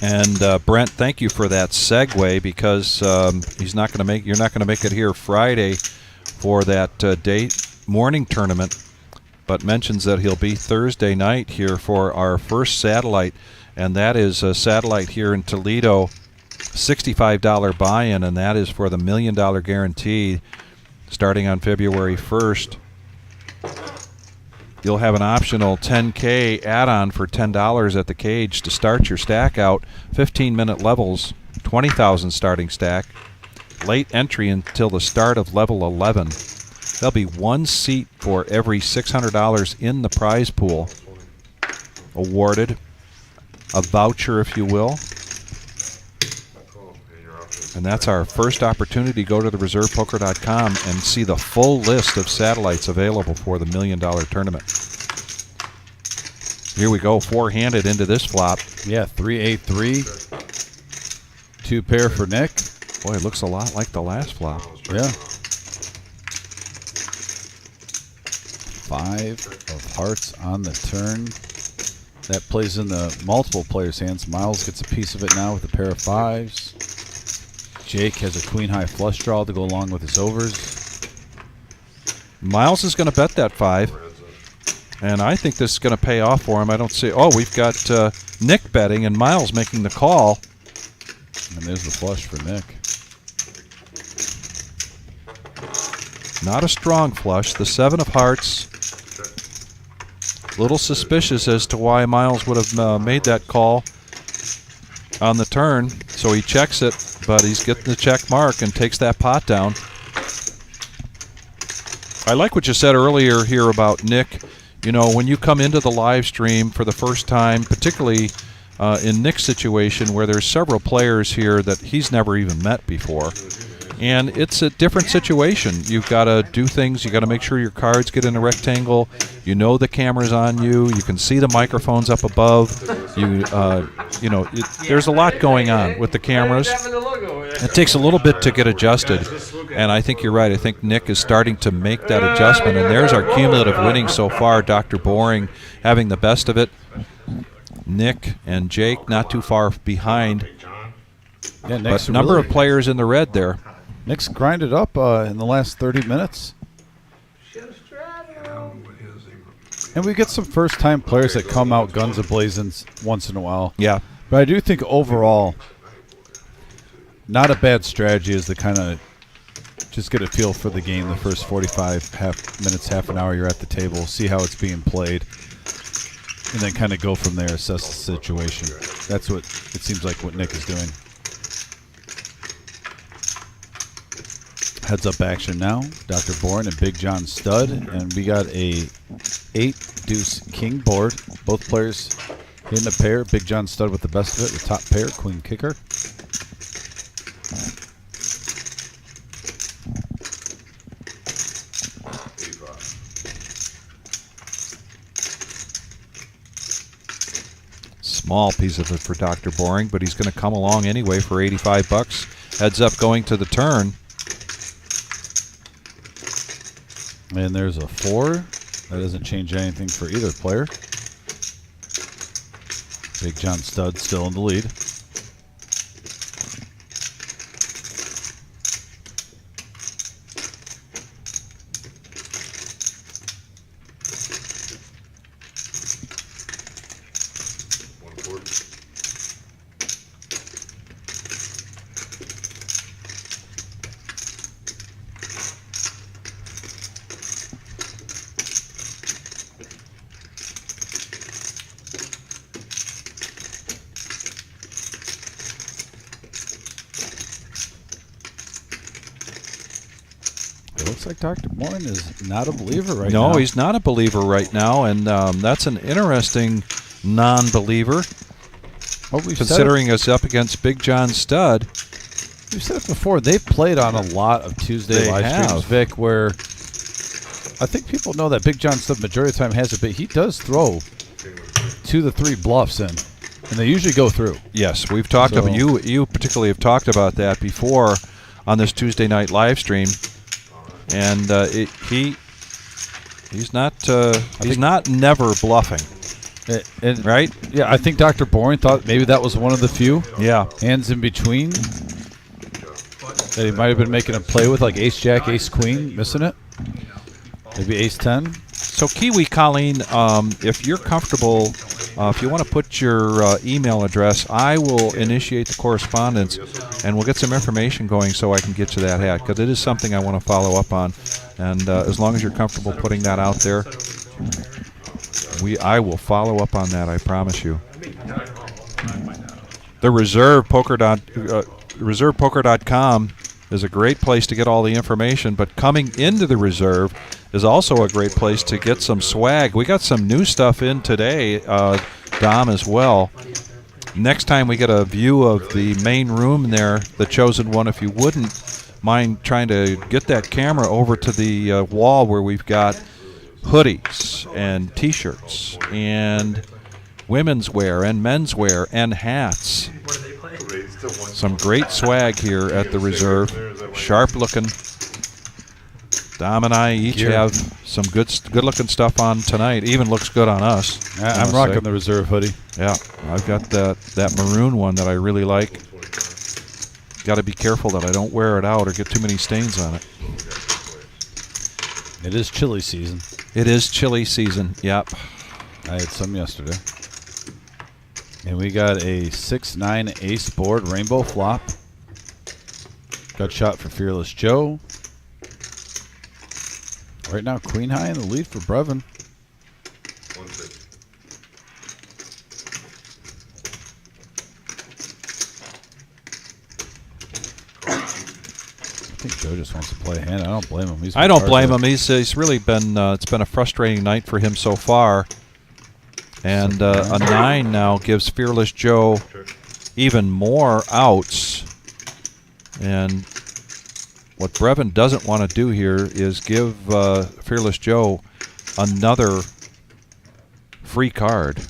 Speaker 2: And Brent, thank you for that segue, because you're not going to make it here Friday for that morning tournament, but mentions that he'll be Thursday night here for our first satellite, and that is a satellite here in Toledo, $65 buy-in, and that is for the $1 million guarantee starting on February 1st. You'll have an optional 10K add-on for $10 at the cage to start your stack out. 15-minute levels, 20,000 starting stack. Late entry until the start of level 11. There'll be 1 seat for every $600 in the prize pool awarded. A voucher, if you will. And that's our first opportunity to go to the reservepoker.com and see the full list of satellites available for the $1 million tournament. Here we go, 4-handed into this flop.
Speaker 1: Yeah, 3-8-3. 2 pair for Nick.
Speaker 2: Boy, it looks a lot like the last flop.
Speaker 1: Yeah. 5 of hearts on the turn. That plays in the multiple players' hands. Miles gets a piece of it now with a pair of 5s. Jake has a queen-high flush draw to go along with his overs.
Speaker 2: Miles is going to bet that 5. And I think this is going to pay off for him. I don't see... Oh, we've got Nick betting and Miles making the call.
Speaker 1: And there's the flush for Nick.
Speaker 2: Not a strong flush. The 7 of hearts. A little suspicious as to why Miles would have made that call on the turn. So he checks it, but he's getting the check mark and takes that pot down. I like what you said earlier here about Nick. You know, when you come into the live stream for the first time, particularly in Nick's situation where there's several players here that he's never even met before. And it's a different situation. You've got to do things. You've got to make sure your cards get in a rectangle. You know the camera's on you. You can see the microphones up above. There's a lot going on with the cameras. It takes a little bit to get adjusted. And I think you're right. I think Nick is starting to make that adjustment. And there's our cumulative winning so far. Dr. Boring having the best of it. Nick and Jake not too far behind.
Speaker 1: Yeah,
Speaker 2: But number of players in the red there.
Speaker 1: Nick's grinded up in the last 30 minutes. And we get some first-time players that come out guns a-blazing once in a while.
Speaker 2: Yeah.
Speaker 1: But I do think overall, not a bad strategy is to kind of just get a feel for the game the first 45 minutes, half an hour you're at the table, see how it's being played, and then kind of go from there, assess the situation. That's what it seems like what Nick is doing. Heads up action now. Dr. Bourne and Big John Stud, and we got a 8-deuce-king board. Both players hitting a pair. Big John Stud with the best of it, the top pair, queen kicker.
Speaker 2: Small piece of it for Dr. Boring, but he's going to come along anyway for $85. Heads up going to the turn.
Speaker 1: And there's a 4. That doesn't change anything for either player. Big John Stud still in the lead. It looks like Dr. Bourne is not a believer right now.
Speaker 2: No, he's not a believer right now, and that's an interesting non-believer, considering it's up against Big John Stud.
Speaker 1: We've said it before. They've played on a lot of Tuesday live streams, Vic, where I think people know that Big John Stud majority of the time has it, but he does throw 2 to 3 bluffs in, and they usually go through.
Speaker 2: Yes, we've talked about you particularly have talked about that before on this Tuesday night live stream. And he's not never bluffing, right?
Speaker 1: Yeah, I think Dr. Boring thought maybe that was one of the few.
Speaker 2: Yeah,
Speaker 1: hands in between that he might have been making a play with, like Ace Jack, Ace Queen, missing it. Maybe Ace 10.
Speaker 2: So Kiwi Colleen, if you're comfortable, if you want to put your email address, I will initiate the correspondence, and we'll get some information going so I can get you that hat, because it is something I want to follow up on. And as long as you're comfortable putting that out there, I will follow up on that. I promise you. The reservepoker.com is a great place to get all the information, but coming into the reserve is also a great place to get some swag. We got some new stuff in today, Dom, as well. Next time we get a view of the main room there, the chosen one, if you wouldn't mind trying to get that camera over to the wall where we've got hoodies and T-shirts and women's wear and men's wear and hats.
Speaker 6: What do they play?
Speaker 2: Some great swag here at the reserve. Sharp looking. Dom and I each have some good looking stuff on tonight. Even looks good on us.
Speaker 1: I'm rocking the reserve hoodie.
Speaker 2: Yeah, I've got that maroon one that I really like. Got to be careful that I don't wear it out or get too many stains on it.
Speaker 1: It is chili season.
Speaker 2: It is chili season. Yep.
Speaker 1: I had some yesterday. And we got a 6-9 ace board, rainbow flop. Gut shot for Fearless Joe. Right now, queen high in the lead for Brevin. I think Joe just wants to play a hand. I don't blame him.
Speaker 2: I don't blame him. He's really been it's been a frustrating night for him so far. And a 9 now gives Fearless Joe even more outs. And what Brevin doesn't want to do here is give Fearless Joe another free card.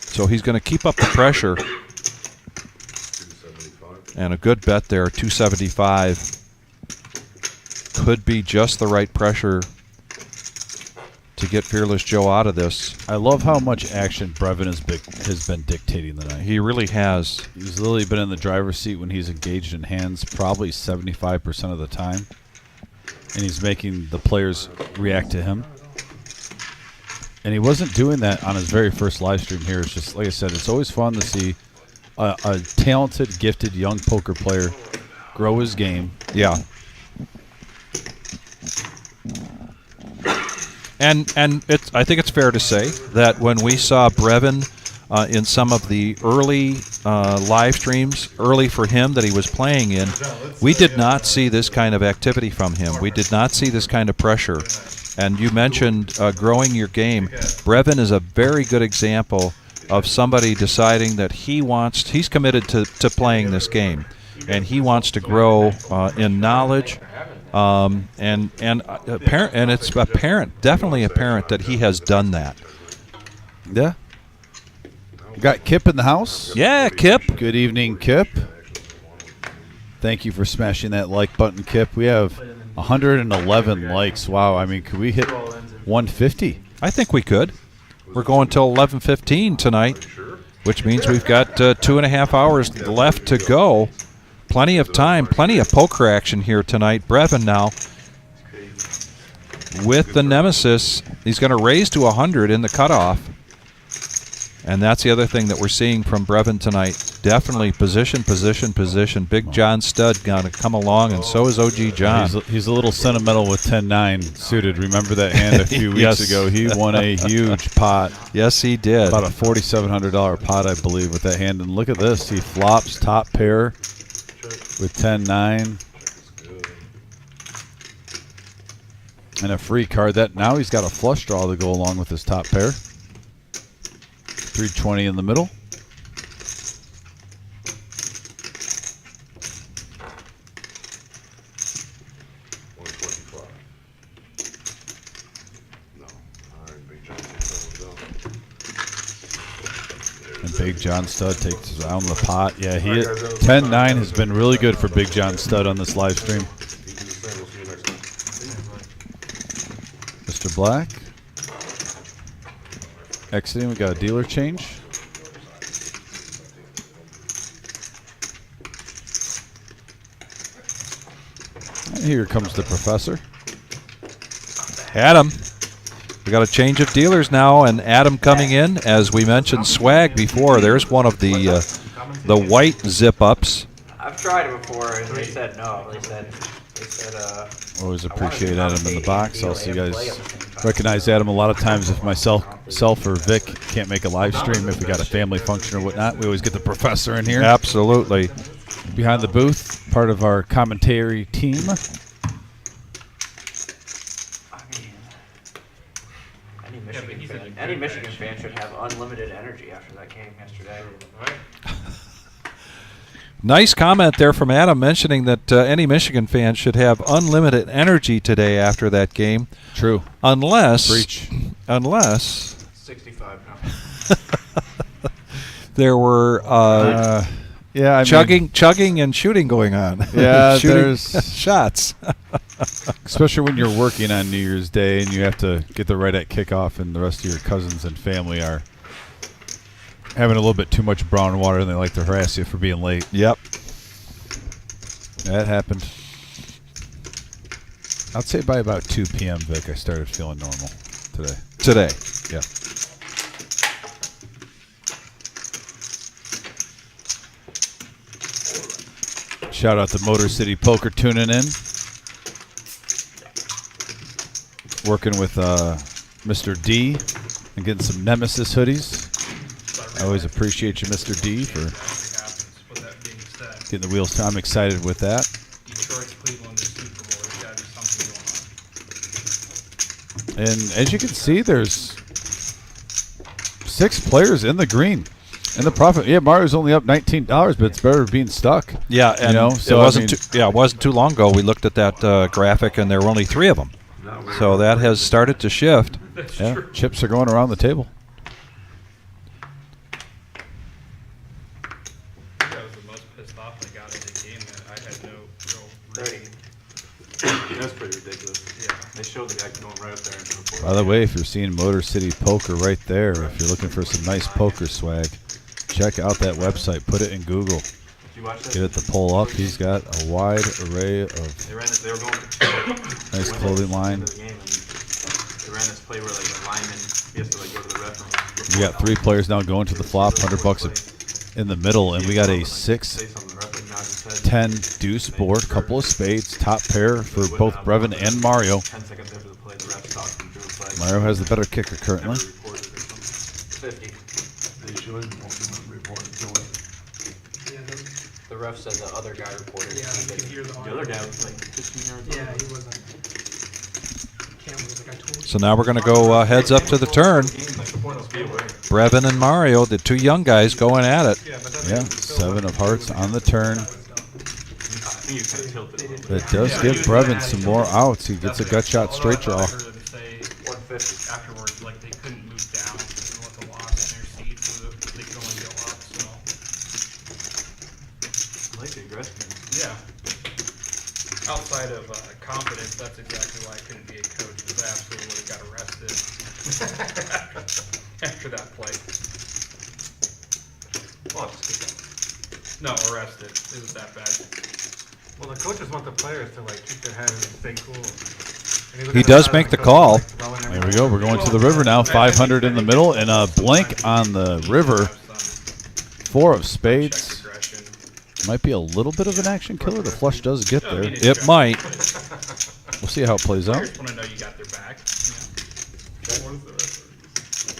Speaker 2: So he's going to keep up the pressure. And a good bet there, 275. Could be just the right pressure to get Fearless Joe out of this.
Speaker 1: I love how much action Brevin has been dictating tonight.
Speaker 2: He really has.
Speaker 1: He's literally been in the driver's seat when he's engaged in hands probably 75% of the time. And he's making the players react to him. And he wasn't doing that on his very first live stream here. It's just, like I said, it's always fun to see a talented, gifted young poker player grow his game.
Speaker 2: Yeah. And I think it's fair to say that when we saw Brevin in some of the early live streams, early for him that he was playing in, we did not see this kind of activity from him. We did not see this kind of pressure. And you mentioned growing your game. Brevin is a very good example of somebody deciding that he's committed to playing this game, and he wants to grow in knowledge. And it's apparent, definitely apparent, that he has done that.
Speaker 1: Yeah. We got Kip in the house.
Speaker 2: Yeah, Kip.
Speaker 1: Good evening, Kip. Thank you for smashing that like button, Kip. We have 111 likes. Wow. I mean, could we hit 150?
Speaker 2: I think we could. We're going till 11:15 tonight, which means we've got 2.5 hours left to go. Plenty of time, plenty of poker action here tonight. Brevin now with the Nemesis. He's going to raise to 100 in the cutoff. And that's the other thing that we're seeing from Brevin tonight. Definitely position. Big John Stud going to come along, and so is OG John.
Speaker 1: He's a little sentimental with 10-9 suited. Remember that hand a few weeks ago? He won a huge pot.
Speaker 2: Yes, he did.
Speaker 1: About a $4,700 pot, I believe, with that hand. And look at this. He flops top pair with 10-9. And a free card. Now he's got a flush draw to go along with his top pair. 320 in the middle. And Big John Stud takes down the pot. Yeah, 10-9 has been really good for Big John Stud on this live stream. Mr. Black. Exiting, we got a dealer change. And here comes the professor.
Speaker 2: Adam. We got a change of dealers now, and Adam coming in. As we mentioned swag before, there's one of the white zip-ups.
Speaker 8: I've tried it before, and they said no. They said
Speaker 1: Always appreciate Adam in the box. Also, you guys recognize Adam a lot of times. If myself or Vic can't make a live stream, if we got a family function or whatnot, we always get the professor in here.
Speaker 2: Absolutely.
Speaker 1: Behind the booth, part of our commentary team.
Speaker 8: Any Michigan fan should have unlimited energy after that game yesterday.
Speaker 2: Nice comment there from Adam mentioning that any Michigan fan should have unlimited energy today after that game.
Speaker 1: True.
Speaker 2: Unless
Speaker 8: 65 now.
Speaker 2: there were chugging and shooting going on.
Speaker 1: Yeah,
Speaker 2: there's shots.
Speaker 1: Especially when you're working on New Year's Day and you have to get the right at kickoff, and the rest of your cousins and family are having a little bit too much brown water, and they like to harass you for being late.
Speaker 2: Yep.
Speaker 1: That happened. I'd say by about 2 p.m., Vic, I started feeling normal today. Yeah. Shout out to Motor City Poker tuning in. Working with Mr. D and getting some Nemesis hoodies. I always appreciate you, Mr. D, for getting the wheels. I'm excited with that.
Speaker 4: Detroit, Cleveland is Super Bowl. There's got to be something going on.
Speaker 1: And as you can see, there's 6 players in the green. And the profit, yeah, Mario's only up $19, but it's better than being stuck.
Speaker 2: Yeah, and
Speaker 1: so
Speaker 2: it wasn't it wasn't too long ago we looked at that graphic and there were only 3 of them. So that has started to shift.
Speaker 1: Yeah, chips are going around the table.
Speaker 4: I was the most pissed off I got in the game that I had no real
Speaker 3: 30. That's pretty ridiculous.
Speaker 4: Yeah.
Speaker 3: They showed the guy going right up there and report.
Speaker 1: By the way, if you're seeing Motor City Poker right there, if you're looking for some nice poker swag, check out that website. Put it in Google.
Speaker 3: Did you watch that?
Speaker 1: Get it to pull up. He's got a wide array of
Speaker 3: They were going
Speaker 1: nice clothing line.
Speaker 3: They ran this play where like a lineman, he has to like go to the ref.
Speaker 1: We got 3 players now going to the flop, $100 in the middle, and we got a 6-10 deuce board, couple of spades, top pair for both Brevin and Mario.
Speaker 3: 10 seconds after the play, the ref stopped and drew a flag.
Speaker 1: Mario has the better kicker currently.
Speaker 8: 50.
Speaker 5: They should report it.
Speaker 6: Yeah,
Speaker 8: The ref said the other guy reported.
Speaker 6: yeah, you can hear the
Speaker 3: The
Speaker 6: audio.
Speaker 3: other guy was like 15 yards
Speaker 6: Yeah,
Speaker 3: away.
Speaker 6: he wasn't. Cameron was like, I told you.
Speaker 2: So now we're going to go heads up to the turn.
Speaker 3: That's the point, let's be aware.
Speaker 2: Brevin and Mario, the 2 young guys, going at it.
Speaker 1: Yeah, 7 of hearts on the turn.
Speaker 3: I think you kind of tilted a little bit.
Speaker 1: That does give Brevin some more outs. He gets a gut shot straight draw.
Speaker 4: I heard them say
Speaker 8: 150.
Speaker 4: afterwards, like they couldn't move down even with a loss in their seat, so they could only go up. So
Speaker 3: I like the aggressiveness.
Speaker 4: yeah, outside of confidence, that's exactly why I couldn't be a coach, because I absolutely would have got arrested after that play.
Speaker 3: Well, just
Speaker 4: No, arrested. It was that bad.
Speaker 7: Well, the coaches want the players to like keep their head and stay cool. And you look
Speaker 2: He
Speaker 7: at
Speaker 2: does
Speaker 7: side
Speaker 2: make
Speaker 7: of
Speaker 2: the
Speaker 7: coach,
Speaker 2: call.
Speaker 7: like, throwing
Speaker 1: There
Speaker 7: everybody.
Speaker 1: we go. We're going to the river now. 500 in the middle and a blank on the river.
Speaker 4: Have some
Speaker 1: 4 of
Speaker 4: check
Speaker 1: spades.
Speaker 4: aggression.
Speaker 1: Might be a little bit of an action killer. The flush does get there.
Speaker 2: It might.
Speaker 1: We'll see how it plays out.
Speaker 4: Players want to know you got their back.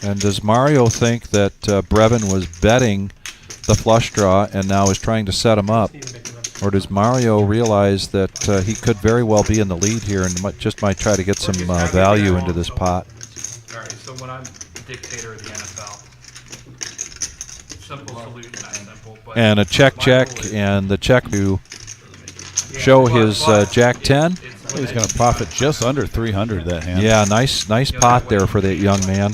Speaker 4: Yeah.
Speaker 2: And does Mario think that Brevin was betting the flush draw and now is trying to set him up? Or does Mario realize that he could very well be in the lead here and just might try to get some value into this pot?
Speaker 4: All right, so when I'm dictator of the NFL, simple solution, not simple, but
Speaker 2: And a check, and the check to show his Jack 10.
Speaker 1: He's going to profit just under 300 that hand.
Speaker 2: Yeah, nice pot there for that young man.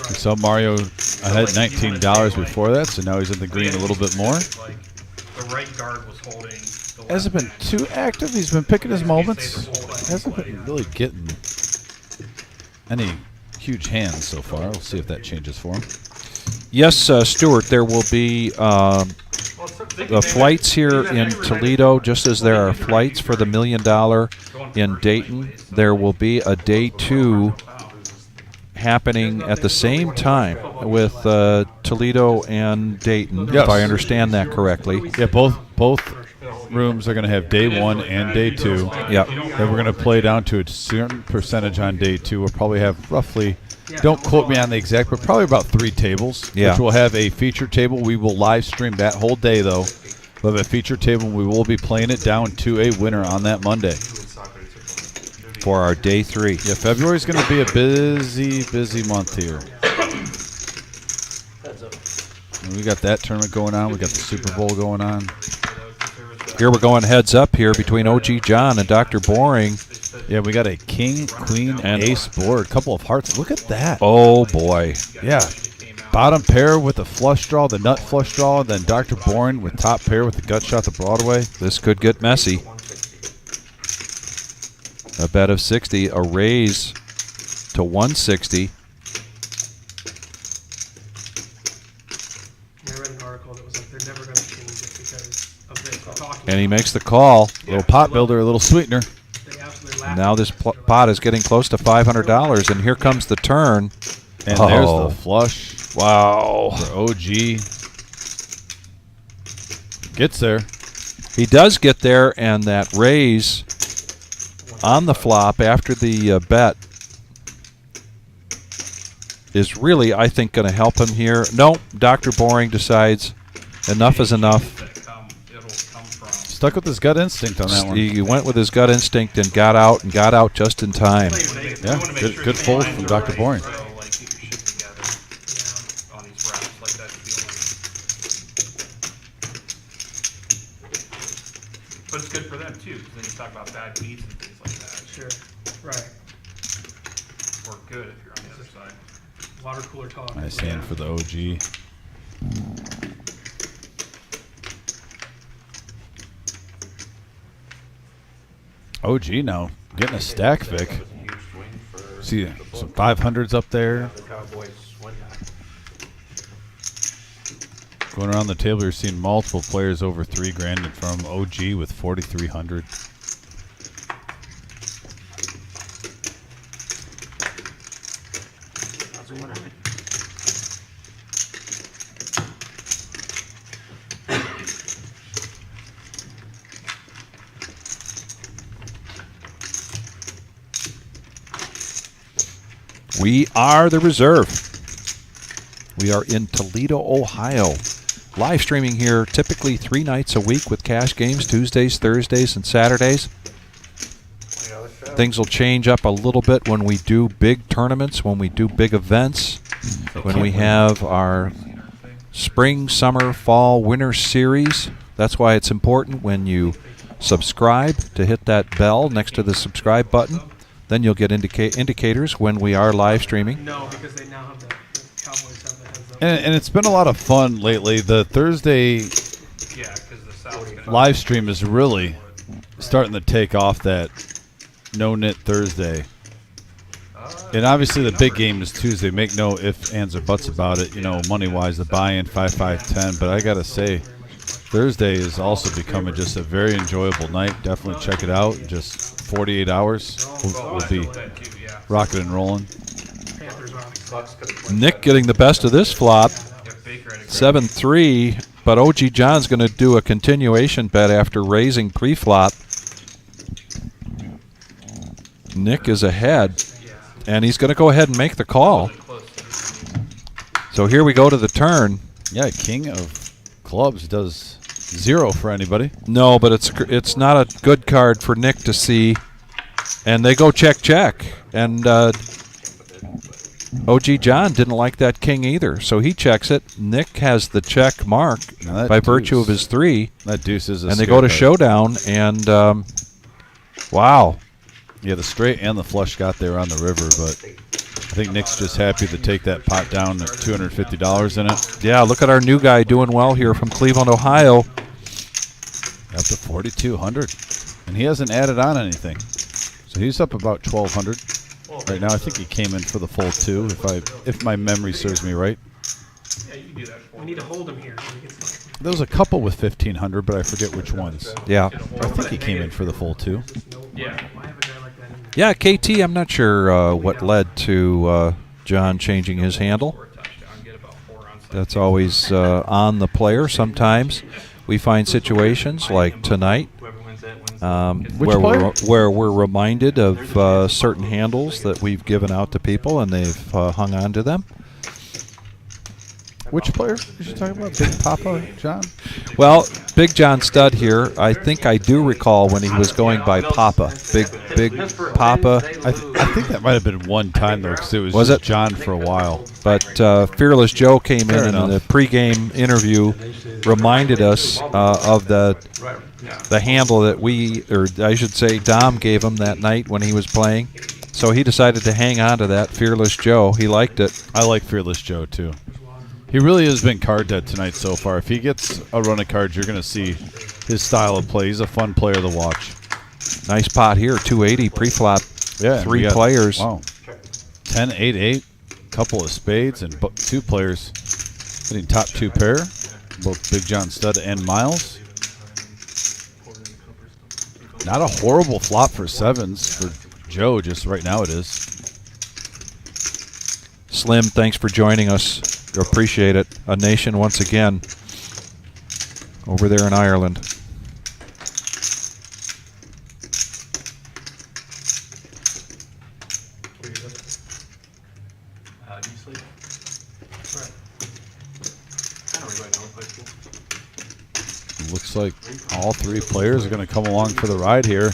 Speaker 1: We saw Mario ahead $19 before that, so now he's in the green a little bit more.
Speaker 4: Like the right guard was holding. The
Speaker 1: Hasn't been too active. He's been picking his moments. Hasn't been really getting any huge hands so far. We'll see if that changes for him.
Speaker 2: Yes, Stuart, there will be the flights here in Toledo, just as there are flights for the $1 million in Dayton. There will be a day 2 happening at the same time with Toledo and Dayton,
Speaker 1: Yes.
Speaker 2: if I understand that correctly.
Speaker 1: Yeah, both rooms are going to have day 1 and day 2.
Speaker 2: Yep.
Speaker 1: Then we're going to play down to a certain percentage on day 2. We'll probably have roughly, don't quote me on the exact, but probably about 3 tables.
Speaker 2: Yeah.
Speaker 1: Which will have a feature table. We will live stream that whole day, though. We'll have a feature table, and we will be playing it down to a winner on that Monday.
Speaker 2: For our day 3.
Speaker 1: Yeah, February's going to be a busy month here.
Speaker 8: Heads up.
Speaker 1: And we got that tournament going on. We got the Super Bowl going on.
Speaker 2: Here we're going heads up here between OG John and Dr. Boring.
Speaker 1: Yeah, we got a king, queen, and ace board. Couple of hearts. Look at that.
Speaker 2: Oh, boy.
Speaker 1: Yeah. Bottom pair with the flush draw, the nut flush draw, and then Dr. Bourne with top pair with the gut shot to Broadway.
Speaker 2: This could get messy. A bet of 60, a raise to 160.
Speaker 6: I read an article that was like, they're never going to change it because of this. We're talking
Speaker 2: And he makes the call.
Speaker 1: Little pot builder, a little sweetener.
Speaker 6: They absolutely laugh.
Speaker 2: Now this pot is getting close to $500, and here comes the turn.
Speaker 1: And
Speaker 2: Oh.
Speaker 1: there's the flush
Speaker 2: Wow.
Speaker 1: for OG. Gets there.
Speaker 2: He does get there, and that raise on the flop after the bet is really, I think, going to help him here. No, Dr. Boring decides enough is enough.
Speaker 4: It'll come from.
Speaker 1: Stuck with his gut instinct on that one.
Speaker 2: He went with his gut instinct and got out just in time.
Speaker 1: Yeah, good fold from Dr. Boring.
Speaker 4: So, like, like that's the only. But it's good for them too, because then you talk about bad beats and things like that.
Speaker 6: Sure. Right.
Speaker 4: Or good if you're on the other side.
Speaker 6: Water cooler talk.
Speaker 1: I stand for the OG. OG now getting a stack, Vic.
Speaker 8: That was a huge swing for
Speaker 1: See
Speaker 8: the
Speaker 1: some
Speaker 8: book.
Speaker 1: 500s up there.
Speaker 8: The Cowboys win that.
Speaker 1: Going around the table, you're seeing multiple players over $3,000 and from OG with 4,300.
Speaker 8: That's a winner.
Speaker 2: We are the Reserve. We are in Toledo, Ohio. Live streaming here typically 3 nights a week with cash games, Tuesdays, Thursdays, and Saturdays. Things will change up a little bit when we do big tournaments, when we do big events, when we have our spring, summer, fall, winter series. That's why it's important when you subscribe to hit that bell next to the subscribe button. Then you'll get indicators when we are live streaming.
Speaker 6: No, because they now have the Cowboys have the heads up.
Speaker 1: And it's been a lot of fun lately. The Thursday
Speaker 4: Yeah, because the South's gonna
Speaker 1: live stream is really starting to take off that no-knit Thursday. And obviously the big game is Tuesday. Make no ifs, ands, or buts about it. You know, money-wise, the buy-in 5, 5, 10. But I got to say, Thursday is also becoming just a very enjoyable night. Definitely check it out. Just 48 hours, we'll be
Speaker 4: that too, yeah.
Speaker 1: rocking and rolling.
Speaker 6: Panthers are on.
Speaker 8: Bucks could have played
Speaker 2: Nick getting the best of this flop,
Speaker 4: Yeah, Baker had a great
Speaker 2: 7-3, but OG John's going to do a continuation bet after raising pre-flop. Nick is ahead, and he's going to go ahead and make the call.
Speaker 4: close.
Speaker 2: So here we go to the turn.
Speaker 1: Yeah, King of Clubs does 0 for anybody.
Speaker 2: No, but it's not a good card for Nick to see. And they go check, check. And OG John didn't like that king either, so he checks it. Nick has the check mark
Speaker 1: Now that
Speaker 2: by virtue of
Speaker 1: deuce-
Speaker 2: his 3.
Speaker 1: That deuce is a
Speaker 2: And they
Speaker 1: scare
Speaker 2: go to
Speaker 1: card.
Speaker 2: showdown, and wow.
Speaker 1: Yeah, the straight and the flush got there on the river, but I think Nick's just happy to take that pot down at $250 in it.
Speaker 2: Yeah, look at our new guy doing well here from Cleveland, Ohio.
Speaker 1: Up to 4,200, and he hasn't added on anything, so he's up about 1,200 right now. I think he came in for the full 2, if my memory serves me right.
Speaker 4: Yeah, you can do that for
Speaker 6: We need to hold him here. So he gets
Speaker 1: There was a couple with 1,500, but I forget which ones.
Speaker 2: Yeah.
Speaker 1: I think he came in for the full 2.
Speaker 4: Yeah.
Speaker 6: Why have a guy like that in there?
Speaker 2: Yeah, KT, I'm not sure what led to John changing his handle.
Speaker 4: for a touchdown, get about 4 on Sunday.
Speaker 2: That's always on the player. Sometimes we find situations like tonight
Speaker 8: whoever wins that wins.
Speaker 1: Which
Speaker 2: where we're reminded of certain handles that we've given out to people, and they've hung on to them.
Speaker 1: Which player are you talking about? Big Papa John?
Speaker 2: Well, Big John Stud here, I think I do recall when he was going by Papa. Big Papa.
Speaker 1: I think that might have been one time, though, because it was
Speaker 2: Was
Speaker 1: just
Speaker 2: it?
Speaker 1: John for a while.
Speaker 2: But Fearless Joe came
Speaker 1: Fair
Speaker 2: in
Speaker 1: enough.
Speaker 2: the pregame interview, reminded us of the handle that I should say Dom gave him that night when he was playing. So he decided to hang on to that, Fearless Joe. He liked it.
Speaker 1: I like Fearless Joe, too. He really has been card dead tonight so far. If he gets a run of cards, you're going to see his style of play. He's a fun player to watch.
Speaker 2: Nice pot here, 280 pre-flop.
Speaker 1: Yeah,
Speaker 2: 3
Speaker 1: we got-
Speaker 2: players.
Speaker 1: Wow. 10, 8, 8, couple of spades, and 2 players hitting top 2 pair, both Big John Stud and Miles. Not a horrible flop for 7s for Joe, just right now it is.
Speaker 2: Slim, thanks for joining us. Appreciate it. A nation once again over there in Ireland.
Speaker 8: Do you sleep? I don't really know, but
Speaker 1: Looks like all 3 players are going to come along for the ride here.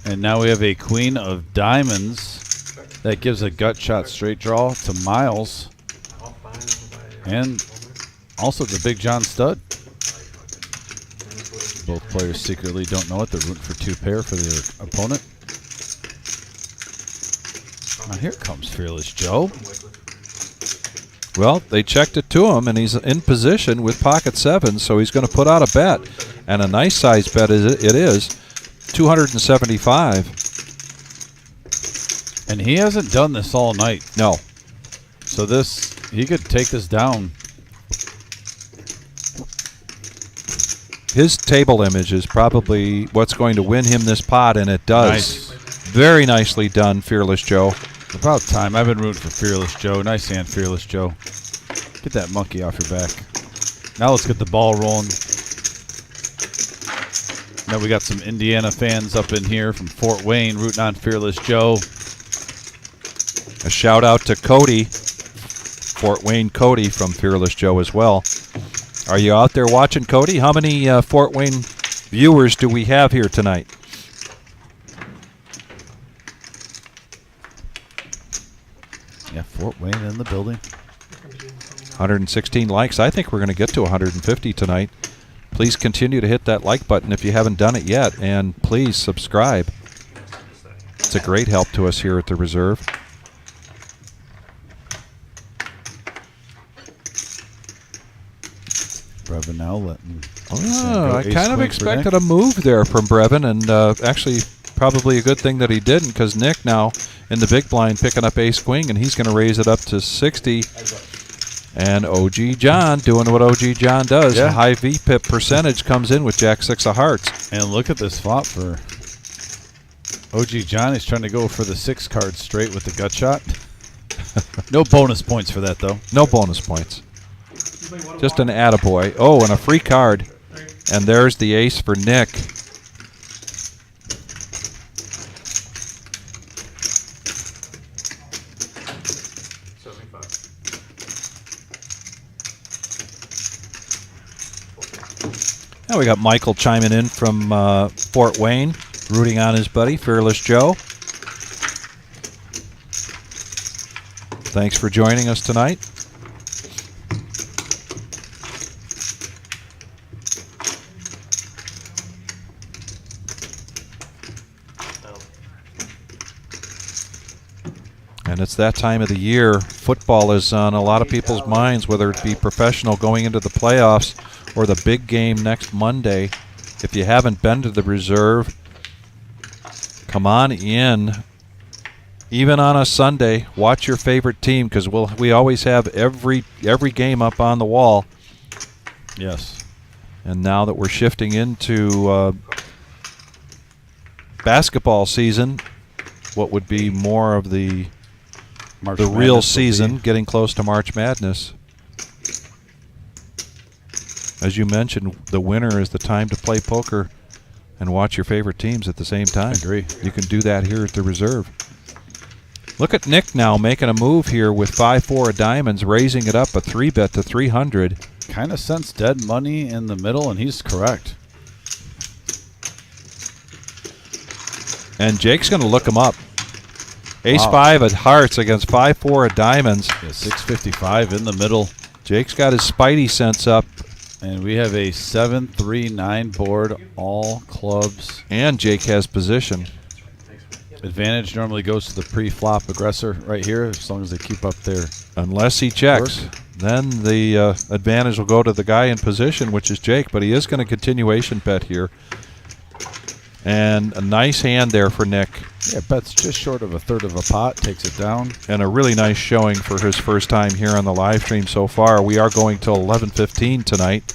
Speaker 1: And now we have a queen of diamonds that gives a gut shot straight draw to Miles.
Speaker 8: I'll find them by
Speaker 1: And also the Big John stud. Both players secretly don't know it. They're rooting for 2 pair for their opponent. Now here comes Fearless Joe.
Speaker 2: Well, they checked it to him, and he's in position with pocket 7, so he's going to put out a bet. And a nice size bet it is, 275.
Speaker 1: And he hasn't done this all night.
Speaker 2: No.
Speaker 1: So this, he could take this down.
Speaker 2: His table image is probably what's going to win him this pot, and it does.
Speaker 1: Nice.
Speaker 2: Very nicely done, Fearless Joe.
Speaker 1: About time. I've been rooting for Fearless Joe. Nice hand, Fearless Joe. Get that monkey off your back. Now let's get the ball rolling. Now we got some Indiana fans up in here from Fort Wayne rooting on Fearless Joe.
Speaker 2: A shout out to Cody, Fort Wayne Cody from Fearless Joe as well. Are you out there watching, Cody? How many Fort Wayne viewers do we have here tonight?
Speaker 1: Yeah, Fort Wayne in the building.
Speaker 2: 116 likes. I think we're going to get to 150 tonight. Please continue to hit that like button if you haven't done it yet, and please subscribe. It's a great help to us here at the Reserve.
Speaker 1: Brevin now letting.
Speaker 2: Oh, I kind of expected a move there from Brevin, and actually probably a good thing that he didn't, because Nick now in the big blind picking up ace queen, and he's going to raise it up to 60. And OG John doing what OG John does.
Speaker 1: Yeah.
Speaker 2: A high VPIP percentage comes in with Jack 6 of hearts.
Speaker 1: And look at this flop for OG John. He's trying to go for the 6 card straight with the gut shot. No bonus points for that, though.
Speaker 2: No bonus points. Just an attaboy. Oh, and a free card. And there's the ace for Nick. Now we got Michael chiming in from Fort Wayne, rooting on his buddy, Fearless Joe. Thanks for joining us tonight. And it's that time of the year. Football is on a lot of people's minds, whether it be professional going into the playoffs or the big game next Monday. If you haven't been to the Reserve, come on in. Even on a Sunday, watch your favorite team, because we always have every game up on the wall.
Speaker 1: Yes.
Speaker 2: And now that we're shifting into basketball season, what would be more of the real season, getting close to March Madness. As you mentioned, the winter is the time to play poker and watch your favorite teams at the same time.
Speaker 1: I agree.
Speaker 2: You can do that here at the Reserve. Look at Nick now making a move here with 5-4 of diamonds, raising it up a 3-bet to 300.
Speaker 1: Kind of sense dead money in the middle, and he's correct.
Speaker 2: And Jake's going to look him up. Ace-5 of hearts against 5-4 of diamonds.
Speaker 1: Yeah, 655 in the middle.
Speaker 2: Jake's got his spidey sense up.
Speaker 1: And we have a 7-3-9 board, all clubs.
Speaker 2: And Jake has position.
Speaker 1: Advantage normally goes to the pre-flop aggressor right here, as long as they keep up their...
Speaker 2: Unless he checks. Then the advantage will go to the guy in position, which is Jake. But he is going to continuation bet here. And a nice hand there for Nick.
Speaker 1: Yeah, bets just short of a third of a pot, takes it down.
Speaker 2: And a really nice showing for his first time here on the live stream so far. We are going till 11:15 tonight.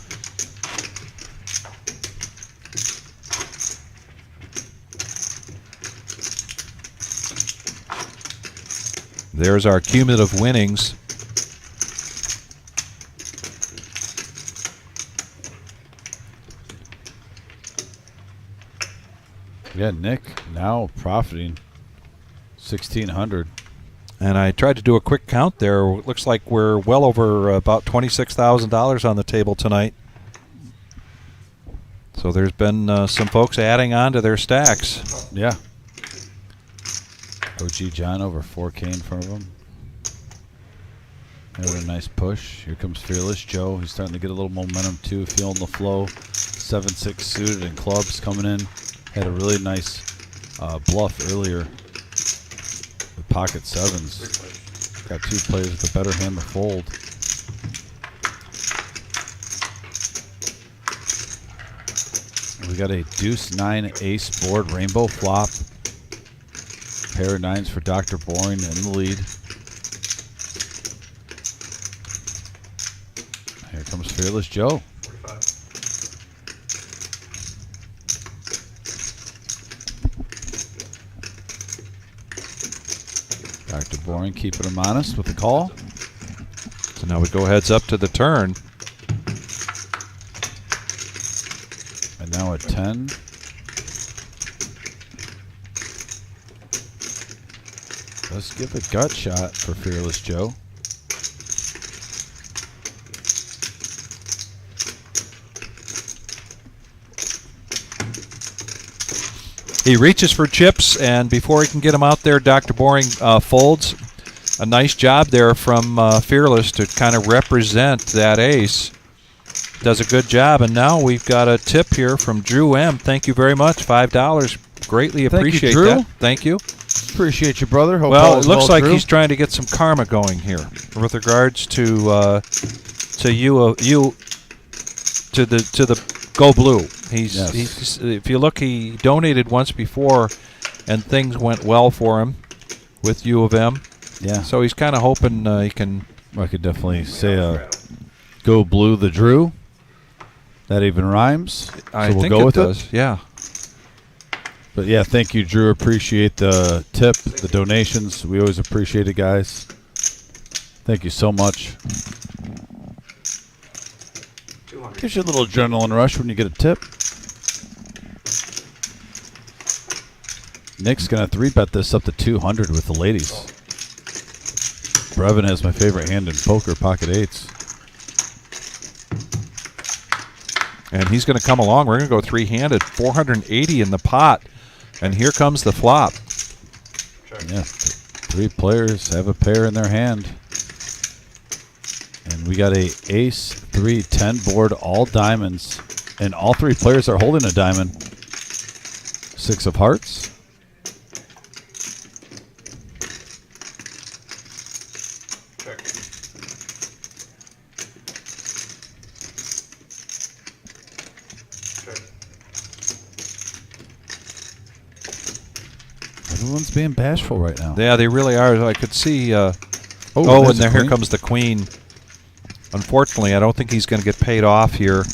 Speaker 2: There's our cumulative winnings.
Speaker 1: Yeah, Nick now profiting 1,600.
Speaker 2: And I tried to do a quick count there. It looks like we're well over about $26,000 on the table tonight. So there's been some folks adding on to their stacks.
Speaker 1: Yeah. OG John over 4K in front of him. Another nice push. Here comes Fearless Joe. He's starting to get a little momentum too, feeling the flow. 7-6 suited and clubs coming in. Had a really nice bluff earlier with pocket sevens. Got two players with a better hand to fold. We got a deuce 9 ace board rainbow flop. Pair of nines for Dr. Boring in the lead. Here comes Fearless Joe.
Speaker 7: 45.
Speaker 1: Dr. Boring keeping him honest with the call.
Speaker 2: So now we go heads up to the turn.
Speaker 1: And now at 10. Let's give a gut shot for Fearless Joe.
Speaker 2: He reaches for chips, and before he can get them out there, Dr. Boring folds. A nice job there from Fearless to kind of represent that ace. Does a good job, and now we've got a tip here from Drew M. Thank you very much, $5. Greatly appreciate
Speaker 1: Drew.
Speaker 2: that. Thank you.
Speaker 1: Appreciate you, brother. Hope
Speaker 2: Well,
Speaker 1: all
Speaker 2: it
Speaker 1: is
Speaker 2: looks like
Speaker 1: Drew.
Speaker 2: he's trying to get some karma going here with regards to the Go Blue. He's if you look, he donated once before, and things went well for him with U of M.
Speaker 1: Yeah.
Speaker 2: So he's kind of hoping he can.
Speaker 1: I could definitely say Go Blue the Drew. That even rhymes.
Speaker 2: I
Speaker 1: so we'll
Speaker 2: think
Speaker 1: go
Speaker 2: it
Speaker 1: with
Speaker 2: does.
Speaker 1: it.
Speaker 2: Yeah.
Speaker 1: But yeah, thank you, Drew. Appreciate the tip, the donations. We always appreciate it, guys. Thank you so much.
Speaker 8: 200.
Speaker 1: Gives you a little adrenaline rush when you get a tip. Nick's going to 3-bet this up to 200 with the ladies. Brevin has my favorite hand in poker, pocket eights.
Speaker 2: And he's going to come along. We're going to go three-handed, 480 in the pot. And here comes the flop.
Speaker 1: Yeah, three players have a pair in their hand. And we got a ace 3-10 board, all diamonds. And all three players are holding a diamond. 6 of hearts.
Speaker 3: Check. Check.
Speaker 1: Everyone's being bashful right now.
Speaker 2: Yeah, they really are. I could see.
Speaker 1: there's
Speaker 2: And
Speaker 1: a
Speaker 2: here
Speaker 1: queen.
Speaker 2: comes the queen. Unfortunately, I don't think he's going to get paid off here.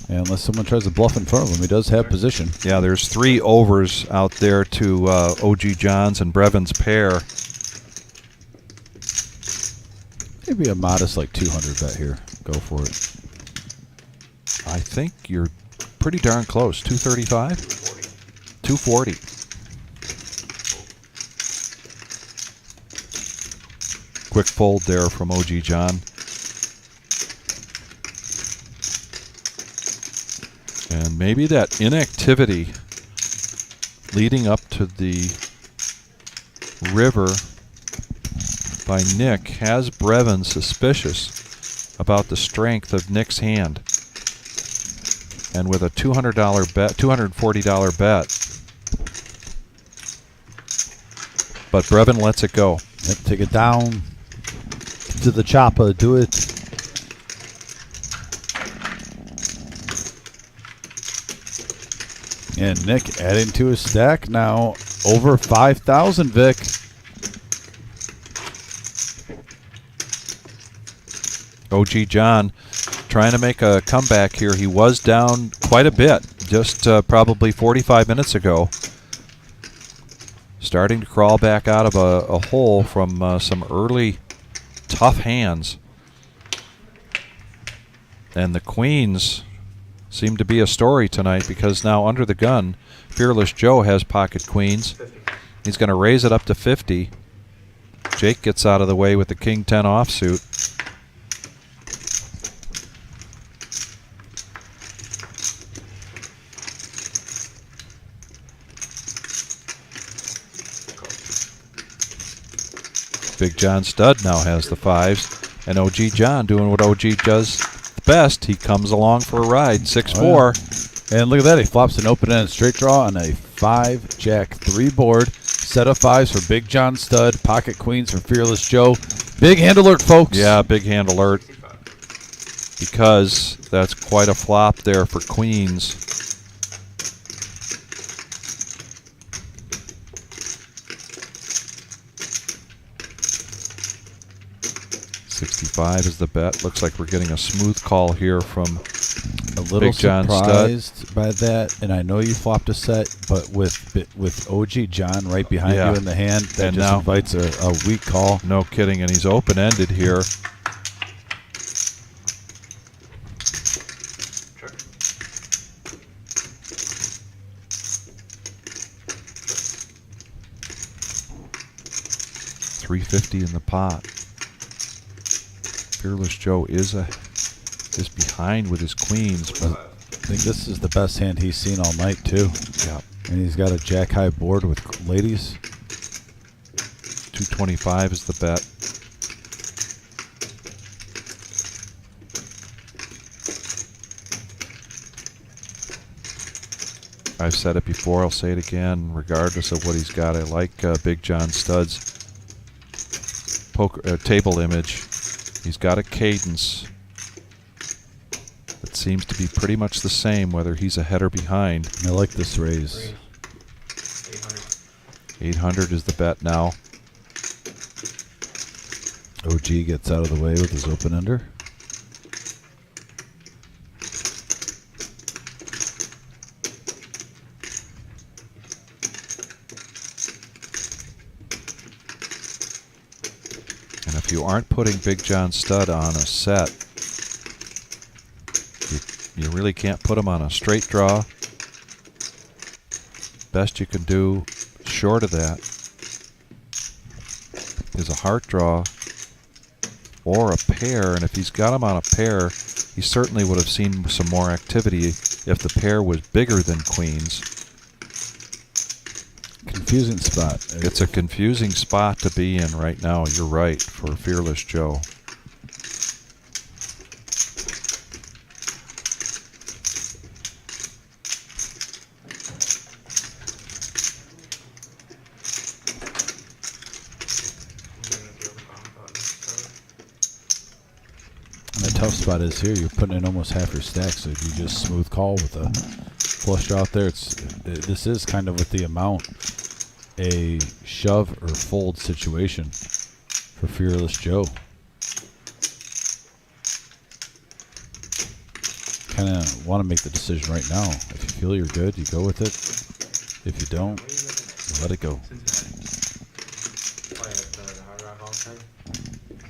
Speaker 1: Yeah, unless someone tries to bluff in front of him. He does have position.
Speaker 2: Yeah, there's 3 overs out there to OG John's and Brevin's pair.
Speaker 1: Maybe a modest like 200 bet here. Go for it.
Speaker 2: I think you're pretty darn close. 235? 240. Quick fold there from OG John. And maybe that inactivity leading up to the river by Nick has Brevin suspicious about the strength of Nick's hand. And with a $200 bet, $240 bet. But Brevin lets it go.
Speaker 1: Yep, take it down to the chopper. Do it. And Nick adding to his stack now over 5,000, Vic.
Speaker 2: OG John trying to make a comeback here. He was down quite a bit just probably 45 minutes ago. Starting to crawl back out of a hole from some early tough hands. And the queens seem to be a story tonight because now under the gun, Fearless Joe has pocket queens. He's going to raise it up to 50. Jake gets out of the way with the King 10 offsuit. Big John Stud now has the 5s. And OG John doing what OG does best. He comes along for a ride. 6-4.
Speaker 1: And look at that. He flops an open-ended straight draw on a 5-jack 3 board. Set of 5s for Big John Stud. Pocket queens for Fearless Joe. Big hand alert, folks.
Speaker 2: Yeah, big hand alert. Because that's quite a flop there for queens. $65 is the bet. Looks like we're getting a smooth call here from
Speaker 1: A little
Speaker 2: Big John
Speaker 1: surprised by that, and I know you flopped a set, but with OG John right behind
Speaker 2: Yeah.
Speaker 1: you in the hand, that
Speaker 2: And
Speaker 1: just
Speaker 2: now-
Speaker 1: invites a weak call.
Speaker 2: No kidding, and he's open-ended here.
Speaker 8: Sure.
Speaker 2: $350 in the pot. Fearless Joe is behind with his queens, but
Speaker 1: I think this is the best hand he's seen all night, too.
Speaker 2: yeah,
Speaker 1: And he's got a jack-high board with ladies.
Speaker 2: 225 is the bet. I've said it before, I'll say it again, regardless of what he's got. I like Big John Stud's poker table image. He's got a cadence that seems to be pretty much the same whether he's ahead or behind.
Speaker 1: I like this raise.
Speaker 2: 800 is the bet now.
Speaker 1: OG gets out of the way with his open-ender.
Speaker 2: And if you aren't putting Big John Stud on a set, you really can't put him on a straight draw. Best you can do short of that is a heart draw or a pair, and if he's got him on a pair, he certainly would have seen some more activity if the pair was bigger than queens.
Speaker 1: Confusing spot.
Speaker 2: It's a confusing spot to be in right now, you're right, for Fearless Joe.
Speaker 1: And the tough spot is here. You're putting in almost half your stack, so if you just smooth call with a flush draw out there, this is kind of with the amount a shove or fold situation for Fearless Joe. Kind of want to make the decision right now. If you feel you're good, you go with it. If you don't, you let it go.
Speaker 3: Play at the Hard Rock all the time.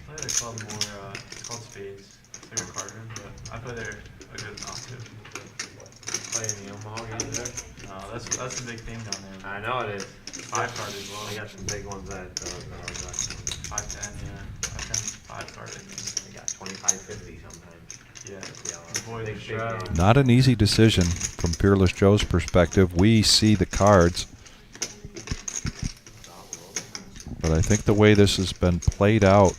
Speaker 3: Play at a club more, it's called Spades. It's like a card room, but I play there a good amount too.
Speaker 8: Play in the Omaha game there?
Speaker 3: No, that's the big thing down there.
Speaker 8: I know it is.
Speaker 3: 5 card as well.
Speaker 8: They got some big ones at the Hard Rock.
Speaker 3: 510, yeah. 510, 5 card, I mean.
Speaker 8: They got 25-50 sometimes.
Speaker 3: Yeah.
Speaker 8: Yeah,
Speaker 3: Avoid
Speaker 8: big
Speaker 3: the shove.
Speaker 8: game.
Speaker 2: Not an easy decision from Fearless Joe's perspective. We see the cards, but I think the way this has been played out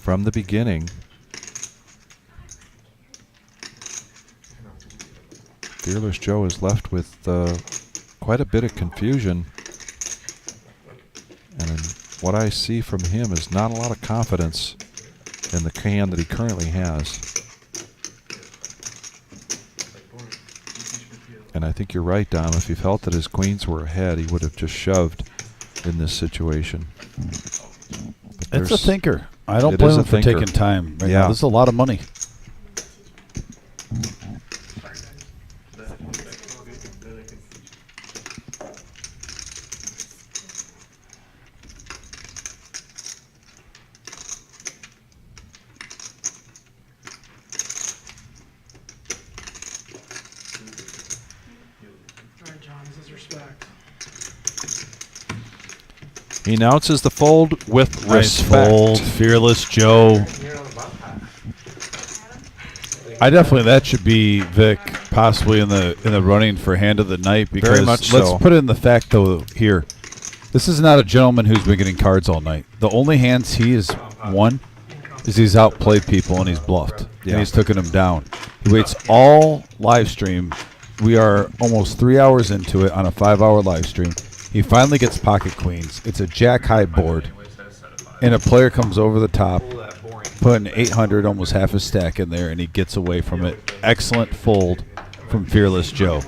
Speaker 2: from the beginning, Fearless Joe is left with quite a bit of confusion, and what I see from him is not a lot of confidence in the hand that he currently has. And I think you're right, Dom. If he felt that his queens were ahead, he would have just shoved in this situation. But
Speaker 1: It's a
Speaker 2: there's-
Speaker 1: thinker. I don't
Speaker 2: It
Speaker 1: blame
Speaker 2: is a
Speaker 1: him for
Speaker 2: thinker.
Speaker 1: taking time. Right
Speaker 2: Yeah.
Speaker 1: now. This is a lot of money.
Speaker 6: All right, John, this is respect.
Speaker 2: He announces the fold with
Speaker 1: Nice
Speaker 2: respect.
Speaker 1: fold, Fearless Joe.
Speaker 8: You're on the bump path.
Speaker 1: I definitely that should be Vic possibly in the running for hand of the night because
Speaker 2: Very much
Speaker 1: let's
Speaker 2: so.
Speaker 1: put it in the fact though here. This is not a gentleman who's been getting cards all night. The only hands he is one is he's outplayed people and he's bluffed.
Speaker 2: Yeah.
Speaker 1: And he's taken them down. He waits all live stream. We are almost 3 hours into it on a 5-hour live stream. He finally gets pocket queens. It's a jack high board. And a player comes over the top, putting 800, almost half a stack in there, and he gets away from it. Excellent fold from Fearless Joe.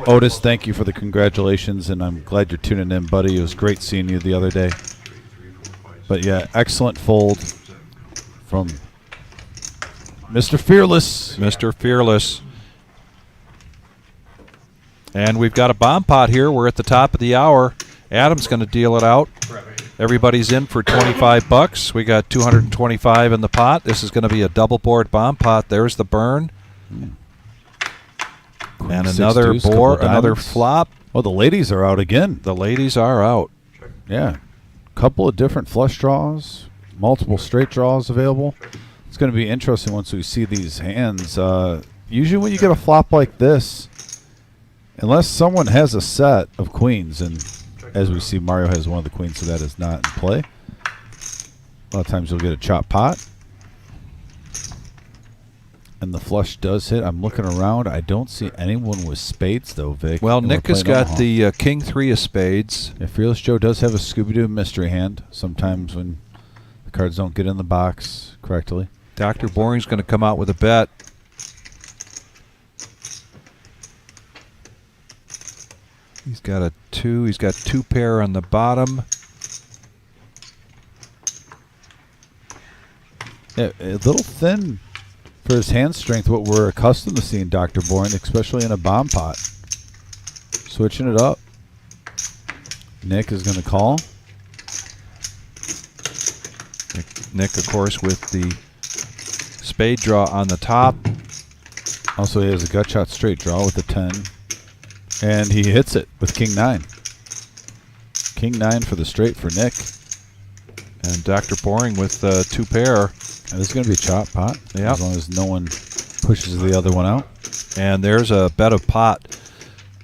Speaker 1: Otis, thank you for the congratulations, and I'm glad you're tuning in, buddy. It was great seeing you the other day. But yeah, excellent fold from Mr. Fearless.
Speaker 2: Mr. Fearless. And we've got a bomb pot here. We're at the top of the hour. Adam's going to deal it out. Everybody's in for 25 bucks. We got 225 in the pot. This is going to be a double board bomb pot. There's the burn. And another
Speaker 1: deuce,
Speaker 2: board,
Speaker 1: couple
Speaker 2: another
Speaker 1: diamonds.
Speaker 2: flop.
Speaker 1: Oh, the ladies are out again.
Speaker 2: The ladies are out.
Speaker 1: Yeah. Couple of different flush draws, multiple straight draws available. It's going to be interesting once we see these hands. Usually when you get a flop like this, unless someone has a set of queens, and as we see, Mario has one of the queens, so that is not in play. A lot of times you'll get a chop pot. And the flush does hit. I'm looking around. I don't see anyone with spades, though, Vic.
Speaker 2: Well,
Speaker 1: And we're
Speaker 2: Nick has
Speaker 1: playing
Speaker 2: got
Speaker 1: Omaha.
Speaker 2: the King 3 of spades.
Speaker 1: Yeah, Fearless Joe does have a Scooby-Doo mystery hand sometimes when the cards don't get in the box correctly.
Speaker 2: Dr. Boring's going to come out with a bet. He's got a 2. He's got 2 pair on the bottom.
Speaker 1: Yeah, a little thin for his hand strength, what we're accustomed to seeing Dr. Boring, especially in a bomb pot. Switching it up. Nick is going to call.
Speaker 2: Nick, of course, with the spade draw on the top.
Speaker 1: Also, he has a gut shot straight draw with a 10. And he hits it with King 9. King 9 for the straight for Nick.
Speaker 2: And Dr. Boring with 2 pair.
Speaker 1: And this is going to be a chop pot,
Speaker 2: Yep.
Speaker 1: as long as no one pushes the other one out.
Speaker 2: And there's a bet of pot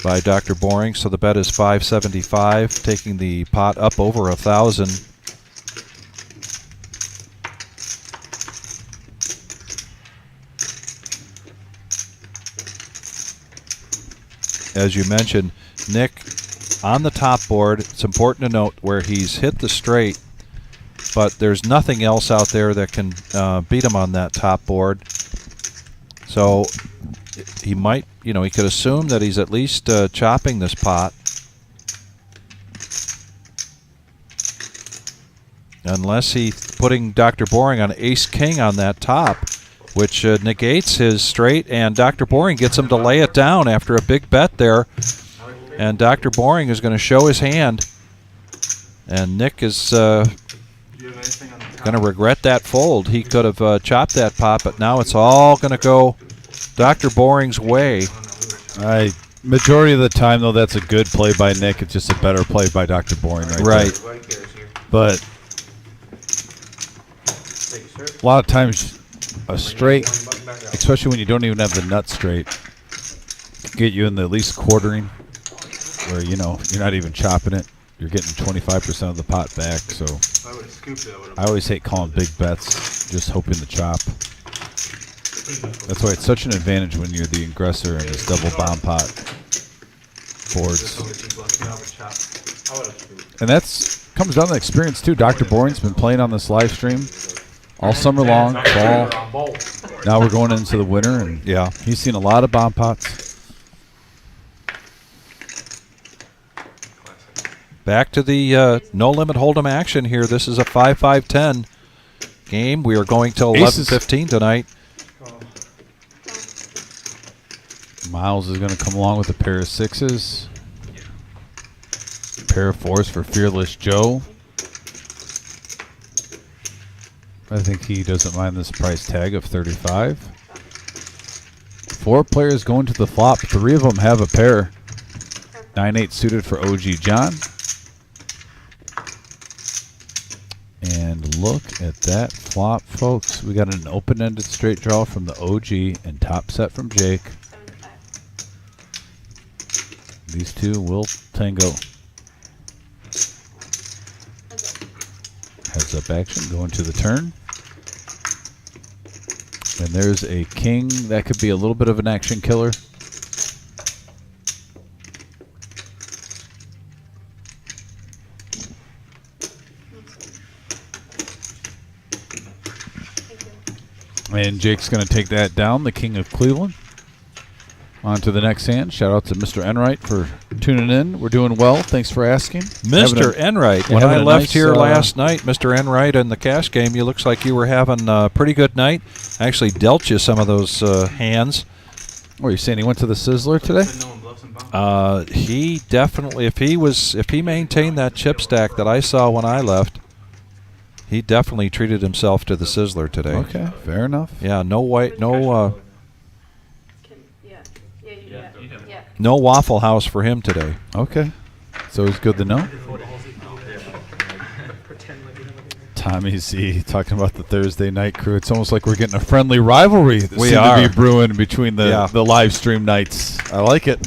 Speaker 2: by Dr. Boring. So the bet is 575, taking the pot up over 1,000. As you mentioned, Nick on the top board. It's important to note where he's hit the straight, but there's nothing else out there that can beat him on that top board. So he might, he could assume that he's at least chopping this pot. Unless he's putting Dr. Boring on ace-king on that top, which negates his straight, and Dr. Boring gets him to lay it down after a big bet there. And Dr. Boring is going to show his hand. And Nick is going to regret that fold. He could have chopped that pot, but now it's all going to go Dr. Boring's way.
Speaker 1: Majority of the time, though, that's a good play by Nick. It's just a better play by Dr. Boring
Speaker 2: Right.
Speaker 1: there. But a lot of times, a straight, especially when you don't even have the nut straight, can get you in the at least quartering, where you're not even chopping it. You're getting 25% of the pot back. So I always hate calling big bets, just hoping to chop. That's why it's such an advantage when you're the aggressor in this double bomb pot boards. And that's comes down to experience too. Dr. Boring's been playing on this live stream all summer long, fall. Now we're going into the winter, and
Speaker 2: Yeah.
Speaker 1: he's seen a lot of bomb pots.
Speaker 2: Back to the no limit hold'em action here. This is a 5-5-10 game. We are going till
Speaker 1: Aces.
Speaker 2: 11:15 tonight.
Speaker 1: Miles is going to come along with a pair of sixes. Pair of fours for Fearless Joe. I think he doesn't mind this price tag of 35. 4 players going to the flop. 3 of them have a pair. 9-8 suited for OG John. And look at that flop, folks. We got an open-ended straight draw from the OG and top set from Jake. These two will tango. Heads up action going to the turn. And there's a king. That could be a little bit of an action killer. And Jake's going to take that down, the King of Cleveland. On to the next hand. Shout out to Mr. Enright for tuning in. We're doing well. Thanks for asking.
Speaker 2: Mr. Enright, when I left here last night, Mr. Enright, in the cash game, you looks like you were having a pretty good night. I actually dealt you some of those hands.
Speaker 1: What are you saying? He went to the Sizzler today?
Speaker 2: He definitely, if he maintained that chip stack that I saw when I left, he definitely treated himself to the Sizzler today.
Speaker 1: Okay, fair enough.
Speaker 2: Yeah, no white, no
Speaker 9: Yeah.
Speaker 2: no Waffle House for him today.
Speaker 1: Okay. It's always good to know. Tommy Z talking about the Thursday night crew. It's almost like we're getting a friendly rivalry that
Speaker 2: We
Speaker 1: seems
Speaker 2: are.
Speaker 1: to be brewing between the live stream nights. I like it.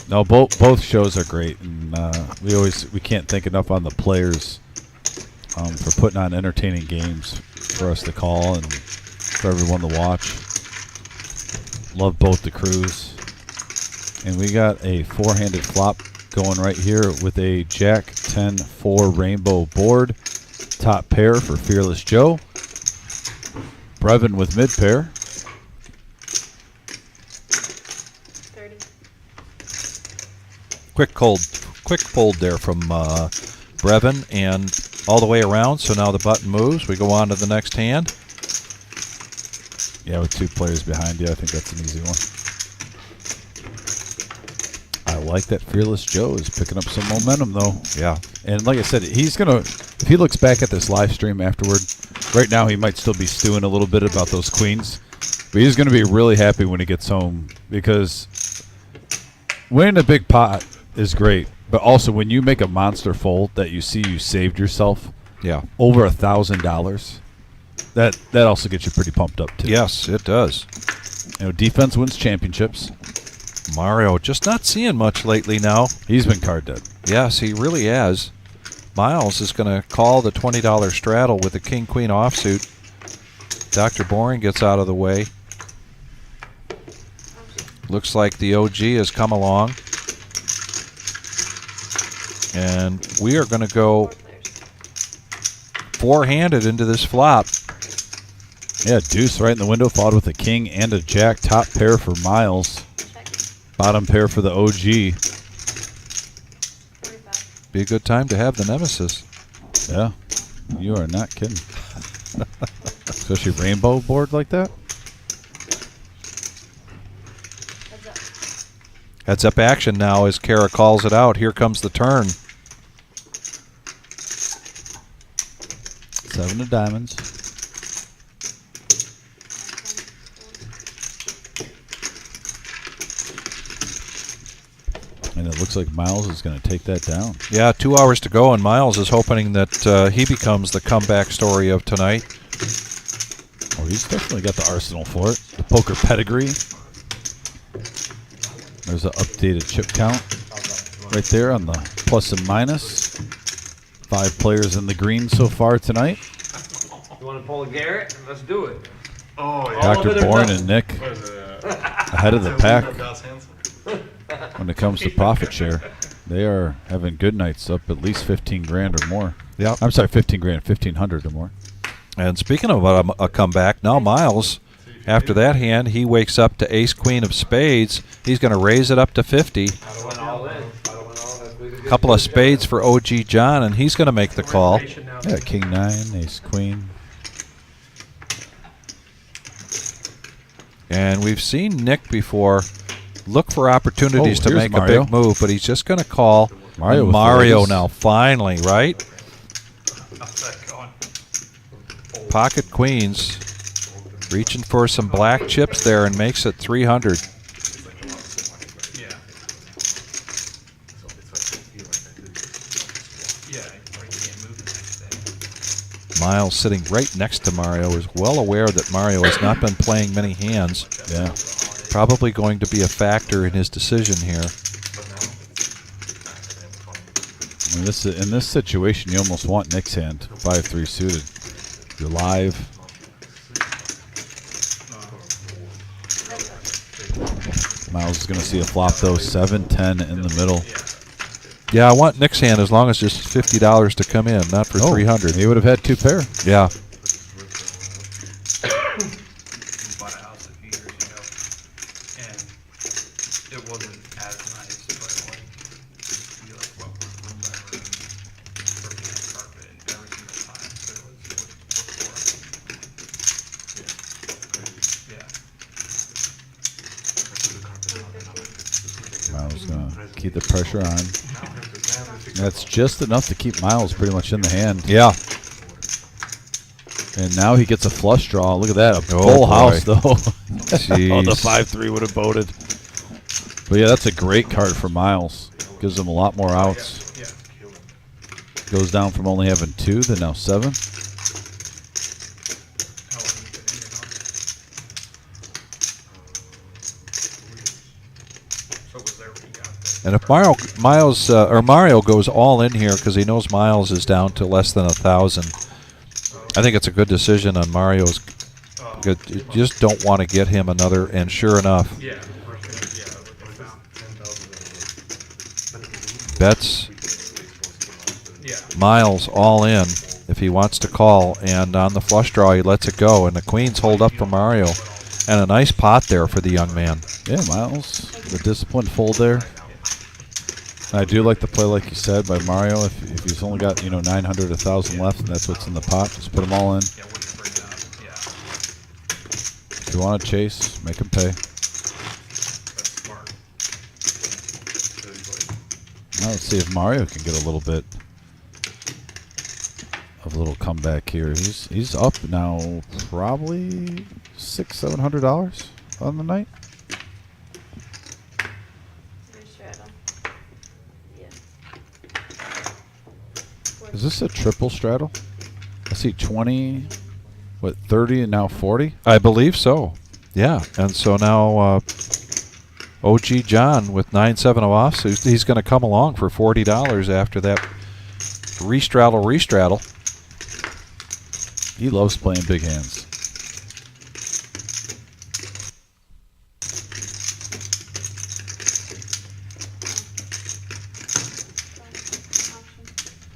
Speaker 1: No, both shows are great, and we can't thank enough on the players for putting on entertaining games for us to call and for everyone to watch. Love both the crews. And we got a four-handed flop going right here with a Jack 10-4 rainbow board. Top pair for Fearless Joe. Brevin with mid pair.
Speaker 9: 30.
Speaker 2: Quick fold there from Brevin, and all the way around. So now the button moves. We go on to the next hand.
Speaker 1: Yeah, with two players behind you, I think that's an easy one. I like that Fearless Joe is picking up some momentum, though.
Speaker 2: Yeah.
Speaker 1: And like I said, he's going to, if he looks back at this live stream afterward, right now he might still be stewing a little bit about those queens. But he's going to be really happy when he gets home, because winning a big pot is great. But also when you make a monster fold that you see you saved yourself over $1,000, that also gets you pretty pumped up too.
Speaker 2: Yes, it does.
Speaker 1: You know, defense wins championships.
Speaker 2: Mario just not seeing much lately now.
Speaker 1: He's been card dead.
Speaker 2: Yes, he really has. Miles is going to call the $20 straddle with the king-queen offsuit. Dr. Boring gets out of the way. Looks like the OG has come along. And we are going to go four-handed into this flop.
Speaker 1: Yeah, deuce right in the window, followed with a king and a jack. Top pair for Miles. Bottom pair for the OG.
Speaker 9: 45.
Speaker 2: Be a good time to have the nemesis.
Speaker 1: Yeah, you are not kidding. Especially rainbow board like that.
Speaker 9: Heads up.
Speaker 2: Heads up action now as Kara calls it out. Here comes the turn.
Speaker 1: 7 of diamonds. And it looks like Miles is going to take that down.
Speaker 2: Yeah, 2 hours to go, and Miles is hoping that he becomes the comeback story of tonight.
Speaker 1: Oh, he's definitely got the arsenal for it. The poker pedigree. There's an updated chip count right there on the plus and minus. 5 players in the green so far tonight.
Speaker 8: You want to pull a Garrett? Let's do it.
Speaker 7: Oh, yeah.
Speaker 1: Dr. Bourne and Nick
Speaker 7: What is it?
Speaker 1: ahead of the pack
Speaker 7: Das Hansen.
Speaker 1: when it comes to profit share. They are having good nights, up at least 15 grand or more.
Speaker 2: Yeah.
Speaker 1: I'm sorry, 15 grand, 1,500 or more.
Speaker 2: And speaking of a comeback, now Miles, after that hand, he wakes up to ace-queen of spades. He's going to raise it up to 50.
Speaker 8: Went all in.
Speaker 2: Couple of spades for OG John, and he's going to make the call.
Speaker 1: Yeah, king 9, ace queen.
Speaker 2: And we've seen Nick before look for opportunities
Speaker 1: Oh,
Speaker 2: to
Speaker 1: here's
Speaker 2: make
Speaker 1: Mario.
Speaker 2: a big move, but he's just going to call.
Speaker 1: Mario
Speaker 2: And
Speaker 1: with
Speaker 2: Mario
Speaker 1: thirties.
Speaker 2: now, finally, right?
Speaker 4: How's that going?
Speaker 2: Pocket queens, reaching for some black chips there, and makes it 300.
Speaker 4: Yeah. Yeah, or you can't move the next day.
Speaker 2: Miles, sitting right next to Mario, is well aware that Mario has not been playing many hands.
Speaker 1: Yeah.
Speaker 2: Probably going to be a factor in his decision here.
Speaker 1: I mean, in this situation, you almost want Nick's hand, 5-3 suited. You're live. Miles is going to see a flop though, 7-10 in the middle.
Speaker 2: Yeah, I want Nick's hand as long as just $50 to come in, not for 300.
Speaker 1: He would have had 2 pair.
Speaker 2: Yeah.
Speaker 4: Bought a house a few years ago, and it wasn't as nice, but like, you like what was room by room, working on carpet every single time, so it was yeah.
Speaker 1: Miles going to keep the pressure on. That's just enough to keep Miles pretty much in the hand.
Speaker 2: Yeah.
Speaker 1: And now he gets a flush draw. Look at that. A
Speaker 2: Oh,
Speaker 1: full
Speaker 2: boy.
Speaker 1: house, though.
Speaker 2: Jeez.
Speaker 1: Oh, the 5-3 would have voted. But yeah, that's a great card for Miles. Gives him a lot more outs. Goes down from only having 2 to now 7.
Speaker 4: How long you been in your house? So was there when you got there?
Speaker 2: And if Mario goes all in here because he knows Miles is down to less than 1,000, I think it's a good decision on Mario's. You just don't want to get him another. And sure enough,
Speaker 4: Yeah, what they found.
Speaker 2: bets
Speaker 4: Yeah.
Speaker 2: Miles all in if he wants to call, and on the flush draw he lets it go, and the queens hold up for Mario, and a nice pot there for the young man.
Speaker 1: Yeah, Miles, the disciplined fold there. I do like the play, like you said, by Mario. If he's only got 900, 1,000 left, and that's what's in the pot, just put them all in.
Speaker 4: Yeah, what do you bring up? Yeah,
Speaker 1: If you want to chase, make him pay.
Speaker 4: that's smart.
Speaker 1: Now let's see if Mario can get a little bit of a little comeback here. He's up now, probably $600-700 on the night. Is this a triple straddle? I see 20, 30, and now 40.
Speaker 2: I believe so. Yeah, and so now OG John with 9-7 of offsuit, he's going to come along for $40 after that restraddle.
Speaker 1: He loves playing big hands.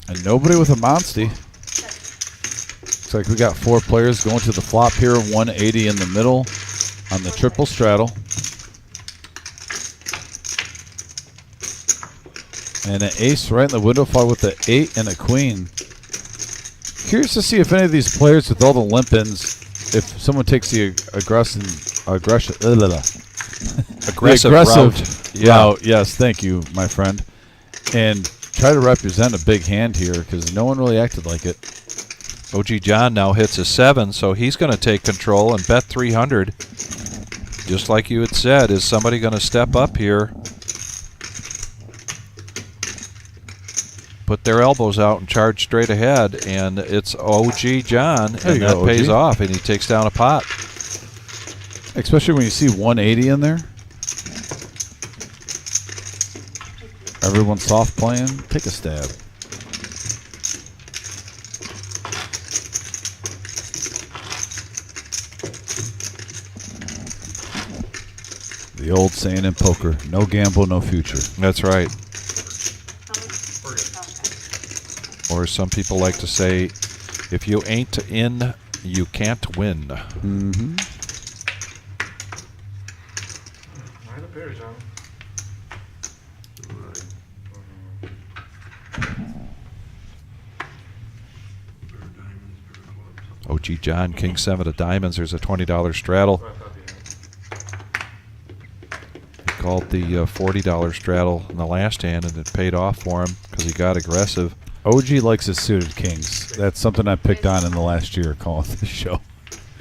Speaker 1: And nobody with a Monsty. Looks like we got 4 players going to the flop here. 180 in the middle on the triple straddle. And an ace right in the window file with the 8 and a queen. Curious to see if any of these players with all the limp-ins, if someone takes the aggressive route. Yes, thank you, my friend. And try to represent a big hand here because no one really acted like it.
Speaker 2: OG John now hits a 7, so he's going to take control and bet 300. Just like you had said, is somebody going to step up here, put their elbows out and charge straight ahead? And it's OG John, and that pays off, and he takes down a pot.
Speaker 1: Especially when you see 180 in there. Everyone's soft playing. Take a stab. The old saying in poker, no gamble, no future.
Speaker 2: That's right. Or as some people like to say, if you ain't in, you can't win.
Speaker 1: Mm-hmm.
Speaker 7: Nine of pairs, John.
Speaker 2: OG John, King 7 of diamonds. There's a $20 straddle. He called the $40 straddle in the last hand, and it paid off for him because he got aggressive.
Speaker 1: OG likes his suited kings. That's something I picked on in the last year calling the show.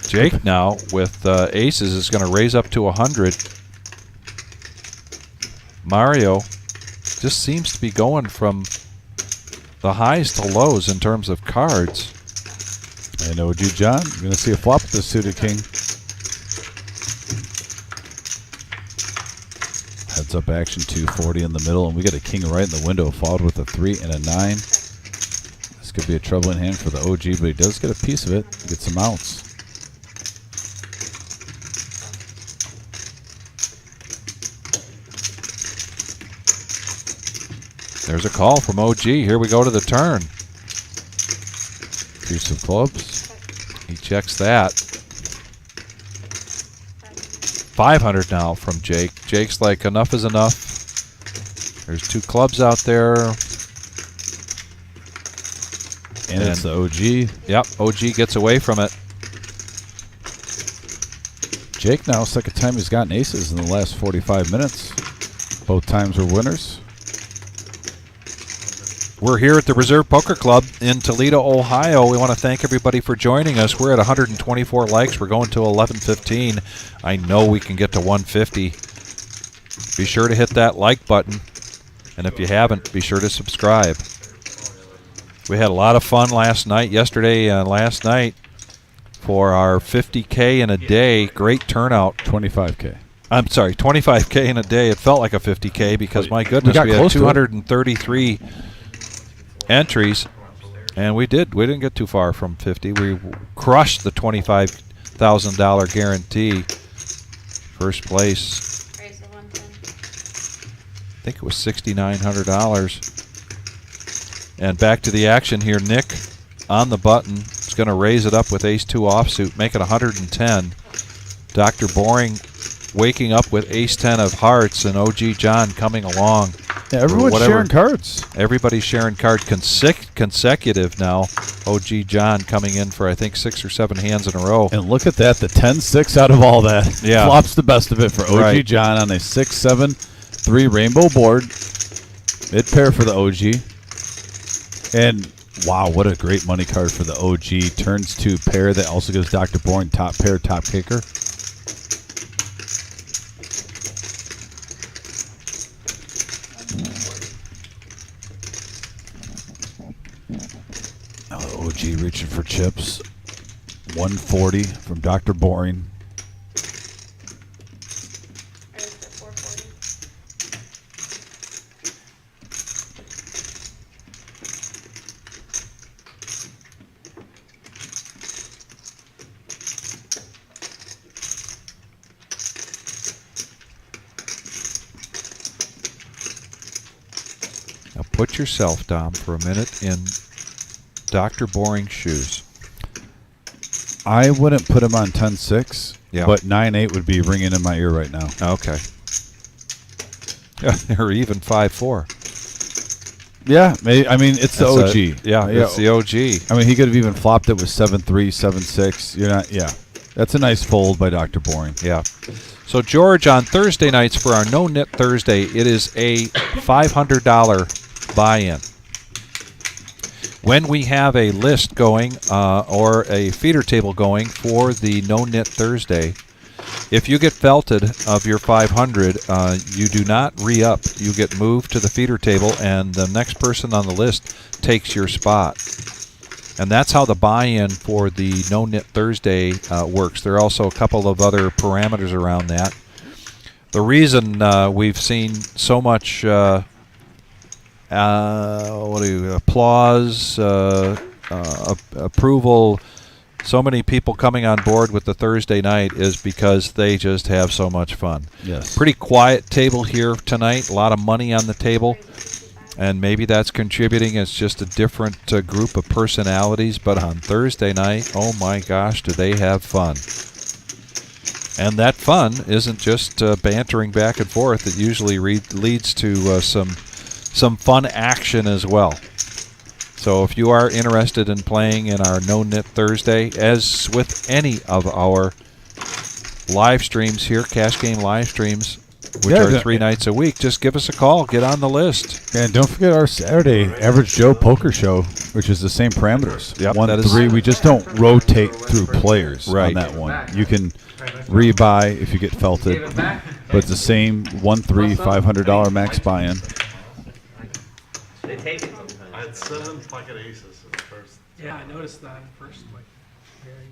Speaker 2: Jake now with aces is going to raise up to 100. Mario just seems to be going from the highs to lows in terms of cards.
Speaker 1: And OG John, you're going to see a flop with the suited king. Heads up action 240 in the middle, and we got a king right in the window, followed with a 3 and a 9. This could be a troubling hand for the OG, but he does get a piece of it. Get some outs.
Speaker 2: There's a call from OG. Here we go to the turn.
Speaker 1: Piece of clubs.
Speaker 2: He checks that. 500 now from Jake. Jake's like, enough is enough. There's 2 clubs out there.
Speaker 1: And it's the OG.
Speaker 2: Yep, OG gets away from it.
Speaker 1: Jake now, second time he's gotten aces in the last 45 minutes. Both times were winners.
Speaker 2: We're here at the Reserve Poker Club in Toledo, Ohio. We want to thank everybody for joining us. We're at 124 likes. We're going to 1115. I know we can get to 150. Be sure to hit that like button. And if you haven't, be sure to subscribe. We had a lot of fun yesterday and last night for our 50K in a day. Great turnout.
Speaker 1: 25K.
Speaker 2: I'm sorry, 25K in a day. It felt like a 50K because, my goodness, we had 233 entries, and we didn't get too far from 50. We crushed the $25,000 guarantee. First place, I think it was $6,900. And back to the action here. Nick on the button is going to raise it up with ace-2 offsuit, make it 110. Dr. Boring waking up with ace-10 of hearts, and OG John coming along.
Speaker 1: Yeah, everyone's sharing cards.
Speaker 2: Everybody's sharing cards consecutive now. OG John coming in for, I think, 6 or 7 hands in a row.
Speaker 1: And look at that, the 10-6 out of all that.
Speaker 2: Yeah.
Speaker 1: Flops the best of it for OG John on a 6-7-3 rainbow board. Mid pair for the OG. And wow, what a great money card for the OG. Turns to pair that also gives Dr. Boring top pair, top kicker. OG reaching for chips. 140 from Dr. Boring.
Speaker 2: Now put yourself, Dom, for a minute in Dr. Boring's shoes.
Speaker 1: I wouldn't put him on 10-6,
Speaker 2: Yeah.
Speaker 1: but 9-8 would be ringing in my ear right now.
Speaker 2: Okay. Or even 5-4.
Speaker 1: Yeah, maybe. I mean, it's the OG.
Speaker 2: It's the OG.
Speaker 1: I mean, he could have even flopped it with 7-3, 7-6. You're not. Yeah, that's a nice fold by Dr. Boring.
Speaker 2: Yeah. So George, on Thursday nights for our No Knit Thursday, it is a $500 buy-in. When we have a list going or a feeder table going for the No Knit Thursday, if you get felted of your 500, you do not re-up. You get moved to the feeder table, and the next person on the list takes your spot. And that's how the buy-in for the No Knit Thursday works. There are also a couple of other parameters around that. The reason we've seen so much applause, approval, so many people coming on board with the Thursday night is because they just have so much fun.
Speaker 1: Yes.
Speaker 2: Pretty quiet table here tonight. A lot of money on the table. And maybe that's contributing. It's just a different group of personalities. But on Thursday night, oh my gosh, do they have fun. And that fun isn't just bantering back and forth. It usually leads to some fun action as well. So if you are interested in playing in our No Knit Thursday, as with any of our live streams here, cash game live streams, which are 3 nights a week, just give us a call. Get on the list.
Speaker 1: And don't forget our Saturday Average Joe Poker Show, which is the same parameters.
Speaker 2: Yep,
Speaker 1: 1-3. We just don't rotate through players
Speaker 2: Right.
Speaker 1: on that one. You can rebuy if you get felted, but it's the same 1-3 $500 max buy-in.
Speaker 8: They take it.
Speaker 7: I had 7 pocket aces in the first.
Speaker 6: Yeah, I noticed that first. Like, very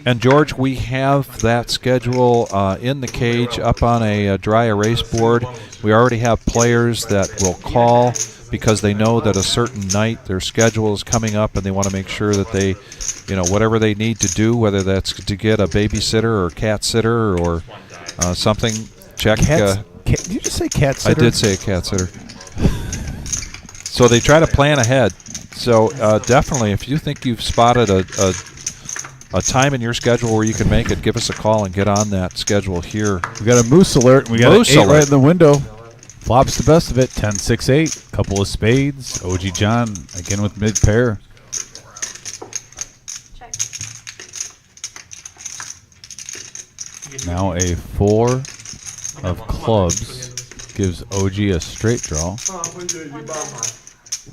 Speaker 2: And George, we have that schedule in the cage up on a dry erase board. We already have players that will call because they know that a certain night their schedule is coming up and they want to make sure that they, whatever they need to do, whether that's to get a babysitter or cat sitter or something, check.
Speaker 1: Did you just say cat sitter?
Speaker 2: I did say a cat sitter. So they try to plan ahead. So definitely, if you think you've spotted a time in your schedule where you can make it, give us a call and get on that schedule here.
Speaker 1: We got a moose alert. We got
Speaker 2: Moose
Speaker 1: an 8
Speaker 2: alert.
Speaker 1: right in the window. Flops the best of it. 10, 6, 8. Couple of spades. OG John again with mid pair.
Speaker 9: Check.
Speaker 1: Now a 4 of clubs gives OG a straight draw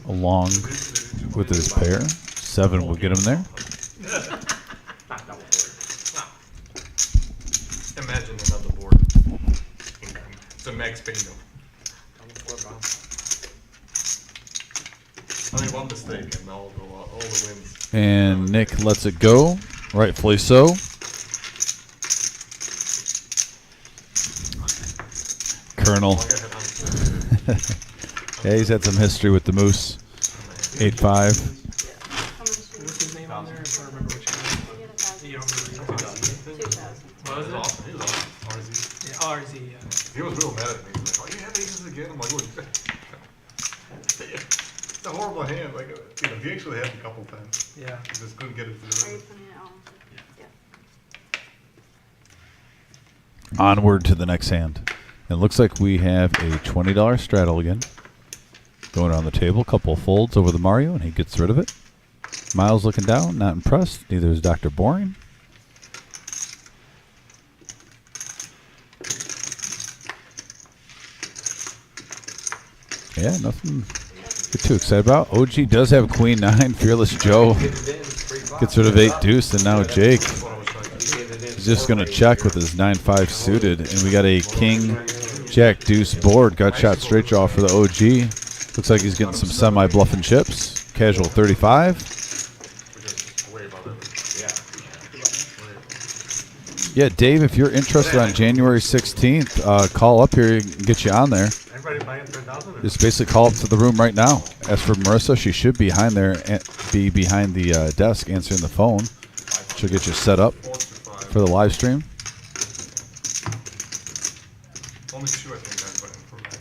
Speaker 1: along with his pair. 7 will get him there.
Speaker 7: Imagine another board. It's a max bingo. Only one mistake and all the wins.
Speaker 1: And Nick lets it go. Rightfully so. Colonel. Yeah, he's had some history with the moose. 8-5.
Speaker 9: How much do you
Speaker 6: What's his name on there? I can't remember which guy.
Speaker 9: get? A thousand.
Speaker 6: You don't remember?
Speaker 9: 2,000.
Speaker 6: What was
Speaker 7: He was
Speaker 6: it?
Speaker 7: awesome. He was awesome. RZ.
Speaker 6: Yeah, RZ, yeah.
Speaker 7: He was real mad at me. He's like, "Oh, you have aces again?" I'm like, "Look, it's a horrible hand." Like, he actually had it a couple times.
Speaker 6: Yeah.
Speaker 7: He just couldn't get it
Speaker 9: Are
Speaker 7: through.
Speaker 9: you putting it on? Yeah.
Speaker 1: Onward to the next hand. It looks like we have a $20 straddle again. Going around the table, couple of folds over the Mario, and he gets rid of it. Miles looking down, not impressed. Neither is Dr. Boring. Yeah, nothing to get too excited about. OG does have Queen 9. Fearless Joe gets rid of 8 deuce, and now Jake is just going to check with his 9-5 suited. And we got a King Jack deuce board. Gut shot straight draw for the OG. Looks like he's getting some semi-bluffing chips. Casual 35. Yeah, Dave, if you're interested on January 16th, call up here and get you on there.
Speaker 7: Everybody buying 10,000?
Speaker 1: Just basically call up to the room right now. As for Marissa, she should be behind there, be behind the desk answering the phone. She'll get you set up for the live stream.
Speaker 7: Only 2, I think, I put in for that.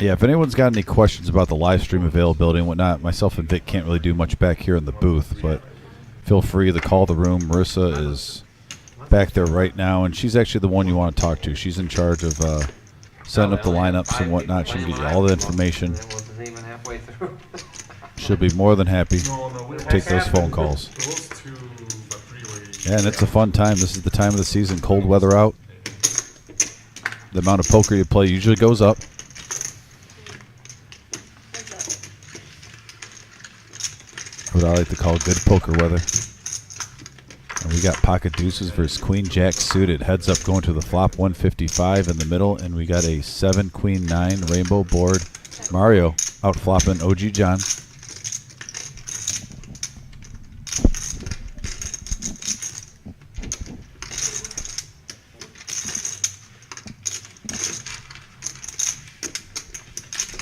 Speaker 1: Yeah, if anyone's got any questions about the live stream availability and whatnot, myself and Vic can't really do much back here in the booth, but feel free to call the room. Marissa is back there right now, and she's actually the one you want to talk to. She's in charge of setting up the lineups and whatnot. She can get you all the information.
Speaker 8: Wasn't even halfway through.
Speaker 1: She'll be more than happy
Speaker 7: No, we
Speaker 1: to take those phone calls.
Speaker 7: Those 2, but 3 were.
Speaker 1: Yeah, and it's a fun time. This is the time of the season, cold weather out. The amount of poker you play usually goes up. What I like to call good poker weather. And we got pocket deuces versus Queen Jack suited. Heads up going to the flop 155 in the middle, and we got a 7 Queen 9 rainbow board. Mario out flopping OG John.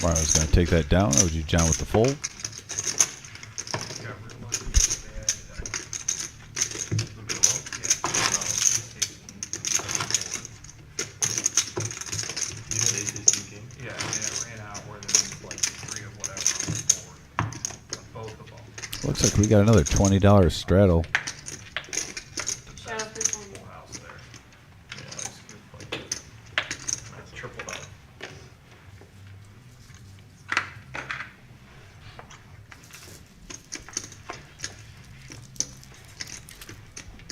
Speaker 1: Mario's going to take that down. OG John with the fold.
Speaker 4: Yeah, it ran out where there was like 3 of whatever on the board. Both of them.
Speaker 1: Looks like we got another $20 straddle.
Speaker 9: Shout out for Tony.
Speaker 4: Full house there. Yeah, I scooped like that's tripled up.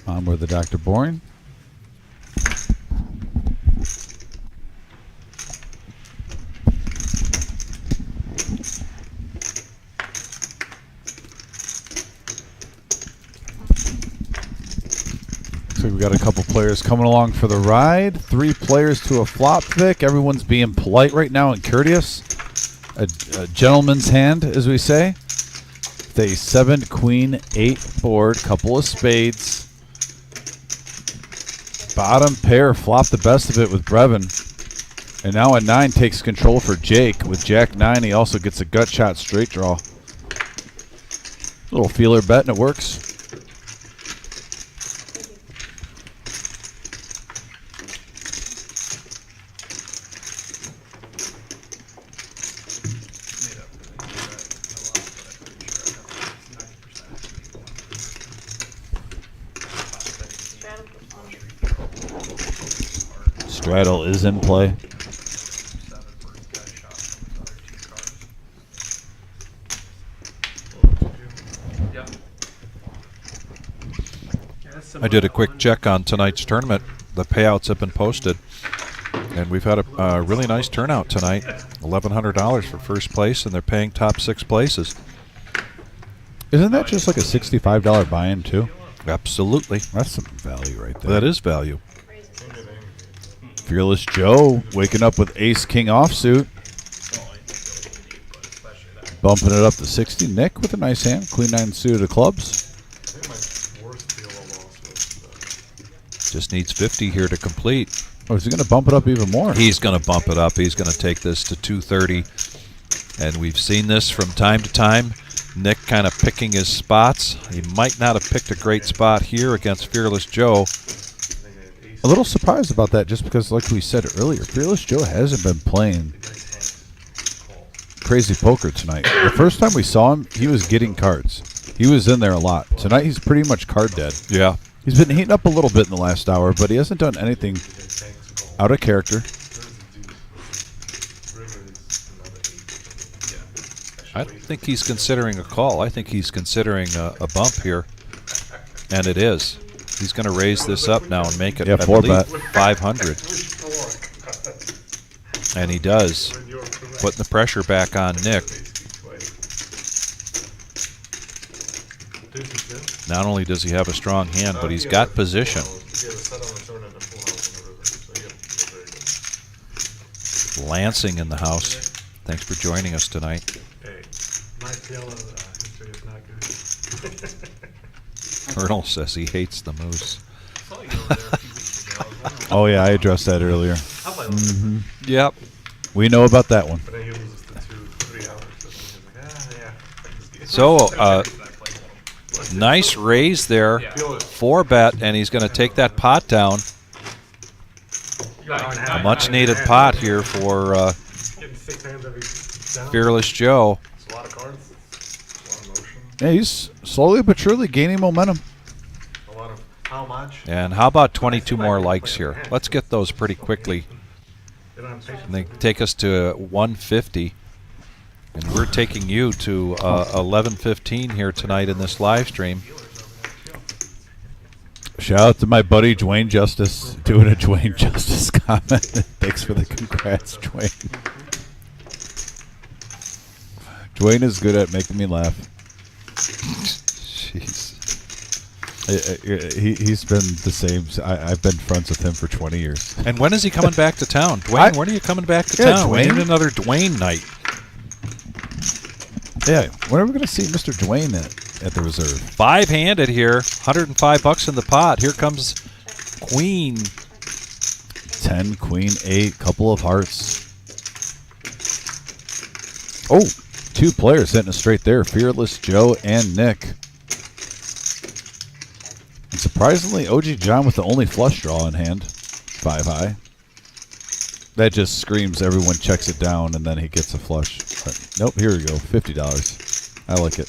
Speaker 1: On with the Dr. Boring. So we've got a couple players coming along for the ride. 3 players to a flop, Vic. Everyone's being polite right now and courteous. A gentleman's hand, as we say. With a 7 queen 8 board, couple of spades. Bottom pair flop the best of it with Brevin. And now a 9 takes control for Jake. With Jack 9, he also gets a gut shot straight draw. Little feeler bet, and it works. Straddle is in play.
Speaker 2: I did a quick check on tonight's tournament. The payouts have been posted, and we've had a really nice turnout tonight. $1,100 for first place, and they're paying top 6 places.
Speaker 1: Isn't that just like a $65 buy-in too?
Speaker 2: Absolutely.
Speaker 1: That's some value right there.
Speaker 2: That is value.
Speaker 1: Fearless Joe waking up with ace king offsuit. Bumping it up to 60. Nick with a nice hand. Queen 9 suited of clubs.
Speaker 2: Just needs 50 here to complete.
Speaker 1: Oh, is he going to bump it up even more?
Speaker 2: He's going to bump it up. He's going to take this to 230. And we've seen this from time to time. Nick kind of picking his spots. He might not have picked a great spot here against Fearless Joe.
Speaker 1: A little surprised about that just because, like we said earlier, Fearless Joe hasn't been playing crazy poker tonight. The first time we saw him, he was getting cards. He was in there a lot. Tonight, he's pretty much card dead.
Speaker 2: Yeah.
Speaker 1: He's been heating up a little bit in the last hour, but he hasn't done anything out of character.
Speaker 2: I don't think he's considering a call. I think he's considering a bump here. And it is. He's going to raise this up now and make it,
Speaker 1: Yeah,
Speaker 2: I
Speaker 1: 4
Speaker 2: believe,
Speaker 1: bet.
Speaker 2: 500. And he does, putting the pressure back on Nick. Not only does he have a strong hand, but he's got position. Lansing in the house. Thanks for joining us tonight.
Speaker 7: Hey, my tale of history is not good.
Speaker 2: Colonel says he hates the moose.
Speaker 1: Oh, yeah, I addressed that earlier.
Speaker 2: Yep.
Speaker 1: We know about that one.
Speaker 7: But then he loses to 2-3 hours.
Speaker 2: So, nice raise there. 4 bet, and he's going to take that pot down. A much needed pot here for
Speaker 7: Getting 6 hands every down.
Speaker 2: Fearless Joe.
Speaker 7: It's a lot of cards. It's a lot of motion.
Speaker 1: Yeah, he's slowly but surely gaining momentum.
Speaker 7: A lot of how much?
Speaker 2: And how about 22 more likes here? Let's get those pretty quickly.
Speaker 7: They don't have patience.
Speaker 2: And they take us to 150. And we're taking you to 11:15 here tonight in this live stream.
Speaker 1: Shout out to my buddy Dwayne Justice doing a Dwayne Justice comment. Thanks for the congrats, Dwayne. Dwayne is good at making me laugh.
Speaker 2: Jeez.
Speaker 1: He's been the same. I've been friends with him for 20 years.
Speaker 2: And when is he coming back to town? Dwayne, when are you coming back to
Speaker 1: Yeah,
Speaker 2: town? We
Speaker 1: Dwayne.
Speaker 2: need another Dwayne night.
Speaker 1: Yeah, when are we going to see Mr. Dwayne at the reserve?
Speaker 2: 5-handed here, $105 in the pot. Here comes Queen.
Speaker 1: 10, Queen, 8, couple of hearts. Oh, 2 players hitting it straight there. Fearless Joe and Nick. And surprisingly, OG John with the only flush draw in hand. 5 high. That just screams everyone checks it down and then he gets a flush. But nope, here we go. $50. I like it.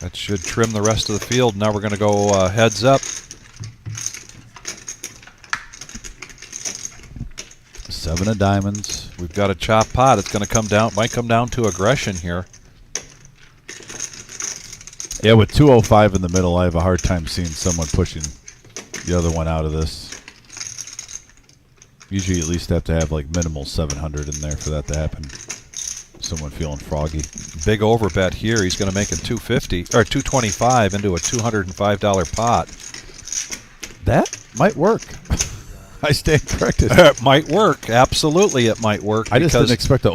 Speaker 2: That should trim the rest of the field. Now we're going to go heads up.
Speaker 1: 7 of diamonds.
Speaker 2: We've got a chop pot. It's going to come down. Might come down to aggression here.
Speaker 1: Yeah, with 205 in the middle, I have a hard time seeing someone pushing the other one out of this. Usually you at least have to have like minimal 700 in there for that to happen. Someone feeling froggy.
Speaker 2: Big overbet here. He's going to make it 250 or 225 into a $205 pot.
Speaker 1: That might work. I stand corrected.
Speaker 2: It might work. Absolutely, it might work.
Speaker 1: I just didn't expect a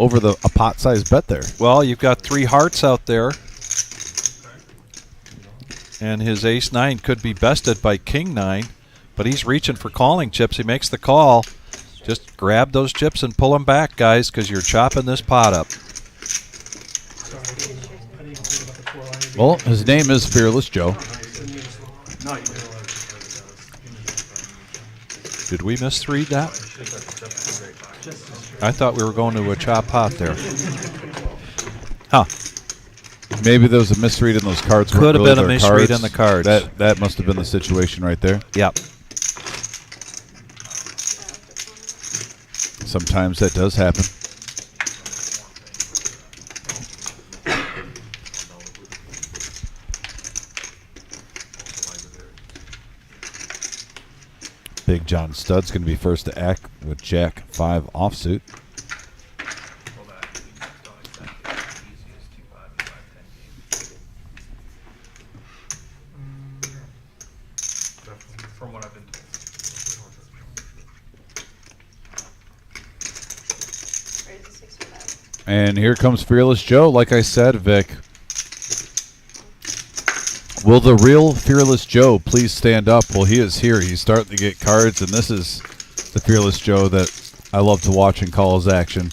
Speaker 1: pot-sized bet there.
Speaker 2: Well, you've got 3 hearts out there. And his ace-9 could be bested by king-9. But he's reaching for calling chips. He makes the call. Just grab those chips and pull them back, guys, because you're chopping this pot up.
Speaker 6: Sorry, I didn't think about the 4-line.
Speaker 1: Well, his name is Fearless Joe.
Speaker 3: No, you didn't.
Speaker 2: Did we misread that? I thought we were going to a chop pot there. Huh.
Speaker 1: Maybe there was a misread in those cards.
Speaker 2: Could have
Speaker 1: weren't
Speaker 2: been a
Speaker 1: really their
Speaker 2: misread
Speaker 1: cards.
Speaker 2: in the cards.
Speaker 1: That must have been the situation right there.
Speaker 2: Yep.
Speaker 1: Sometimes that does happen. Big John Stud's going to be first to act with Jack 5 offsuit.
Speaker 4: Well, that easiest 2-5 and 5-10 game. From what I've been told.
Speaker 9: Raise the 65.
Speaker 1: And here comes Fearless Joe. Like I said, Vic, will the real Fearless Joe please stand up? Well, he is here. He's starting to get cards, and this is the Fearless Joe that I love to watch and call his action.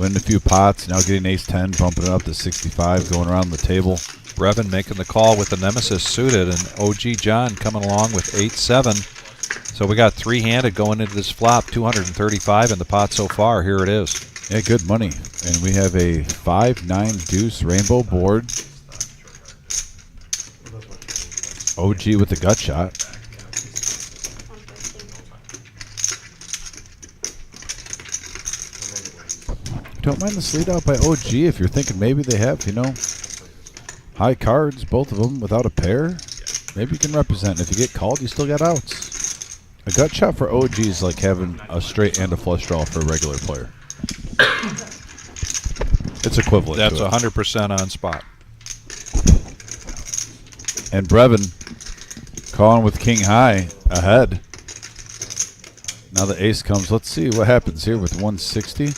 Speaker 1: Winning a few pots, now getting ace-10, bumping it up to 65, going around the table.
Speaker 2: Brevin making the call with the Nemesis suited, and OG John coming along with 8-7. So we got 3-handed going into this flop, 235 in the pot so far. Here it is.
Speaker 1: Yeah, good money. And we have a 5-9 deuce rainbow board. OG with the gut shot.
Speaker 9: 115.
Speaker 1: Don't mind the sleed out by OG if you're thinking maybe they have, high cards, both of them without a pair. Maybe you can represent. If you get called, you still got outs. A gut shot for OG is like having a straight and a flush draw for a regular player. It's equivalent.
Speaker 2: That's
Speaker 1: to it.
Speaker 2: 100% on spot.
Speaker 1: And Brevin calling with king high ahead. Now the ace comes. Let's see what happens here with 160.
Speaker 4: I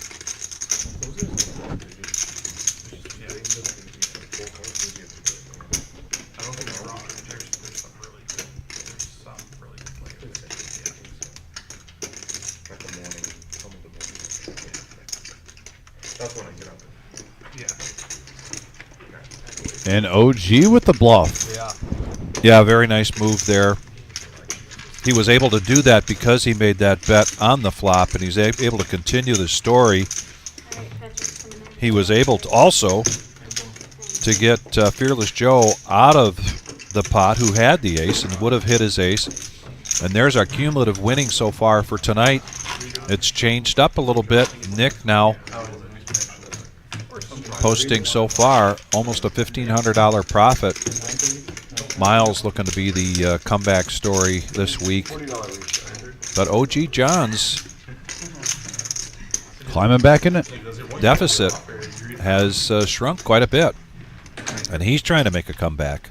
Speaker 4: don't think it's wrong. There's some really good. There's some really good players.
Speaker 7: That's when I get up.
Speaker 4: Yeah.
Speaker 1: And OG with the bluff.
Speaker 2: Yeah, very nice move there. He was able to do that because he made that bet on the flop, and he's able to continue the story.
Speaker 9: All right, Patrick's coming in.
Speaker 2: He was able to also to get Fearless Joe out of the pot, who had the ace and would have hit his ace. And there's our cumulative winning so far for tonight. It's changed up a little bit. Nick now posting so far almost a $1,500 profit. Miles looking to be the comeback story this week. But OG John's
Speaker 1: Climbing back in it.
Speaker 2: deficit has shrunk quite a bit. And he's trying to make a comeback.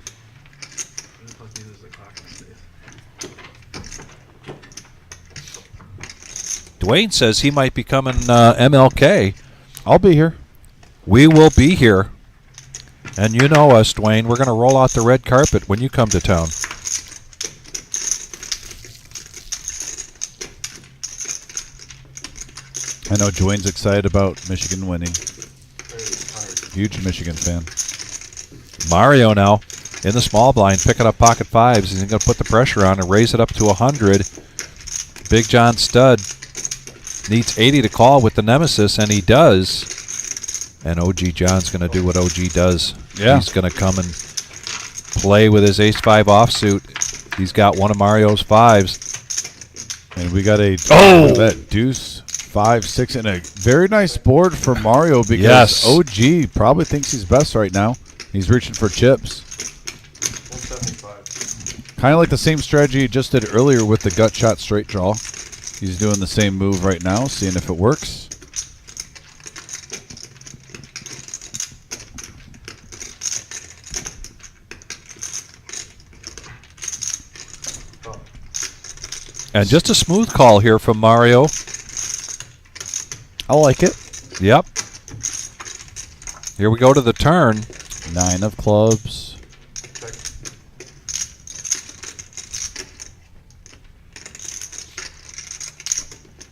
Speaker 2: Dwayne says he might be coming MLK.
Speaker 1: I'll be here.
Speaker 2: We will be here. And you know us, Dwayne. We're going to roll out the red carpet when you come to town.
Speaker 1: I know Dwayne's excited about Michigan winning. Huge Michigan fan.
Speaker 2: Mario now in the small blind, picking up pocket fives. He's going to put the pressure on and raise it up to 100. Big John Stud needs 80 to call with the Nemesis, and he does. And OG John's going to do what OG does.
Speaker 1: Yeah.
Speaker 2: He's going to come and play with his ace-5 offsuit. He's got one of Mario's fives.
Speaker 1: And we got a that deuce, 5, 6, and a very nice board for Mario because
Speaker 2: Yes.
Speaker 1: OG probably thinks he's best right now. He's reaching for chips.
Speaker 7: 175.
Speaker 1: Kind of like the same strategy he just did earlier with the gut shot straight draw. He's doing the same move right now, seeing if it works.
Speaker 2: And just a smooth call here from Mario.
Speaker 1: I like it.
Speaker 2: Yep. Here we go to the turn.
Speaker 1: 9 of clubs.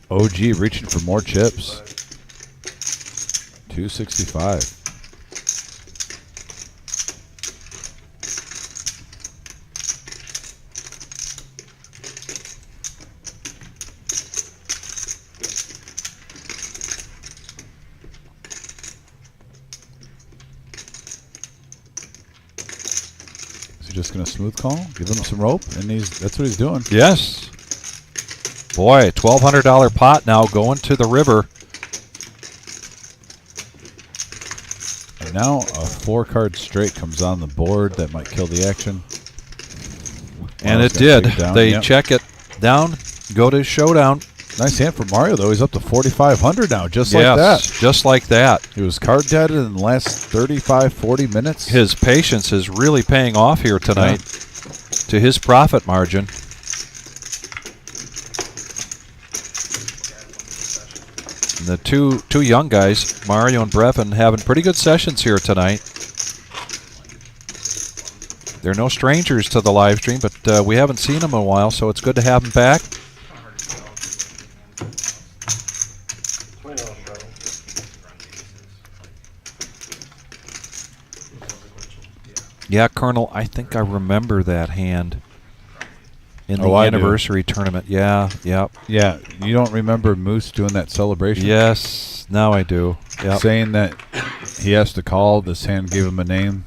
Speaker 1: OG reaching for more chips. 265. Is he just going to smooth call? Give him some rope? And that's what he's doing.
Speaker 2: Yes. Boy, $1,200 pot now going to the river.
Speaker 1: And now a 4-card straight comes on the board. That might kill the action.
Speaker 2: And
Speaker 1: Mario's
Speaker 2: it
Speaker 1: gonna
Speaker 2: did.
Speaker 1: take down.
Speaker 2: They
Speaker 1: Yep.
Speaker 2: check it down, go to showdown.
Speaker 1: Nice hand for Mario, though. He's up to 4,500 now, just like that.
Speaker 2: Just like that.
Speaker 1: He was card deaded in the last 35, 40 minutes.
Speaker 2: His patience is really paying off here tonight to his profit margin. And the two young guys, Mario and Brevin, having pretty good sessions here tonight. They're no strangers to the live stream, but we haven't seen them in a while, so it's good to have them back. Yeah, Colonel, I think I remember that hand in the
Speaker 1: I do.
Speaker 2: anniversary tournament. Yeah, yep.
Speaker 1: Yeah, you don't remember Moose doing that celebration?
Speaker 2: Yes, now I do. Yep.
Speaker 1: Saying that he has to call, this hand gave him a name.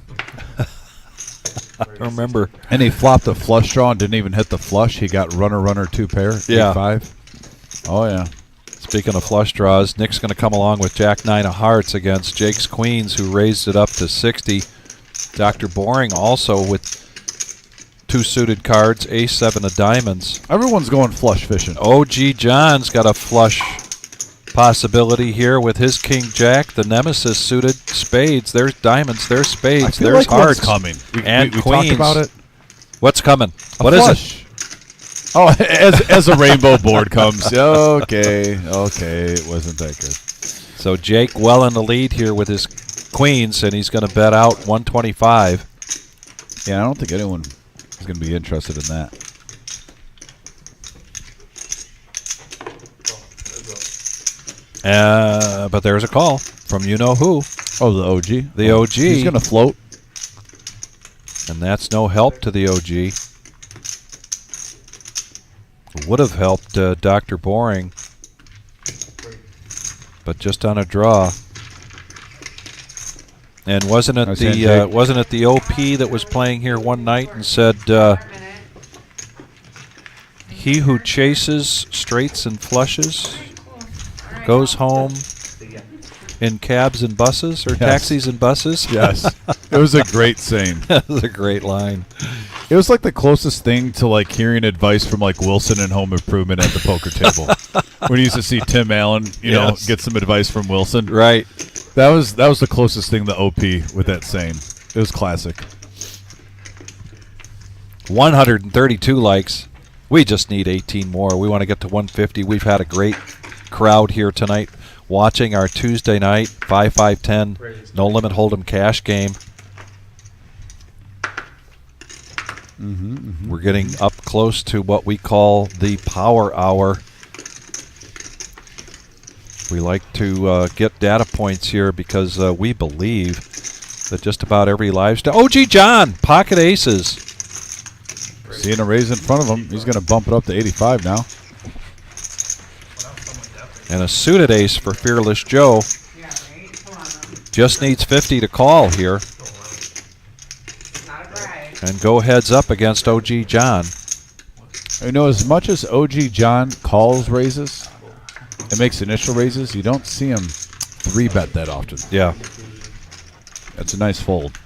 Speaker 2: I remember.
Speaker 1: And he flopped a flush draw and didn't even hit the flush. He got runner, 2 pair,
Speaker 2: Yeah.
Speaker 1: 8-5. Oh, yeah.
Speaker 2: Speaking of flush draws, Nick's going to come along with Jack 9 of hearts against Jake's Queens, who raised it up to 60. Dr. Boring also with 2 suited cards, Ace 7 of diamonds.
Speaker 1: Everyone's going flush fishing.
Speaker 2: OG John's got a flush possibility here with his King Jack, the Nemesis suited spades. There's diamonds, there's
Speaker 1: I
Speaker 2: spades,
Speaker 1: feel
Speaker 2: there's
Speaker 1: like
Speaker 2: hearts.
Speaker 1: what's coming.
Speaker 2: And
Speaker 1: we
Speaker 2: queens.
Speaker 1: talked about it.
Speaker 2: What's coming?
Speaker 1: A
Speaker 2: What is
Speaker 1: flush. Oh, as a rainbow board comes. Okay, it wasn't that good.
Speaker 2: So Jake well in the lead here with his queens, and he's going to bet out 125.
Speaker 1: Yeah, I don't think anyone is going to be interested in that.
Speaker 2: But there's a call from you-know-who.
Speaker 1: Oh, the OG?
Speaker 2: The OG.
Speaker 1: He's going to float.
Speaker 2: And that's no help to the OG. Would have helped Dr. Boring, but just on a draw. And wasn't it
Speaker 1: Nice
Speaker 2: the
Speaker 1: handshake.
Speaker 2: wasn't it the OP that was playing here one night and said, "He who chases straights and flushes goes home in cabs and buses, or
Speaker 1: Yes.
Speaker 2: taxis and buses."
Speaker 1: Yes. It was a great saying.
Speaker 2: That was a great line.
Speaker 1: It was like the closest thing to like hearing advice from like Wilson and Home Improvement at the poker table. When you used to see Tim Allen, you know,
Speaker 2: Yes.
Speaker 1: get some advice from Wilson.
Speaker 2: Right.
Speaker 1: That was the closest thing to OP with that saying. It was classic.
Speaker 2: 132 likes. We just need 18 more. We want to get to 150. We've had a great crowd here tonight watching our Tuesday night 5-5-10 No Limit Hold'em cash game. We're getting up close to what we call the power hour. We like to get data points here because we believe that just about every live stream. OG John, pocket aces.
Speaker 1: Seeing a raise in front of him, he's going to bump it up to 85 now.
Speaker 2: And a suited ace for Fearless Joe. Just needs 50 to call here. And go heads up against OG John.
Speaker 1: You know, as much as OG John calls raises and makes initial raises, you don't see him 3-bet that often.
Speaker 2: Yeah.
Speaker 1: That's a nice fold.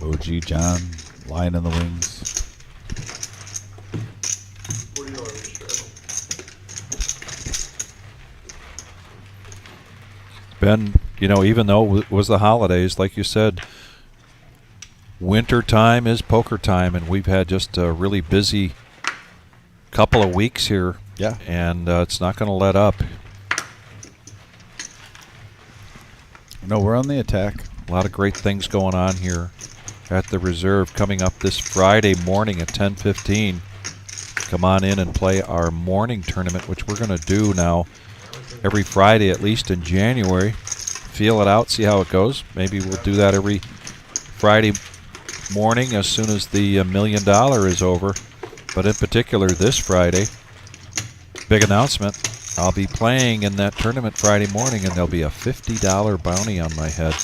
Speaker 1: OG John, lying in the wings.
Speaker 2: Been you know, even though it was the holidays, like you said, winter time is poker time, and we've had just a really busy couple of weeks here.
Speaker 1: Yeah.
Speaker 2: And it's not going to let up.
Speaker 1: No, we're on the attack.
Speaker 2: A lot of great things going on here at the Reserve coming up this Friday morning at 10:15. Come on in and play our morning tournament, which we're going to do now every Friday, at least in January. Feel it out, see how it goes. Maybe we'll do that every Friday morning as soon as the $1 million is over. But in particular, this Friday, big announcement. I'll be playing in that tournament Friday morning, and there'll be a $50 bounty on my head.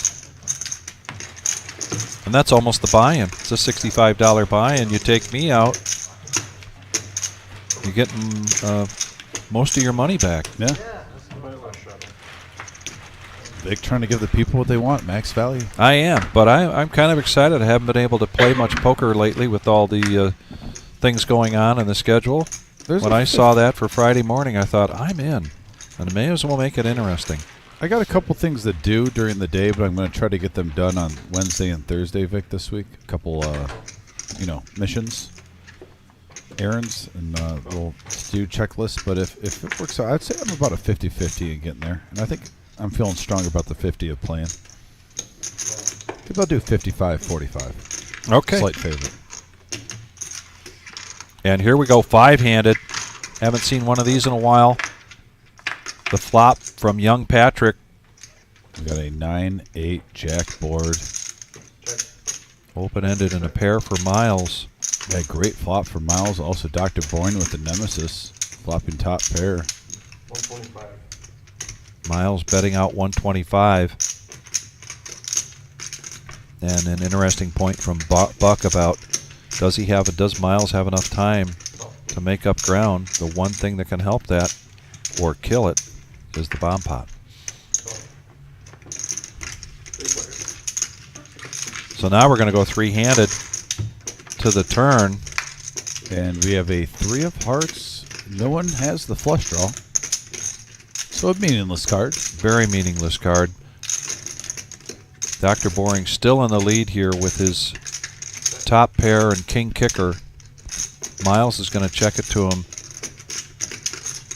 Speaker 2: And that's almost the buy-in. It's a $65 buy-in. You take me out, you're getting most of your money back.
Speaker 1: Yeah. Vic trying to give the people what they want, max value.
Speaker 2: I am, but I'm kind of excited. I haven't been able to play much poker lately with all the things going on in the schedule. When I saw that for Friday morning, I thought, I'm in. And I may as well make it interesting.
Speaker 1: I got a couple things to do during the day, but I'm going to try to get them done on Wednesday and Thursday, Vic, this week. A couple, missions, errands, and we'll do checklists. But if it works out, I'd say I'm about a 50-50 in getting there. And I think I'm feeling strong about the 50 of playing. Maybe I'll do 55-45.
Speaker 2: Okay.
Speaker 1: Slight favorite.
Speaker 2: And here we go, five-handed. Haven't seen one of these in a while. The flop from young Patrick.
Speaker 1: We got a 9-8 jack board.
Speaker 2: Open-ended and a pair for Miles.
Speaker 1: Yeah, great flop for Miles. Also Dr. Boyne with the Nemesis. Flopping top pair.
Speaker 7: 125.
Speaker 2: Miles betting out 125. And an interesting point from Buck about does Miles have enough time to make up ground? The one thing that can help that or kill it is the bomb pot. So now we're going to go three-handed to the turn.
Speaker 1: And we have a 3 of hearts. No one has the flush draw. So a meaningless card.
Speaker 2: Very meaningless card. Dr. Boring still in the lead here with his top pair and king kicker. Miles is going to check it to him.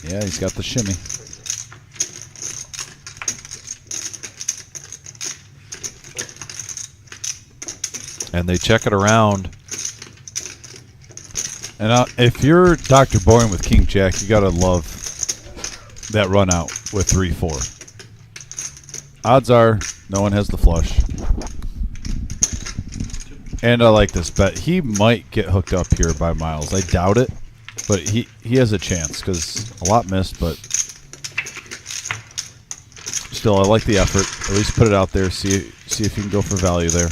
Speaker 1: Yeah, he's got the shimmy.
Speaker 2: And they check it around.
Speaker 1: And if you're Dr. Boring with King Jack, you got to love that run out with 3-4. Odds are no one has the flush. And I like this bet. He might get hooked up here by Miles. I doubt it, but he has a chance because a lot missed, but still I like the effort. At least put it out there, see if you can go for value there.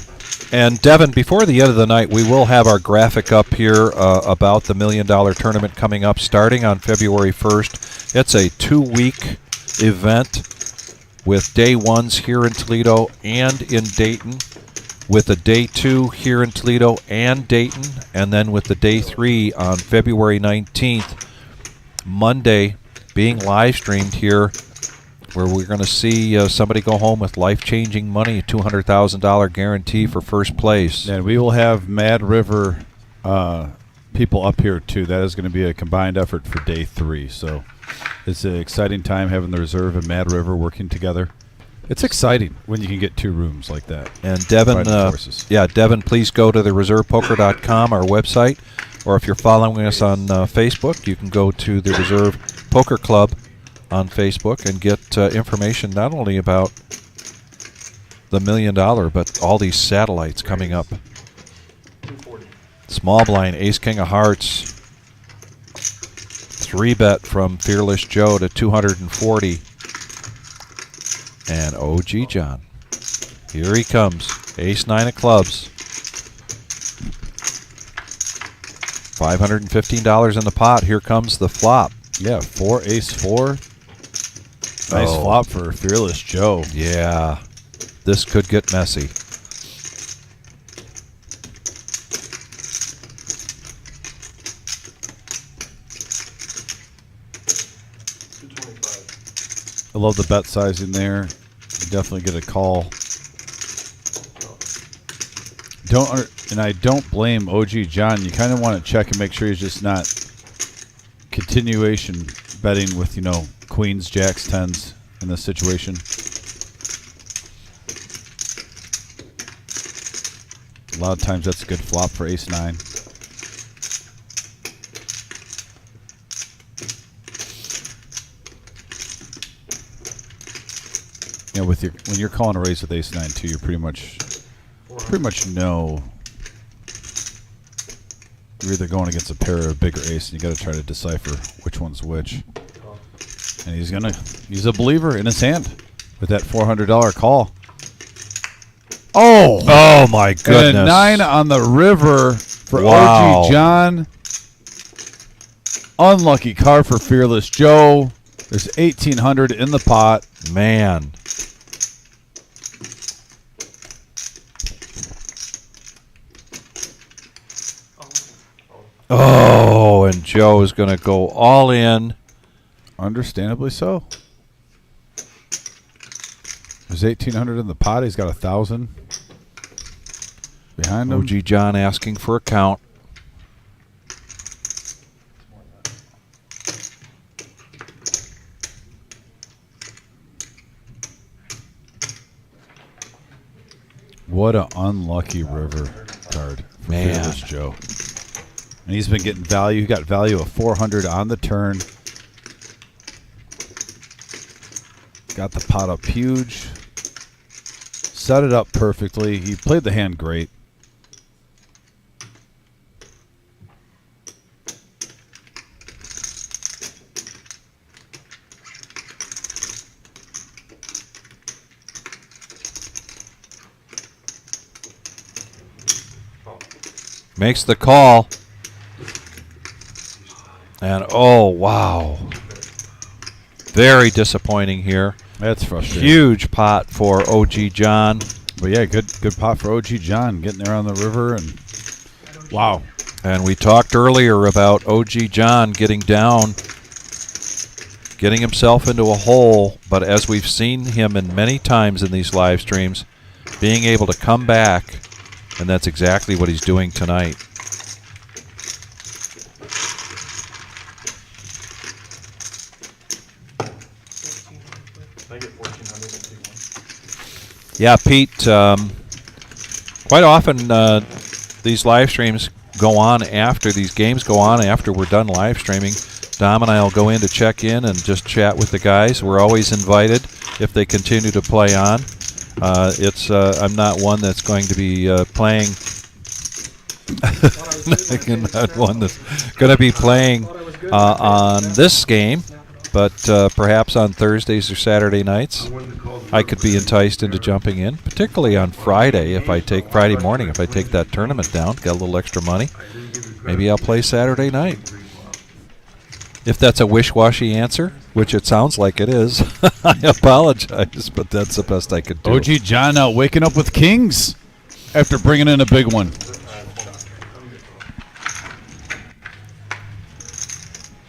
Speaker 2: And Devin, before the end of the night, we will have our graphic up here about the $1 million tournament coming up starting on February 1st. It's a 2-week event with day ones here in Toledo and in Dayton, with a day 2 here in Toledo and Dayton, and then with the day 3 on February 19th, Monday, being live streamed here, where we're going to see somebody go home with life-changing money, a $200,000 guarantee for first place.
Speaker 1: And we will have Mad River people up here too. That is going to be a combined effort for day 3. So it's an exciting time having the Reserve and Mad River working together. It's exciting when you can get 2 rooms like that.
Speaker 2: And Devin, Devin, please go to thereservepoker.com, our website, or if you're following us on Facebook, you can go to the Reserve Poker Club on Facebook and get information not only about the $1 million, but all these satellites coming up.
Speaker 7: 240.
Speaker 2: Small blind, ace, king of hearts. 3-bet from Fearless Joe to 240. And OG John. Here he comes. Ace, 9 of clubs. $515 in the pot. Here comes the flop.
Speaker 1: Yeah, 4 ace 4. Nice flop for Fearless Joe.
Speaker 2: Yeah. This could get messy.
Speaker 1: I love the bet sizing there. definitely get a call. And I don't blame OG John. You kind of want to check and make sure he's just not continuation betting with, queens, jacks, tens in this situation. A lot of times that's a good flop for ace nine. When you're calling a raise with ace nine too, you pretty much know you're either going against a pair or a bigger ace, and you got to try to decipher which one's which. And he's a believer in his hand with that $400 call.
Speaker 2: Oh my goodness!
Speaker 1: And a 9 on the river for
Speaker 2: Wow.
Speaker 1: OG John. Unlucky card for Fearless Joe. There's 1,800 in the pot.
Speaker 2: Man. Oh, and Joe is going to go all in.
Speaker 1: Understandably so. There's 1,800 in the pot. He's got 1,000 behind him.
Speaker 2: OG John asking for a count.
Speaker 1: What an unlucky river card for
Speaker 2: Man.
Speaker 1: Fearless Joe. And he's been getting value. He got value of 400 on the turn. Got the pot up huge. Set it up perfectly. He played the hand great.
Speaker 2: Makes the call. And oh, wow. Very disappointing here.
Speaker 1: That's frustrating.
Speaker 2: Huge pot for OG John.
Speaker 1: But yeah, good pot for OG John getting there on the river. And wow.
Speaker 2: And we talked earlier about OG John getting down, getting himself into a hole. But as we've seen him in many times in these live streams, being able to come back, and that's exactly what he's doing tonight.
Speaker 3: I get 1,400 and 2-1.
Speaker 2: Yeah, Pete, quite often these live streams go on after, these games go on after we're done live streaming. Dom and I will go in to check in and just chat with the guys. We're always invited if they continue to play on. I'm not one that's going to be playing. I'm not one that's going to be playing on this game, but perhaps on Thursdays or Saturday nights, I could be enticed into jumping in, particularly on Friday Friday morning if I take that tournament down, got a little extra money. Maybe I'll play Saturday night. If that's a wish-washy answer, which it sounds like it is, I apologize, but that's the best I could do.
Speaker 1: OG John out waking up with kings after bringing in a big one.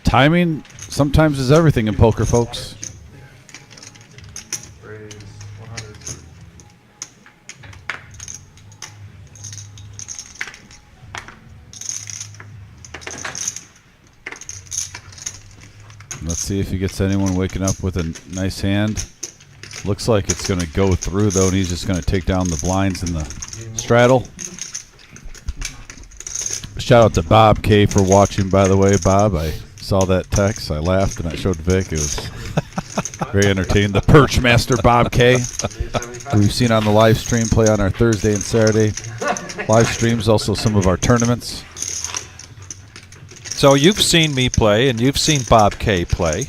Speaker 1: Timing sometimes is everything in poker, folks.
Speaker 3: Raise 100.
Speaker 1: Let's see if he gets anyone waking up with a nice hand. Looks like it's going to go through, though, and he's just going to take down the blinds in the straddle. Shout out to Bob K for watching, by the way. Bob, I saw that text. I laughed, and I showed Vic. It was very entertaining. The Perch Master Bob K, who we've seen on the live stream play on our Thursday and Saturday live streams, also some of our tournaments.
Speaker 2: So you've seen me play, and you've seen Bob K play.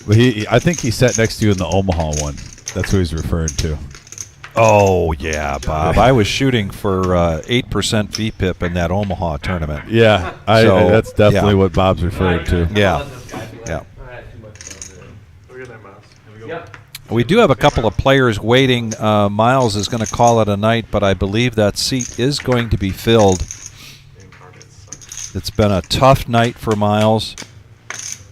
Speaker 1: But I think he sat next to you in the Omaha one. That's who he's referring to.
Speaker 2: Oh, yeah, Bob. I was shooting for 8% VPIP in that Omaha tournament.
Speaker 1: Yeah, that's definitely what Bob's referring to.
Speaker 2: Yeah. Yeah.
Speaker 3: Look at that mouse. Here we go.
Speaker 6: Yep.
Speaker 2: We do have a couple of players waiting. Miles is going to call it a night, but I believe that seat is going to be filled.
Speaker 3: Game targets suck.
Speaker 2: It's been a tough night for Miles.
Speaker 3: That's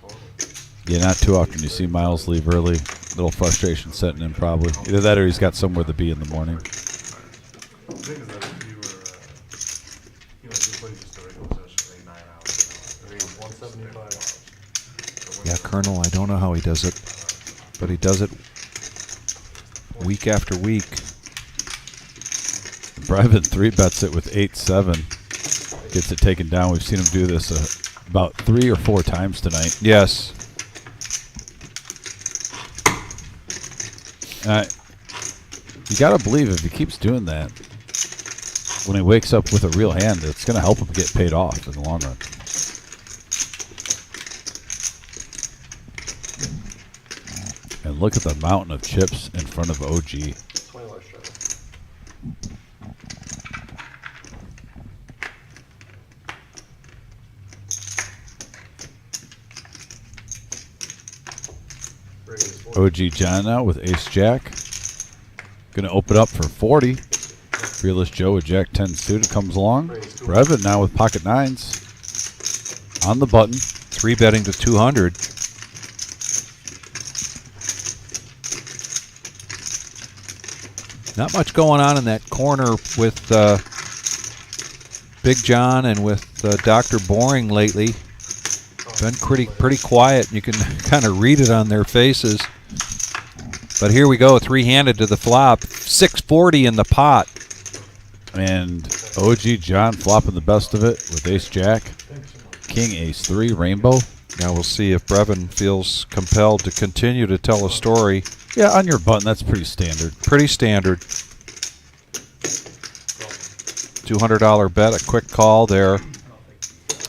Speaker 3: horrible.
Speaker 1: Yeah, not too often you see Miles leave early. Little frustration setting in probably. Either that or he's got somewhere to be in the morning.
Speaker 7: The thing is that if you were, this place is still regular session, 9 hours. 175.
Speaker 2: Yeah, Colonel, I don't know how he does it, but he does it week after week.
Speaker 1: Brevin 3-bets it with 8-7. Gets it taken down. We've seen him do this about 3 or 4 times tonight.
Speaker 2: Yes.
Speaker 1: You got to believe if he keeps doing that, when he wakes up with a real hand, it's going to help him get paid off in the long run. And look at the mountain of chips in front of OG.
Speaker 3: 20 large strike.
Speaker 1: OG John now with Ace Jack. Going to open up for 40. Fearless Joe with Jack 10 suited comes along. Brevin now with pocket 9s. On the button.
Speaker 2: 3-betting to 200. Not much going on in that corner with Big John and with Dr. Boring lately. Been pretty quiet. You can kind of read it on their faces. But here we go, 3-handed to the flop. 640 in the pot.
Speaker 1: And OG John flopping the best of it with Ace Jack. King Ace 3 Rainbow.
Speaker 2: Now we'll see if Brevin feels compelled to continue to tell a story.
Speaker 1: Yeah, on your button, that's pretty standard.
Speaker 2: Pretty standard. $200 bet, a quick call there.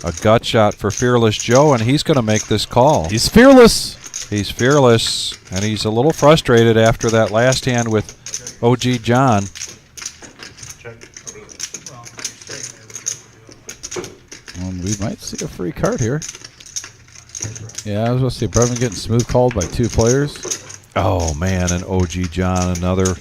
Speaker 2: A gut shot for Fearless Joe, and he's going to make this call.
Speaker 1: He's fearless.
Speaker 2: He's fearless, and he's a little frustrated after that last hand with OG John.
Speaker 1: We might see a free card here. Yeah, I was going to say Brevin getting smooth called by 2 players.
Speaker 2: Oh, man, and OG John, another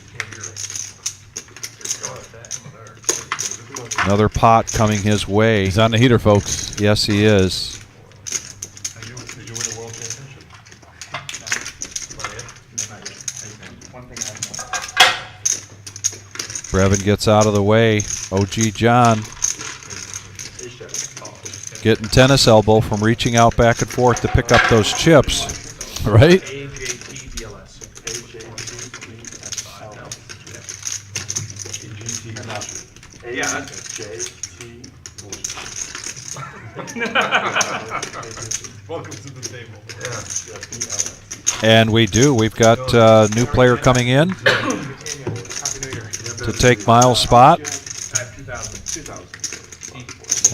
Speaker 2: pot coming his way.
Speaker 1: He's on the heater, folks.
Speaker 2: Yes, he is.
Speaker 7: Did you win a world championship?
Speaker 2: Brevin gets out of the way. OG John getting tennis elbow from reaching out back and forth to pick up those chips.
Speaker 1: Right?
Speaker 3: Yeah, that's
Speaker 7: Welcome to the table.
Speaker 2: And we do. We've got a new player coming in to take Miles' spot.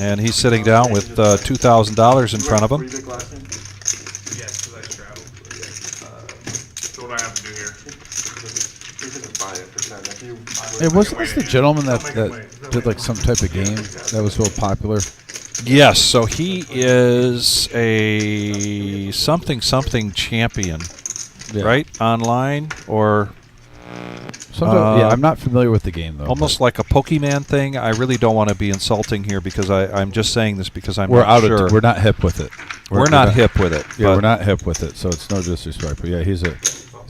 Speaker 2: And he's sitting down with $2,000 in front of him.
Speaker 3: Yes, because I travel. So what do I have to do here?
Speaker 1: Hey, wasn't this the gentleman that did like some type of game that was real popular?
Speaker 2: Yes, so he is a something champion,
Speaker 1: Yeah.
Speaker 2: right? Online or
Speaker 1: Yeah, I'm not familiar with the game though.
Speaker 2: almost like a Pokemon thing. I really don't want to be insulting here because I'm just saying this because I'm
Speaker 1: we're
Speaker 2: not
Speaker 1: out
Speaker 2: sure.
Speaker 1: of. We're not hip with it.
Speaker 2: We're not hip with it.
Speaker 1: Yeah,
Speaker 2: but
Speaker 1: we're not hip with it, so it's no disrespect. But yeah, he's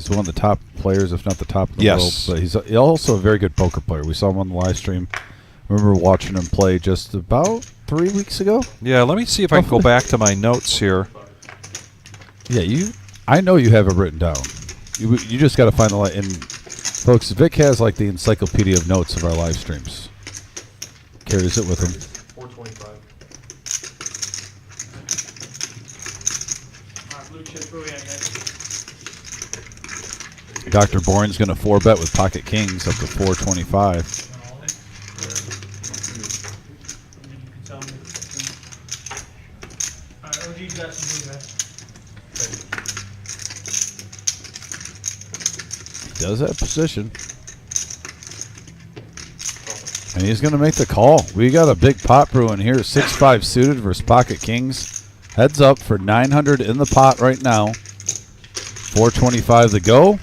Speaker 1: one of the top players, if not the top in the
Speaker 2: Yes.
Speaker 1: world. But he's also a very good poker player. We saw him on the live stream. I remember watching him play just about 3 weeks ago.
Speaker 2: Yeah, let me see if I can go back to my notes here.
Speaker 1: Yeah, I know you have it written down. You just got to find the light. And folks, Vic has like the encyclopedia of notes of our live streams. Carries it with him.
Speaker 3: 425.
Speaker 6: Blue chips, where we at, guys?
Speaker 1: Dr. Bourne's going to 4-bet with pocket kings up to 425.
Speaker 6: OG's got some blue, guys.
Speaker 1: He does have position. And he's going to make the call. We got a big pot brewing here. 6-5 suited versus pocket kings. Heads up for 900 in the pot right now. 425 to go.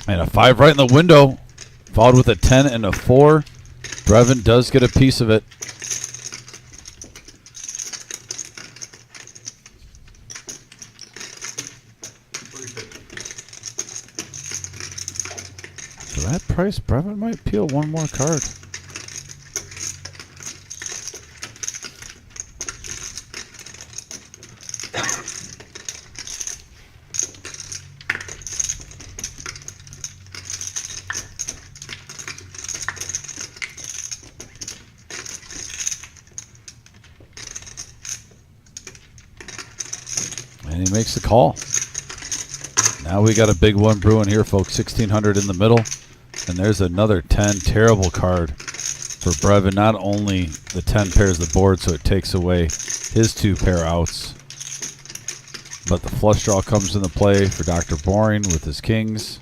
Speaker 1: And a 5 right in the window. Followed with a 10 and a 4. Brevin does get a piece of it. that price, Brevin might peel one more card. And he makes the call. Now we got a big one brewing here, folks. 1,600 in the middle. And there's another 10. Terrible card for Brevin. Not only the 10 pairs the board, so it takes away his 2 pair outs. But the flush draw comes into play for Dr. Boring with his kings.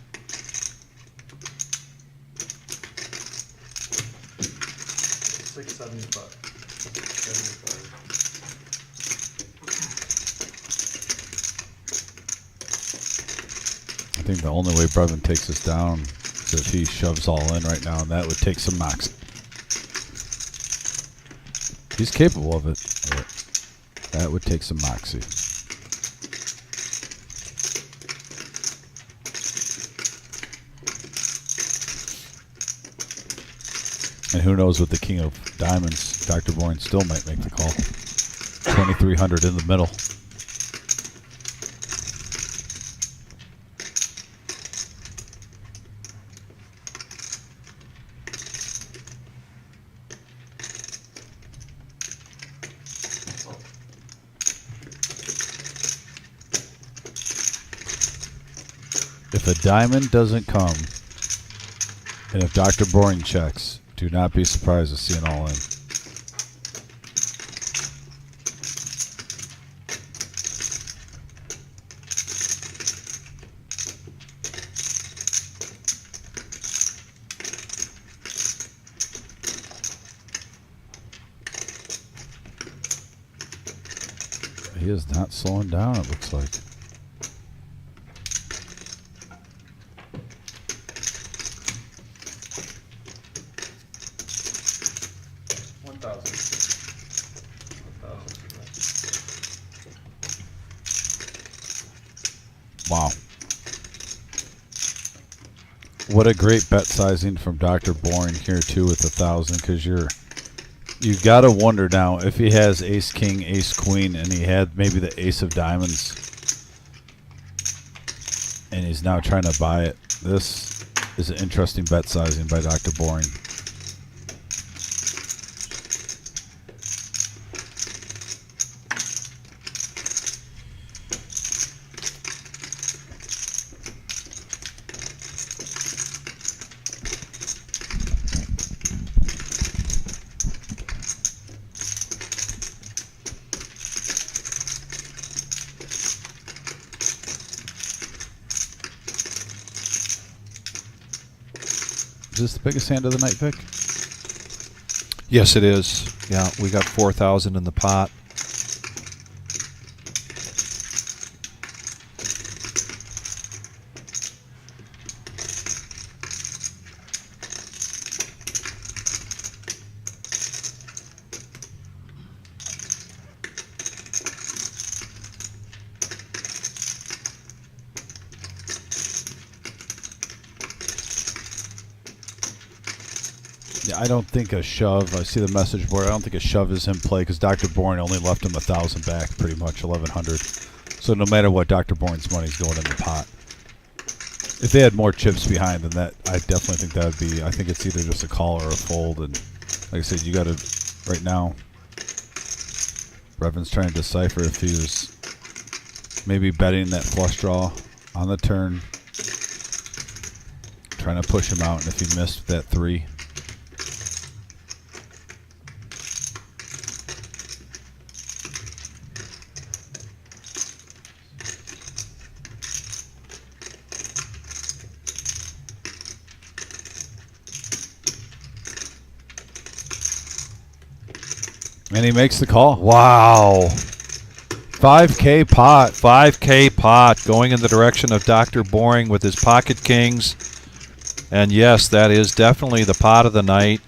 Speaker 1: I think the only way Brevin takes us down is if he shoves all in right now, and that would take some knocks. He's capable of it, but that would take some moxie. And who knows with the king of diamonds, Dr. Bourne still might make the call. 2,300 in the middle. If a diamond doesn't come, and if Dr. Boring checks, do not be surprised to see an all in. He is not slowing down, it looks like. Wow. What a great bet sizing from Dr. Boring here too with 1,000, because you've got to wonder now if he has ace king, ace queen, and he had maybe the ace of diamonds and he's now trying to buy it. This is an interesting bet sizing by Dr. Boring. Is this the biggest hand of the night, Vic?
Speaker 2: Yes, it is. Yeah, we got 4,000 in the pot.
Speaker 1: Yeah, I don't think a shove. I see the message board. I don't think a shove is in play because Dr. Boring only left him 1,000 back, pretty much 1,100. So no matter what, Dr. Boring's money's going in the pot. If they had more chips behind than that, I definitely think that would be. I think it's either just a call or a fold. And like I said, you got to right now. Brevin's trying to decipher if he was maybe betting that flush draw on the turn, trying to push him out, and if he missed that 3. And he makes the call.
Speaker 2: Wow.
Speaker 1: 5K pot.
Speaker 2: 5K pot going in the direction of Dr. Boring with his pocket kings. And yes, that is definitely the pot of the night.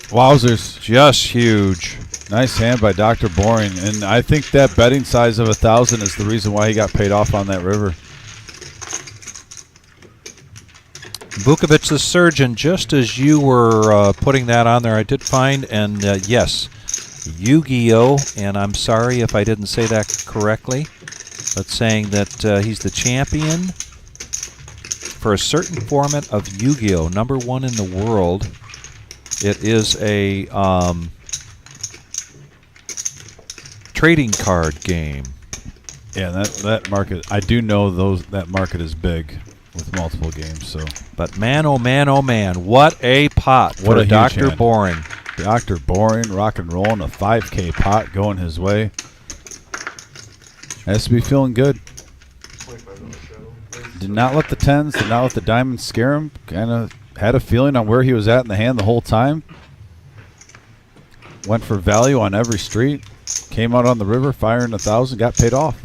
Speaker 1: Wowzers.
Speaker 2: Just huge.
Speaker 1: Nice hand by Dr. Boring. And I think that betting size of 1,000 is the reason why he got paid off on that river.
Speaker 2: Vukovic the Surgeon, just as you were putting that on there, I did find, and yes, Yu-Gi-Oh! And I'm sorry if I didn't say that correctly, but saying that he's the champion for a certain format of Yu-Gi-Oh! #1 in the world. It is a trading card game.
Speaker 1: Yeah, that market, I do know that market is big with multiple games. So,
Speaker 2: but man, oh man, what a pot!
Speaker 1: What
Speaker 2: for
Speaker 1: a huge
Speaker 2: Dr.
Speaker 1: hand.
Speaker 2: Boring.
Speaker 1: Dr. Boring, rock and rolling, a 5K pot going his way. Has to be feeling good. Did not let the tens, did not let the diamonds scare him. Kind of had a feeling on where he was at in the hand the whole time. Went for value on every street. Came out on the river, firing 1,000, got paid off.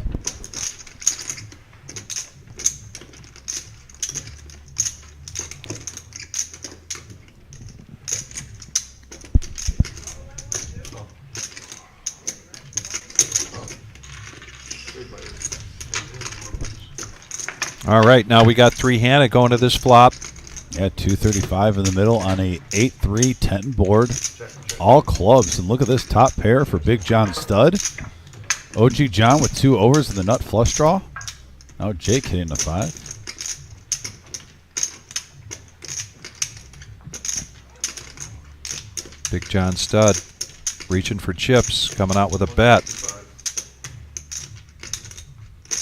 Speaker 2: All right, now we got three-handed going to this flop.
Speaker 1: Yeah, 235 in the middle on a 8-3 10 board. All clubs, and look at this top pair for Big John Stud. OG John with 2 overs in the nut flush draw. Now Jake hitting the 5.
Speaker 2: Big John Stud reaching for chips, coming out with a bet.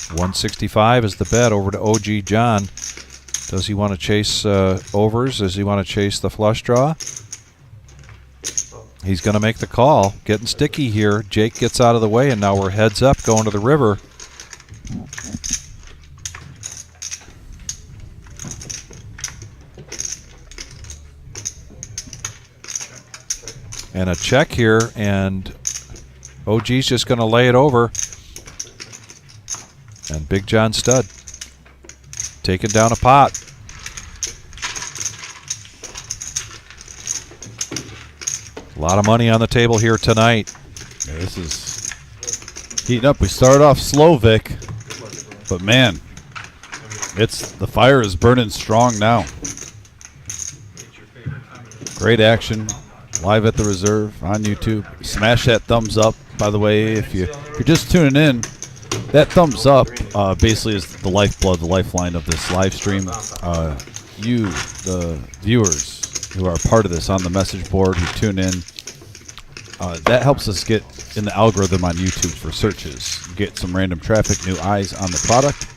Speaker 2: 165 is the bet over to OG John. Does he want to chase overs? Does he want to chase the flush draw? He's going to make the call. Getting sticky here. Jake gets out of the way, and now we're heads up going to the river. And a check here, and OG's just going to lay it over. And Big John Stud taking down a pot. A lot of money on the table here tonight.
Speaker 1: Yeah, this is heating up. We started off slow, Vic, but man, the fire is burning strong now. Great action, live at the reserve on YouTube. Smash that thumbs up. By the way, if you're just tuning in, that thumbs up basically is the lifeblood, the lifeline of this live stream. You, the viewers who are part of this on the message board, who tune in, that helps us get in the algorithm on YouTube for searches. Get some random traffic, new eyes on the product.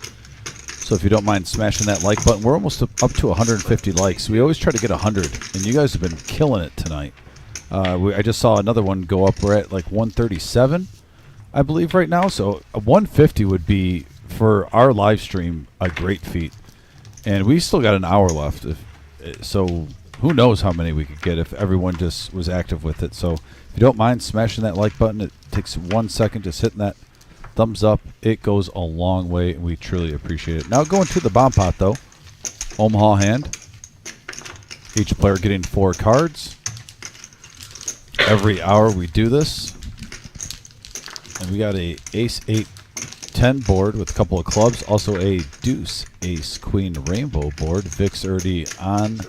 Speaker 1: So if you don't mind smashing that like button, we're almost up to 150 likes. We always try to get 100, and you guys have been killing it tonight. I just saw another one go up. We're at like 137. I believe right now, so a 150 would be for our live stream a great feat, and we still got an hour left. So who knows how many we could get if everyone just was active with it. So if you don't mind smashing that like button, it takes 1 second, just hitting that thumbs up. It goes a long way, and we truly appreciate it. Now going to the bomb pot though, Omaha hand. Each player getting 4 cards. Every hour we do this. And we got a ace 8 10 board with a couple of clubs. Also a deuce ace queen rainbow board. Vic's already on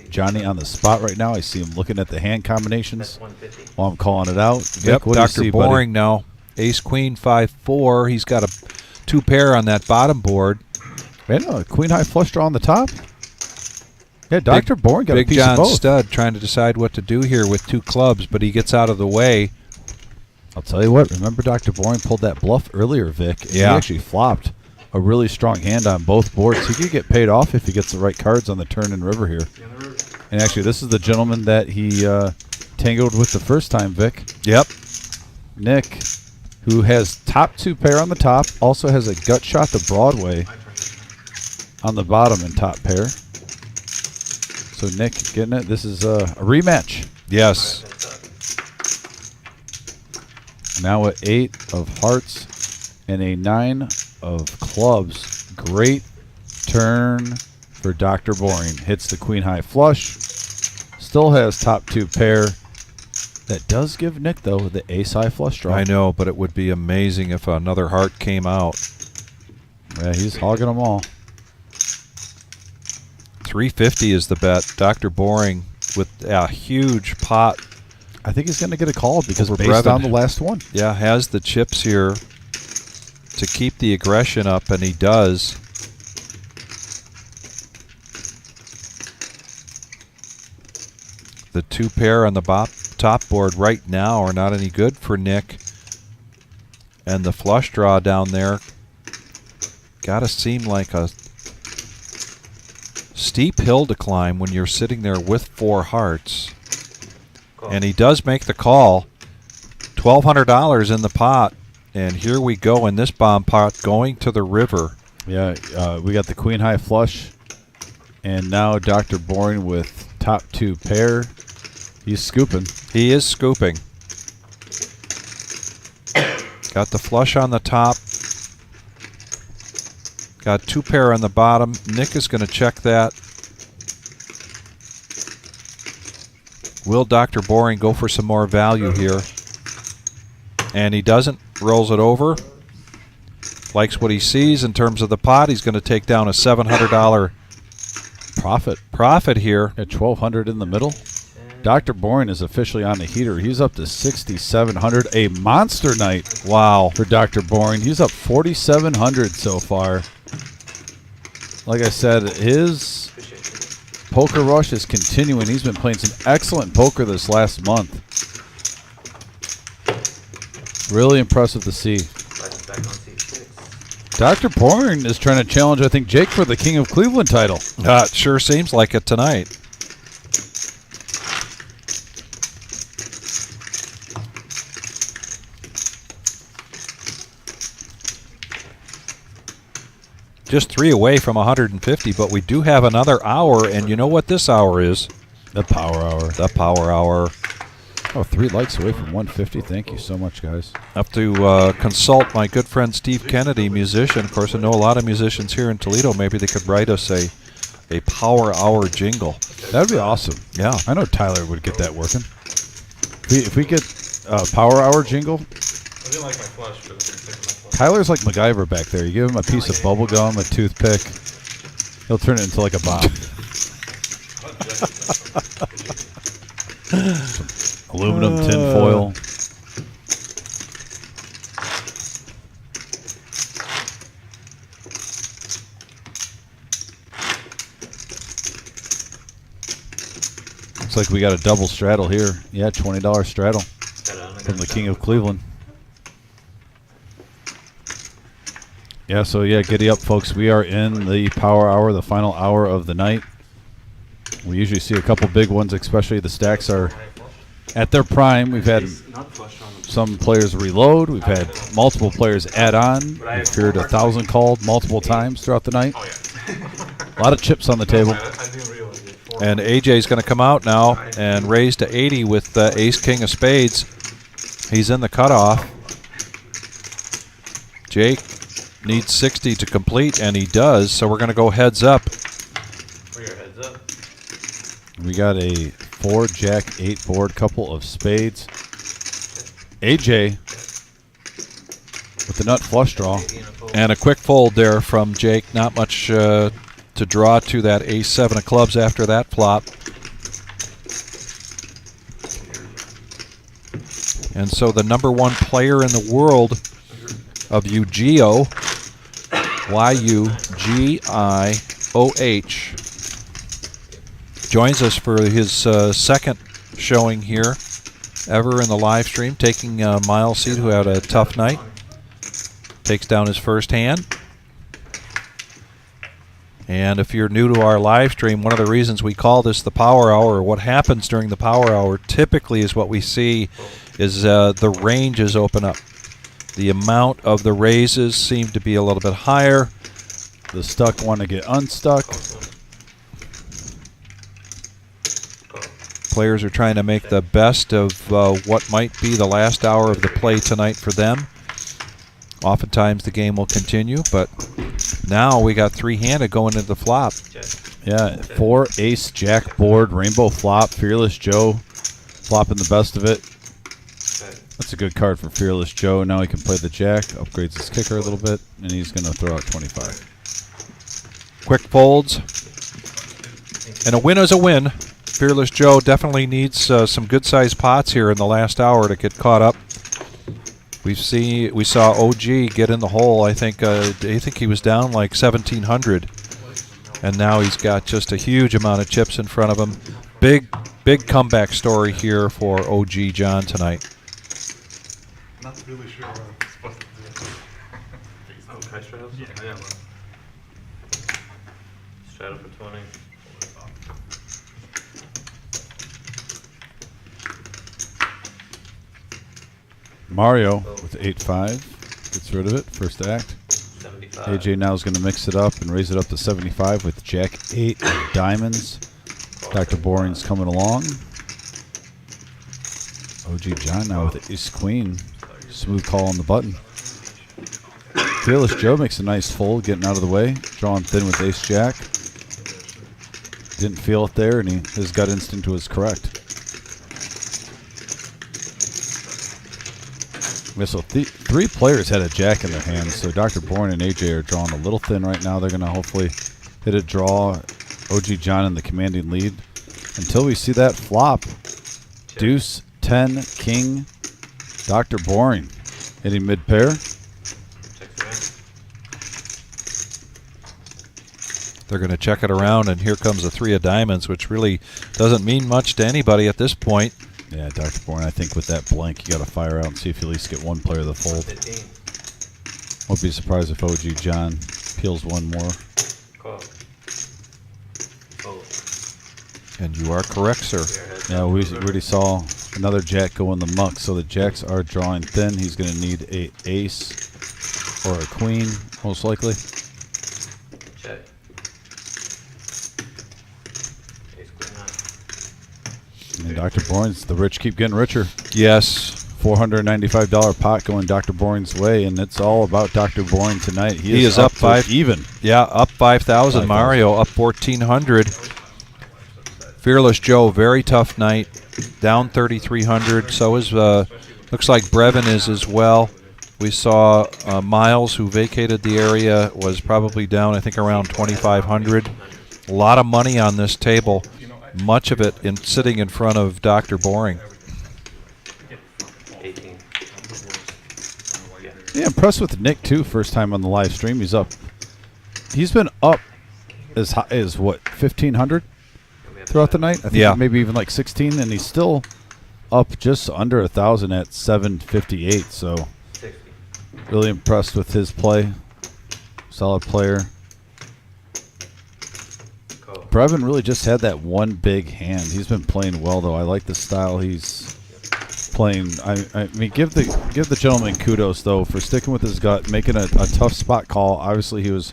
Speaker 1: Johnny on the spot right now. I see him looking at the hand combinations while I'm calling it out. Vic,
Speaker 2: Yep,
Speaker 1: what do you
Speaker 2: Dr.
Speaker 1: see,
Speaker 2: Boring
Speaker 1: buddy?
Speaker 2: now. Ace Queen 5-4. He's got a 2 pair on that bottom board.
Speaker 1: Man, a queen high flush draw on the top. Yeah, Dr. Boring got a
Speaker 2: Big
Speaker 1: piece
Speaker 2: John
Speaker 1: of both.
Speaker 2: Stud trying to decide what to do here with 2 clubs, but he gets out of the way.
Speaker 1: I'll tell you what, remember Dr. Boring pulled that bluff earlier, Vic? And
Speaker 2: Yeah.
Speaker 1: He actually flopped a really strong hand on both boards. He could get paid off if he gets the right cards on the turn and river here. And actually, this is the gentleman that he tangled with the first time, Vic.
Speaker 2: Yep.
Speaker 1: Nick, who has top 2 pair on the top, also has a gut shot to Broadway on the bottom and top pair. So Nick getting it. This is a rematch.
Speaker 2: Yes.
Speaker 1: Now at 8 of hearts and a 9 of clubs. Great turn for Dr. Boring. Hits the queen high flush. Still has top 2 pair. That does give Nick, though, the ace high flush draw.
Speaker 2: I know, but it would be amazing if another heart came out.
Speaker 1: Yeah, he's hogging them all.
Speaker 2: 350 is the bet. Dr. Boring with a huge pot.
Speaker 1: I think he's going to get a call because
Speaker 2: Over
Speaker 1: based
Speaker 2: Brevin.
Speaker 1: on the last one.
Speaker 2: Yeah, has the chips here to keep the aggression up, and he does. The 2 pair on the top board right now are not any good for Nick. And the flush draw down there gotta seem like a steep hill to climb when you're sitting there with 4 hearts. And he does make the call. $1,200 in the pot. And here we go in this bomb pot going to the river.
Speaker 1: Yeah, we got the queen high flush. And now Dr. Boring with top 2 pair. He's scooping.
Speaker 2: He is scooping. Got the flush on the top. Got 2 pair on the bottom. Nick is going to check that. Will Dr. Boring go for some more value here? And he doesn't. Rolls it over. Likes what he sees in terms of the pot. He's going to take down a $700 profit here.
Speaker 1: Got 1,200 in the middle. Dr. Boring is officially on the heater. He's up to 6,700. A monster night.
Speaker 2: Wow.
Speaker 1: For Dr. Boring. He's up 4,700 so far. Like I said, his poker rush is continuing. He's been playing some excellent poker this last month. Really impressive to see.
Speaker 8: Back on seat 6.
Speaker 1: Dr. Boring is trying to challenge, I think, Jake for the King of Cleveland title.
Speaker 2: It sure seems like it tonight. Just 3 away from 150, but we do have another hour, and you know what this hour is?
Speaker 1: The power hour.
Speaker 2: The power hour.
Speaker 1: Oh, 3 likes away from 150. Thank you so much, guys.
Speaker 2: Up to consult my good friend Steve Kennedy, musician. Of course, I know a lot of musicians here in Toledo. Maybe they could write us a power hour jingle.
Speaker 1: That would be awesome.
Speaker 2: Yeah.
Speaker 1: I know Tyler would get that working. If we get a power hour jingle,
Speaker 7: I didn't like my flush, but I'm sick of my flush.
Speaker 1: Tyler's like MacGyver back there. You give him a piece of bubble gum, a toothpick, he'll turn it into like a bomb. Aluminum tin foil. Looks like we got a double straddle here. Yeah, $20 straddle from the King of Cleveland. Yeah, so yeah, giddy up, folks. We are in the power hour, the final hour of the night. We usually see a couple big ones, especially the stacks are at their prime. We've had some players reload. We've had multiple players add on. We've heard 1,000 called multiple times throughout the night. A lot of chips on the table.
Speaker 2: And AJ's going to come out now and raise to 80 with Ace King of Spades. He's in the cutoff. Jake needs 60 to complete, and he does. So we're going to go heads up.
Speaker 1: We got a 4, Jack, 8 board, couple of spades. AJ with the nut flush draw.
Speaker 2: And a quick fold there from Jake. Not much to draw to that Ace 7 of clubs after that flop. And so the #1 player in the world of Yu-Gi-Oh, YUGIOH, joins us for his second showing here ever in the live stream, taking Miles Seed, who had a tough night. Takes down his first hand. And if you're new to our live stream, one of the reasons we call this the power hour, or what happens during the power hour, typically is what we see is the ranges open up. The amount of the raises seem to be a little bit higher.
Speaker 1: The stuck want to get unstuck.
Speaker 2: Players are trying to make the best of what might be the last hour of the play tonight for them. Oftentimes the game will continue, but now we got 3-handed going into the flop.
Speaker 1: Yeah, 4 ace jack board, rainbow flop, Fearless Joe flopping the best of it. That's a good card for Fearless Joe. Now he can play the jack, upgrades his kicker a little bit, and he's going to throw out 25.
Speaker 2: Quick folds. And a win is a win. Fearless Joe definitely needs some good-sized pots here in the last hour to get caught up. We saw OG get in the hole. I think he was down like 1,700, and now he's got just a huge amount of chips in front of him. Big comeback story here for OG John tonight.
Speaker 7: Not really sure what I'm supposed to do.
Speaker 3: Oh, can I straddle?
Speaker 4: Yeah.
Speaker 3: I got one. Straddle for 20.
Speaker 1: Mario with 8-5 gets rid of it. First act.
Speaker 3: 75.
Speaker 1: AJ now is going to mix it up and raise it up to 75 with Jack 8 of diamonds. Dr. Boring's coming along. OG John now with Ace Queen. Smooth call on the button. Fearless Joe makes a nice fold, getting out of the way. Drawing thin with Ace Jack. Didn't feel it there, and his gut instinct was correct. Yeah, so three players had a jack in their hands, so Dr. Bourne and AJ are drawing a little thin right now. They're going to hopefully hit a draw. OG John in the commanding lead. Until we see that flop, deuce, 10, king, Dr. Boring hitting mid-pair.
Speaker 2: They're going to check it around, and here comes a 3 of diamonds, which really doesn't mean much to anybody at this point.
Speaker 1: Yeah, Dr. Bourne, I think with that blank, you got to fire out and see if you at least get one player to the fold.
Speaker 3: 15.
Speaker 1: Won't be surprised if OG John peels one more.
Speaker 3: Call. Fold.
Speaker 2: And you are correct, sir.
Speaker 1: Yeah, we already saw another jack go in the muck, so the jacks are drawing thin. He's going to need a ace or a queen, most likely.
Speaker 3: Check. Ace queen nine.
Speaker 1: And Dr. Bourne's, the rich keep getting richer.
Speaker 2: Yes.
Speaker 1: $495 pot going Dr. Bourne's way, and it's all about Dr. Bourne tonight.
Speaker 2: He is up
Speaker 1: to
Speaker 2: 5
Speaker 1: even.
Speaker 2: Yeah, up 5,000. Mario up 1,400. Fearless Joe, very tough night, down 3,300. So is looks like Brevin is as well. We saw Miles, who vacated the area, was probably down, I think, around 2,500. A lot of money on this table, much of it sitting in front of Dr. Boring.
Speaker 3: 18.
Speaker 1: Yeah, impressed with Nick too. First time on the live stream, he's up. He's been up as high as what, 1,500 throughout the night. I think
Speaker 2: Yeah.
Speaker 1: maybe even like 16, and he's still up just under 1,000 at 758. So
Speaker 3: 60.
Speaker 1: really impressed with his play. Solid player.
Speaker 3: Call.
Speaker 1: Brevin really just had that one big hand. He's been playing well though. I like the style he's playing. I mean, give the gentleman kudos though for sticking with his gut, making a tough spot call. Obviously, he was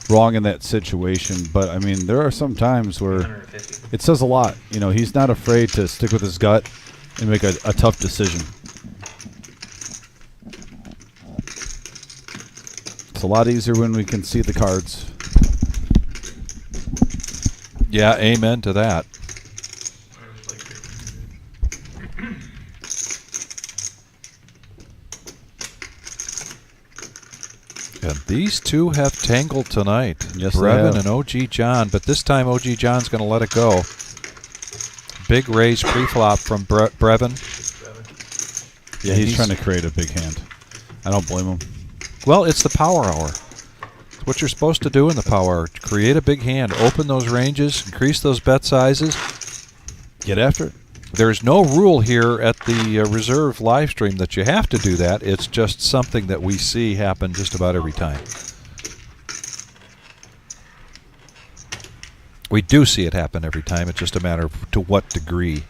Speaker 1: wrong in that situation, but I mean, there are some times where
Speaker 3: 150.
Speaker 1: it says a lot. You know, he's not afraid to stick with his gut and make a tough decision. It's a lot easier when we can see the cards.
Speaker 2: Yeah, amen to that. And these two have tangled tonight.
Speaker 1: Yes, they
Speaker 2: Brevin
Speaker 1: have.
Speaker 2: and OG John, but this time OG John's going to let it go. Big raise pre-flop from Brevin.
Speaker 1: Yeah, he's trying to create a big hand. I don't blame him.
Speaker 2: Well, it's the power hour. It's what you're supposed to do in the power hour. Create a big hand, open those ranges, increase those bet sizes.
Speaker 1: Get after it.
Speaker 2: There's no rule here at the reserve live stream that you have to do that. It's just something that we see happen just about every time. We do see it happen every time. It's just a matter of to what degree.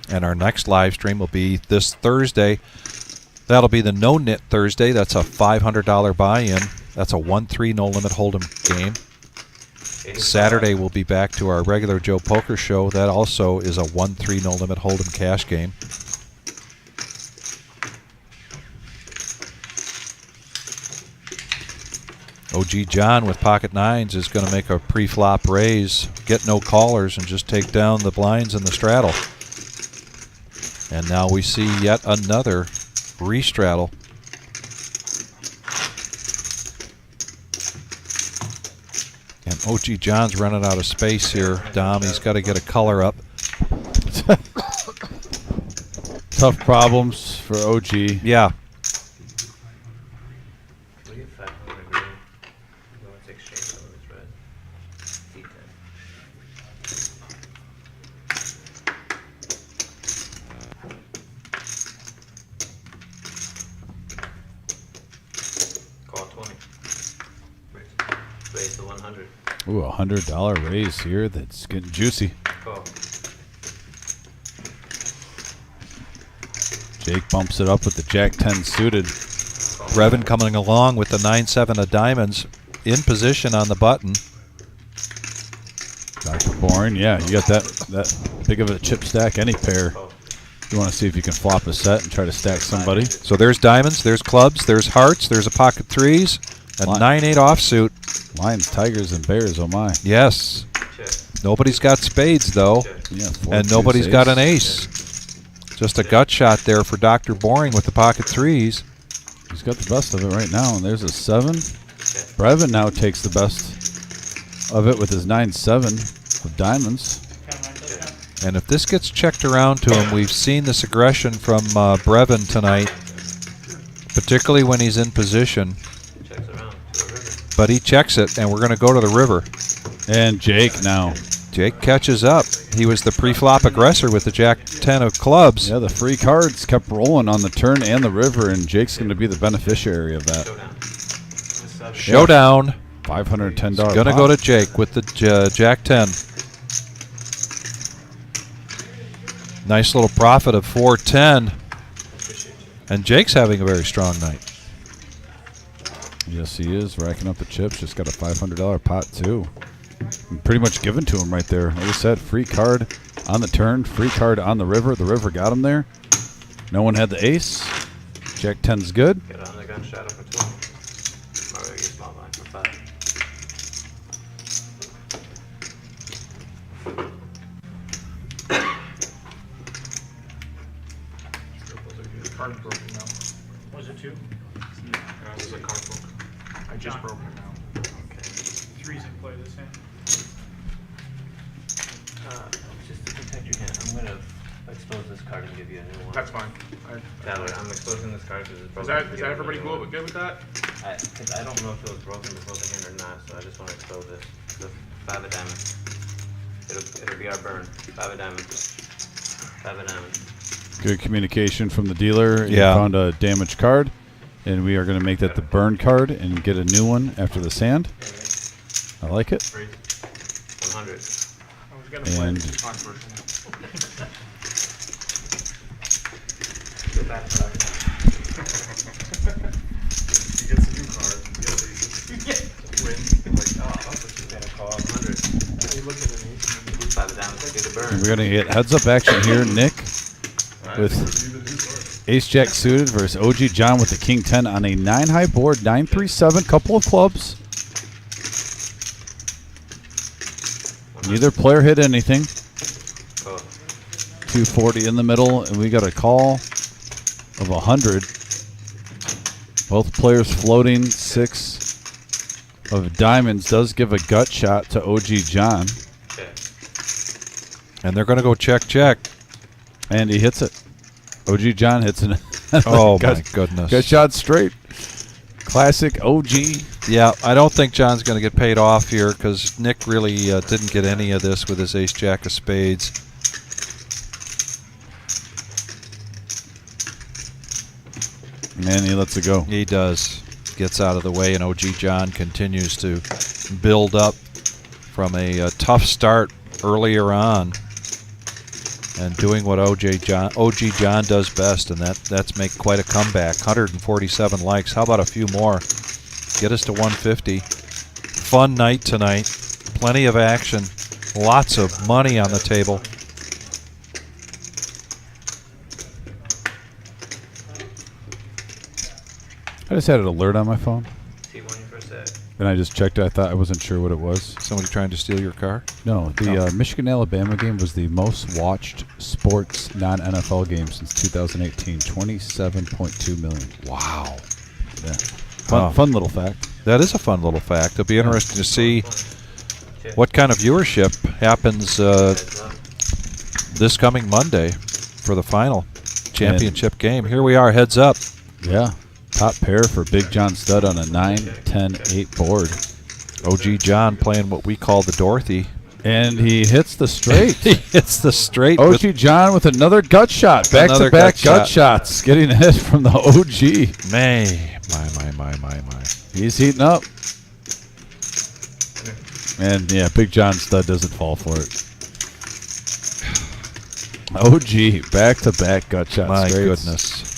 Speaker 2: And our next live stream will be this Thursday. That'll be the No Knit Thursday. That's a $500 buy-in. That's a 1-3 no limit hold'em game.
Speaker 3: 85.
Speaker 2: Saturday we'll be back to our regular Joe Poker show. That also is a 1-3 no limit hold'em cash game. OG John with pocket nines is going to make a pre-flop raise, get no callers, and just take down the blinds in the straddle. And now we see yet another re-straddle. And OG John's running out of space here, Dom. He's got to get a color up.
Speaker 1: Tough problems for OG.
Speaker 2: Yeah.
Speaker 8: We get 500 green. We want to take shape of this red. D10. Call 20. Raise to 100.
Speaker 1: Ooh, $100 raise here. That's getting juicy.
Speaker 8: Call.
Speaker 1: Jake bumps it up with the Jack 10 suited.
Speaker 2: Brevin coming along with the 9-7 of diamonds in position on the button.
Speaker 1: Dr. Boring, yeah, you got that big of a chip stack, any pair. You want to see if you can flop a set and try to stack somebody.
Speaker 2: So there's diamonds, there's clubs, there's hearts, there's a pocket threes, a 9-8 offsuit.
Speaker 1: Lions, tigers, and bears, oh my.
Speaker 2: Yes.
Speaker 8: Check.
Speaker 2: Nobody's got spades, though.
Speaker 1: Yeah, four,
Speaker 2: And
Speaker 1: two,
Speaker 2: nobody's got an
Speaker 1: ace.
Speaker 2: ace. Just a gut shot there for Dr. Boring with the pocket threes.
Speaker 1: He's got the best of it right now, and there's a 7. Brevin now takes the best of it with his 9-7 of diamonds.
Speaker 2: And if this gets checked around to him, we've seen this aggression from Brevin tonight, particularly when he's in position.
Speaker 8: Checks around to the river.
Speaker 2: But he checks it, and we're going to go to the river.
Speaker 1: And Jake now.
Speaker 2: Jake catches up. He was the pre-flop aggressor with the Jack 10 of clubs.
Speaker 1: Yeah, the free cards kept rolling on the turn and the river, and Jake's going to be the beneficiary of that.
Speaker 8: Showdown.
Speaker 2: Showdown.
Speaker 1: $510
Speaker 2: Going to
Speaker 1: pot.
Speaker 2: go to Jake with the Jack 10. Nice little profit of 410. And Jake's having a very strong night.
Speaker 1: Yes, he is, racking up the chips. Just got a $500 pot, too. And pretty much given to him right there. Like I said, free card on the turn, free card on the river. The river got him there. No one had the ace. Jack 10's good.
Speaker 8: Get on the gun shadow for 12. Mario, get small line for 5.
Speaker 4: The card's broken now.
Speaker 6: Was it 2?
Speaker 4: There's a card broke. I just broke it now.
Speaker 8: Okay.
Speaker 6: 3's in play this hand.
Speaker 8: Just to protect your hand, I'm gonna expose this card and give you a new one.
Speaker 4: That's fine.
Speaker 8: Tyler, I'm exposing this card because it's
Speaker 4: Is
Speaker 8: broken.
Speaker 4: that everybody good with that?
Speaker 8: Because I don't know if it was broken before the hand or not, so I just want to expose this. The 5 of diamonds. It'll be our burn. 5 of diamonds. 5 of diamonds.
Speaker 1: Good communication from the dealer. He
Speaker 2: Yeah.
Speaker 1: found a damaged card, and we are going to make that the burn card and get a new one after the sand. I like it.
Speaker 8: 100.
Speaker 6: I was gonna play
Speaker 1: And-
Speaker 6: the controversial.
Speaker 8: Go back to that.
Speaker 7: He gets a new card. He gets aces. Wins. Like,
Speaker 8: He's gonna call 100.
Speaker 6: You look at an ace.
Speaker 8: 5 of diamonds. Get a burn.
Speaker 1: And we're going to get heads-up action here. Nick
Speaker 7: alright,
Speaker 1: with
Speaker 7: let's see the new card.
Speaker 1: Ace-Jack suited versus OG John with the King 10 on a 9-high board. 9-3-7, couple of clubs. Neither player hit anything.
Speaker 8: Oh,
Speaker 1: 240 in the middle, and we got a call of 100. Both players floating. 6 of diamonds does give a gut shot to OG John,
Speaker 8: okay.
Speaker 2: And they're going to go check, check.
Speaker 1: and he hits it. OG John hits it.
Speaker 2: Oh,
Speaker 1: Gut-
Speaker 2: my goodness.
Speaker 1: Gut shot straight. Classic OG.
Speaker 2: Yeah, I don't think John's going to get paid off here because Nick really didn't get any of this with his ace-jack of spades.
Speaker 1: And he lets it go.
Speaker 2: He does. Gets out of the way, and OG John continues to build up from a tough start earlier on and doing what OG John does best, and that's make quite a comeback. 147 likes. How about a few more? Get us to 150. Fun night tonight. Plenty of action. Lots of money on the table.
Speaker 1: I just had an alert on my phone,
Speaker 8: See when you first said.
Speaker 1: and I just checked it. I wasn't sure what it was.
Speaker 2: Somebody trying to steal your car?
Speaker 1: No, the Michigan-Alabama game was the most watched sports non-NFL game since 2018. 27.2 million.
Speaker 2: Wow.
Speaker 1: Yeah. Fun little fact.
Speaker 2: That is a fun little fact. It'll be interesting to see what kind of viewership happens
Speaker 8: Heads up.
Speaker 2: this coming Monday for the final championship game. Here we are, heads up.
Speaker 1: Yeah. Top pair for Big John Stud on a 9-10-8 board.
Speaker 2: OG John playing what we call the Dorothy.
Speaker 1: And he hits the straight.
Speaker 2: He hits the straight.
Speaker 1: OG John with another gut shot.
Speaker 2: Another
Speaker 1: Back-to-back
Speaker 2: gut
Speaker 1: gut shots. Getting a hit from the OG.
Speaker 2: My.
Speaker 1: He's heating up. And, yeah, Big John Stud doesn't fall for it. OG, back-to-back gut shots.
Speaker 2: My
Speaker 1: straights.
Speaker 2: goodness.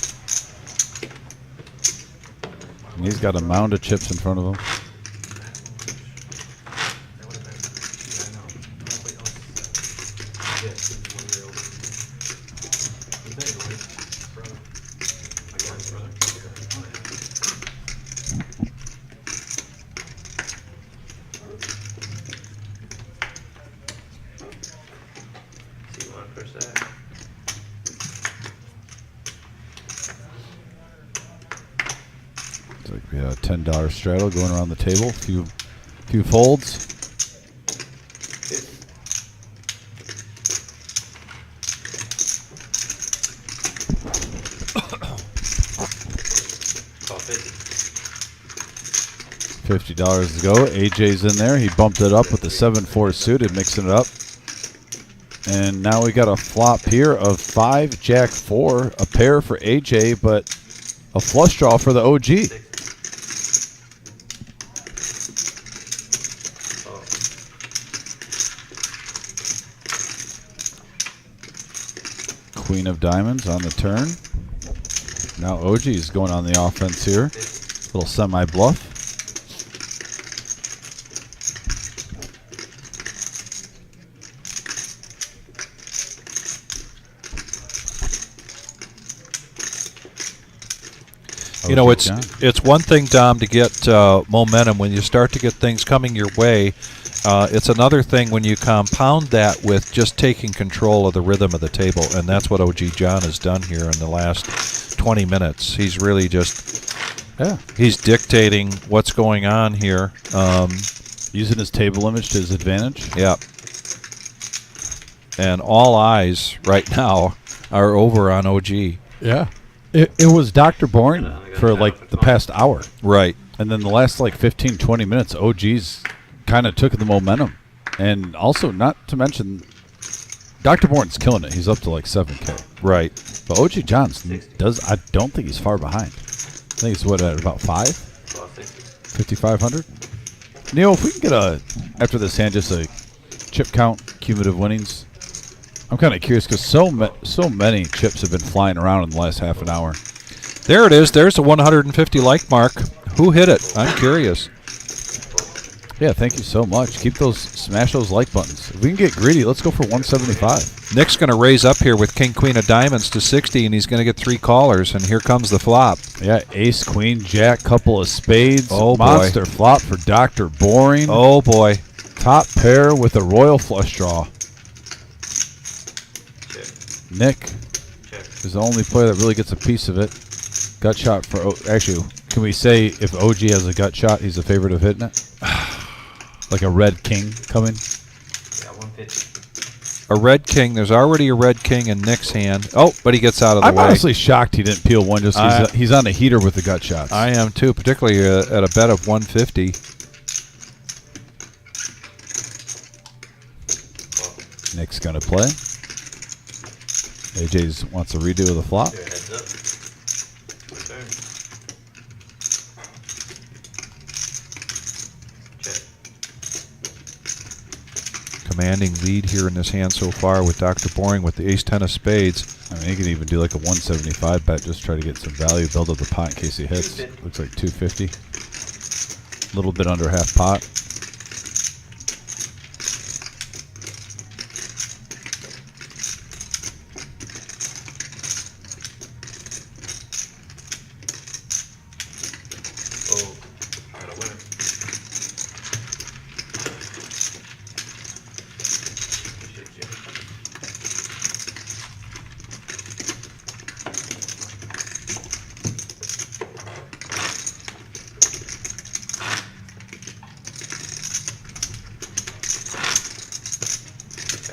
Speaker 1: And he's got a mound of chips in front of him.
Speaker 8: See one for a sec.
Speaker 1: It's like we had a $10 straddle going around the table. Few folds.
Speaker 8: Call 50.
Speaker 1: $50 to go. AJ's in there. He bumped it up with the 7-4 suited, mixing it up. And now we got a flop here of 5 Jack 4, a pair for AJ, but a flush draw for the OG.
Speaker 8: 60. Oh,
Speaker 1: Queen of diamonds on the turn. Now OG is going on the offense here. Little semi bluff.
Speaker 2: You know,
Speaker 1: OG
Speaker 2: it's
Speaker 1: John.
Speaker 2: it's one thing, Dom, to get momentum when you start to get things coming your way. It's another thing when you compound that with just taking control of the rhythm of the table, and that's what OG John has done here in the last 20 minutes. He's really just he's dictating what's going on here.
Speaker 1: Using his table image to his advantage.
Speaker 2: Yeah. And all eyes right now are over on OG.
Speaker 1: Yeah. It was Dr. Boring for like the past hour.
Speaker 2: Right.
Speaker 1: And then the last like 15, 20 minutes, OG's kind of took the momentum. And also, not to mention, Dr. Bourne's killing it. He's up to like 7K.
Speaker 2: Right.
Speaker 1: But OG Johns I don't think he's far behind. I think he's at about 5?
Speaker 8: call 60.
Speaker 1: 5,500? Neil, if we can get after this hand, just a chip count, cumulative winnings. I'm kind of curious because so many chips have been flying around in the last half an hour.
Speaker 2: There it is. There's the 150 like mark. Who hit it? I'm curious.
Speaker 1: Yeah, thank you so much. Smash those like buttons. If we can get greedy, let's go for 175.
Speaker 2: Nick's going to raise up here with King, Queen of Diamonds to 60, and he's going to get 3 callers, and here comes the flop.
Speaker 1: Yeah, Ace, Queen, Jack, couple of spades.
Speaker 2: Oh, boy.
Speaker 1: Monster flop for Dr. Boring.
Speaker 2: Oh, boy.
Speaker 1: Top pair with a royal flush draw.
Speaker 8: Check.
Speaker 1: Nick
Speaker 8: Check.
Speaker 1: is the only player that really gets a piece of it. Gut shot for... Actually, can we say if OG has a gut shot, he's a favorite of hitting it? Like a red king coming?
Speaker 8: Yeah, 150.
Speaker 2: A red king. There's already a red king in Nick's hand. Oh, but he gets out of the
Speaker 1: I'm
Speaker 2: way.
Speaker 1: honestly shocked he didn't peel one. Just he's on a heater with the gut shots.
Speaker 2: I am too, particularly at a bet of 150.
Speaker 1: Nick's going to play. AJ wants a redo of the flop.
Speaker 8: Here, heads up. Return. Check.
Speaker 2: Commanding lead here in this hand so far with Dr. Boring with the ace-10 of spades.
Speaker 1: I mean, he could even do like a 175 bet, just try to get some value, build up the pot in case he hits.
Speaker 8: 250.
Speaker 1: Looks like 250. A little bit under half pot.
Speaker 8: Oh, I got a winner. Appreciate you.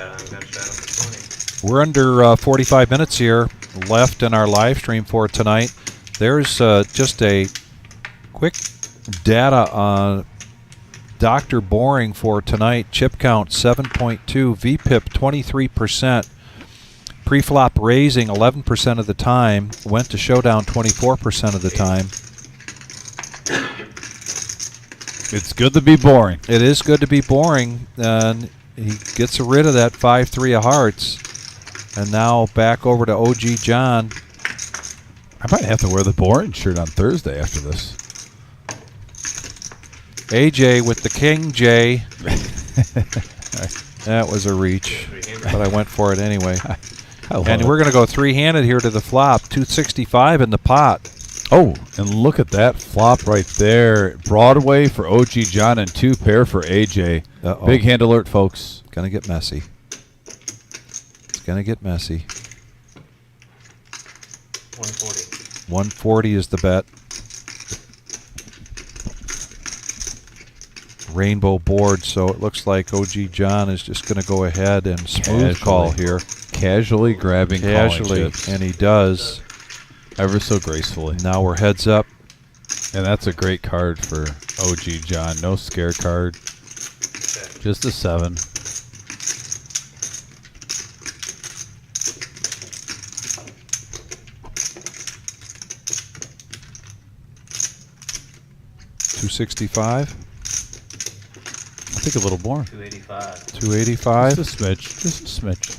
Speaker 8: I'm gonna shut up for 20.
Speaker 2: We're under 45 minutes here left in our live stream for tonight. There's just a quick data on Dr. Boring for tonight. Chip count 7.2, VPIP 23%, pre-flop raising 11% of the time, went to showdown 24% of the time.
Speaker 1: It's good to be boring.
Speaker 2: It is good to be boring, and he gets rid of that 5-3 of hearts. And now back over to OG John.
Speaker 1: I might have to wear the boring shirt on Thursday after this.
Speaker 2: AJ with the King J. That was a reach, but I went for it anyway. And we're going to go three-handed here to the flop. 265 in the pot.
Speaker 1: Oh, and look at that flop right there. Broadway for OG John and 2 pair for AJ.
Speaker 2: Uh-oh.
Speaker 1: Big hand alert, folks.
Speaker 2: Going to get messy. It's going to get messy.
Speaker 8: 140.
Speaker 2: 140 is the bet. Rainbow board, so it looks like OG John is just going to go ahead and smooth call here.
Speaker 1: Casually grabbing
Speaker 2: Casually,
Speaker 1: calling chips.
Speaker 2: and he does.
Speaker 1: Ever so gracefully.
Speaker 2: Now we're heads up.
Speaker 1: And that's a great card for OG John. No scare card. Just a 7.
Speaker 2: $265.
Speaker 1: I think a little more.
Speaker 8: 285.
Speaker 2: 285.
Speaker 1: Just a smidge. Just a smidge.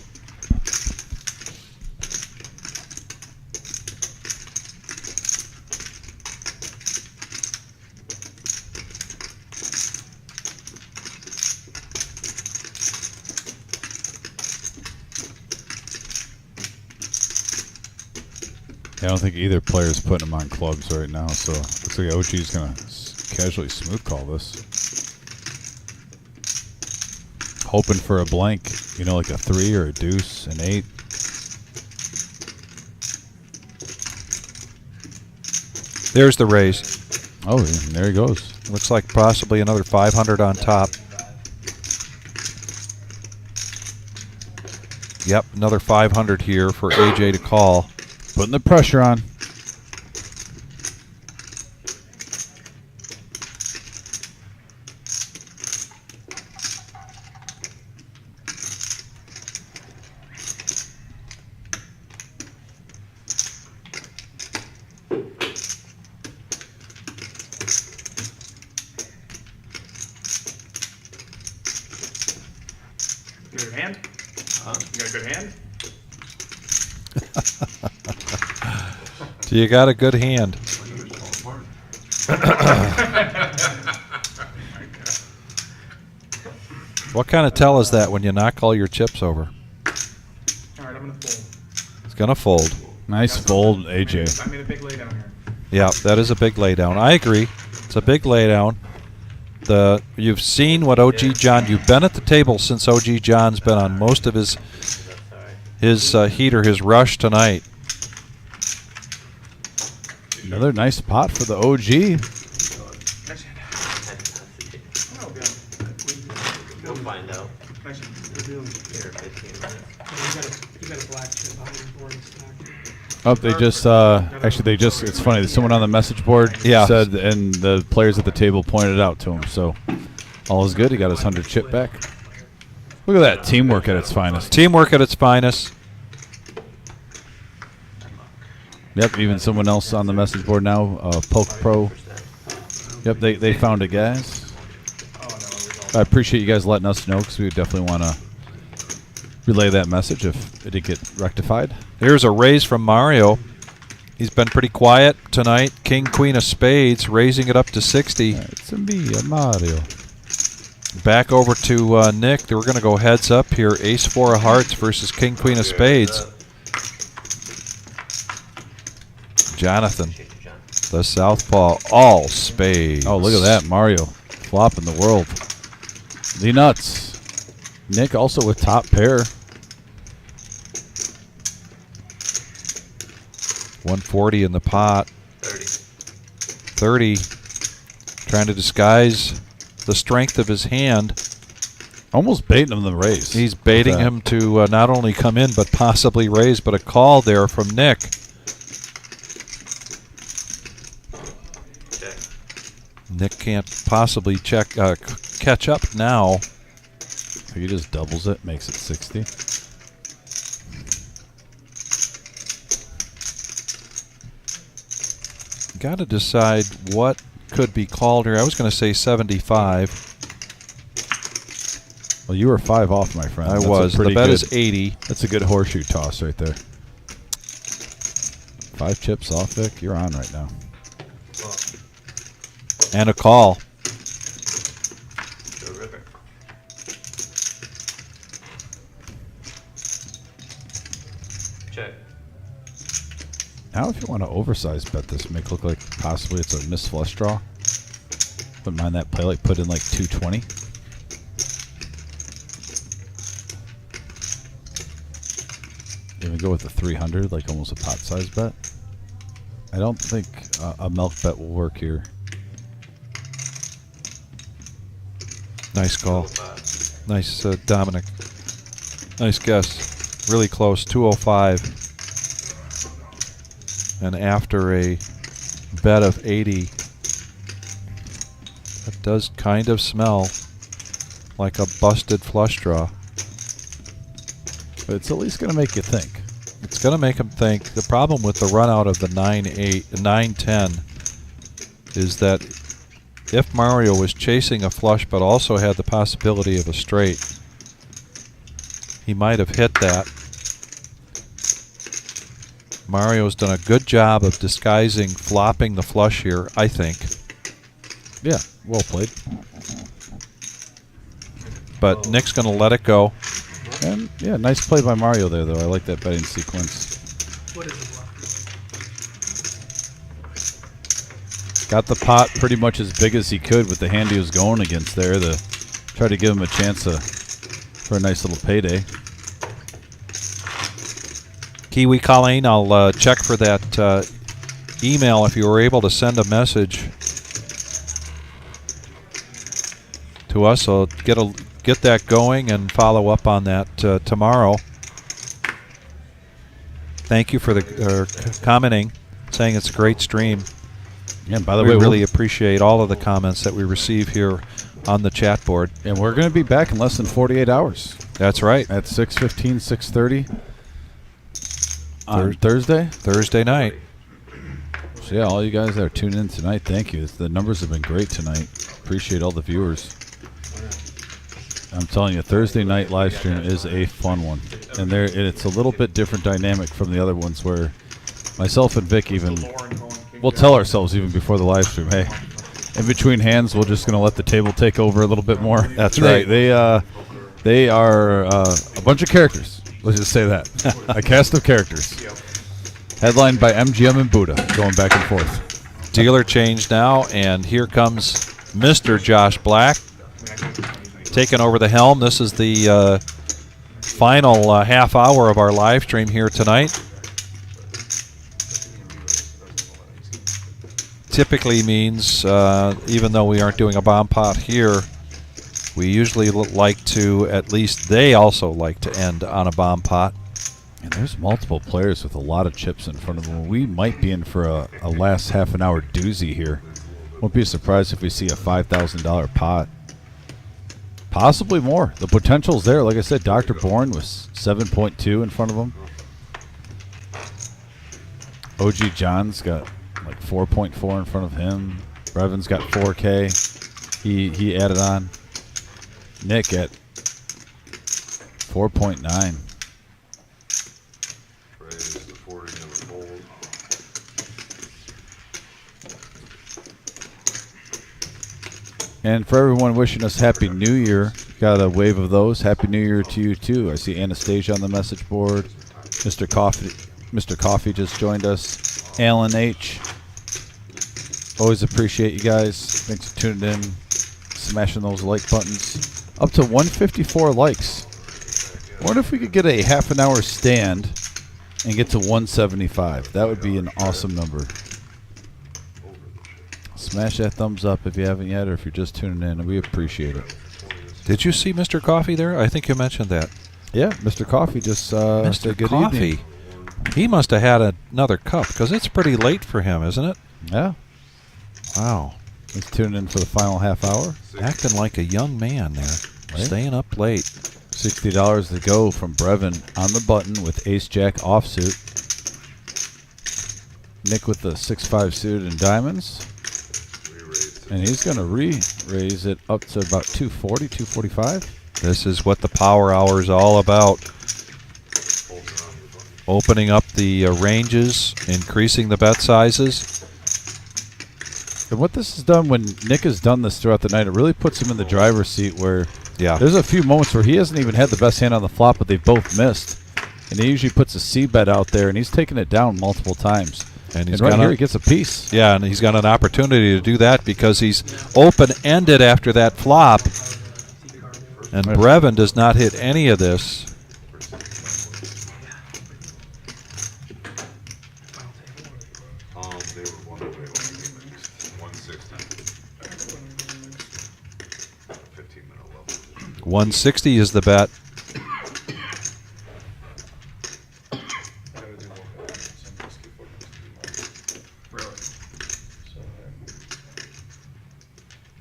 Speaker 1: I don't think either player is putting them on clubs right now, so looks like OG is going to casually smooth call this. Hoping for a blank, you know, like a 3 or a deuce, an 8.
Speaker 2: There's the raise.
Speaker 1: Oh, and there he goes.
Speaker 2: Looks like possibly another 500 on top. Yep, another 500 here for AJ to call.
Speaker 1: Putting the pressure on.
Speaker 6: Good hand? You got a good hand?
Speaker 2: You got a good hand. What kind of tell is that when you knock all your chips over?
Speaker 6: All right, I'm going to fold.
Speaker 2: It's going to fold.
Speaker 1: Nice fold, AJ.
Speaker 6: I made a big laydown here.
Speaker 2: Yeah, that is a big laydown. I agree. It's a big laydown. You've seen what OG John, you've been at the table since OG John's been on most of his heater, his rush tonight.
Speaker 1: Another nice pot for the OG.
Speaker 8: We'll find out.
Speaker 6: Nice.
Speaker 8: Here, 15 minutes.
Speaker 6: You got a black chip behind your board stack.
Speaker 1: Oh, they just, actually, it's funny. Someone on the message board said, and the players at the table pointed it out to him. So all is good. He got his 100 chip back. Look at that. Teamwork at its finest.
Speaker 2: Teamwork at its finest.
Speaker 1: Yep, even someone else on the message board now, Poke Pro. Yep, they found it, guys. I appreciate you guys letting us know because we definitely want to relay that message if it did get rectified.
Speaker 2: Here's a raise from Mario. He's been pretty quiet tonight. King, Queen of Spades, raising it up to 60.
Speaker 1: It's me, Mario.
Speaker 2: Back over to Nick. We're going to go heads up here. Ace 4 of Hearts versus King, Queen of Spades. Jonathan, the southpaw, all spades.
Speaker 1: Oh, look at that, Mario. Flopping the world. The nuts. Nick also with top pair.
Speaker 2: 140 in the pot. 30. Trying to disguise the strength of his hand.
Speaker 1: Almost baiting him to raise.
Speaker 2: He's baiting him to not only come in but possibly raise, but a call there from Nick.
Speaker 8: Check.
Speaker 2: Nick can't possibly catch up now.
Speaker 1: He just doubles it, makes it 60.
Speaker 2: Got to decide what could be called here. I was going to say 75.
Speaker 1: Well, you were 5 off, my friend.
Speaker 2: I
Speaker 1: That's
Speaker 2: was.
Speaker 1: a pretty
Speaker 2: The bet
Speaker 1: good,
Speaker 2: is 80.
Speaker 1: That's a good horseshoe toss right there. 5 chips off, Vic. You're on right now.
Speaker 2: And a call.
Speaker 8: Terrific. Check.
Speaker 1: Now, if you want to oversize bet this, make it look like possibly it's a missed flush draw. Wouldn't mind that play, like put in like 220. Even go with the 300, like almost a pot size bet. I don't think a milk bet will work here.
Speaker 2: Nice call. Nice, Dominic. Nice guess. Really close. 205. And after a bet of 80, that does kind of smell like a busted flush draw.
Speaker 1: But it's at least going to make you think.
Speaker 2: It's going to make him think. The problem with the run out of the 9-10 is that if Mario was chasing a flush but also had the possibility of a straight, he might have hit that. Mario's done a good job of disguising flopping the flush here, I think.
Speaker 1: Yeah, well played.
Speaker 2: But Nick's going to let it go.
Speaker 1: And yeah, nice play by Mario there, though. I like that betting sequence.
Speaker 6: What is the bluff?
Speaker 1: Got the pot pretty much as big as he could with the hand he was going against there to try to give him a chance for a nice little payday.
Speaker 2: Kiwi Colleen, I'll check for that email if you were able to send a message to us. So get that going and follow up on that tomorrow. Thank you for the commenting, saying it's a great stream.
Speaker 1: Yeah, and by the
Speaker 2: We
Speaker 1: way,
Speaker 2: really appreciate all of the comments that we receive here on the chat board.
Speaker 1: and we're going to be back in less than 48 hours
Speaker 2: That's right.
Speaker 1: at 6:15, 6:30 on Thursday
Speaker 2: night.
Speaker 1: So yeah, all you guys that are tuning in tonight, thank you. The numbers have been great tonight. Appreciate all the viewers. I'm telling you, Thursday night live stream is a fun one, and it's a little bit different dynamic from the other ones where myself and Vic even we'll tell ourselves even before the live stream, hey, in between hands, we're just going to let the table take over a little bit more.
Speaker 2: That's right.
Speaker 1: They are a bunch of characters. Let's just say that. A cast of characters. Headlined by MGM and Buddha, going back and forth.
Speaker 2: Dealer change now, and here comes Mr. Josh Black taking over the helm. This is the final half hour of our live stream here tonight. Typically means, even though we aren't doing a bomb pot here, we usually like to, at least they also like to end on a bomb pot.
Speaker 1: And there's multiple players with a lot of chips in front of them. We might be in for a last half an hour doozy here. Won't be surprised if we see a $5,000 pot. Possibly more. The potential's there. Like I said, Dr. Bourne was 7.2 in front of him. OG John's got like 4.4 in front of him. Brevin's got 4K. He added on. Nick at 4.9. And for everyone wishing us Happy New Year, got a wave of those. Happy New Year to you too. I see Anastasia on the message board. Mr. Coffee just joined us. Alan H. Always appreciate you guys. Thanks for tuning in, smashing those like buttons. Up to 154 likes. What if we could get a half an hour stand and get to 175? That would be an awesome number. Smash that thumbs up if you haven't yet, or if you're just tuning in. We appreciate it.
Speaker 2: Did you see Mr. Coffee there? I think you mentioned that.
Speaker 1: Yeah, Mr. Coffee just said
Speaker 2: Mr.
Speaker 1: good
Speaker 2: Coffee.
Speaker 1: evening.
Speaker 2: He must have had another cup because it's pretty late for him, isn't it?
Speaker 1: Yeah,
Speaker 2: Wow.
Speaker 1: he's tuning in for the final half hour.
Speaker 2: Acting like a young man there.
Speaker 1: Right.
Speaker 2: Staying up late.
Speaker 1: $60 to go from Brevin on the button with Ace Jack offsuit. Nick with the 6-5 suited and diamonds. And he's going to raise it up to about 240, 245.
Speaker 2: This is what the power hour is all about. Opening up the ranges, increasing the bet sizes.
Speaker 1: And what this has done, when Nick has done this throughout the night, it really puts him in the driver's seat where there's a few moments where he hasn't even had the best hand on the flop, but they've both missed. And he usually puts a C bet out there, and he's taken it down multiple times.
Speaker 2: And he's
Speaker 1: right here he gets a piece.
Speaker 2: Yeah, and he's got an opportunity to do that because he's open-ended after that flop. And Brevin does not hit any of this.
Speaker 5: They were 160. 15-minute level.
Speaker 2: 160 is the bet.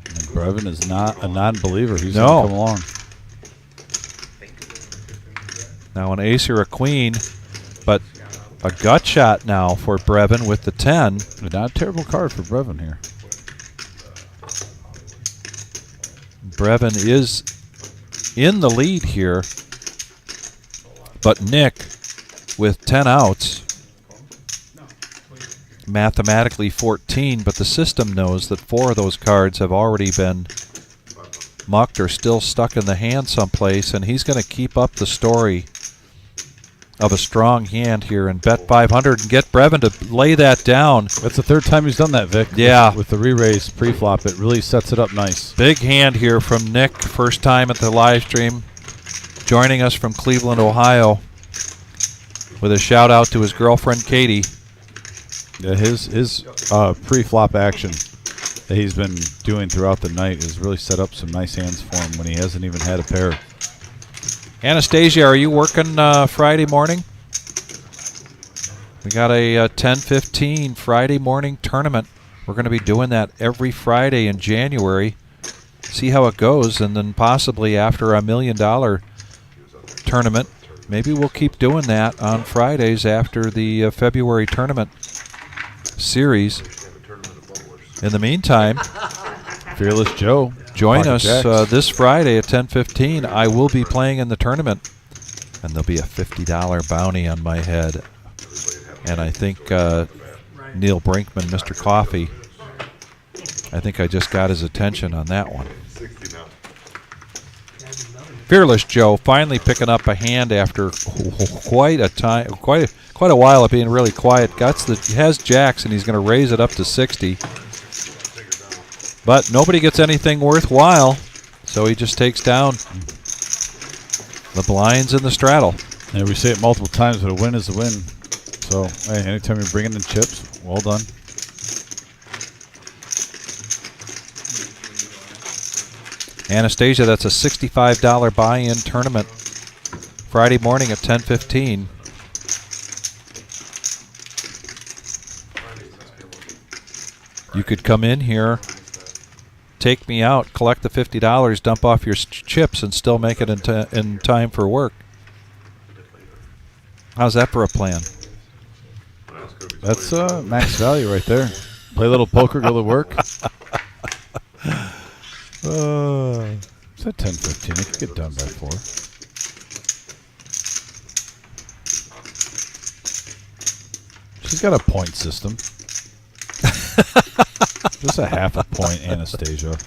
Speaker 1: And Brevin is not a non-believer. He's
Speaker 2: No.
Speaker 1: going to come along.
Speaker 2: Now an ace or a queen, but a gut shot now for Brevin with the 10.
Speaker 1: Not a terrible card for Brevin here.
Speaker 2: Brevin is in the lead here, but Nick with 10 outs, mathematically 14, but the system knows that 4 of those cards have already been mucked or still stuck in the hand someplace, and he's going to keep up the story of a strong hand here and bet 500 and get Brevin to lay that down.
Speaker 1: That's the third time he's done that, Vic.
Speaker 2: Yeah.
Speaker 1: With the re-raise pre-flop, it really sets it up nice.
Speaker 2: Big hand here from Nick, first time at the live stream, joining us from Cleveland, Ohio, with a shout out to his girlfriend Katie.
Speaker 1: Yeah, his pre-flop action that he's been doing throughout the night has really set up some nice hands for him when he hasn't even had a pair.
Speaker 2: Anastasia, are you working Friday morning? We got a 10:15 Friday morning tournament. We're going to be doing that every Friday in January. See how it goes, and then possibly after a $1 million tournament, maybe we'll keep doing that on Fridays after the February tournament series. In the meantime,
Speaker 1: Fearless Joe.
Speaker 2: Join
Speaker 1: Pocket
Speaker 2: us
Speaker 1: Jacks.
Speaker 2: this Friday at 10:15. I will be playing in the tournament, and there'll be a $50 bounty on my head. And I think Neil Brinkman, Mr. Coffee, I think I just got his attention on that one. Fearless Joe finally picking up a hand after quite a time, quite a while of being really quiet. He has jacks, and he's going to raise it up to 60. But nobody gets anything worthwhile, so he just takes down the blinds in the straddle.
Speaker 1: And we say it multiple times, but a win is a win. So, hey, anytime you're bringing in chips, well done.
Speaker 2: Anastasia, that's a $65 buy-in tournament Friday morning at 10:15. You could come in here, take me out, collect the $50, dump off your chips, and still make it in time for work. How's that for a plan?
Speaker 1: That's max value right there. Play a little poker, go to work. It's at 10:15. It could get done by 4. She's got a point system. Just a half a point, Anastasia.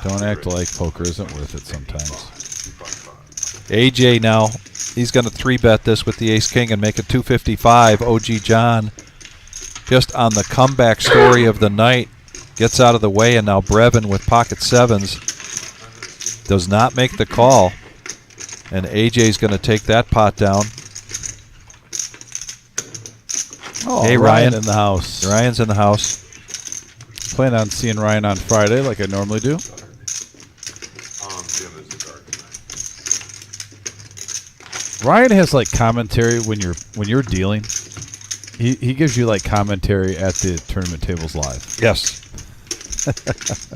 Speaker 1: Don't act like poker isn't worth it sometimes.
Speaker 2: AJ now, he's going to 3-bet this with the ace-king and make it 255. OG John, just on the comeback story of the night, gets out of the way, and now Brevin with pocket sevens does not make the call. And AJ's going to take that pot down.
Speaker 1: Oh,
Speaker 2: hey, Ryan.
Speaker 1: in the house.
Speaker 2: Ryan's in the house.
Speaker 1: Plan on seeing Ryan on Friday like I normally do.
Speaker 5: Jim is the guard tonight.
Speaker 1: Ryan has like commentary when you're dealing. He gives you like commentary at the tournament tables live.
Speaker 2: Yes.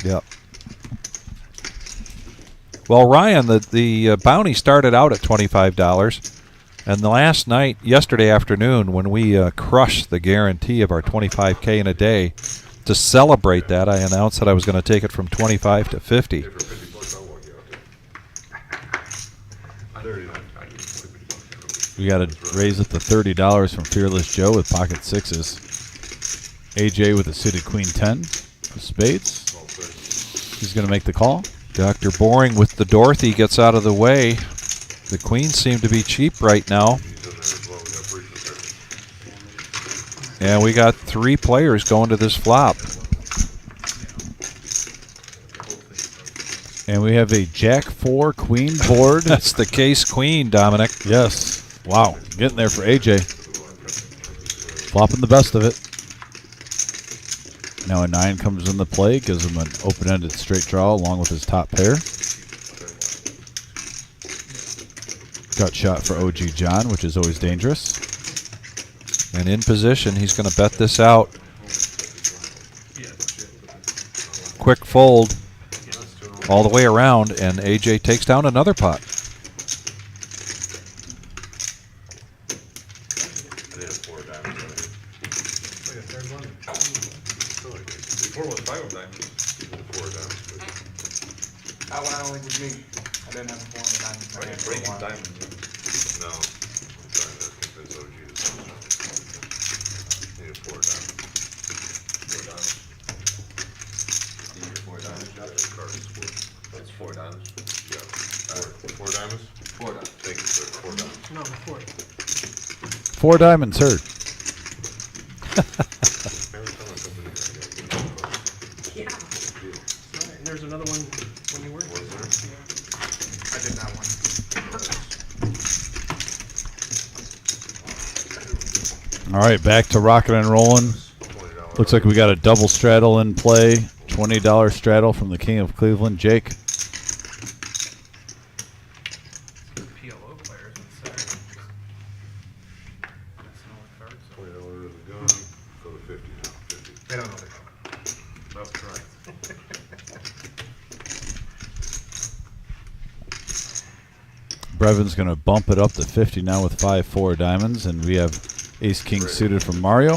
Speaker 2: Yep. Well, Ryan, the bounty started out at $25, and the last night, yesterday afternoon, when we crushed the guarantee of our 25K in a day, to celebrate that, I announced that I was going to take it from 25 to 50.
Speaker 5: Hey, for 50 bucks, I'll walk you out there. 39. I give you 40 bucks.
Speaker 1: We got to raise it to $30 from Fearless Joe with pocket sixes. AJ with a suited queen 10 with spades. He's going to make the call.
Speaker 2: Dr. Boring with the Dorothy gets out of the way. The queens seem to be cheap right now.
Speaker 5: He's in there as well. We got free for
Speaker 2: And we got 3 players going to this flop.
Speaker 1: And we have a Jack 4 queen board.
Speaker 2: That's the case queen, Dominic.
Speaker 1: Yes. Wow. Getting there for AJ. Flopping the best of it. Now a 9 comes into play, gives him an open-ended straight draw along with his top pair. Gut shot for OG John, which is always dangerous.
Speaker 2: And in position, he's going to bet this out. Quick fold all the way around, and AJ takes down another pot.
Speaker 7: Before was 5 of diamonds.
Speaker 10: That one only was me. I didn't have a form of diamonds.
Speaker 7: Are you breaking diamonds?
Speaker 5: No. I'm trying to convince OG to sell something. Need a 4 diamond.
Speaker 7: 4 diamonds. You need your 4 diamonds,
Speaker 5: Yeah,
Speaker 7: Josh?
Speaker 5: the card is 4.
Speaker 7: That's 4 diamonds.
Speaker 5: Yeah. 4 diamonds?
Speaker 7: 4 diamonds.
Speaker 5: Thank you, sir. 4 diamonds.
Speaker 6: No, before.
Speaker 1: 4 diamonds heard.
Speaker 5: Every time I come in here, I gotta get a card.
Speaker 6: Yeah. All right, and there's another one when you were.
Speaker 5: Was there?
Speaker 10: I did that one.
Speaker 1: All right, back to rocking and rolling.
Speaker 5: $20.
Speaker 1: Looks like we got a double straddle in play. $20 straddle from the King of Cleveland, Jake.
Speaker 4: PLO players would say. That's an old card, so.
Speaker 5: $20 is a gun. Go to 50 now. 50.
Speaker 10: They don't know they're coming.
Speaker 5: That's correct.
Speaker 1: Brevin's going to bump it up to 50 now with 5-4 diamonds, and we have Ace King suited from Mario.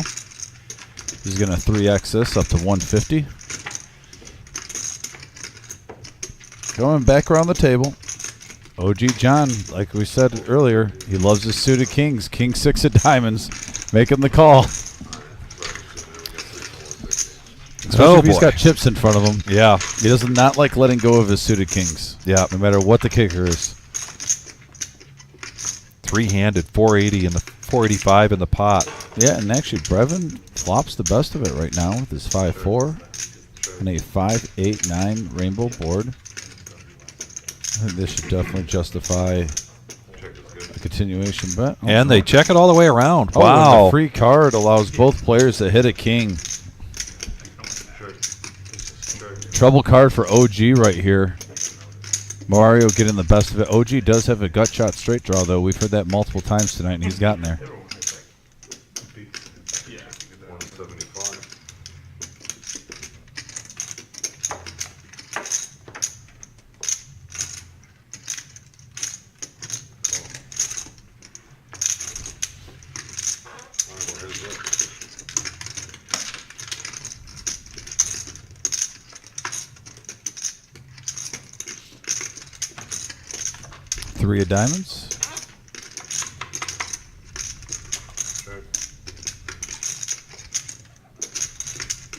Speaker 1: He's going to 3x this up to 150. Going back around the table. OG John, like we said earlier, he loves his suited kings. King 6 of diamonds, making the call. Especially if he's got chips in front of him.
Speaker 2: Yeah.
Speaker 1: He does not like letting go of his suited kings.
Speaker 2: Yeah.
Speaker 1: No matter what the kicker is.
Speaker 2: 3-handed, 480 in the 485 in the pot.
Speaker 1: Yeah, and actually Brevin flops the best of it right now with his 5-4 and a 5-8-9 rainbow board. I think this should definitely justify a continuation bet. Oh,
Speaker 2: And they check it all the way around.
Speaker 1: oh, and
Speaker 2: Wow.
Speaker 1: the free card allows both players to hit a king. Trouble card for OG right here. Mario getting the best of it. OG does have a gut shot straight draw, though. We've heard that multiple times tonight, and he's gotten there.
Speaker 5: Yeah. 175.
Speaker 1: Three of diamonds.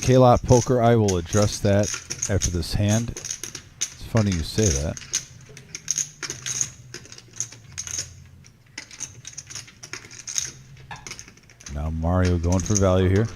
Speaker 1: K-Lot Poker, I will address that after this hand. It's funny you say that. Now Mario going for value here.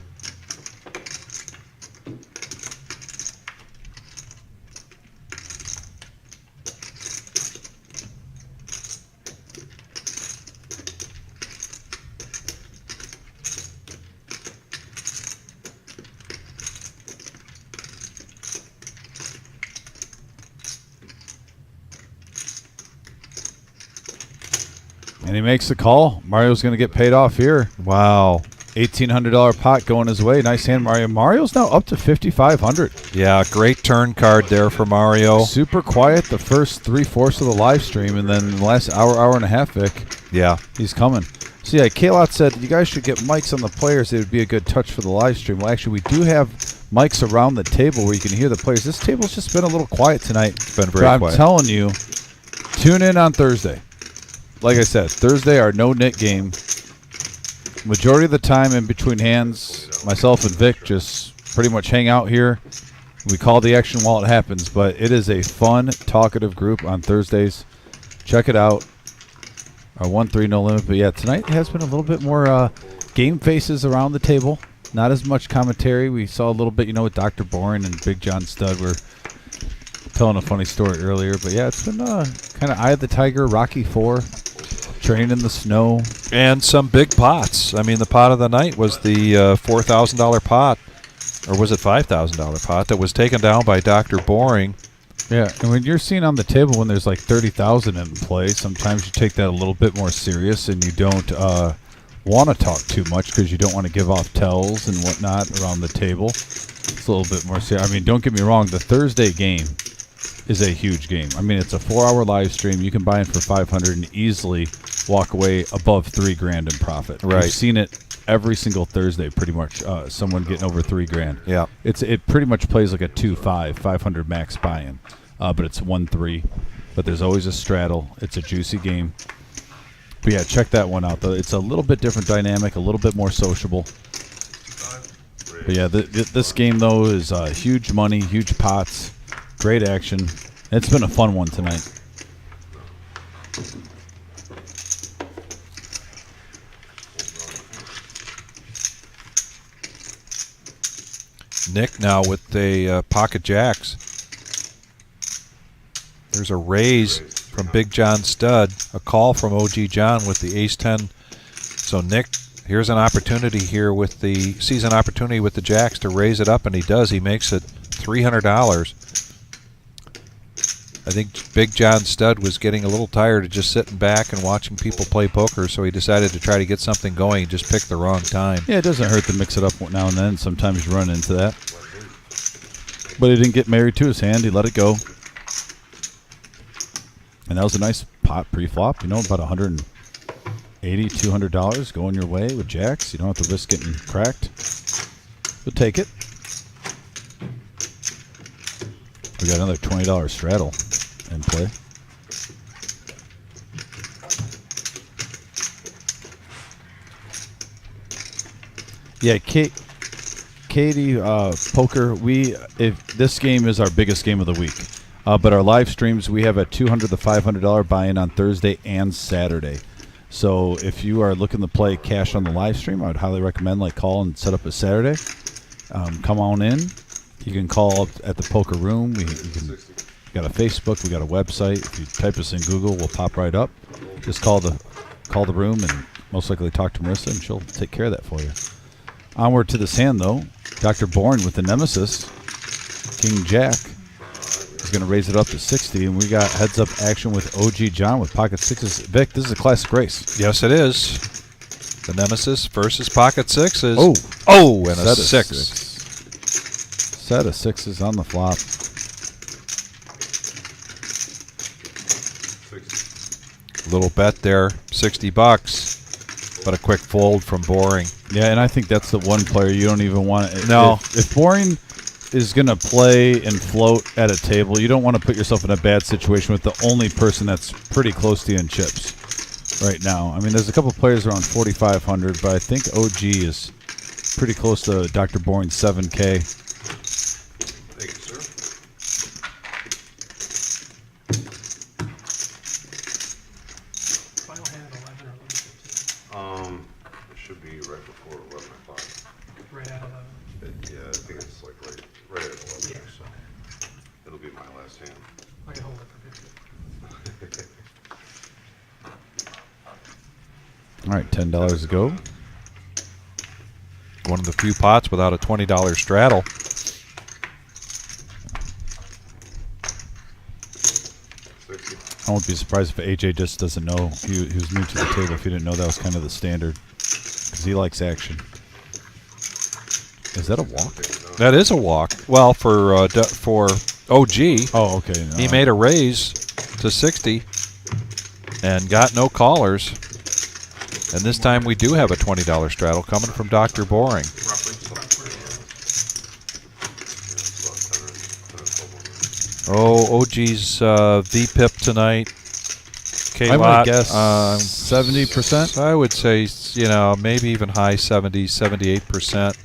Speaker 1: And he makes the call. Mario's going to get paid off here.
Speaker 2: Wow.
Speaker 1: $1,800 pot going his way. Nice hand, Mario. Mario's now up to 5,500.
Speaker 2: Yeah, great turn card there for Mario.
Speaker 1: Super quiet the first 3/4 of the live stream, and then the last hour and a half, Vic,
Speaker 2: Yeah.
Speaker 1: he's coming. So yeah, K-Lot said you guys should get mics on the players. It would be a good touch for the live stream. Well, actually, we do have mics around the table where you can hear the players. This table's just been a little quiet tonight.
Speaker 2: It's been very
Speaker 1: But
Speaker 2: quiet.
Speaker 1: I'm telling you, tune in on Thursday. Like I said, Thursday our no-nit game. Majority of the time in between hands, myself and Vic just pretty much hang out here. We call the action while it happens, but it is a fun, talkative group on Thursdays. Check it out. Our 1-3 no limit. But yeah, tonight has been a little bit more game faces around the table. Not as much commentary. We saw a little bit, with Dr. Boring and Big John Stud were telling a funny story earlier. But yeah, it's been kind of Eye of the Tiger, Rocky 4, Train in the Snow.
Speaker 2: And some big pots. I mean, the pot of the night was the $4,000 pot, or was it $5,000 pot that was taken down by Dr. Boring.
Speaker 1: Yeah, and when you're seeing on the table when there's like 30,000 in play, sometimes you take that a little bit more serious and you don't want to talk too much because you don't want to give off tells and whatnot around the table. It's a little bit more serious. I mean, don't get me wrong, the Thursday game is a huge game. I mean, it's a 4-hour live stream. You can buy in for 500 and easily walk away above $3,000 in profit.
Speaker 2: Right.
Speaker 1: We've seen it every single Thursday, pretty much. Someone getting over $3,000.
Speaker 2: Yeah.
Speaker 1: It pretty much plays like a 2-5, 500 max buy-in, but it's 1-3. But there's always a straddle. It's a juicy game. But yeah, check that one out though. It's a little bit different dynamic, a little bit more sociable. But yeah, this game though is huge money, huge pots. Great action. It's been a fun one tonight.
Speaker 2: Nick now with the pocket jacks. There's a raise from Big John Stud, a call from OG John with the ace-10. So Nick, here's an opportunity here with the season opportunity with the jacks to raise it up, and he does. He makes it $300. I think Big John Stud was getting a little tired of just sitting back and watching people play poker, so he decided to try to get something going. He just picked the wrong time.
Speaker 1: Yeah, it doesn't hurt to mix it up now and then. Sometimes you run into that. But he didn't get married to his hand. He let it go. And that was a nice pot pre-flop. About $180, $200 going your way with jacks. You don't have to risk getting cracked. We'll take it. We got another $20 straddle in play. Yeah, Katie, poker. If this game is our biggest game of the week, but our live streams we have a $200 to $500 buy-in on Thursday and Saturday. So if you are looking to play cash on the live stream, I would highly recommend call and set up a Saturday. Come on in. You can call up at the poker room. We got a Facebook. We got a website. If you type us in Google, we'll pop right up. Just call the room and most likely talk to Marissa, and she'll take care of that for you. Onward to this hand, though. Dr. Bourne with the Nemesis. King Jack is going to raise it up to 60, and we got heads-up action with OG John with pocket sixes. Vic, this is a classic race.
Speaker 2: Yes, it is. The Nemesis versus pocket sixes.
Speaker 1: Oh,
Speaker 2: and a six.
Speaker 1: Set of sixes on the flop.
Speaker 2: Little bet there, $60, but a quick fold from Boring.
Speaker 1: Yeah, and I think that's the one player you don't even want to.
Speaker 2: No.
Speaker 1: If Boring is going to play and float at a table, you don't want to put yourself in a bad situation with the only person that's pretty close to you in chips right now. I mean, there's a couple players around 4,500, but I think OG is pretty close to Dr. Boring's 7K.
Speaker 5: Thank you, sir.
Speaker 6: Final hand 11 or 11:15.
Speaker 5: It should be right before 11 o'clock.
Speaker 6: Right at 11.
Speaker 5: Yeah, I think it's right at 11,
Speaker 6: Yeah.
Speaker 5: so it'll be my last hand.
Speaker 6: I can hold it for 50.
Speaker 1: All right, $10 to go.
Speaker 2: One of the few pots without a $20 straddle.
Speaker 1: I won't be surprised if AJ just doesn't know. He was new to the table. If he didn't know that was kind of the standard, because he likes action. Is that a walk?
Speaker 2: That is a walk. Well, for OG,
Speaker 1: Oh, okay. No,
Speaker 2: he made a raise to 60 and got no callers. And this time we do have a $20 straddle coming from Dr. Boring. Oh, OG's VPIP tonight.
Speaker 1: I
Speaker 2: K-Lot,
Speaker 1: would guess 70%.
Speaker 2: I would say, maybe even high 70s, 78%.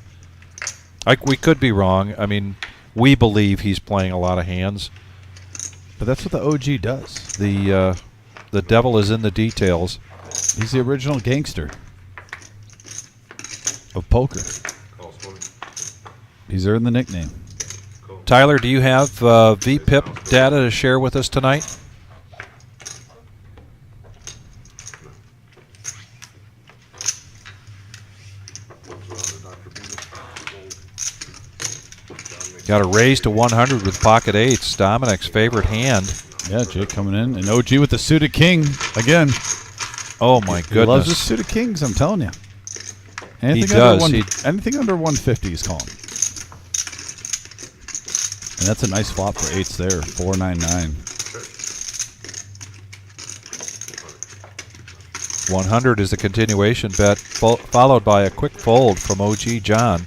Speaker 2: We could be wrong. I mean, we believe he's playing a lot of hands.
Speaker 1: But that's what the OG does.
Speaker 2: The devil is in the details.
Speaker 1: He's the original gangster of poker. He's earned the nickname.
Speaker 2: Tyler, do you have VPIP data to share with us tonight? Got a raise to 100 with pocket eights. Dominic's favorite hand.
Speaker 1: Yeah, Jake coming in. And OG with the suited king again.
Speaker 2: Oh, my goodness.
Speaker 1: He loves his suited kings, I'm telling you. Anything anything under 150 he's calling. And that's a nice flop for eights there. 499.
Speaker 2: 100 is a continuation bet, followed by a quick fold from OG John.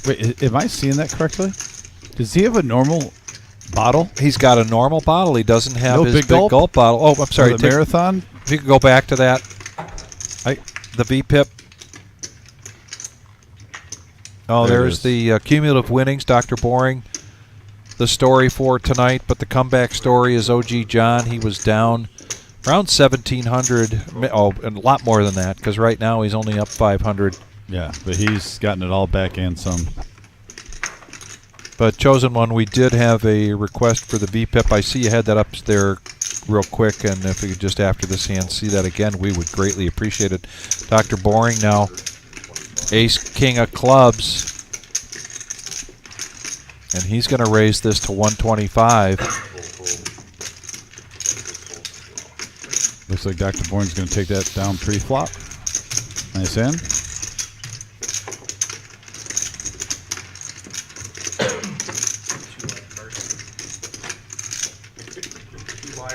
Speaker 1: Wait, am I seeing that correctly? Does he have a normal bottle?
Speaker 2: He's got a normal bottle. He doesn't have
Speaker 1: No
Speaker 2: his
Speaker 1: big
Speaker 2: big gulp bottle. Oh, I'm sorry.
Speaker 1: The marathon?
Speaker 2: If you could go back to that. The VPIP. Oh, there's the cumulative winnings, Dr. Boring. The story for tonight, but the comeback story is OG John. He was down around 1,700. Oh, and a lot more than that, because right now he's only up 500.
Speaker 1: Yeah, but he's gotten it all back and some.
Speaker 2: But Chosen One, we did have a request for the VPIP. I see you had that up there real quick, and if we could just after this hand see that again, we would greatly appreciate it. Dr. Boring now, ace, king of clubs, and he's going to raise this to 125.
Speaker 1: Looks like Dr. Bourne's going to take that down pre-flop. Nice hand.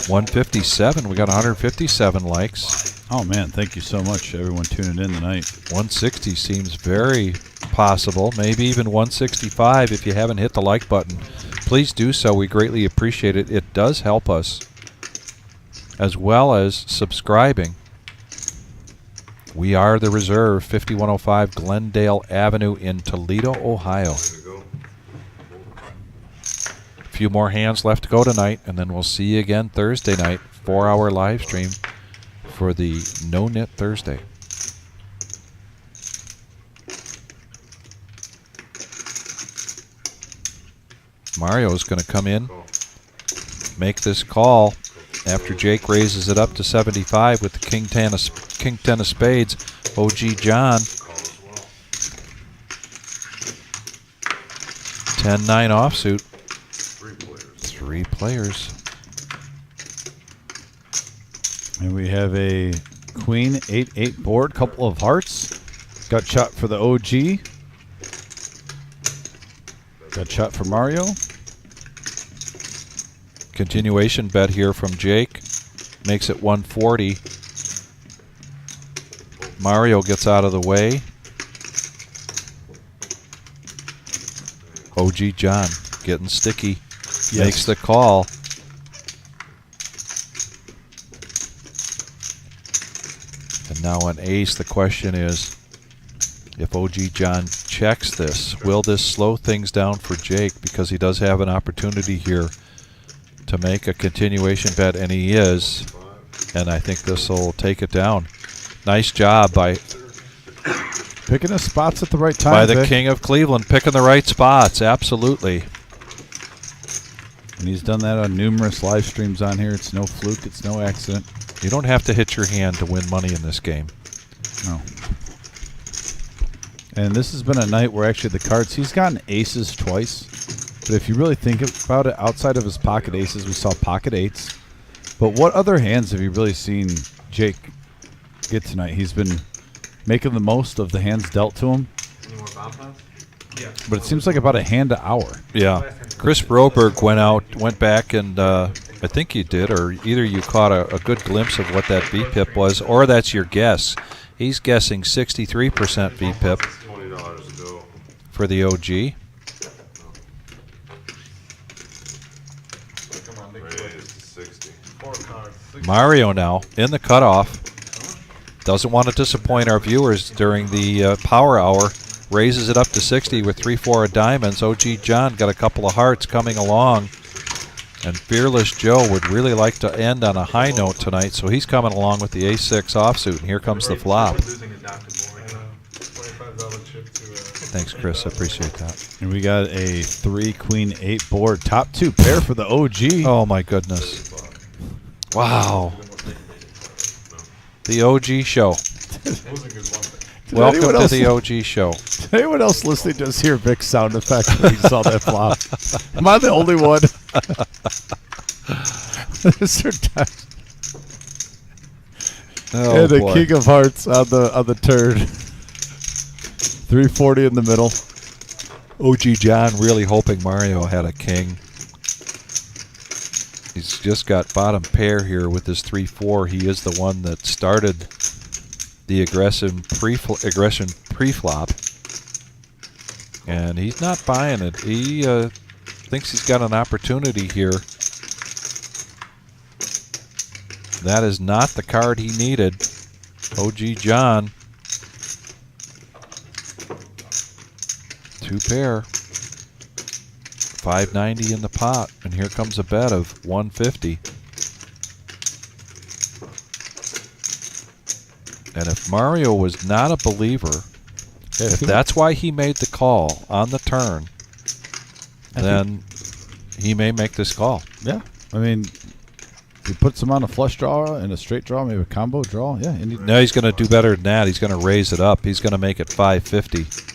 Speaker 2: $157. We got 157 likes.
Speaker 1: Oh man, thank you so much, everyone tuning in tonight.
Speaker 2: 160 seems very possible. Maybe even 165 if you haven't hit the like button. Please do so. We greatly appreciate it. It does help us, as well as subscribing. We are the Reserve, 5105 Glendale Avenue in Toledo, Ohio. A few more hands left to go tonight, and then we'll see you again Thursday night, 4-hour live stream for the No Knit Thursday. Mario's going to come in, make this call after Jake raises it up to 75 with the King 10 of spades. OG John, 10-9 offsuit. 3 players.
Speaker 1: And we have a queen 8-8 board, couple of hearts. Got shot for the OG. Got shot for Mario.
Speaker 2: Continuation bet here from Jake. Makes it 140. Mario gets out of the way. OG John getting sticky.
Speaker 1: Yes.
Speaker 2: Makes the call. And now on ace, the question is, if OG John checks this, will this slow things down for Jake? Because he does have an opportunity here to make a continuation bet, and he is. And I think this will take it down. Nice job by
Speaker 1: picking his spots at the right time.
Speaker 2: By the King of Cleveland, picking the right spots. Absolutely.
Speaker 1: And he's done that on numerous live streams on here. It's no fluke. It's no accident.
Speaker 2: You don't have to hit your hand to win money in this game.
Speaker 1: No. And this has been a night where actually the cards, he's gotten aces twice. But if you really think about it, outside of his pocket aces, we saw pocket eights. But what other hands have you really seen Jake get tonight? He's been making the most of the hands dealt to him.
Speaker 3: Any more bomb pots?
Speaker 6: Yeah.
Speaker 1: But it seems like about a hand an hour.
Speaker 2: Yeah. Chris Broberg went back and I think you did, or either you caught a good glimpse of what that VPIP was, or that's your guess. He's guessing 63% VPIP
Speaker 7: $20 to go.
Speaker 2: for the OG.
Speaker 7: Come on, Nick. Raise to 60. 4 cards. 60.
Speaker 2: Mario now in the cutoff. Doesn't want to disappoint our viewers during the power hour. Raises it up to 60 with 3-4 of diamonds. OG John got a couple of hearts coming along. And Fearless Joe would really like to end on a high note tonight, so he's coming along with the A6 offsuit, and here comes the flop.
Speaker 3: Losing a Dr. Boring.
Speaker 7: $25 chip to
Speaker 2: Thanks, Chris. I appreciate that.
Speaker 1: And we got a 3 Queen 8 board. Top 2 pair for the OG.
Speaker 2: Oh, my goodness. Wow. The OG show.
Speaker 7: losing is one thing.
Speaker 2: Welcome
Speaker 1: anyone
Speaker 2: to
Speaker 1: else-
Speaker 2: the OG show.
Speaker 1: Did anyone else listening just hear Vic's sound effect when he saw that flop? Am I the only one? Mr. Tyson.
Speaker 2: Oh,
Speaker 1: And the
Speaker 2: boy.
Speaker 1: King of Hearts on the turn. 340 in the middle.
Speaker 2: OG John really hoping Mario had a king. He's just got bottom pair here with his 3-4. He is the one that started the aggression pre-flop. And he's not buying it. He thinks he's got an opportunity here. That is not the card he needed. OG John. 2 pair. 590 in the pot, and here comes a bet of 150. And if Mario was not a believer, if that's why he made the call on the turn, then he may make this call.
Speaker 1: Yeah. I mean, he puts him on a flush draw and a straight draw, maybe a combo draw. Yeah. And
Speaker 2: No, he's going to do better than that. He's going to raise it up. He's going to make it 550.
Speaker 7: I'm just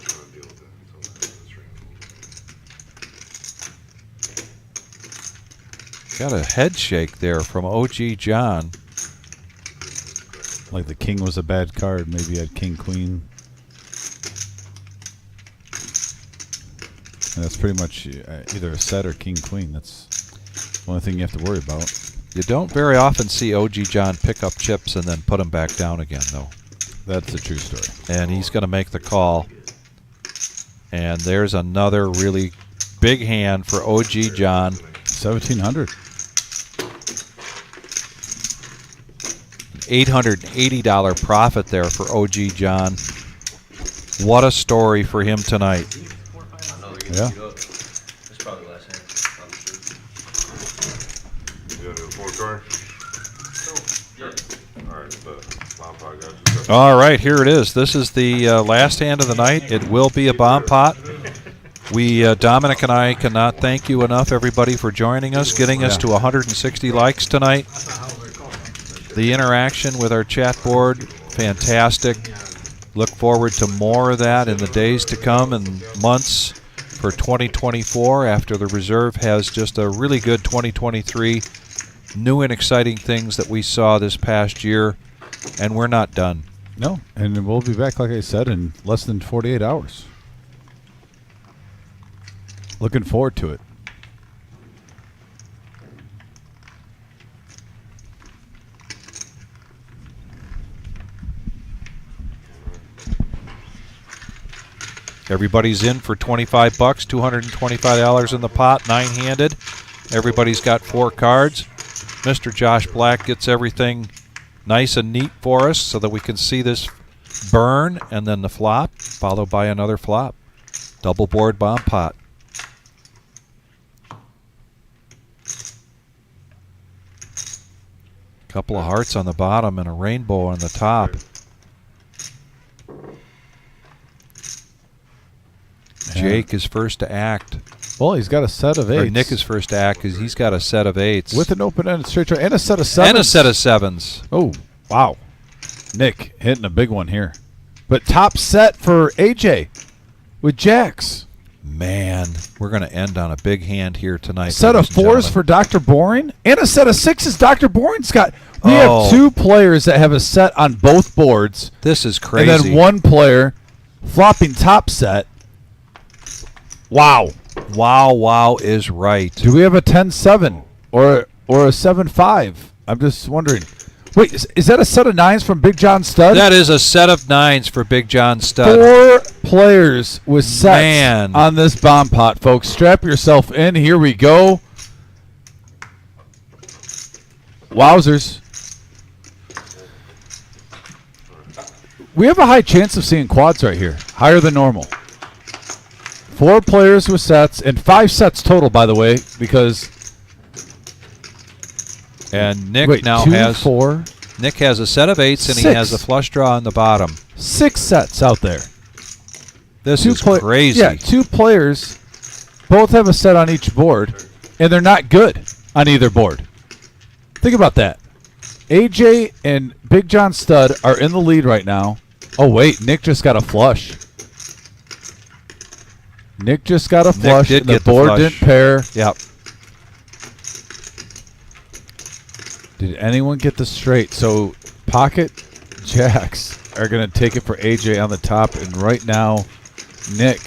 Speaker 7: trying to deal with it until this ring.
Speaker 2: Got a head shake there from OG John.
Speaker 1: like the king was a bad card. Maybe you had king, queen. And that's pretty much either a set or king, queen. That's the only thing you have to worry about.
Speaker 2: You don't very often see OG John pick up chips and then put them back down again, though.
Speaker 1: That's a true story.
Speaker 2: And he's going to make the call. And there's another really big hand for OG John.
Speaker 1: 1,700.
Speaker 2: $880 profit there for OG John. What a story for him tonight.
Speaker 1: Yeah.
Speaker 8: That's probably the last hand.
Speaker 7: You gotta do a 4 card? Alright, but I'll probably got you.
Speaker 2: All right, here it is. This is the last hand of the night. It will be a bomb pot. We, Dominic and I, cannot thank you enough, everybody, for joining us, getting us to 160 likes tonight. The interaction with our chat board, fantastic. Look forward to more of that in the days to come and months for 2024 after the reserve has just a really good 2023. New and exciting things that we saw this past year, and we're not done.
Speaker 1: No, and we'll be back, like I said, in less than 48 hours. Looking forward to it.
Speaker 2: Everybody's in for 25 bucks, $225 in the pot, 9-handed. Everybody's got 4 cards. Mr. Josh Black gets everything nice and neat for us so that we can see this burn and then the flop, followed by another flop. Double board bomb pot. Couple of hearts on the bottom and a rainbow on the top. Jake is first to act.
Speaker 1: Well, he's got a set of
Speaker 2: Or
Speaker 1: eights.
Speaker 2: Nick is first to act because he's got a set of eights.
Speaker 1: with an open-ended straight draw and a set of sevens.
Speaker 2: And a set of sevens.
Speaker 1: Oh, wow. Nick hitting a big one here. But top set for AJ with jacks.
Speaker 2: Man, we're going to end on a big hand here tonight.
Speaker 1: Set of
Speaker 2: ladies and
Speaker 1: fours
Speaker 2: gentlemen.
Speaker 1: for Dr. Boring and a set of sixes. Dr. Boring's got. We
Speaker 2: Oh.
Speaker 1: have two players that have a set on both boards.
Speaker 2: This is crazy.
Speaker 1: And then one player flopping top set. Wow.
Speaker 2: Wow is right.
Speaker 1: Do we have a 10-7 or a 7-5? I'm just wondering. Wait, is that a set of nines from Big John Stud?
Speaker 2: That is a set of nines for Big John Stud.
Speaker 1: 4 players with sets
Speaker 2: Man.
Speaker 1: on this bomb pot, folks. Strap yourself in. Here we go. Wowzers. We have a high chance of seeing quads right here. Higher than normal. 4 players with sets, and 5 sets total, by the way, because...
Speaker 2: And Nick
Speaker 1: wait,
Speaker 2: now
Speaker 1: 2,
Speaker 2: has
Speaker 1: 4,
Speaker 2: Nick has a set of eights and he
Speaker 1: 6.
Speaker 2: has a flush draw on the bottom.
Speaker 1: 6 sets out there.
Speaker 2: This
Speaker 1: Two
Speaker 2: is
Speaker 1: pla-
Speaker 2: crazy.
Speaker 1: Yeah, 2 players both have a set on each board, and they're not good on either board. Think about that. AJ and Big John Stud are in the lead right now. Oh, wait, Nick just got a flush. Nick just got a flush,
Speaker 2: did
Speaker 1: and the
Speaker 2: get the
Speaker 1: board
Speaker 2: flush.
Speaker 1: didn't pair.
Speaker 2: Yep.
Speaker 1: Did anyone get this straight? So pocket jacks are going to take it for AJ on the top, and right now Nick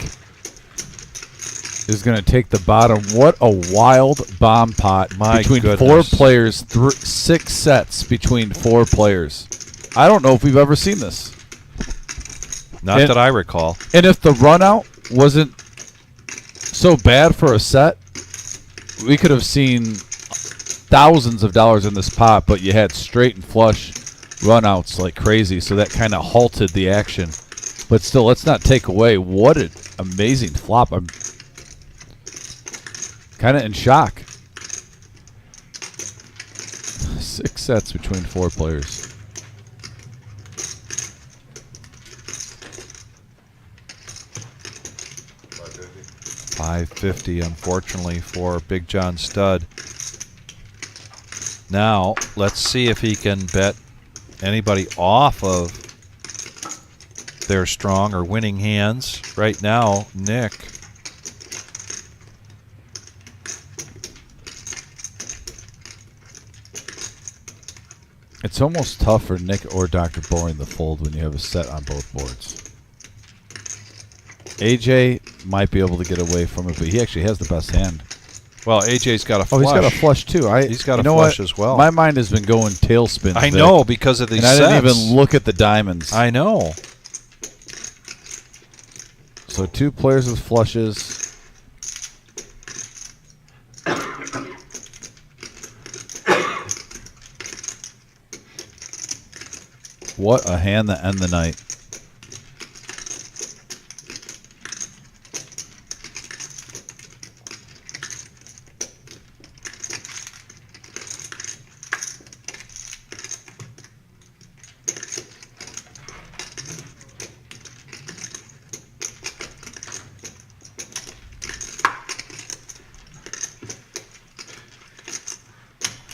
Speaker 1: is going to take the bottom. What a wild bomb pot
Speaker 2: My
Speaker 1: between
Speaker 2: goodness.
Speaker 1: 4 players, 6 sets between 4 players. I don't know if we've ever seen this.
Speaker 2: Not that I recall.
Speaker 1: And if the run out wasn't so bad for a set, we could have seen thousands of dollars in this pot, but you had straight and flush runouts like crazy, so that kind of halted the action. But still, let's not take away what an amazing flop. I'm kind of in shock. 6 sets between 4 players.
Speaker 2: $550, unfortunately, for Big John Stud. Now, let's see if he can bet anybody off of their strong or winning hands. Right now, Nick.
Speaker 1: It's almost tough for Nick or Dr. Boring to fold when you have a set on both boards. AJ might be able to get away from it, but he actually has the best hand.
Speaker 2: Well, AJ's got a flush.
Speaker 1: Oh, he's got a flush too.
Speaker 2: He's got a
Speaker 1: you know
Speaker 2: flush
Speaker 1: what?
Speaker 2: as well.
Speaker 1: My mind has been going tailspin.
Speaker 2: I
Speaker 1: Vic,
Speaker 2: know, because of these
Speaker 1: and I
Speaker 2: sets.
Speaker 1: didn't even look at the diamonds.
Speaker 2: I know.
Speaker 1: So 2 players with flushes. What a hand to end the night.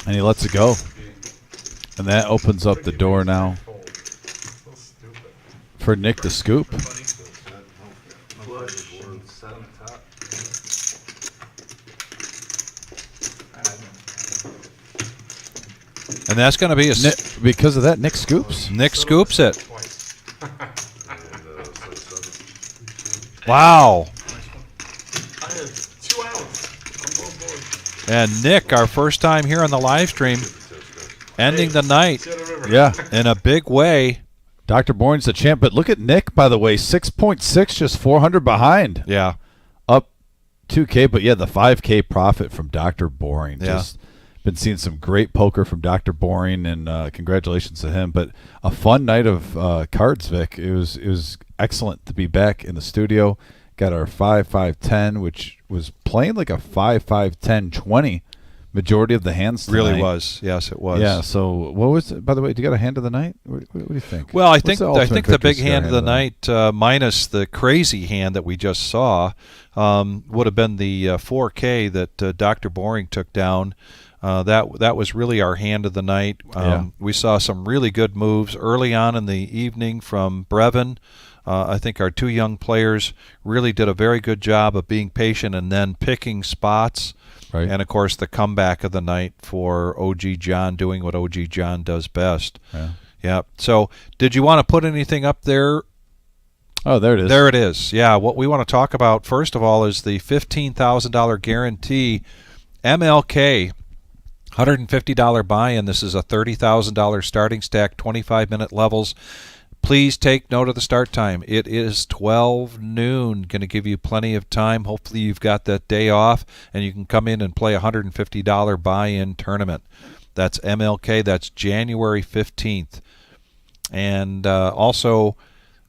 Speaker 1: And he lets it go. And that opens up the door now for Nick to scoop.
Speaker 2: And that's going to be a...
Speaker 1: Nick, because of that, Nick scoops.
Speaker 2: Nick scoops it. Wow.
Speaker 3: I have 2 outs on both boards.
Speaker 2: And Nick, our first time here on the live stream, ending the night
Speaker 3: See you on the river.
Speaker 1: Yeah.
Speaker 2: in a big way.
Speaker 1: Dr. Boring's the champ. But look at Nick, by the way. 6.6, just 400 behind.
Speaker 2: Yeah.
Speaker 1: Up 2K, but yeah, the 5K profit from Dr. Boring.
Speaker 2: Yeah.
Speaker 1: Just been seeing some great poker from Dr. Boring, and congratulations to him. But a fun night of cards, Vic. It was excellent to be back in the studio. Got our 5-5-10, which was playing like a 5-5-10-20 majority of the hands tonight.
Speaker 2: Really was. Yes, it was.
Speaker 1: Yeah. So what was it? By the way, do you got a hand of the night? What do you think?
Speaker 2: Well, I
Speaker 1: What's
Speaker 2: think
Speaker 1: the
Speaker 2: I
Speaker 1: ultimate
Speaker 2: think the
Speaker 1: victory
Speaker 2: big
Speaker 1: scare
Speaker 2: hand of the night, minus the crazy hand that we just saw, would have been the 4K that Dr. Boring took down. That was really our hand of the night. We saw some really good moves early on in the evening from Brevin. I think our two young players really did a very good job of being patient and then picking spots.
Speaker 1: Right.
Speaker 2: And, of course, the comeback of the night for OG John doing what OG John does best. Yeah. So did you want to put anything up there?
Speaker 1: Oh, there it is.
Speaker 2: There it is. Yeah, what we want to talk about, first of all, is the $15,000 guarantee MLK. $150 buy-in. This is a $30,000 starting stack, 25-minute levels. Please take note of the start time. It is 12 noon. Going to give you plenty of time. Hopefully you've got that day off and you can come in and play a $150 buy-in tournament. That's MLK. That's January 15th. And also,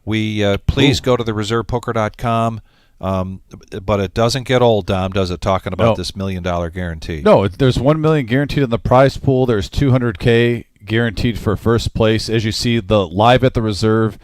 Speaker 2: please go to the reservepoker.com. But it doesn't get old, Dom, does it, talking about this $1 million guarantee?
Speaker 1: No, there's $1 million guaranteed in the prize pool. There's $200K guaranteed for first place. As you see, the live at the reserve,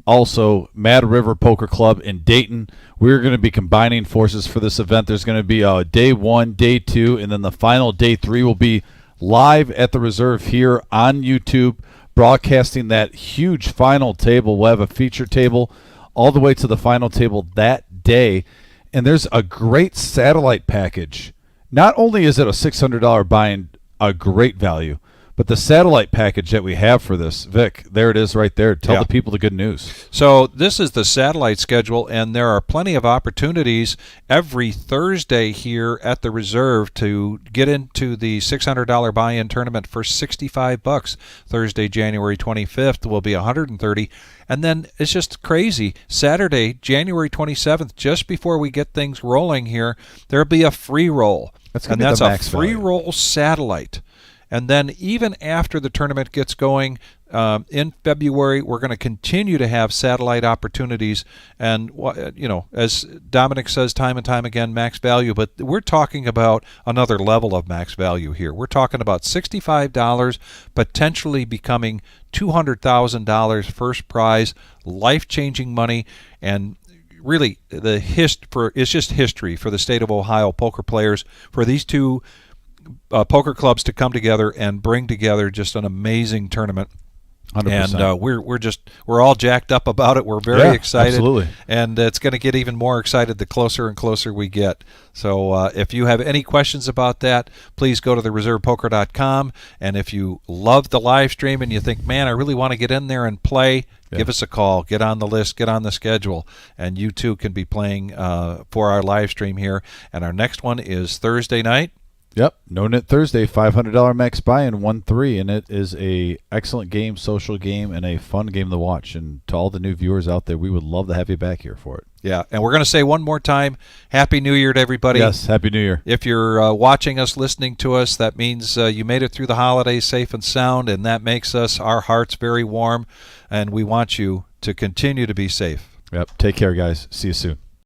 Speaker 1: also Mad River Poker Club in Dayton. We're going to be combining forces for this event. There's going to be day 1, day 2, and then the final day 3 will be live at the reserve here on YouTube, broadcasting that huge final table. We'll have a feature table all the way to the final table that day. And there's a great satellite package. Not only is it a $600 buy-in, a great value, but the satellite package that we have for this, Vic, there it is right there. Tell the people the good news.
Speaker 2: So this is the satellite schedule, and there are plenty of opportunities every Thursday here at the reserve to get into the $600 buy-in tournament for $65. Thursday, January 25th will be $130. And then it's just crazy. Saturday, January 27th, just before we get things rolling here, there'll be a free roll.
Speaker 1: That's
Speaker 2: a free roll satellite. And then even after the tournament gets going in February, we're going to continue to have satellite opportunities. And, as Dominic says time and time again, max value. But we're talking about another level of max value here. We're talking about $65 potentially becoming $200,000 first prize, life-changing money. And really, it's just history for the state of Ohio poker players, for these two poker clubs to come together and bring together just an amazing tournament.
Speaker 1: 100%.
Speaker 2: And we're all jacked up about it. We're very excited.
Speaker 1: Absolutely.
Speaker 2: And it's going to get even more excited the closer and closer we get. So if you have any questions about that, please go to thereservepoker.com. And if you love the live stream and you think, man, I really want to get in there and play, give us a call. Get on the list. Get on the schedule. And you too can be playing for our live stream here. And our next one is Thursday night.
Speaker 1: Yep, No Knit Thursday, $500 max buy-in, 1-3, and it is a excellent game, social game, and a fun game to watch. And to all the new viewers out there, we would love to have you back here for it.
Speaker 2: Yeah, and we're going to say one more time, Happy New Year to everybody.
Speaker 1: Yes, Happy New Year.
Speaker 2: If you're watching us, listening to us, that means you made it through the holidays safe and sound, and that makes our hearts very warm, and we want you to continue to be safe.
Speaker 1: Yep, take care, guys. See you soon.